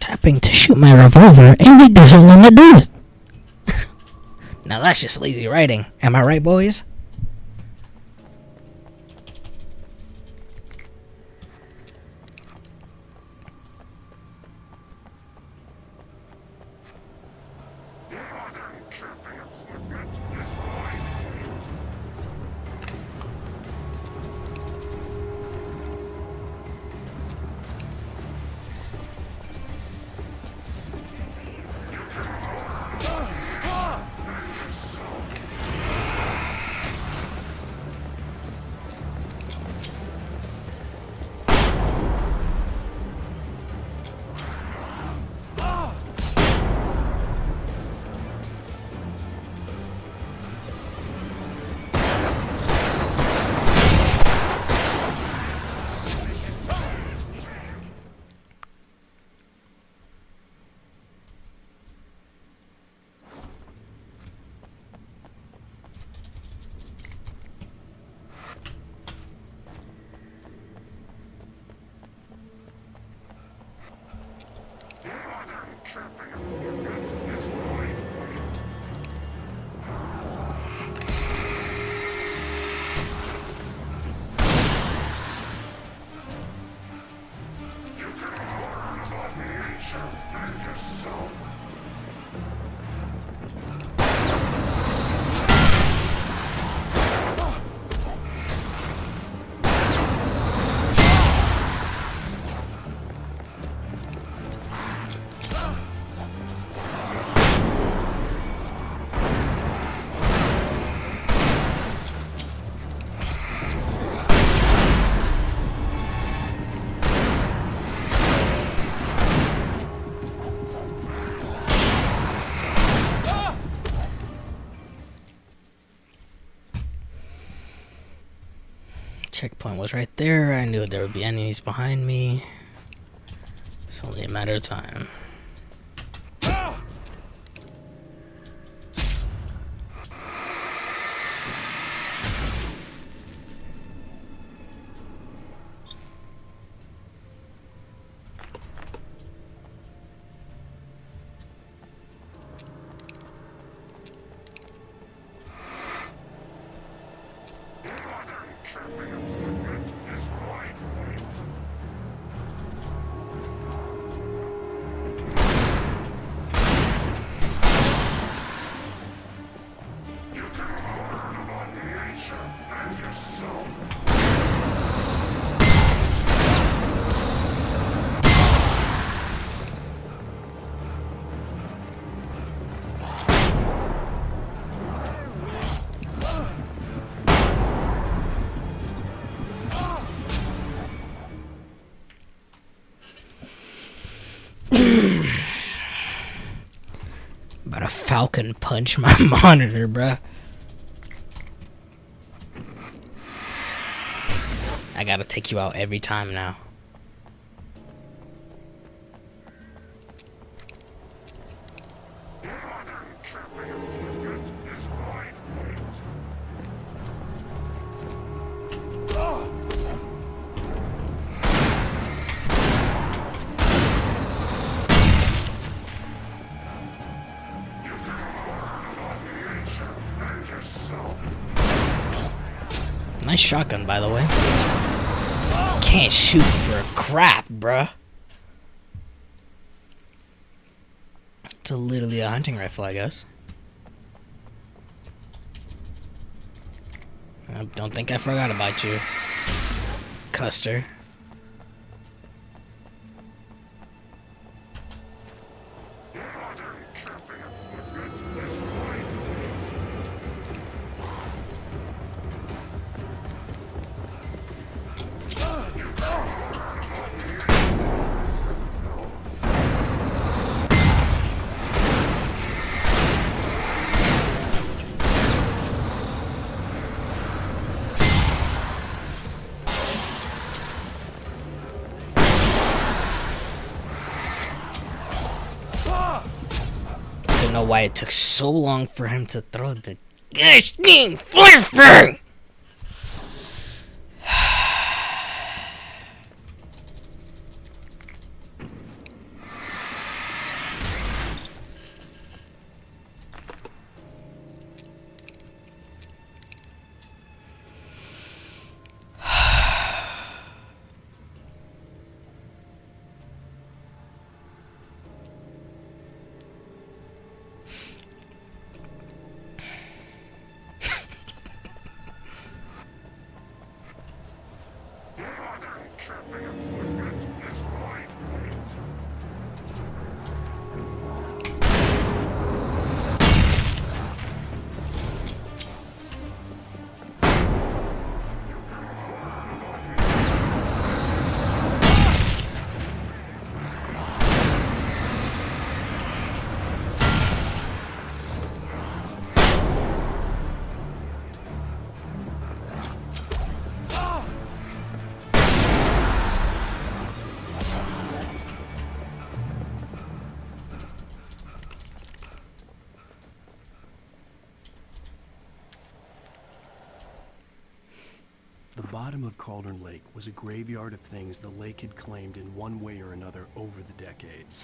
tapping to shoot my revolver, and he doesn't want to do it. Now that's just lazy writing. Am I right, boys? Checkpoint was right there. I knew there would be enemies behind me. It's only a matter of time. About to falcon punch my monitor, bruh. I gotta take you out every time now. Nice shotgun, by the way. Can't shoot for crap, bruh. It's literally a hunting rifle, I guess. I don't think I forgot about you, Custer. Don't know why it took so long for him to throw the gosh dang flashbang. The bottom of Cauldron Lake was a graveyard of things the lake had claimed in one way or another over the decades.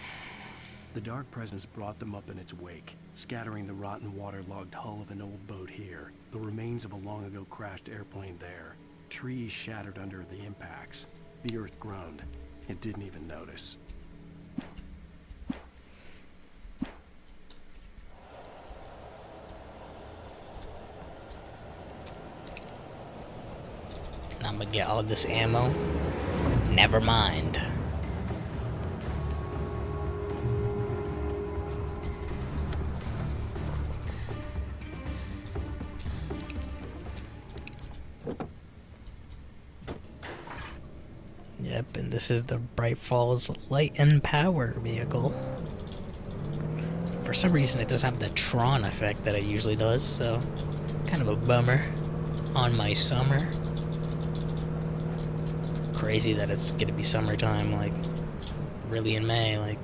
The dark presence brought them up in its wake, scattering the rotten waterlogged hull of an old boat here, the remains of a long-ago crashed airplane there, trees shattered under the impacts. The earth groaned. It didn't even notice. I'm gonna get all this ammo. Never mind. Yep, and this is the Bright Falls Light and Power vehicle. For some reason, it doesn't have the Tron effect that it usually does, so kind of a bummer on my summer. Crazy that it's gonna be summertime, like really in May, like.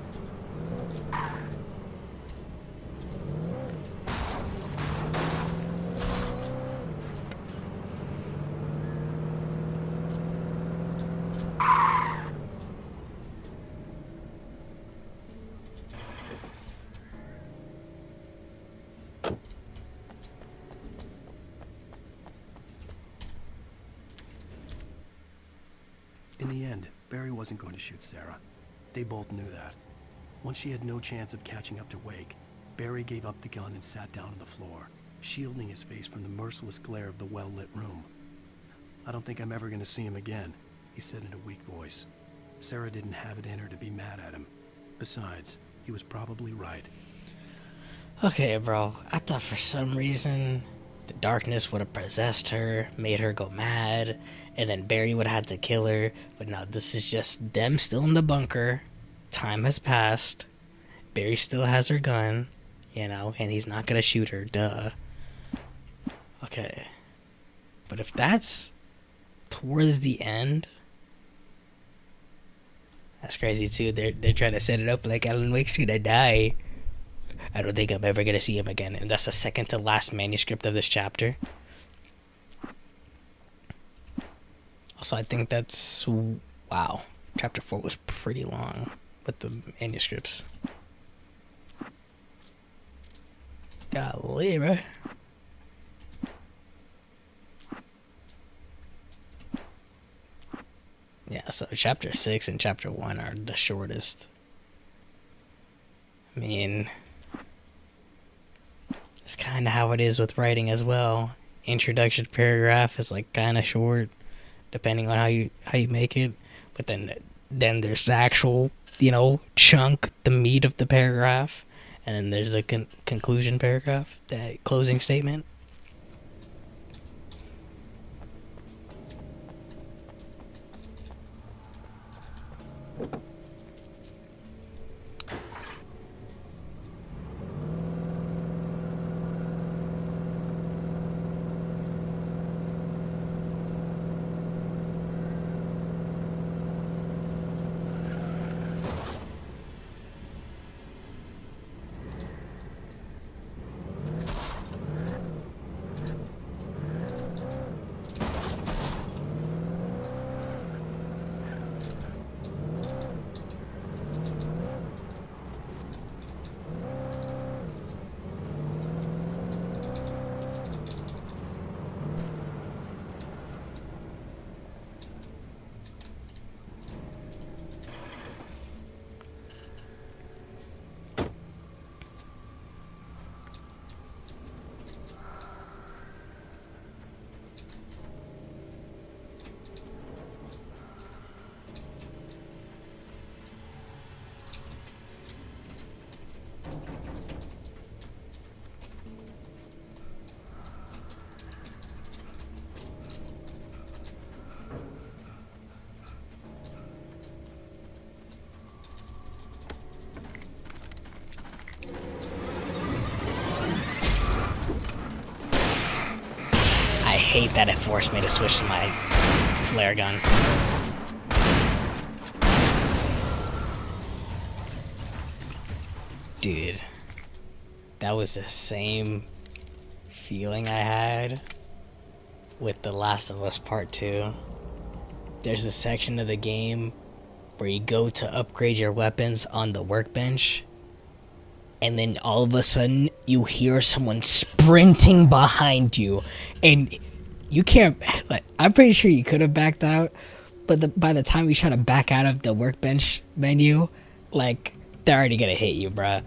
In the end, Barry wasn't going to shoot Sarah. They both knew that. Once she had no chance of catching up to Wake, Barry gave up the gun and sat down on the floor, shielding his face from the merciless glare of the well-lit room. "I don't think I'm ever going to see him again," he said in a weak voice. Sarah didn't have it in her to be mad at him. Besides, he was probably right. Okay, bro. I thought for some reason the darkness would have possessed her, made her go mad, and then Barry would have had to kill her. But no, this is just them still in the bunker. Time has passed. Barry still has her gun, you know, and he's not gonna shoot her, duh. Okay. But if that's towards the end, that's crazy too. They're trying to set it up like Alan Wake's gonna die. I don't think I'm ever gonna see him again, and that's the second to last manuscript of this chapter. Also, I think that's... wow. Chapter 4 was pretty long with the manuscripts. Golly, bro. Yeah, so chapter 6 and chapter 1 are the shortest. I mean, it's kind of how it is with writing as well. Introduction paragraph is like kind of short, depending on how you make it. But then there's the actual, you know, chunk, the meat of the paragraph, and then there's a conclusion paragraph, that closing statement. I hate that it forced me to switch to my flare gun. Dude, that was the same feeling I had with The Last of Us Part 2. There's a section of the game where you go to upgrade your weapons on the workbench, and then all of a sudden you hear someone sprinting behind you, and you can't, like, I'm pretty sure you could have backed out, but by the time you try to back out of the workbench menu, like, they're already gonna hit you, bruh.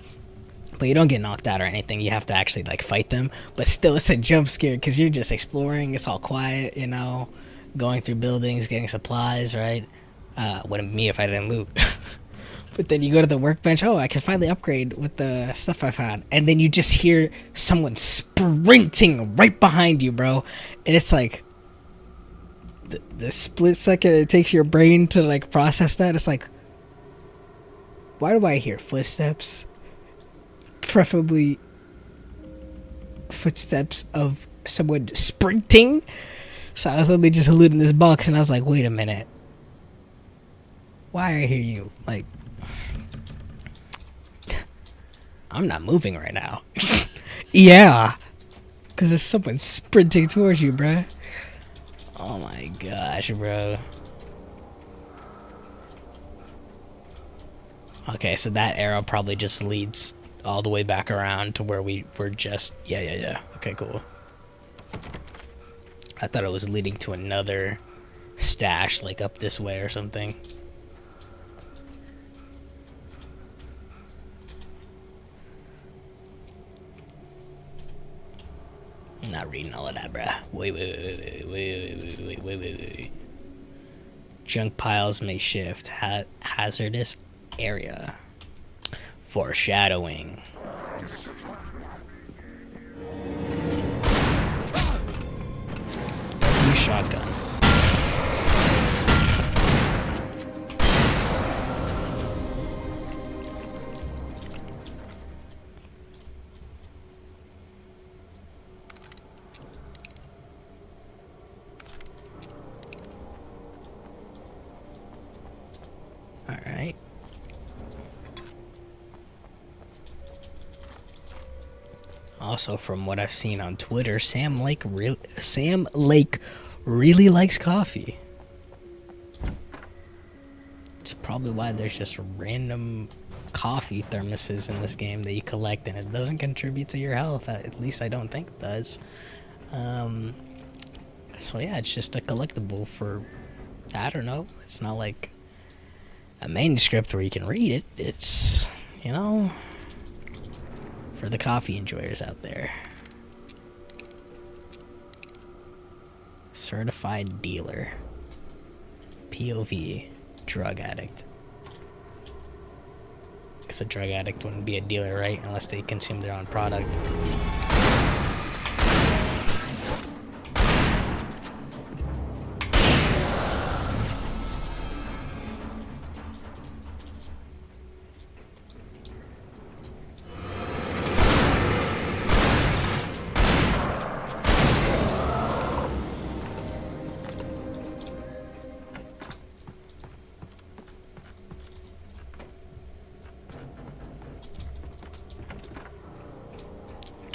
But you don't get knocked out or anything. You have to actually, like, fight them. But still, it's a jump scare because you're just exploring. It's all quiet, you know, going through buildings, getting supplies, right? Wouldn't be me if I didn't loot. But then you go to the workbench. Oh, I can finally upgrade with the stuff I found. And then you just hear someone sprinting right behind you, bro. And it's like, the split second it takes your brain to, like, process that. It's like, why do I hear footsteps? Preferably footsteps of someone sprinting. So I was literally just looting this box, and I was like, wait a minute. Why I hear you? Like, I'm not moving right now. Yeah. Because there's someone sprinting towards you, bruh. Oh my gosh, bro. Okay, so that arrow probably just leads all the way back around to where we were just... Yeah. Okay, cool. I thought it was leading to another stash, like up this way or something. I'm not reading all of that, bruh. Wait. Junk piles may shift. Hazardous area. Foreshadowing. Use shotgun. Alright. Also, from what I've seen on Twitter, Sam Lake really likes coffee. It's probably why there's just random coffee thermoses in this game that you collect, and it doesn't contribute to your health. At least I don't think it does. So yeah, it's just a collectible for, I don't know, it's not like a manuscript where you can read it. It's, you know, for the coffee enjoyers out there. Certified dealer. POV. Drug addict. Because a drug addict wouldn't be a dealer, right? Unless they consume their own product.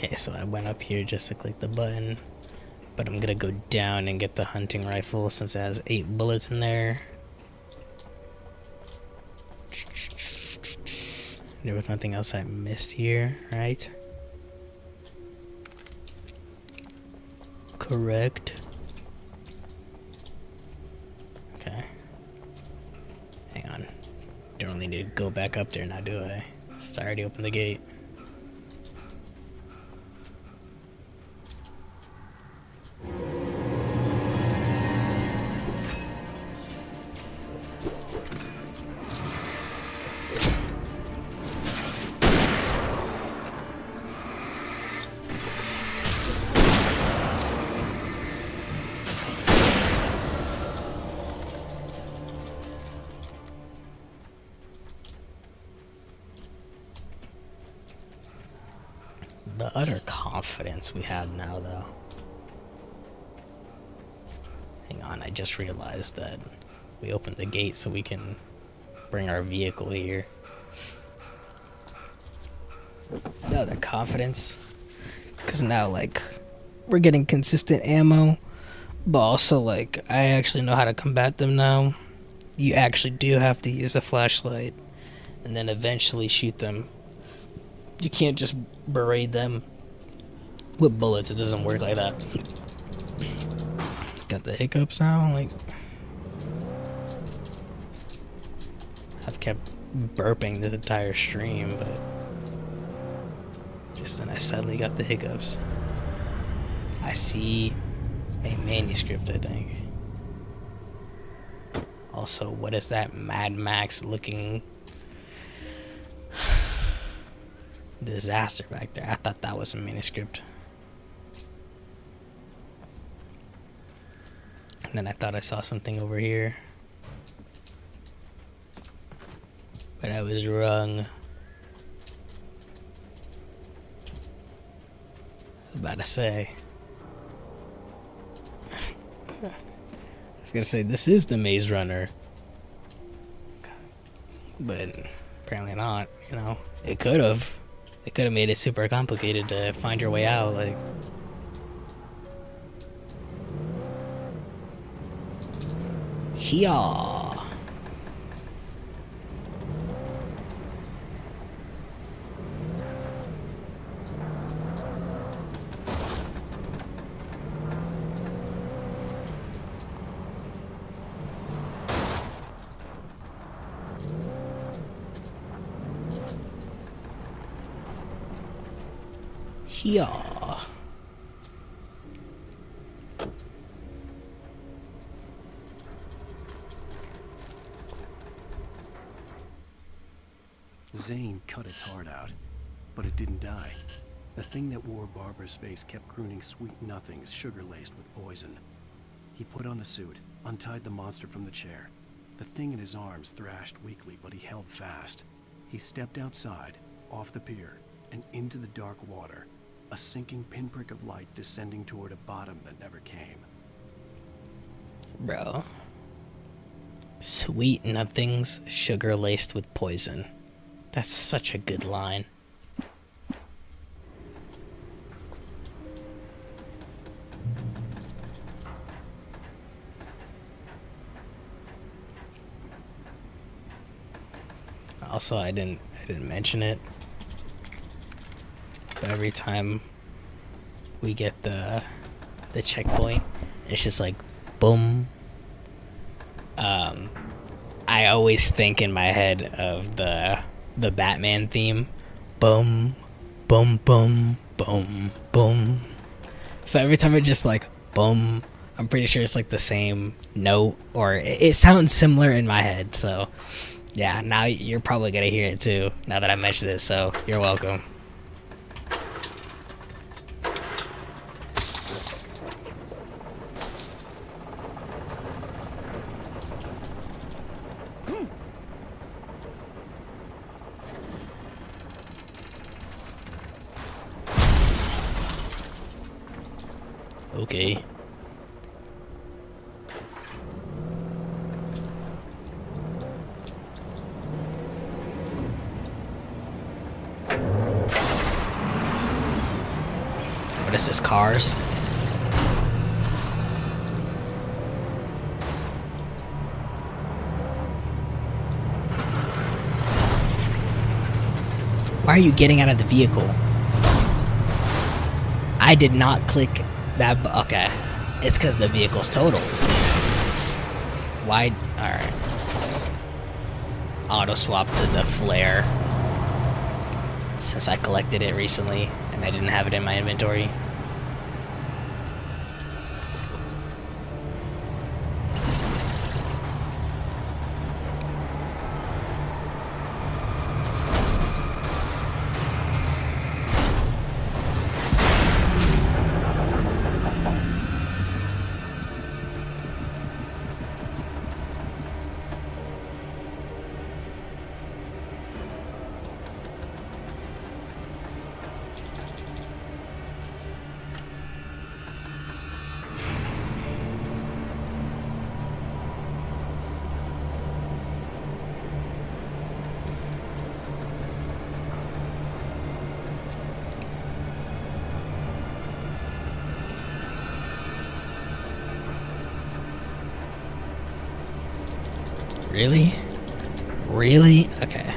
Okay, so I went up here just to click the button, but I'm gonna go down and get the hunting rifle since it has 8 bullets in there. There was nothing else I missed here, right? Correct. Okay. Hang on. Don't really need to go back up there now, do I? Since I already opened the gate. The utter confidence we have now, though. Hang on, I just realized that we opened the gate so we can bring our vehicle here. The utter confidence. Because now, like, we're getting consistent ammo. But also, like, I actually know how to combat them now. You actually do have to use a flashlight and then eventually shoot them. You can't just berate them with bullets. It doesn't work like that. Got the hiccups now. Like, I've kept burping this entire stream, but just then I suddenly got the hiccups. I see a manuscript, I think. Also, what is that Mad Max looking disaster back there? I thought that was a manuscript. And then I thought I saw something over here. But I was wrong. I was about to say. I was gonna say, this is the Maze Runner. But apparently not, you know. It could have. It could have made it super complicated to find your way out, like. Here. Here. Zane cut its heart out, but it didn't die. The thing that wore Barbara's face kept crooning sweet nothings sugar-laced with poison. He put on the suit, untied the monster from the chair. The thing in his arms thrashed weakly, but he held fast. He stepped outside, off the pier, and into the dark water, a sinking pinprick of light descending toward a bottom that never came. Bro. Sweet nothings, sugar laced with poison. That's such a good line. Also, I didn't mention it, but every time we get the checkpoint, it's just like boom. I always think in my head of the Batman theme, boom, boom, boom, boom, boom. So every time it just like boom, I'm pretty sure it's like the same note, or it sounds similar in my head. So yeah, now you're probably gonna hear it too, now that I mentioned it, so you're welcome. Okay. What is this, cars? Why are you getting out of the vehicle? I did not click that. Okay. It's because the vehicle's totaled. Why? Alright. Auto swap to the flare. Since I collected it recently and I didn't have it in my inventory. Really? Really? Okay.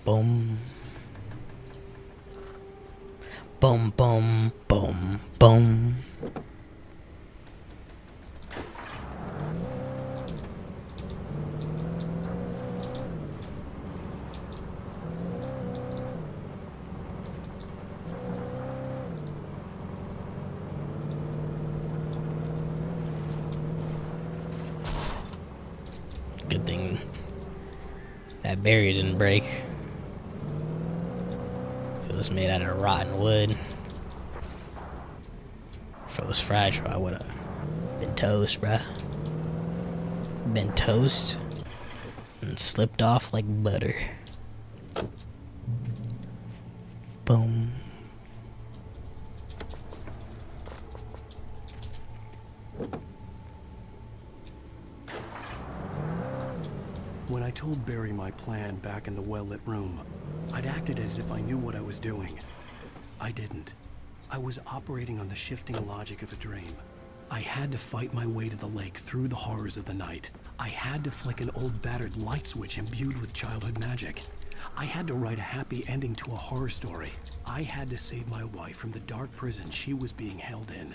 Boom. Boom, boom, boom, boom. Good thing that barrier didn't break. If it was made out of rotten wood, if it was fragile, I would have been toast, bruh. Been toast and slipped off like butter. Boom. When I told Barry my plan back in the well-lit room, I'd acted as if I knew what I was doing. I didn't. I was operating on the shifting logic of a dream. I had to fight my way to the lake through the horrors of the night. I had to flick an old battered light switch imbued with childhood magic. I had to write a happy ending to a horror story. I had to save my wife from the dark prison she was being held in.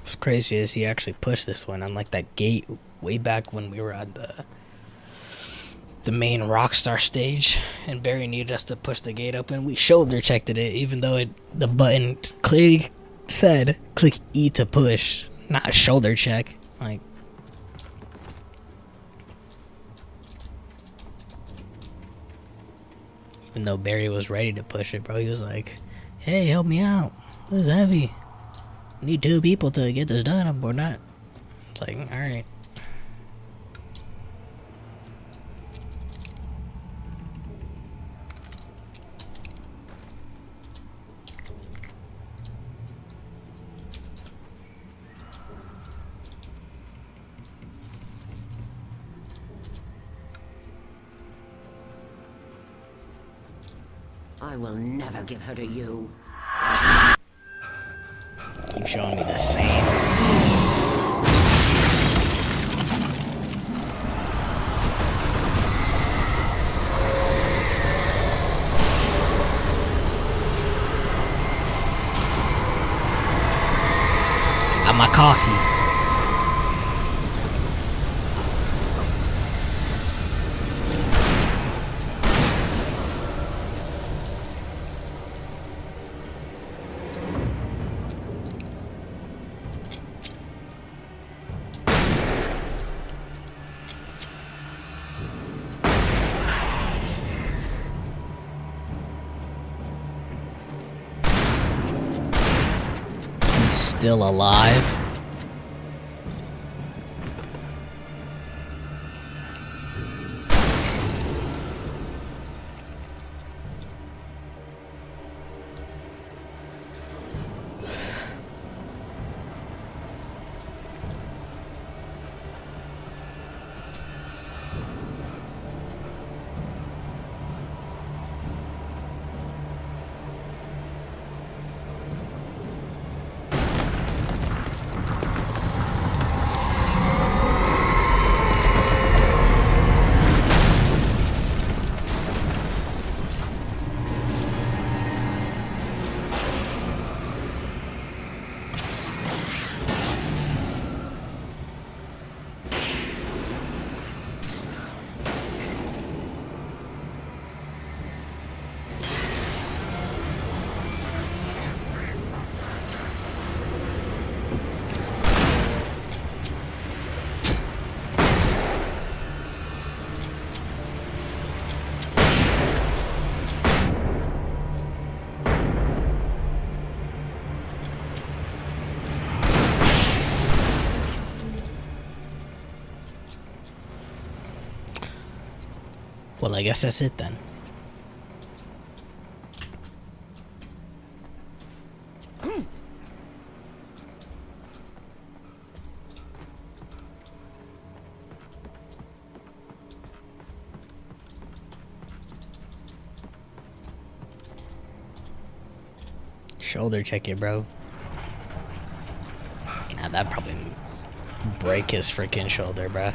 What's crazy is he actually pushed this one, unlike that gate way back when we were at the main Rockstar stage, and Barry needed us to push the gate open. We shoulder checked it, even though the button clearly said click E to push, not a shoulder check. Like, even though Barry was ready to push it, bro, he was like, "Hey, help me out. This is heavy. I need 2 people to get this done or not." It's like, all right. I will never give her to you. Keep showing me the same. I got my coffee. Still alive. Well, I guess that's it then. Shoulder check it, bro. Nah, that'd probably break his freaking shoulder, bro.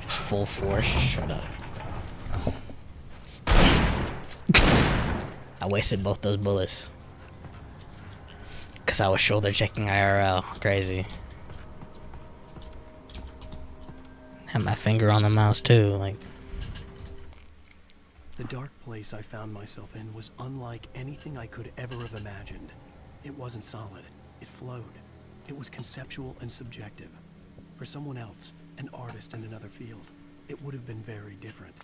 Just full force. Shut up. I wasted both those bullets. Because I was shoulder checking IRL. Crazy. Had my finger on the mouse too, like. The dark place I found myself in was unlike anything I could ever have imagined. It wasn't solid. It flowed. It was conceptual and subjective. For someone else, an artist in another field, it would have been very different.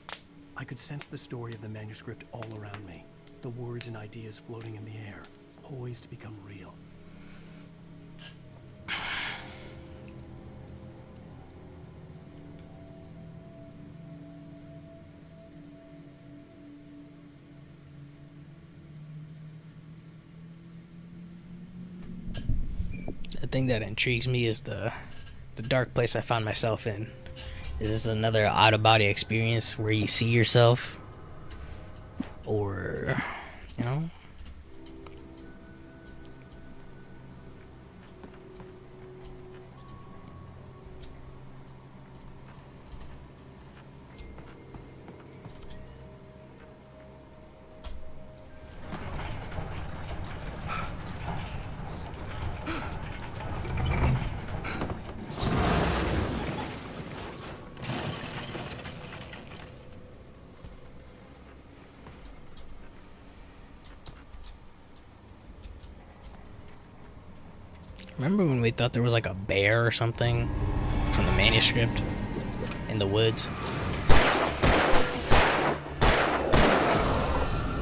I could sense the story of the manuscript all around me, the words and ideas floating in the air, poised to become real. The thing that intrigues me is the dark place I found myself in. Is this another out-of-body experience where you see yourself? Or, you know? Remember when we thought there was like a bear or something from the manuscript in the woods?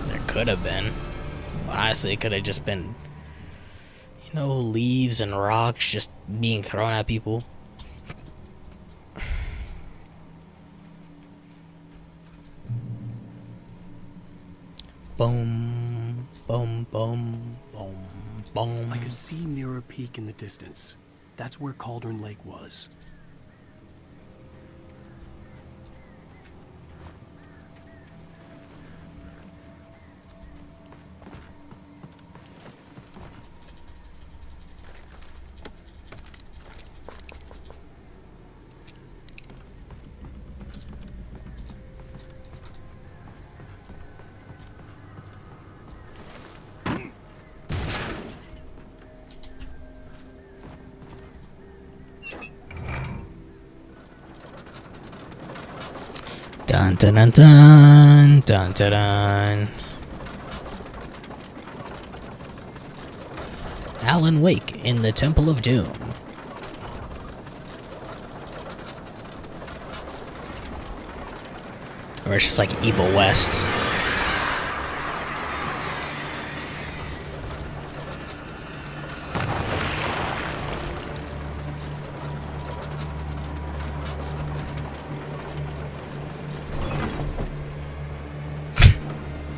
There could have been. But honestly, it could have just been, you know, leaves and rocks just being thrown at people. Boom, boom, boom, boom. I could see Mirror Peak in the distance. That's where Cauldron Lake was. Dun dun dun dun dun dun dun. Alan Wake in the Temple of Doom. Or it's just like Evil West.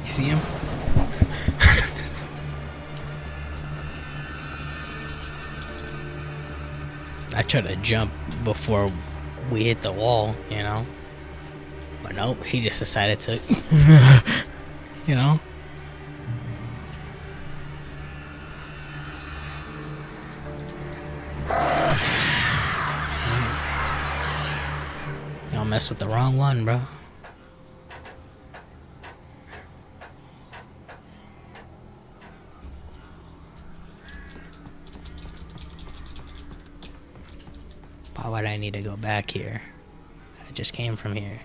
See him? I tried to jump before we hit the wall, you know? But nope, he just decided to, you know? Y'all mess with the wrong one, bro. Why would I need to go back here? I just came from here.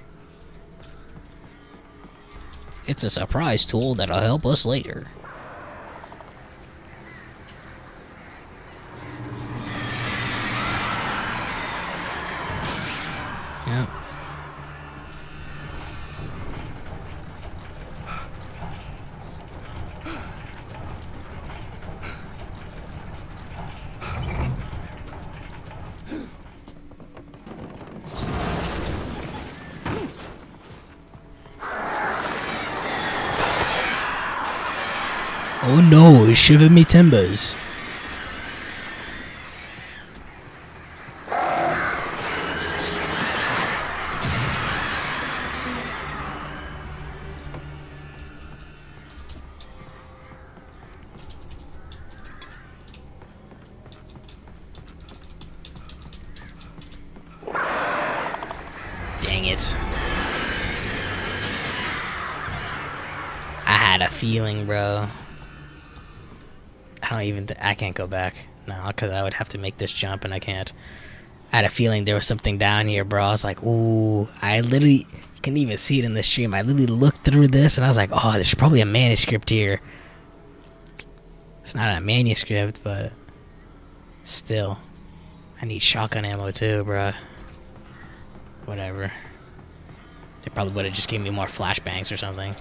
It's a surprise tool that'll help us later. Yep. Oh no, shiver me timbers. Dang it. I had a feeling, bro. I can't go back now because I would have to make this jump and I can't. I had a feeling there was something down here, bro. I was like, ooh. I literally, you can even see it in the stream. I literally looked through this and I was like, oh, there's probably a manuscript here. It's not a manuscript, but still. I need shotgun ammo too, bro. Whatever. They probably would have just gave me more flashbangs or something.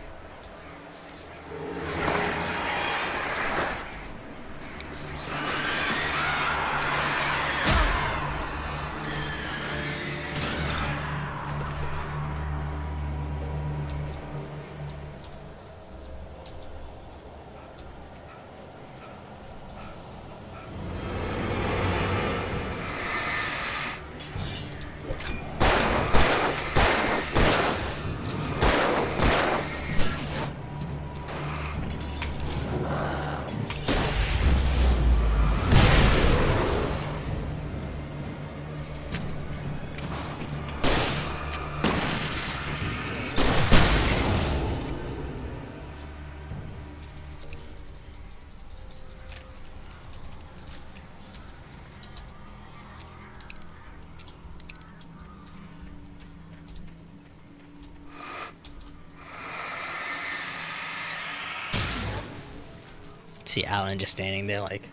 See Alan just standing there like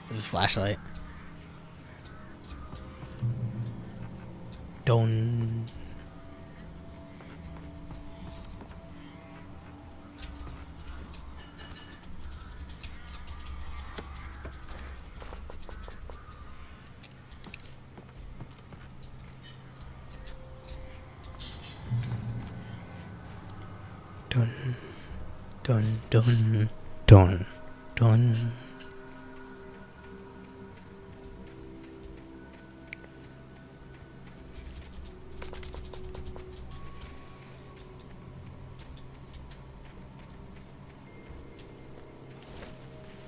with his flashlight. Dun. Dun. Dun dun. Dun, dun.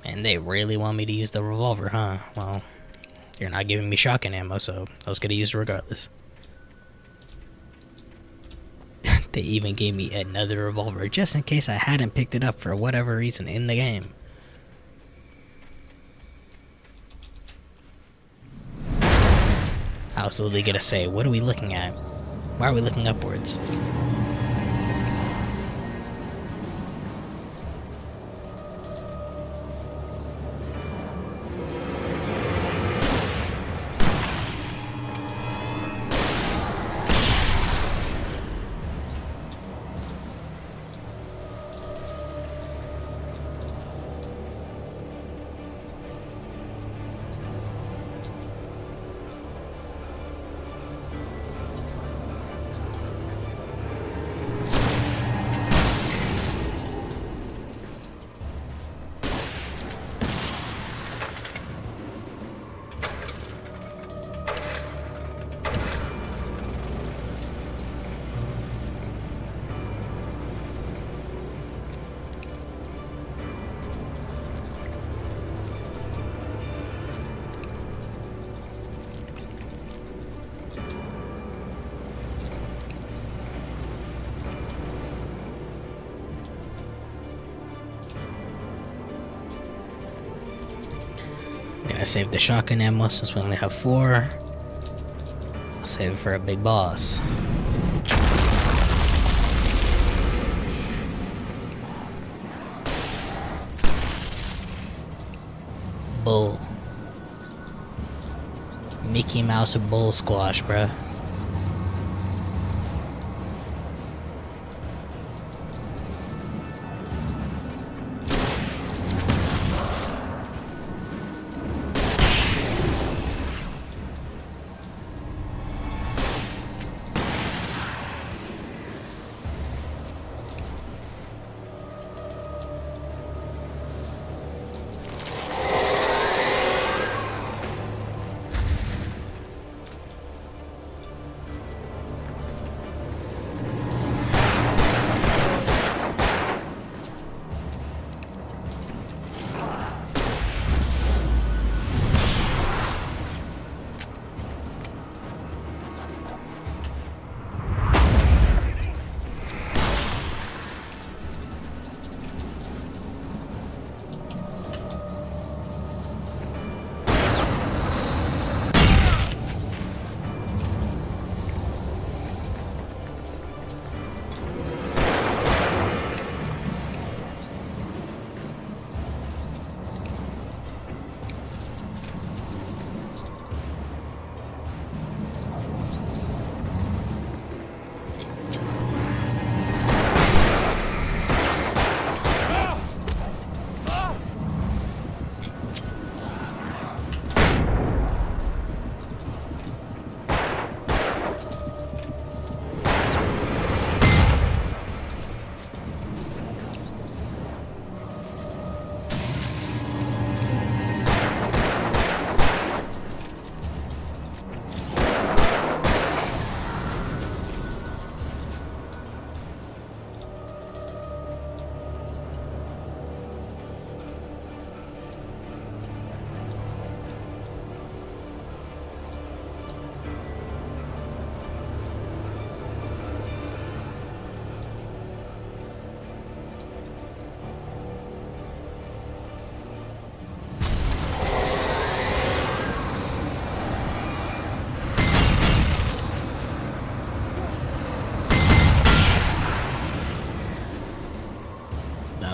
And they really want me to use the revolver, huh? Well, you're not giving me shotgun ammo, so I was gonna use it regardless. They even gave me another revolver just in case I hadn't picked it up for whatever reason in the game. I was literally gonna say, what are we looking at? Why are we looking upwards? Gonna save the shotgun ammo since we only have 4. I'll save it for a big boss. Bull. Mickey Mouse bull squash, bruh.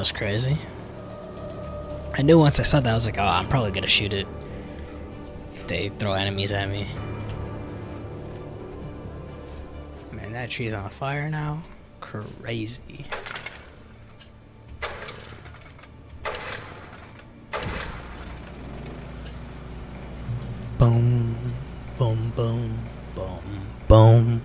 was crazy. I knew once I saw that, I was like, oh, I'm probably gonna shoot it if they throw enemies at me. Man, that tree's on fire now. Crazy. Boom, boom, boom, boom, boom.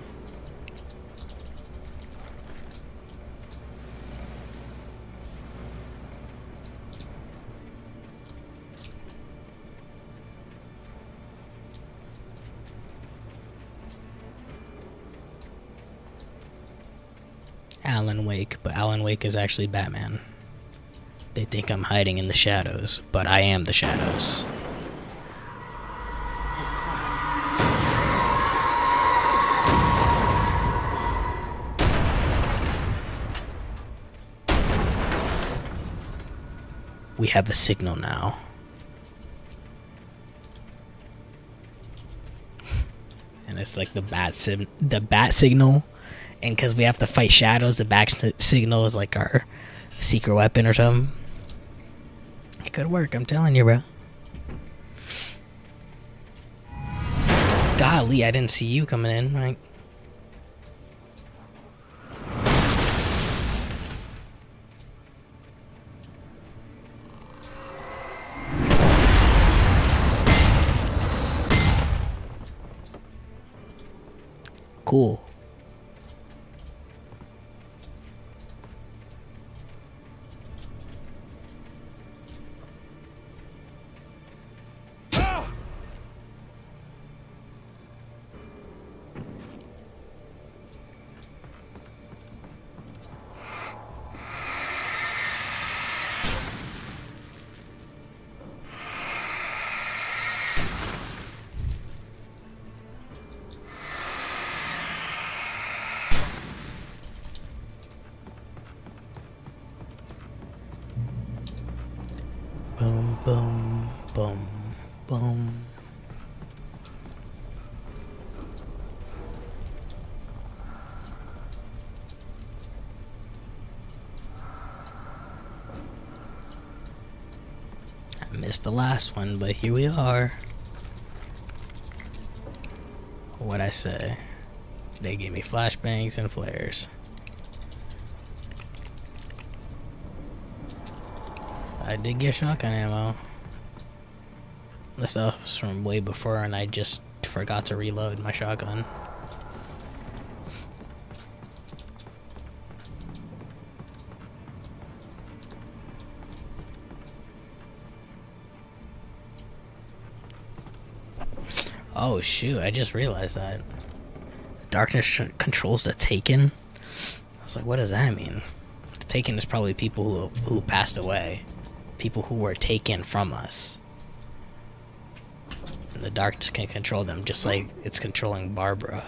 Alan Wake, but Alan Wake is actually Batman. They think I'm hiding in the shadows, but I am the shadows. We have a signal now. And it's like the bat signal. And because we have to fight shadows, the bat signal is like our secret weapon or something. It could work, I'm telling you, bro. Golly, I didn't see you coming in, right? Cool. Boom, boom, boom, boom. I missed the last one, but here we are. What'd I say? They gave me flashbangs and flares. I did get shotgun ammo. This stuff was from way before and I just forgot to reload my shotgun. Oh shoot, I just realized that. Darkness controls the Taken? I was like, what does that mean? The Taken is probably people who passed away. People who were taken from us. And the darkness can control them just like it's controlling Barbara.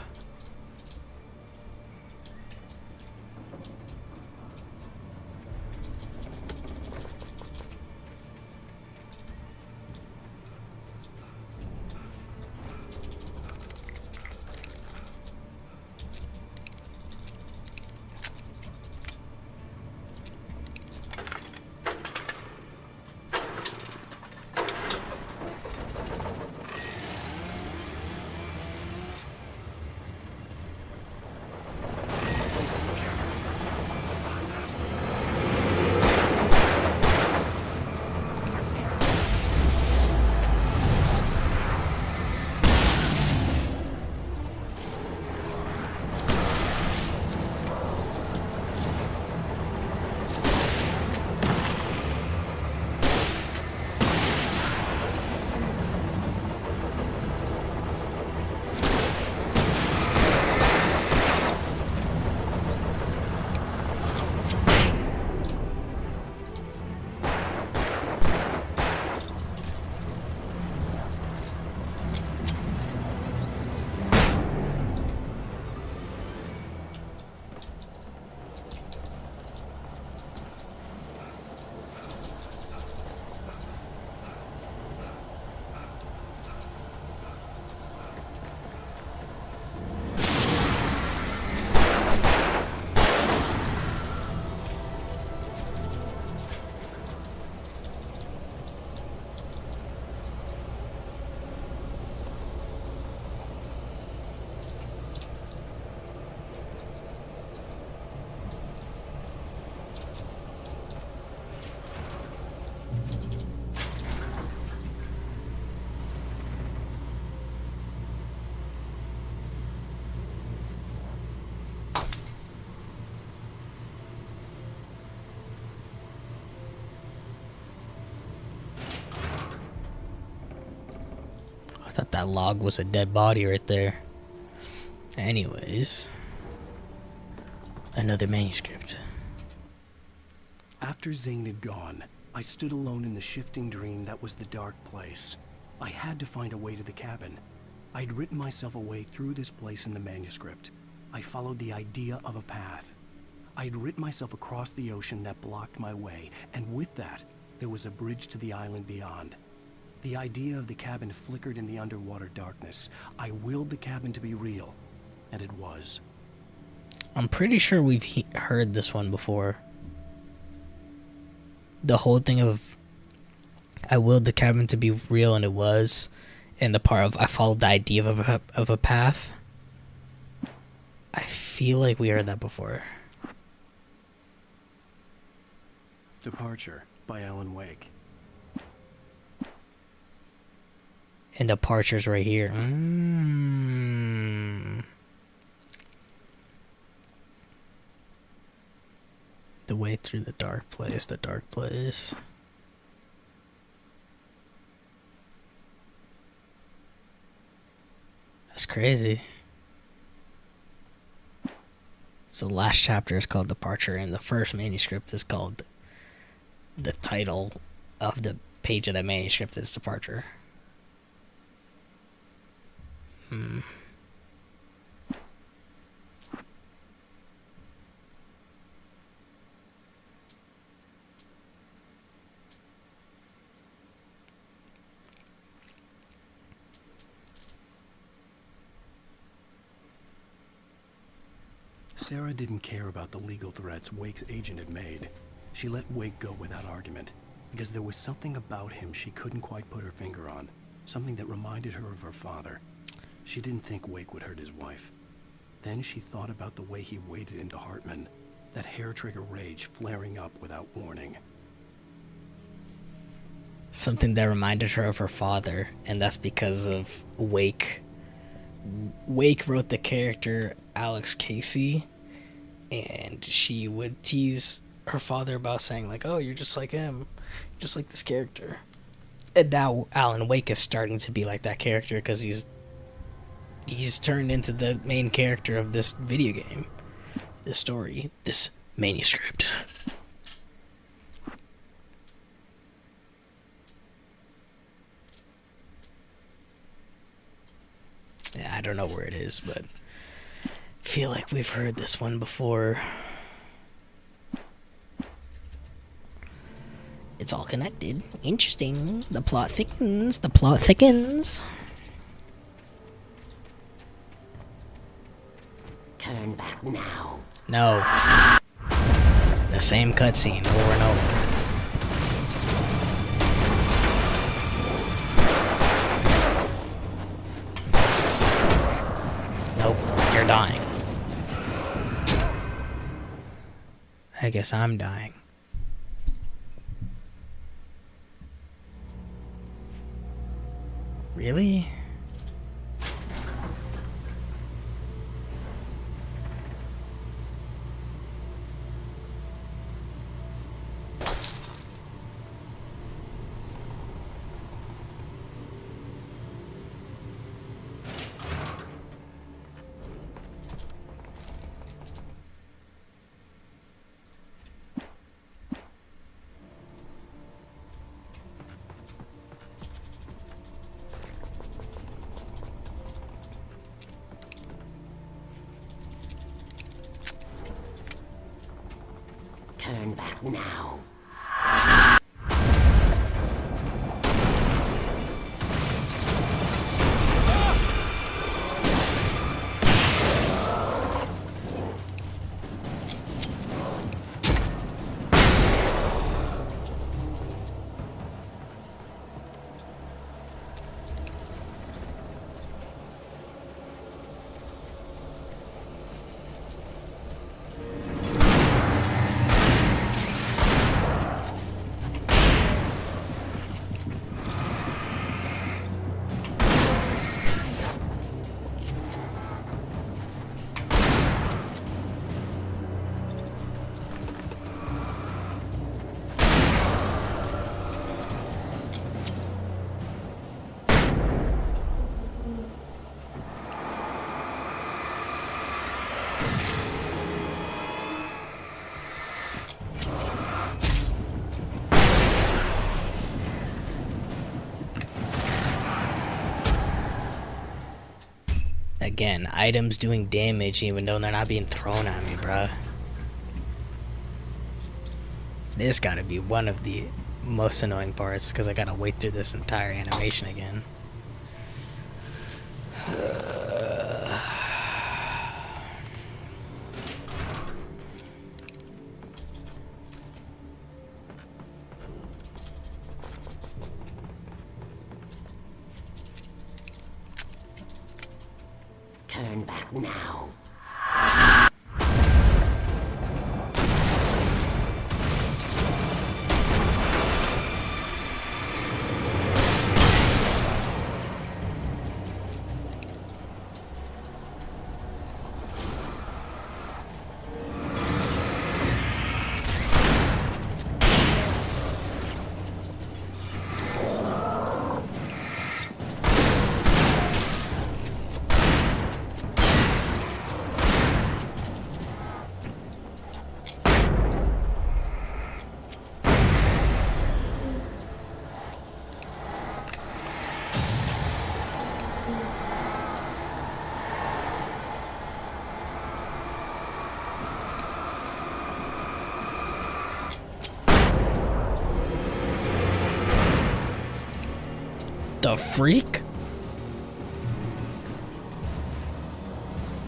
thought that log was a dead body right there. Anyways, another manuscript. After Zane had gone, I stood alone in the shifting dream that was the dark place. I had to find a way to the cabin. I'd written myself a way through this place in the manuscript. I followed the idea of a path. I'd written myself across the ocean that blocked my way, and with that, there was a bridge to the island beyond. The idea of the cabin flickered in the underwater darkness. I willed the cabin to be real, and it was. I'm pretty sure we've heard this one before. The whole thing of I willed the cabin to be real, and it was, and the part of I followed the idea of a path. I feel like we heard that before. Departure by Alan Wake. And Departure's right here. The way through the dark place, the dark place. That's crazy. So the last chapter is called Departure, and the first manuscript is called, the title of the page of the manuscript is Departure. Sarah didn't care about the legal threats Wake's agent had made. She let Wake go without argument, because there was something about him she couldn't quite put her finger on, something that reminded her of her father. She didn't think Wake would hurt his wife. Then she thought about the way he waded into Hartman, that hair-trigger rage flaring up without warning. Something that reminded her of her father, and that's because of Wake. Wake wrote the character Alex Casey, and she would tease her father about saying like, oh, you're just like him, just like this character. And now Alan Wake is starting to be like that character because he's turned into the main character of this video game, this story, this manuscript. Yeah, I don't know where it is, but I feel like we've heard this one before. It's all connected. Interesting. The plot thickens. The plot thickens. Turn back now. No. The same cutscene over and over. Nope, you're dying. I guess I'm dying. Really? Turn back now. Again, items doing damage even though they're not being thrown at me, bruh. This gotta be one of the most annoying parts because I gotta wait through this entire animation again. Turn back now. The freak?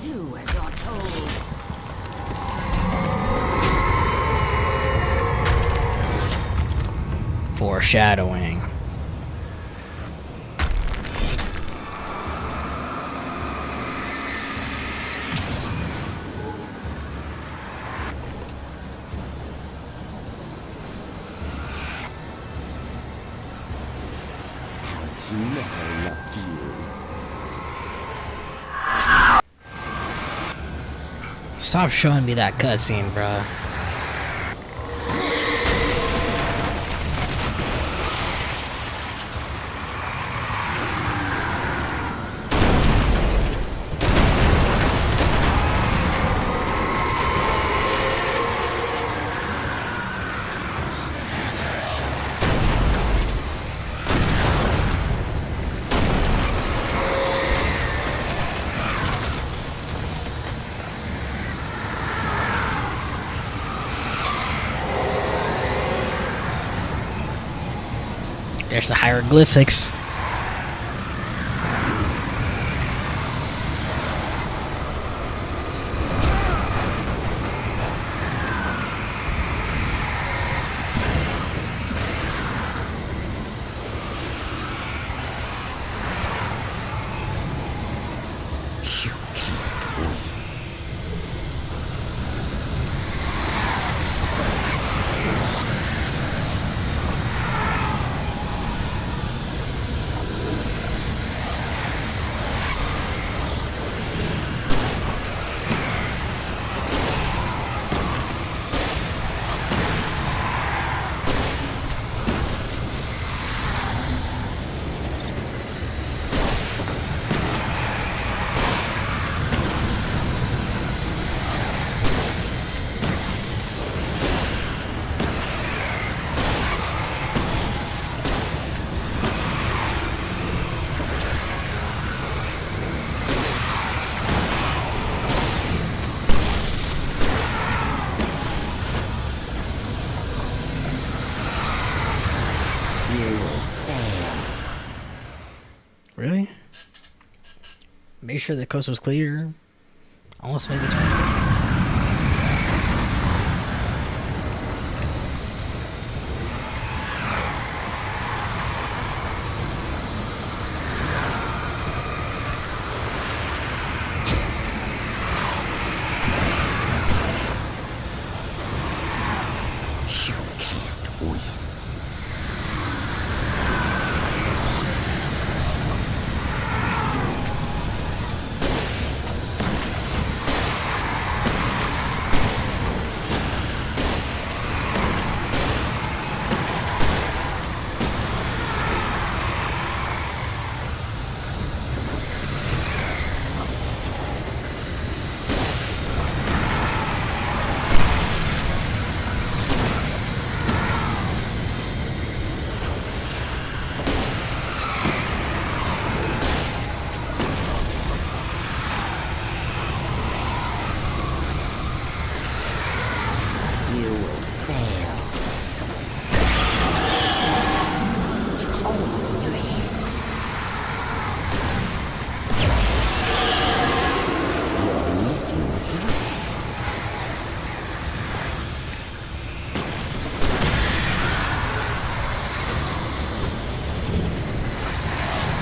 Do as you're told. Foreshadowing. Alice never loved you. Stop showing me that cutscene, bruh. There's the hieroglyphics. Really? Make sure the coast was clear. Almost made the turn.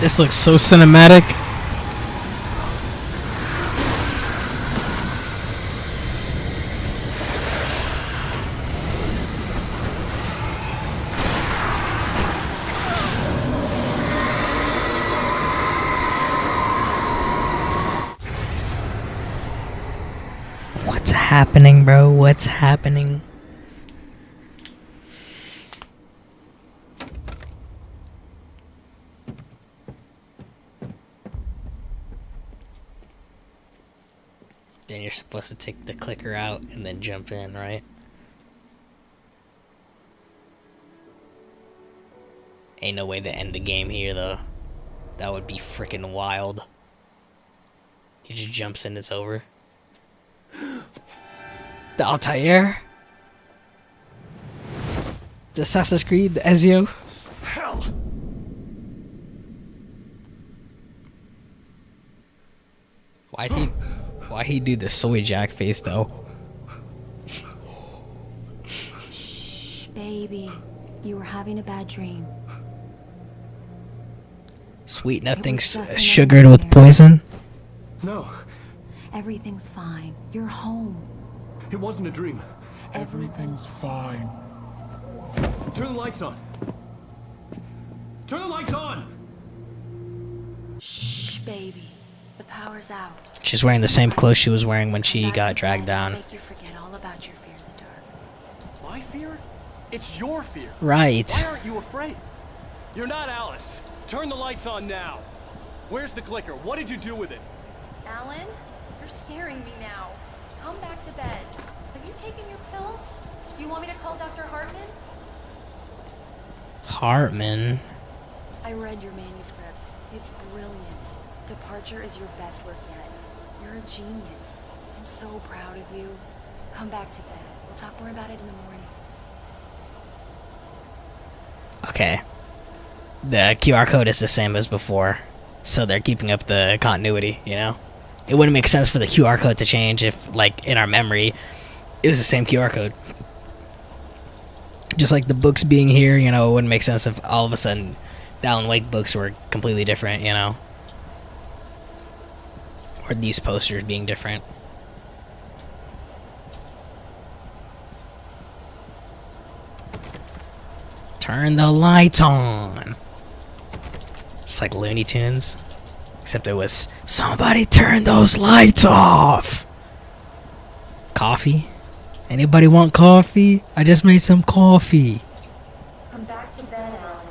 This looks so cinematic. What's happening, bro? What's happening? Then you're supposed to take the clicker out and then jump in, right? Ain't no way to end the game here, though. That would be freaking wild. He just jumps in, it's over. The Altair? The Assassin's Creed? The Ezio? Hell! Why'd he do the soy jack face, though? Shh, baby. You were having a bad dream. Sweet nothing's just sugared another with poison? No, Everything's fine. You're home. it wasn't a dream. Everything's fine. Turn the lights on. Turn the lights on! Shh, baby. The power's out. She's wearing the same clothes she was wearing when she got dragged down. Make you forget all about your fear in the dark. My fear? It's your fear. Right. Why aren't you afraid? You're not Alice. Turn the lights on now. Where's the clicker? What did you do with it? Alan, you're scaring me now. Come back to bed. Have you taken your pills? Do you want me to call Dr. Hartman? Hartman? I read your manuscript. It's brilliant. Departure is your best work yet. You're a genius. I'm so proud of you. Come back to bed. We'll talk more about it in the morning. Okay. The QR code is the same as before, so they're keeping up the continuity, you know? It wouldn't make sense for the QR code to change if, like, in our memory, it was the same QR code. Just like the books being here, you know, it wouldn't make sense if all of a sudden the Alan Wake books were completely different, you know? Or these posters being different. Turn the lights on! Just like Looney Tunes. Except it was, somebody turn those lights off! Coffee? Anybody want coffee? I just made some coffee. Come back to bed, Alan.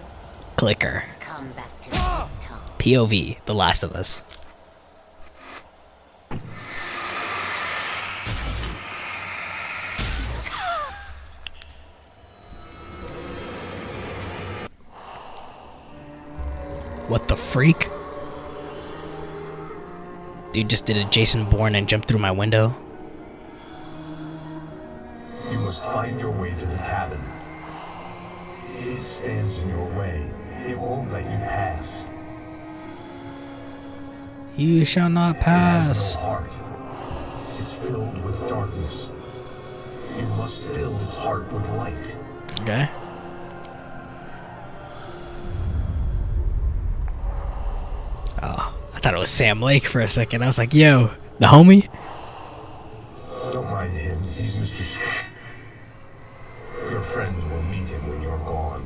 Clicker. Come back to bed, Tom. POV, The Last of Us. What the freak? Dude just did a Jason Bourne and jumped through my window. You must find your way to the cabin. It stands in your way. It won't let you pass. You shall not pass. It has no heart. It's filled with darkness. You must fill its heart with light. Okay. Oh, I thought it was Sam Lake for a second. I was like, yo, the homie? Don't mind him. He's Mr. Your friends will meet him when you're gone.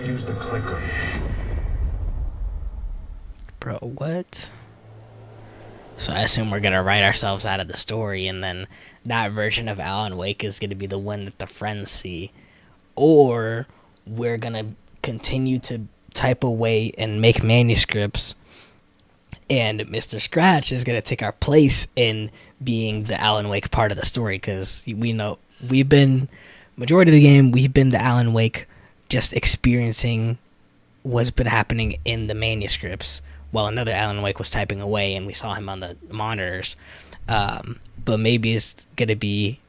Use the clicker. Bro, what? So I assume we're gonna write ourselves out of the story, and then that version of Alan Wake is gonna be the one that the friends see. Or we're gonna continue to type away and make manuscripts, and Mr. Scratch is gonna take our place in being the Alan Wake part of the story, because we know majority of the game, we've been the Alan Wake, just experiencing what's been happening in the manuscripts while another Alan Wake was typing away and we saw him on the monitors. But maybe it's gonna be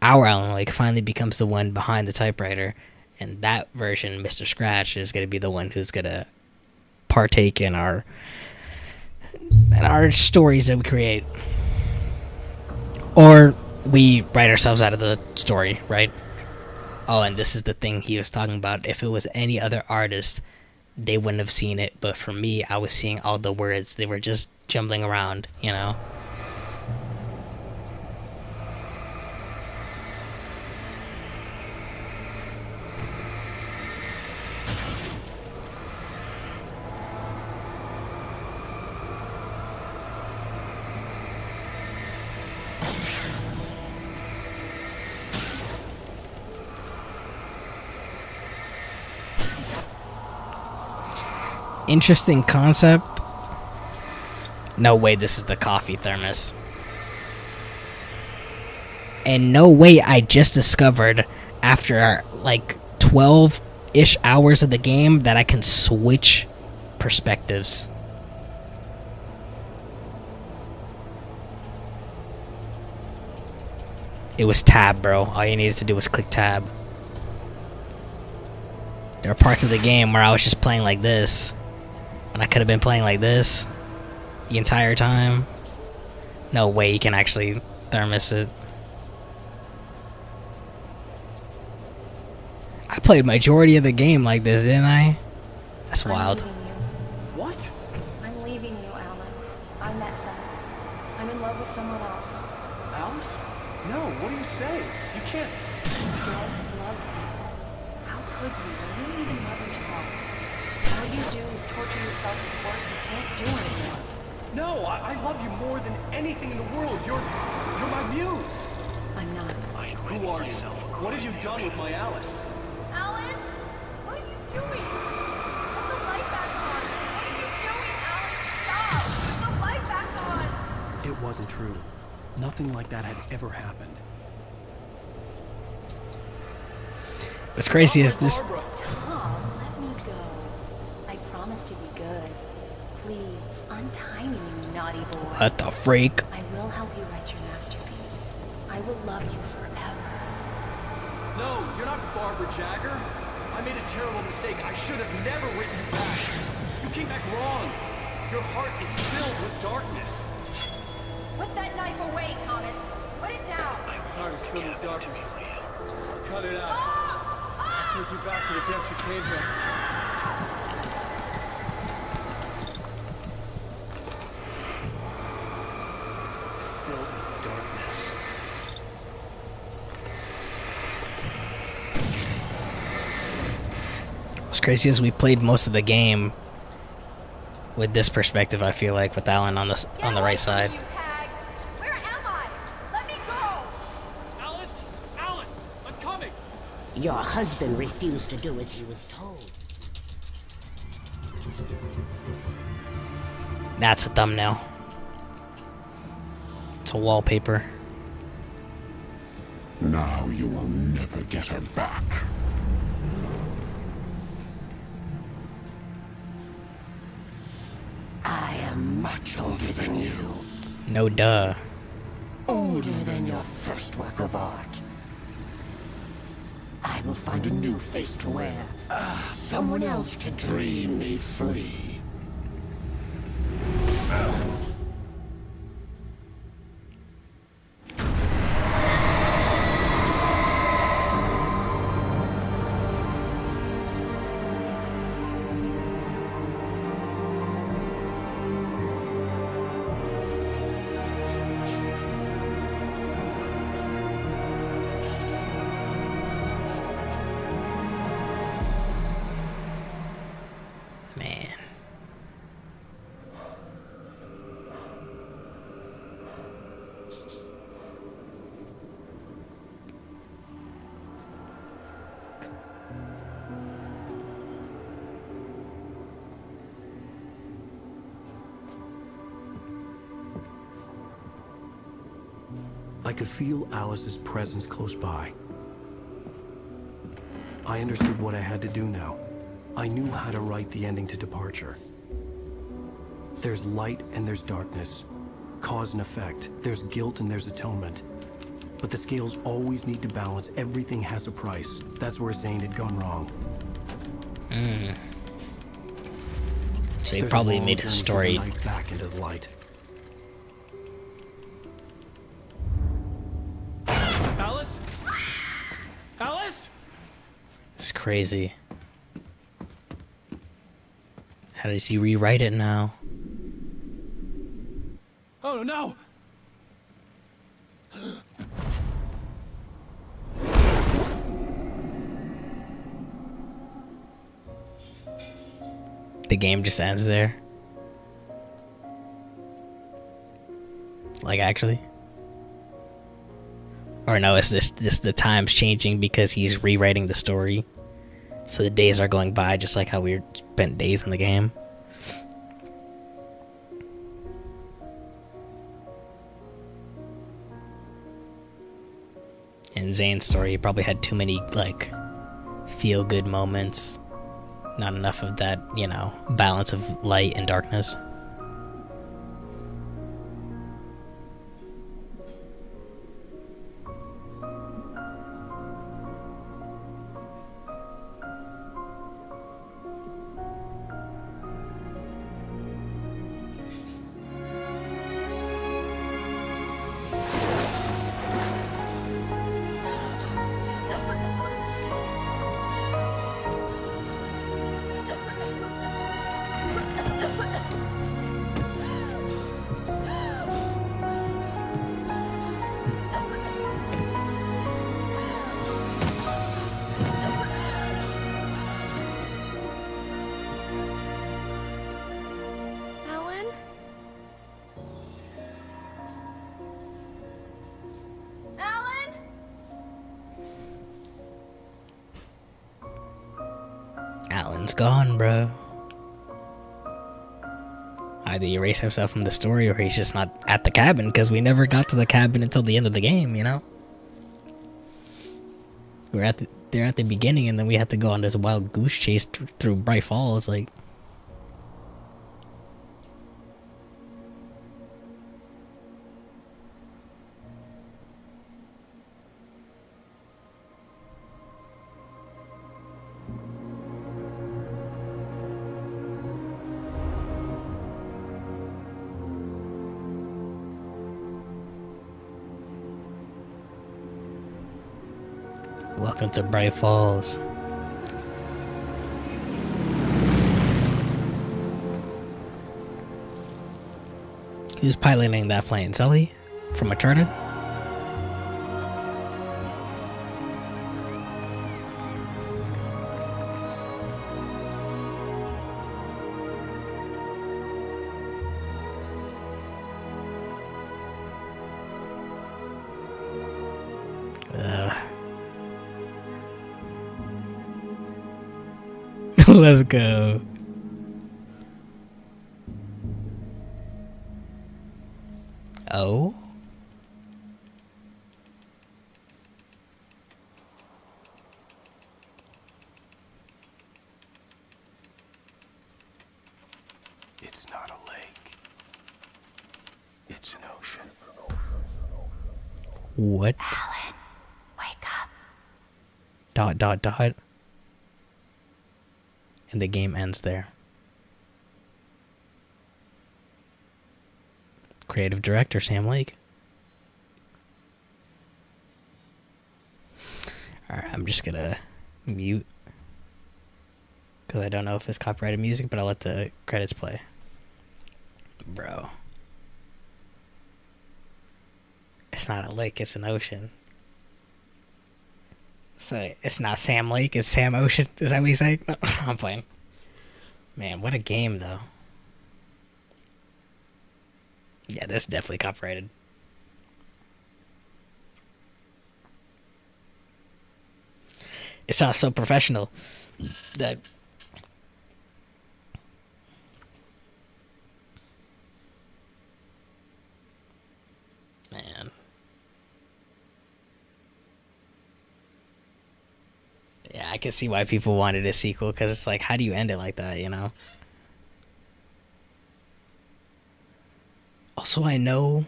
our Alan Wake finally becomes the one behind the typewriter, and that version, Mr. Scratch, is gonna be the one who's gonna partake in our stories that we create. Or we write ourselves out of the story, right? Oh, and this is the thing he was talking about. If it was any other artist, they wouldn't have seen it. But for me, I was seeing all the words. They were just jumbling around, you know? Interesting concept. No way this is the coffee thermos. And no way I just discovered after like 12-ish hours of the game that I can switch perspectives. It was tab, bro. All you needed to do was click tab. There were parts of the game where I was just playing like this. And I could have been playing like this the entire time. No way you can actually thermos it. I played majority of the game like this, didn't I? That's wild. What? I'm leaving you, Alan. I met someone. I'm in love with someone else. Alice? No, what do you say? You can't. You don't love me. How could you? You don't even love yourself. All you do is torture yourself with work you can't do anymore. No, I love you more than anything in the world. You're my muse. I'm not. Who are you? What have you done with my Alice? Alan? What are you doing? Put the light back on. What are you doing, Alan? Stop! Put the light back on! It wasn't true. Nothing like that had ever happened. What's crazy is this. Tom, let me go. I promise to be good. Please, untie me, you naughty boy. What the freak? I will help you write your masterpiece. I will love you forever. No, you're not Barbara Jagger. I made a terrible mistake. I should have never written you back. You came back wrong. Your heart is filled with darkness. Put that knife away, Thomas. Put it down. My heart is filled with darkness. Cut it out. I'll take you back to the depths you came from. Filled with darkness. What's crazy is we played most of the game with this perspective. I feel like with Alan on the right side. Where am I? Let me go! Alice! Alice! I'm coming! Your husband refused to do as he was told. That's a thumbnail. It's a wallpaper. Now you will never get her back. I am much older than you. No duh. Older than your first work of art. I will find a new face to wear. Someone else to dream me free. Man. I could feel Alice's presence close by. I understood what I had to do now. I knew how to write the ending to Departure. There's light and there's darkness. Cause and effect. There's guilt and there's atonement. But the scales always need to balance. Everything has a price. That's where Zane had gone wrong. So he There's probably a long made his journey story from the night back into the light. It's crazy. How does he rewrite it now? Oh no! The game just ends there. Like, actually? Or no, it's just the time's changing because he's rewriting the story. So the days are going by just like how we spent days in the game. In Zane's story, he probably had too many, like, feel-good moments. Not enough of that, you know, balance of light and darkness. Alan? Alan? Alan's gone, bro. Either he erased himself from the story or he's just not at the cabin because we never got to the cabin until the end of the game, you know? We're there at the beginning and then we had to go on this wild goose chase through Bright Falls, like... Welcome to Bright Falls. Who's piloting that plane? Sully? From Uncharted? Let's go. Oh? It's not a lake. It's an ocean. What? Alan, wake up. Dot, dot, dot. And the game ends there. Creative director, Sam Lake. Alright, I'm just gonna mute. Because I don't know if it's copyrighted music, but I'll let the credits play. Bro. It's not a lake, it's an ocean. So it's not Sam Lake, it's Sam Ocean. Is that what he's saying? No, I'm playing. Man, what a game, though. Yeah, this is definitely copyrighted. It sounds so professional that... Man. Yeah, I can see why people wanted a sequel, because it's like, how do you end it like that, you know? Also, I know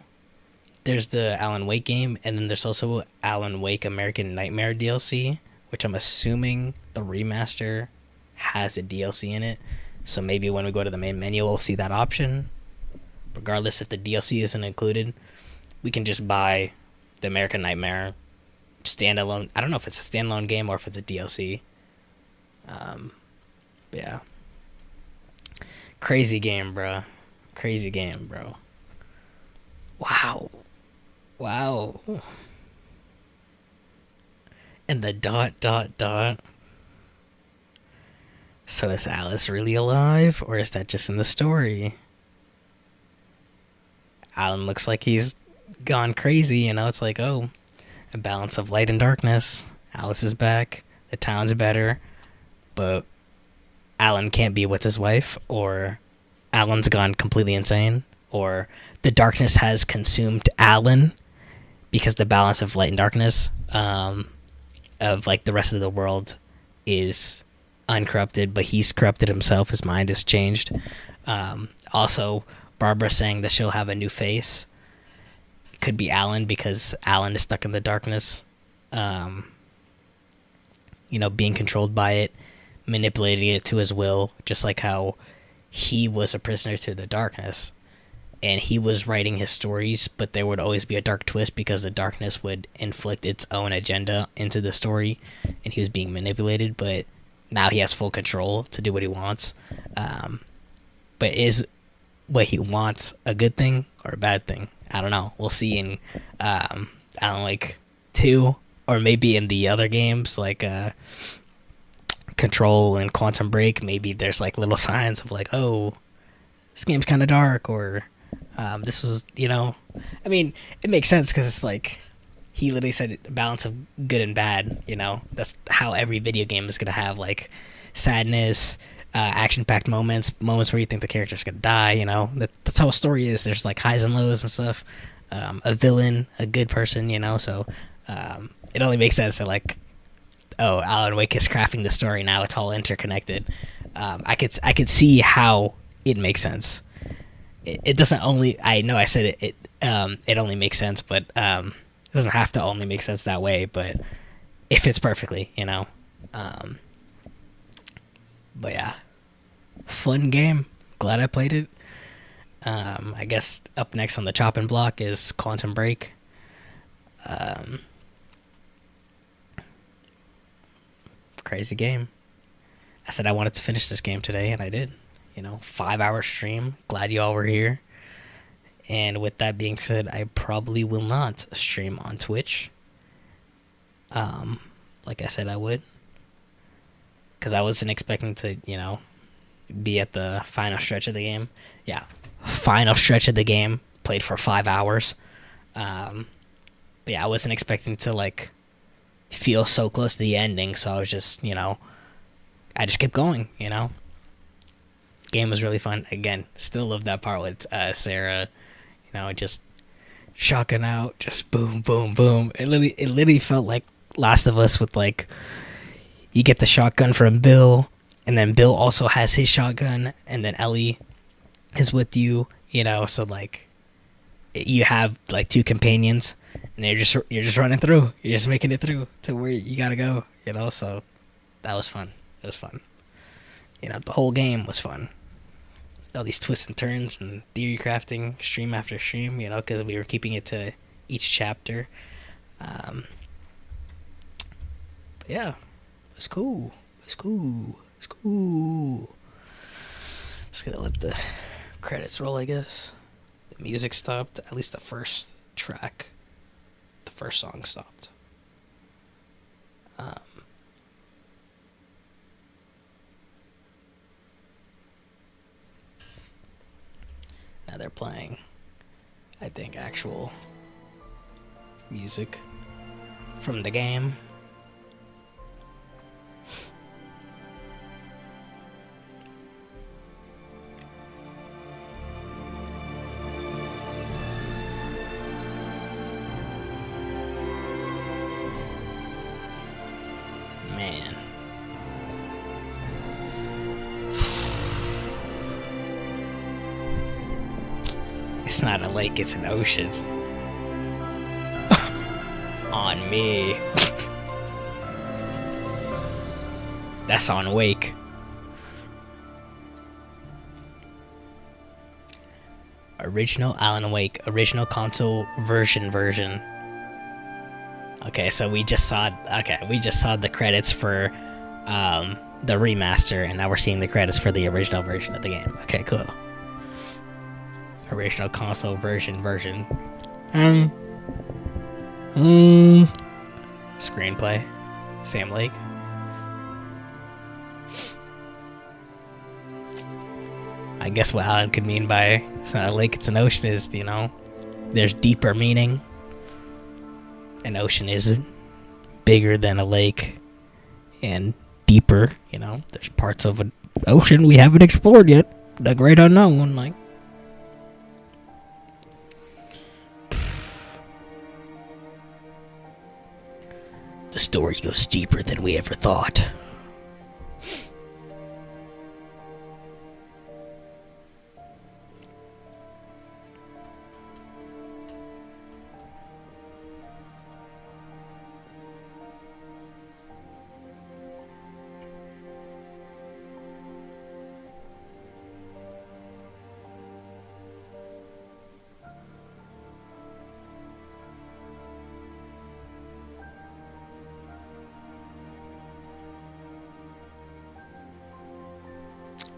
there's the Alan Wake game, and then there's also Alan Wake American Nightmare DLC, which I'm assuming the remaster has a DLC in it. So maybe when we go to the main menu, we'll see that option. Regardless if the DLC isn't included, we can just buy the American Nightmare standalone. I don't know if it's a standalone game or if it's a DLC. Yeah. Crazy game, bro. Crazy game, bro. Wow. Wow. And the ... So is Alice really alive, or is that just in the story? Alan looks like he's gone crazy, you know? It's like, oh, a balance of light and darkness. Alice is back. The town's better. But Alan can't be with his wife, or Alan's gone completely insane, or the darkness has consumed Alan because the balance of light and darkness of like the rest of the world is uncorrupted, but he's corrupted himself. His mind has changed. Also, Barbara saying that she'll have a new face. Could be Alan because Alan is stuck in the darkness. You know, being controlled by it, manipulating it to his will, just like how he was a prisoner to the darkness. And he was writing his stories, but there would always be a dark twist because the darkness would inflict its own agenda into the story, and he was being manipulated, but now he has full control to do what he wants. But is what he wants a good thing or a bad thing? I don't know. We'll see in Alan Wake 2, or maybe in the other games like Control and Quantum Break. Maybe there's like little signs of like, oh, this game's kind of dark, or this was, you know, I mean, it makes sense because it's like he literally said balance of good and bad, you know. That's how every video game is gonna have like sadness, action-packed moments where you think the character's gonna die, you know. That's how a story is. There's like highs and lows and stuff. A villain, a good person, you know. So it only makes sense that like, oh, Alan Wake is crafting the story now. It's all interconnected. I could see how it makes sense. It doesn't only. I know I said it. It only makes sense, but it doesn't have to only make sense that way. But it fits perfectly, you know. But yeah, fun game. Glad I played it. I guess up next on the chopping block is Quantum Break. Crazy game. I said I wanted to finish this game today, and I did. You know, 5-hour stream. Glad you all were here. And with that being said, I probably will not stream on Twitch. Like I said I would. Because I wasn't expecting to, you know, be at the final stretch of the game. Yeah, final stretch of the game. Played for 5 hours. But yeah, I wasn't expecting to, like, feel so close to the ending. So I was just, you know, I just kept going, you know. Game was really fun. Again, still love that part with Sarah, you know, just shotgun out, just boom, boom, boom. It literally felt like Last of Us with like, you get the shotgun from Bill, and then Bill also has his shotgun, and then Ellie is with you, you know. So like, you have like two companions, and you're just running through. You're just making it through to where you gotta go, you know. So that was fun. It was fun. You know, the whole game was fun. All these twists and turns and theory crafting, stream after stream, you know, because we were keeping it to each chapter. But yeah, it's cool. It's cool. It's cool. Just gonna let the credits roll, I guess. The music stopped. At least the first track, the first song stopped. Now they're playing, I think, actual music from the game. Man. It's not a lake, it's an ocean. On me. That's on Wake. Original Alan Wake, original console version. Okay, so we just saw the credits for the remaster, and now we're seeing the credits for the original version of the game. Okay, cool. Original console version. Screenplay, Sam Lake. I guess what Alan could mean by it's not a lake, it's an ocean is, you know, there's deeper meaning. An ocean is bigger than a lake and deeper, you know. There's parts of an ocean we haven't explored yet. The great unknown, like. The story goes deeper than we ever thought.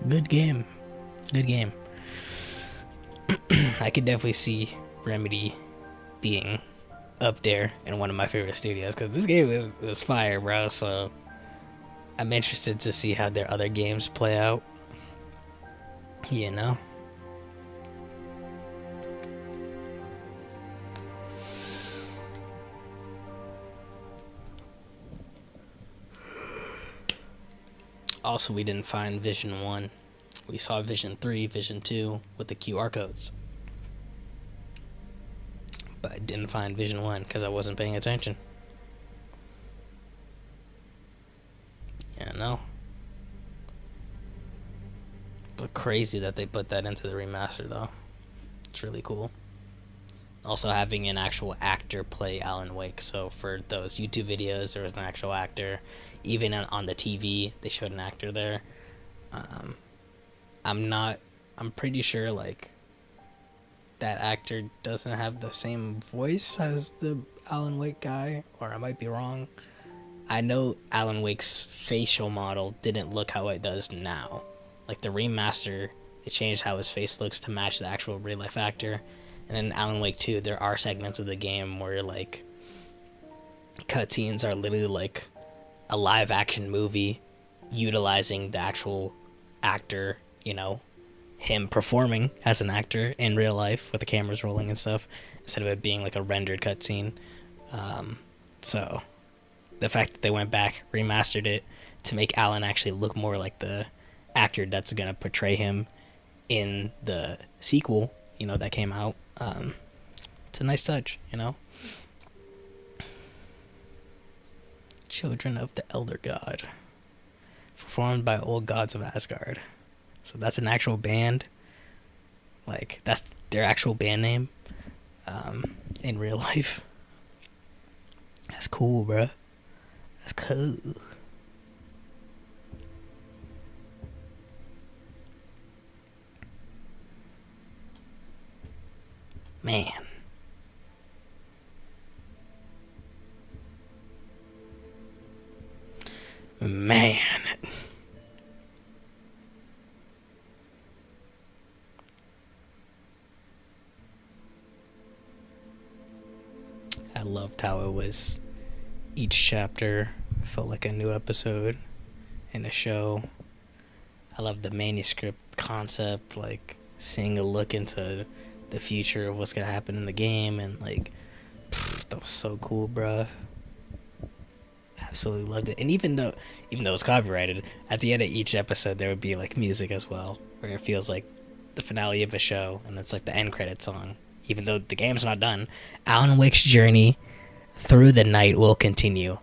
Good game. Good game. I could definitely see Remedy being up there in one of my favorite studios, because this game was fire, bro. So I'm interested to see how their other games play out. You know? Also, we didn't find Vision 1. We saw Vision 3, Vision 2 with the QR codes. But I didn't find Vision 1 because I wasn't paying attention. Yeah, no. But crazy that they put that into the remaster, though. It's really cool. Also having an actual actor play Alan Wake. So for those YouTube videos, there was an actual actor. Even on the TV, they showed an actor there. I'm pretty sure, like, that actor doesn't have the same voice as the Alan Wake guy, or I might be wrong. I know Alan Wake's facial model didn't look how it does now. Like, the remaster, it changed how his face looks to match the actual real-life actor. And then Alan Wake 2, there are segments of the game where, like, cutscenes are literally, like, a live-action movie utilizing the actual actor, you know, him performing as an actor in real life with the cameras rolling and stuff, instead of it being, like, a rendered cutscene. So, the fact that they went back, remastered it to make Alan actually look more like the actor that's gonna portray him in the sequel, you know, that came out, it's a nice touch, you know? Children of the Elder God, performed by Old Gods of Asgard. So that's an actual band. Like, that's their actual band name in real life. That's cool, bruh. That's cool. Man. Man. I loved how it was, each chapter felt like a new episode in a show. I love the manuscript concept, like seeing a look into the future of what's gonna happen in the game, and like, that was so cool, bruh. Absolutely loved it. And even though it's copyrighted, at the end of each episode there would be like music as well, where it feels like the finale of a show, and it's like the end credit song. Even though the game's not done, Alan Wake's journey through the night will continue.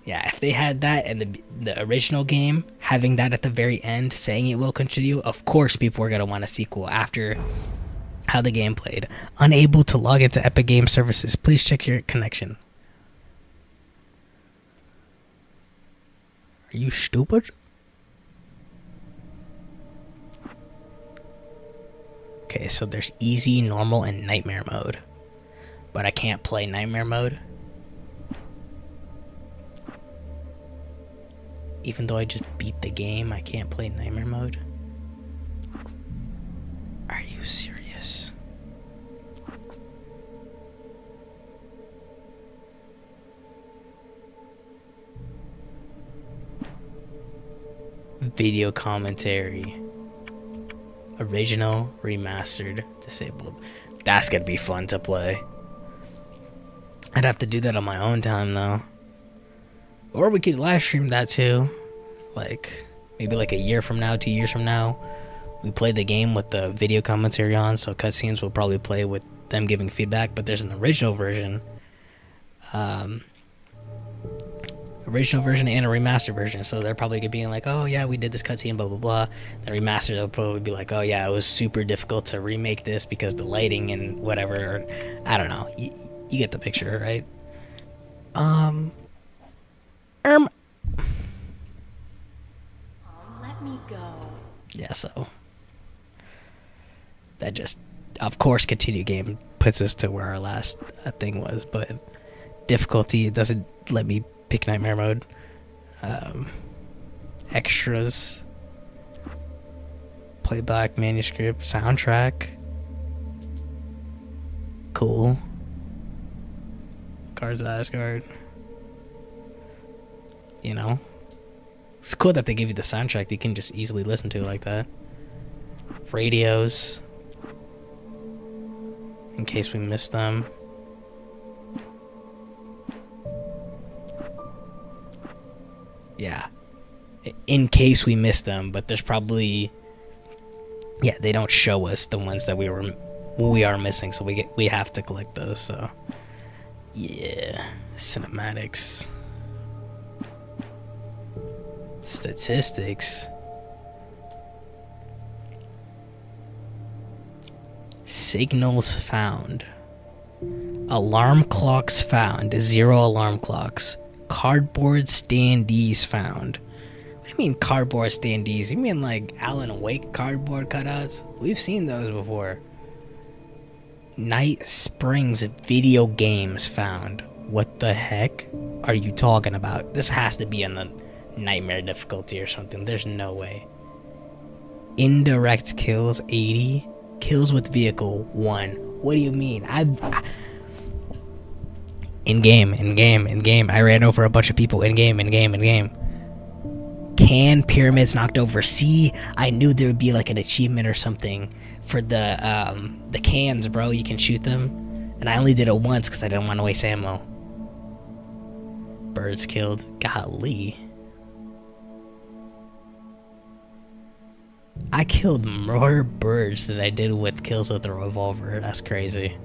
Yeah, if they had that in the original game, having that at the very end saying it will continue, of course people are gonna want a sequel after how the game played. Unable to log into Epic Game Services. Please check your connection. Are you stupid? Okay, so there's easy, normal, and nightmare mode. But I can't play nightmare mode. Even though I just beat the game, I can't play Nightmare mode? Are you serious? Video commentary. Original, remastered, disabled. That's gonna be fun to play. I'd have to do that on my own time though. Or we could live stream that too. Like, maybe like a year from now, 2 years from now. We play the game with the video commentary on, so cutscenes will probably play with them giving feedback, but there's an original version. Original version and a remastered version, so they're probably gonna be like, oh yeah, we did this cutscene, blah blah blah. The remastered will probably be like, oh yeah, it was super difficult to remake this because the lighting and whatever, or, I don't know. You get the picture, right? Let me go. Yeah, so that just, of course, continue game puts us to where our last thing was, but difficulty, it doesn't let me pick Nightmare mode. Extras, playback, manuscript, soundtrack, cool. Cards Asgard. You know, it's cool that they give you the soundtrack you can just easily listen to like that. Radios, in case we miss them. Yeah, in case we miss them, but there's probably, yeah, they don't show us the ones that we are missing, so we have to collect those. So yeah, cinematics, statistics, signals found, alarm clocks found, 0 alarm clocks, cardboard standees found. What do you mean cardboard standees? You mean like Alan Wake cardboard cutouts? We've seen those before. Night Springs video games found. What the heck are you talking about? This has to be in the Nightmare difficulty or something. There's no way. Indirect kills 80. Kills with vehicle 1. What do you mean? In game. I ran over a bunch of people in game. Can pyramids knocked over? See, I knew there would be like an achievement or something for the cans, bro. You can shoot them, and I only did it once because I didn't want to waste ammo. Birds killed. Golly. I killed more birds than I did with kills with the revolver. That's crazy.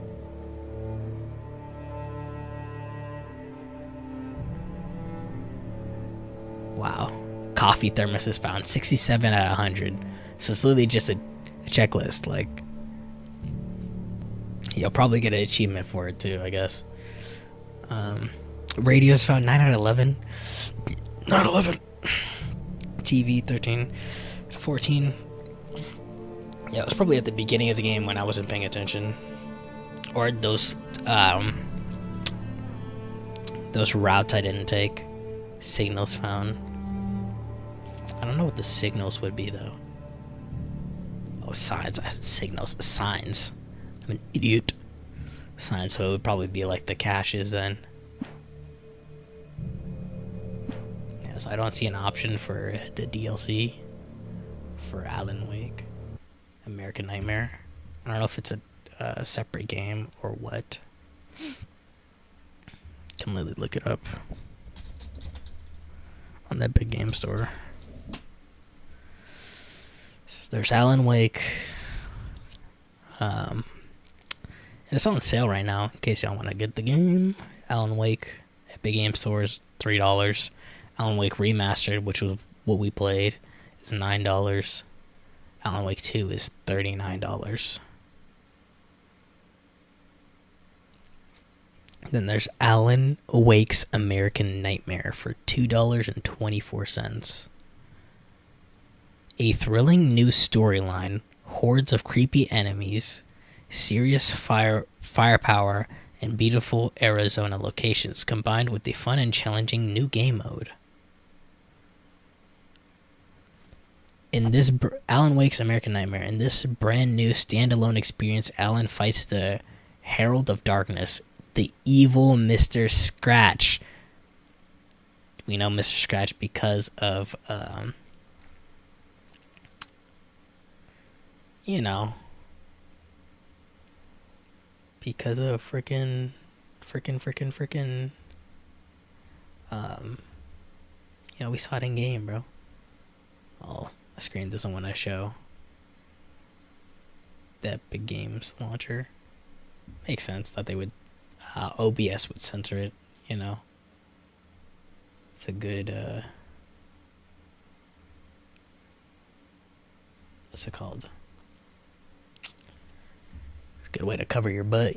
Wow. Coffee thermos is found. 67 out of 100. So it's literally just a checklist. Like, you'll probably get an achievement for it too, I guess. Radios found. 9 out of 11. 9 out of 11. TV 13. 14. Yeah, it was probably at the beginning of the game when I wasn't paying attention. Or those routes I didn't take. Signals found. I don't know what the signals would be though. Oh, signs. Signals. Signs. I'm an idiot. Signs, so it would probably be like the caches then. Yeah, so I don't see an option for the DLC for Alan Wake. American Nightmare. I don't know if it's a separate game or what. Can literally look it up on that big game store. So there's Alan Wake. And it's on sale right now in case y'all want to get the game. Alan Wake at big game stores, $3. Alan Wake Remastered, which was what we played, is $9. Alan Wake 2 is $39. Then there's Alan Wake's American Nightmare for $2.24. A thrilling new storyline, hordes of creepy enemies, serious firepower, and beautiful Arizona locations combined with the fun and challenging new game mode. Alan Wake's American Nightmare. In this brand new standalone experience, Alan fights the Herald of Darkness, the evil Mr. Scratch. We know Mr. Scratch because of, because of freaking, we saw it in game, bro. Oh, the screen doesn't want to show the Epic Games launcher. Makes sense that they would, OBS would censor it, It's a good, what's it called? It's a good way to cover your butt,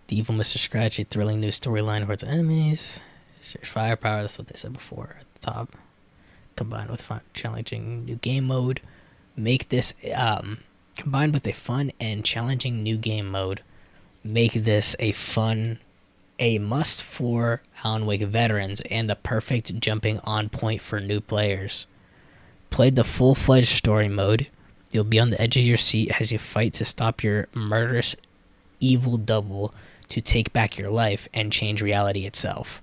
The evil Mr. Scratch, a thrilling new storyline towards enemies. Serious firepower, that's what they said before at the top. Combined with fun, challenging new game mode. Make this, combined with a fun and challenging new game mode, make this a must for Alan Wake veterans and the perfect jumping on point for new players. Play the full-fledged story mode. You'll be on the edge of your seat as you fight to stop your murderous evil double to take back your life and change reality itself.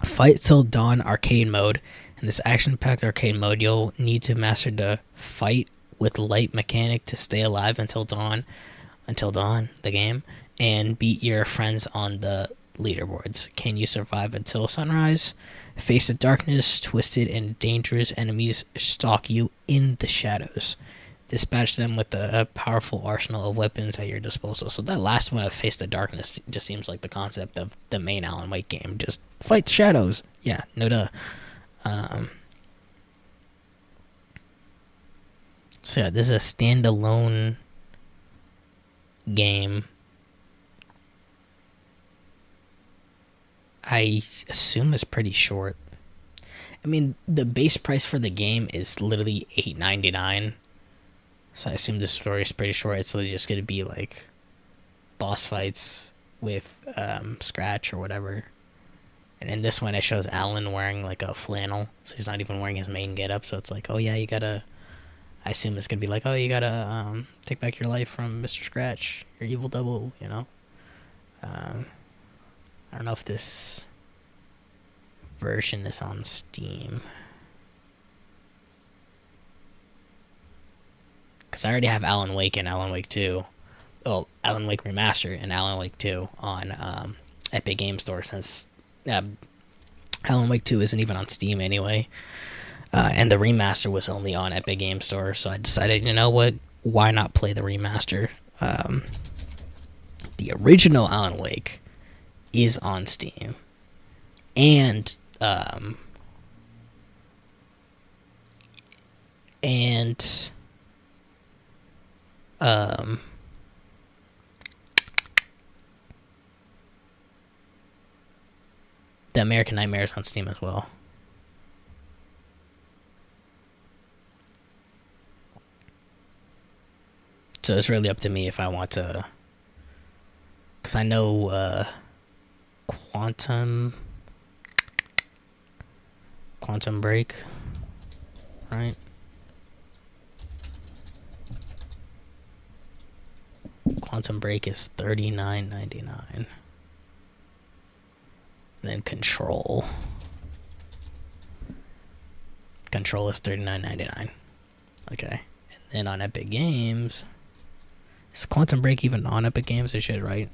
Fight Till Dawn arcade mode. In this action-packed arcade mode, you'll need to master the fight with light mechanic to stay alive until dawn, the game, and beat your friends on the leaderboards. Can you survive until sunrise? Face the darkness, twisted and dangerous enemies stalk you in the shadows. Dispatch them with a powerful arsenal of weapons at your disposal. So that last one of Face the Darkness just seems like the concept of the main Alan Wake game. Just fight the shadows. Yeah, no duh. So yeah, this is a standalone game. I assume it's pretty short. I mean, the base price for the game is literally $8.99. So I assume the story is pretty short. It's literally just going to be like boss fights with Scratch or whatever. And in this one, it shows Alan wearing like a flannel. So he's not even wearing his main getup. So it's like, oh yeah, you gotta... I assume it's going to be like, oh, you gotta take back your life from Mr. Scratch. Your evil double, I don't know if this version is on Steam. Because I already have Alan Wake and Alan Wake 2. Oh, Alan Wake Remaster and Alan Wake 2 on Epic Game Store, since Alan Wake 2 isn't even on Steam anyway. And the remaster was only on Epic Game Store, so I decided, you know what? Why not play the remaster? The original Alan Wake is on Steam. And the American Nightmare is on Steam as well. So it's really up to me if I want to, because I know Quantum Break, right? Quantum Break is $39.99. Then Control is $39.99. Okay. And then on Epic Games, is Quantum Break even on Epic Games or shit, right?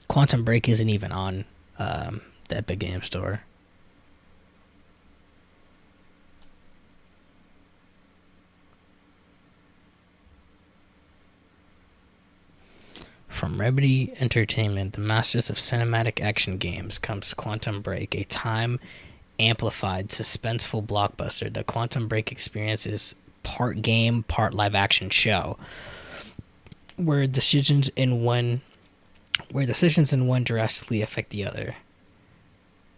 Quantum Break isn't even on the Epic Game Store. From Remedy Entertainment, the masters of cinematic action games, comes Quantum Break, a time-amplified, suspenseful blockbuster. The Quantum Break experience is part game, part live-action show, where decisions in one drastically affect the other.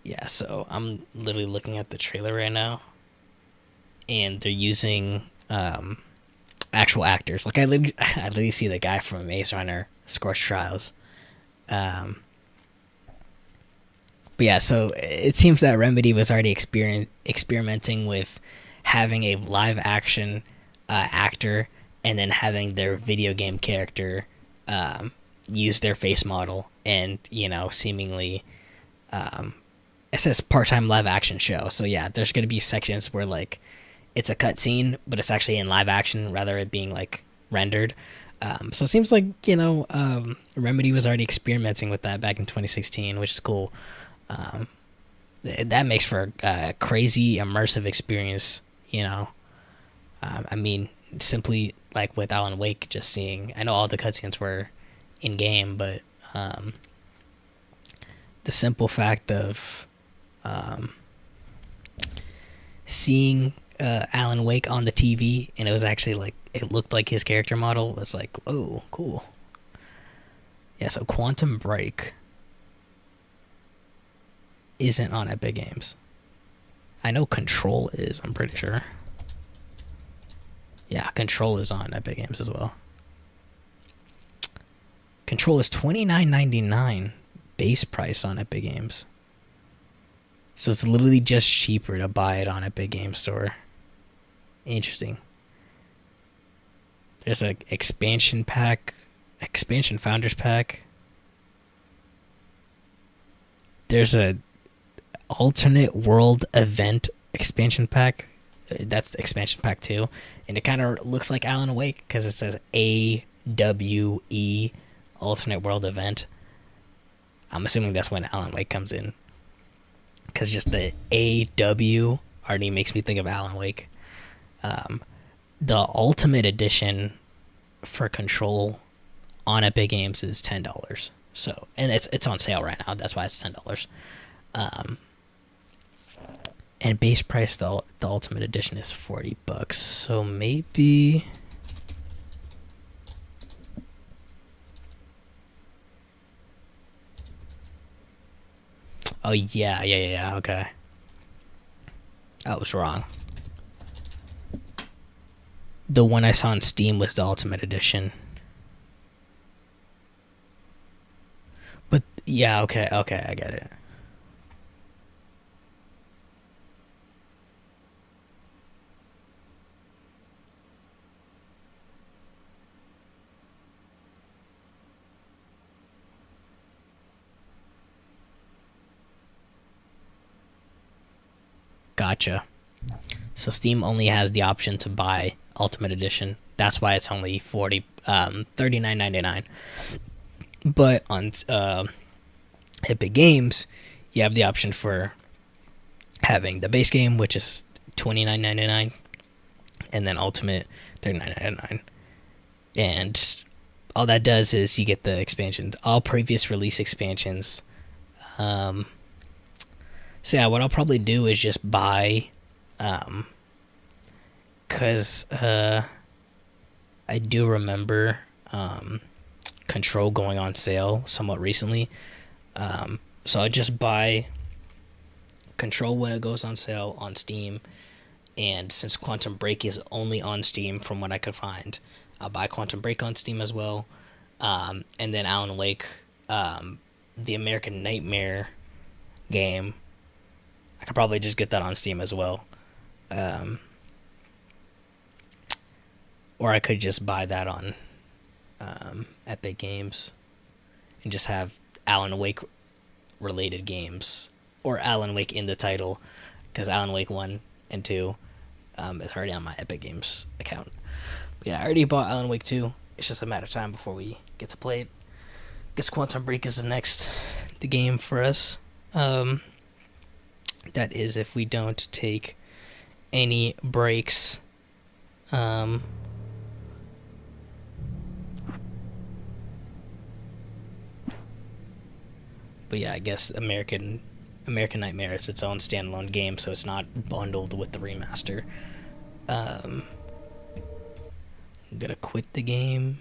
Yeah, so I'm literally looking at the trailer right now. and they're using actual actors. Like I literally see the guy from Maze Runner, Scorched Trials. But yeah, so it seems that Remedy was already experimenting with having a live action actor and then having their video game character use their face model, and seemingly it says part-time live action show. So yeah, there's going to be sections where like it's a cutscene, but it's actually in live action rather it being like rendered. So it seems like Remedy was already experimenting with that back in 2016, which is cool. That makes for a crazy immersive experience. I mean, simply like with Alan Wake, just seeing. I know all the cutscenes were in game, but the simple fact of seeing Alan Wake on the TV, and it was actually like it looked like his character model, was like, oh, cool. Yeah, so Quantum Break isn't on Epic Games. I know Control is, I'm pretty sure. Yeah, Control is on Epic Games as well. Control is $29.99 base price on Epic Games. So it's literally just cheaper to buy it on Epic Games Store. Interesting. There's an expansion founders pack. There's a alternate world event expansion pack. That's expansion pack 2, and it kind of looks like Alan Wake because it says AWE alternate world event. I'm assuming that's when Alan Wake comes in, because just the AW already makes me think of Alan Wake. The Ultimate Edition for Control on Epic Games is $10. So, and it's on sale right now. That's why it's $10. And base price, the Ultimate Edition is $40. So maybe. Oh yeah. Okay. I was wrong. The one I saw on Steam was the Ultimate Edition. But yeah, okay, I get it. Gotcha. So Steam only has the option to buy Ultimate Edition. That's why it's only $39.99. But on Epic Games, you have the option for having the base game, which is $29.99, and then Ultimate $39.99. And all that does is you get the expansions, all previous release expansions. So yeah, what I'll probably do is just buy, because I do remember Control going on sale somewhat recently. So I just buy Control when it goes on sale on Steam, and since Quantum Break is only on Steam from what I could find, I'll buy Quantum Break on Steam as well. And then Alan Wake, the American Nightmare game, I could probably just get that on Steam as well. Or I could just buy that on Epic Games and just have Alan Wake related games, or Alan Wake in the title, because Alan Wake 1 and 2 is already on my Epic Games account. But yeah, I already bought Alan Wake 2. It's just a matter of time before we get to play it. Guess Quantum Break is the game for us. That is if we don't take any breaks. But yeah, I guess American Nightmare is its own standalone game, so it's not bundled with the remaster. I'm gonna quit the game.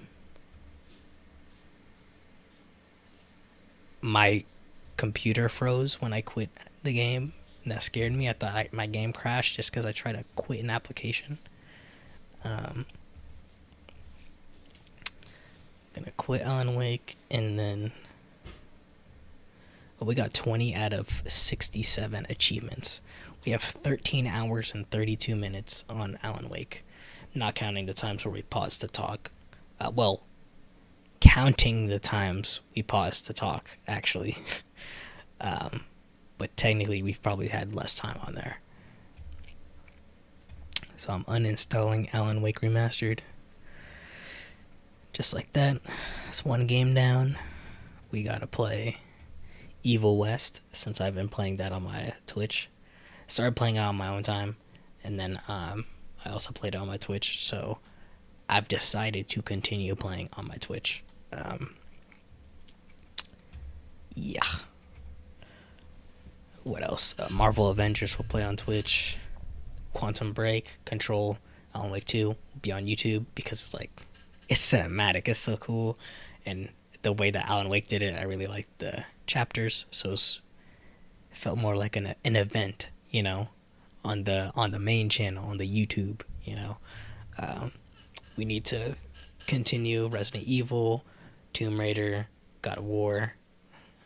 My computer froze when I quit the game. and that scared me. I thought my game crashed just because I tried to quit an application. Gonna quit Alan Wake, and then we got 20 out of 67 achievements. We have 13 hours and 32 minutes on Alan Wake, not counting the times where we paused to talk. Well, counting the times we paused to talk, actually. But technically, we've probably had less time on there. So I'm uninstalling Alan Wake Remastered. Just like that. That's one game down. We gotta play Evil West, since I've been playing that on my Twitch. Started playing it on my own time, and then I also played it on my Twitch, so I've decided to continue playing on my Twitch. Yeah. What else? Marvel Avengers will play on Twitch. Quantum Break, Control, Alan Wake 2 will be on YouTube, because it's like, it's cinematic, it's so cool, and the way that Alan Wake did it, I really liked the chapters, so it felt more like an event, you know, on the main channel, on the YouTube, you know. We need to continue Resident Evil, Tomb Raider, God of War.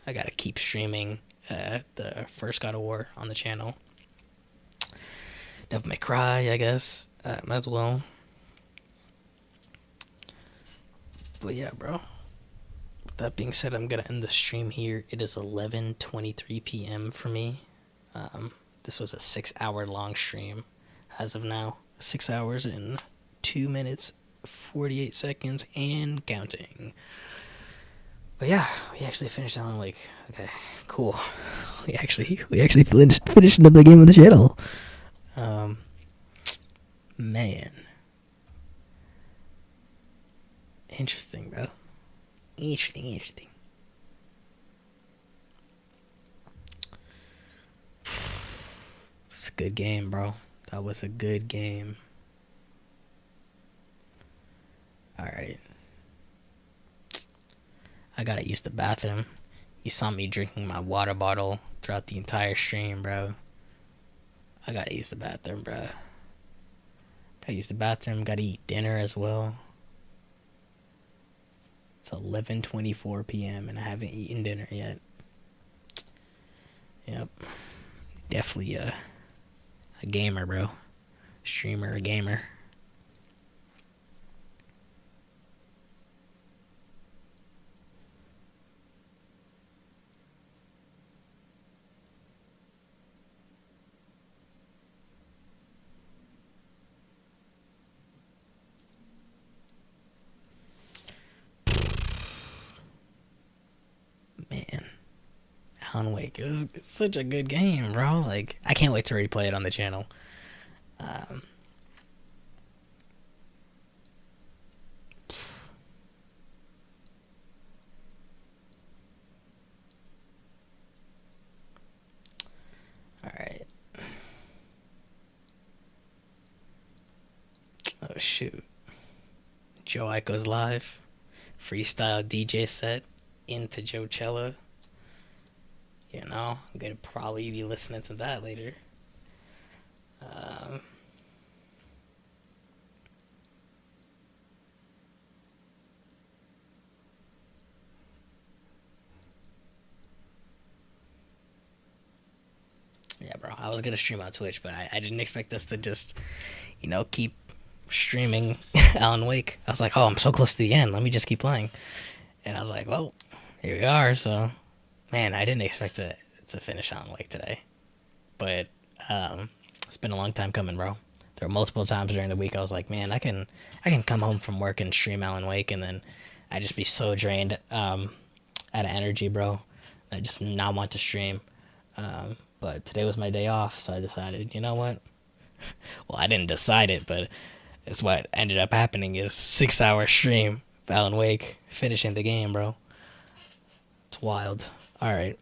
I gotta keep streaming the first God of War on the channel. Devil May Cry, I guess, as well. But yeah, bro. With that being said, I'm gonna end the stream here. It is 11:23 p.m. for me. This was a 6-hour long stream as of now. 6 hours and 2 minutes, 48 seconds, and counting. But yeah, we actually finished Alan Wake. Okay, cool. We actually finished another game on the channel. Man. Interesting, bro. Interesting. It's a good game, bro. That was a good game. Alright. I gotta use the bathroom. You saw me drinking my water bottle throughout the entire stream, bro. I gotta use the bathroom, bro. Gotta use the bathroom. Gotta eat dinner as well. It's 11:24 p.m. and I haven't eaten dinner yet. Yep. Definitely a gamer, bro. Streamer, a gamer. Man, Alan Wake, it's such a good game, bro. Like, I can't wait to replay it on the channel. Alright. Oh, shoot. Joe Ico's live. Freestyle DJ set into Joe Cella. You know, I'm gonna probably be listening to that later. Yeah, bro, I was gonna stream on Twitch, but I didn't expect us to just, you know, keep streaming Alan Wake. I was like, oh, I'm so close to the end, let me just keep playing. And I was like, well, here we are. So, man, I didn't expect to finish Alan Wake today. But it's been a long time coming, bro. There were multiple times during the week I was like, man, I can come home from work and stream Alan Wake, and then I just be so drained out of energy, bro. I just not want to stream. But today was my day off, so I decided, you know what? Well, I didn't decide it, but it's what ended up happening is 6-hour stream of Alan Wake, finishing the game, bro. It's wild. Alright,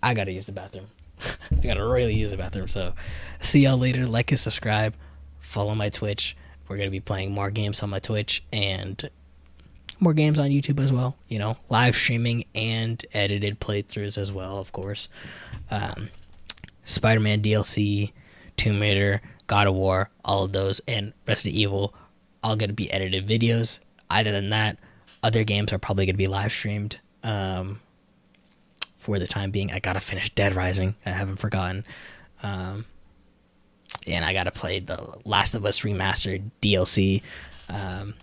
I gotta use the bathroom. I gotta really use the bathroom, so see y'all later. Like and subscribe. Follow my Twitch. We're gonna be playing more games on my Twitch and more games on YouTube as well. You know, live streaming and edited playthroughs as well, of course. Spider-Man DLC, Tomb Raider, God of War, all of those, and Resident Evil, all going to be edited videos. Other than that, other games are probably going to be live streamed. For the time being, I gotta finish Dead Rising. I haven't forgotten. And I gotta play the Last of Us Remastered DLC. And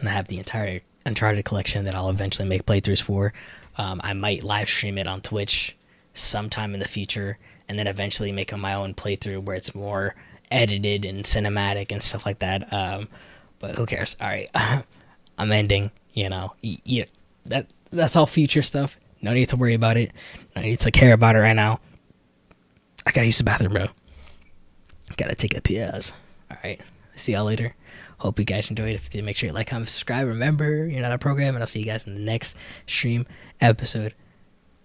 I have the entire Uncharted collection that I'll eventually make playthroughs for. I might live stream it on Twitch sometime in the future, and then eventually make my own playthrough where it's more edited and cinematic and stuff like that. But who cares? All right, I'm ending. That's all future stuff. No need to worry about it. No need to care about it right now. I gotta use the bathroom, bro. Gotta take a piss. All right. See y'all later. Hope you guys enjoyed. If you did, make sure you like, comment, subscribe. Remember, you're not a program, and I'll see you guys in the next stream episode.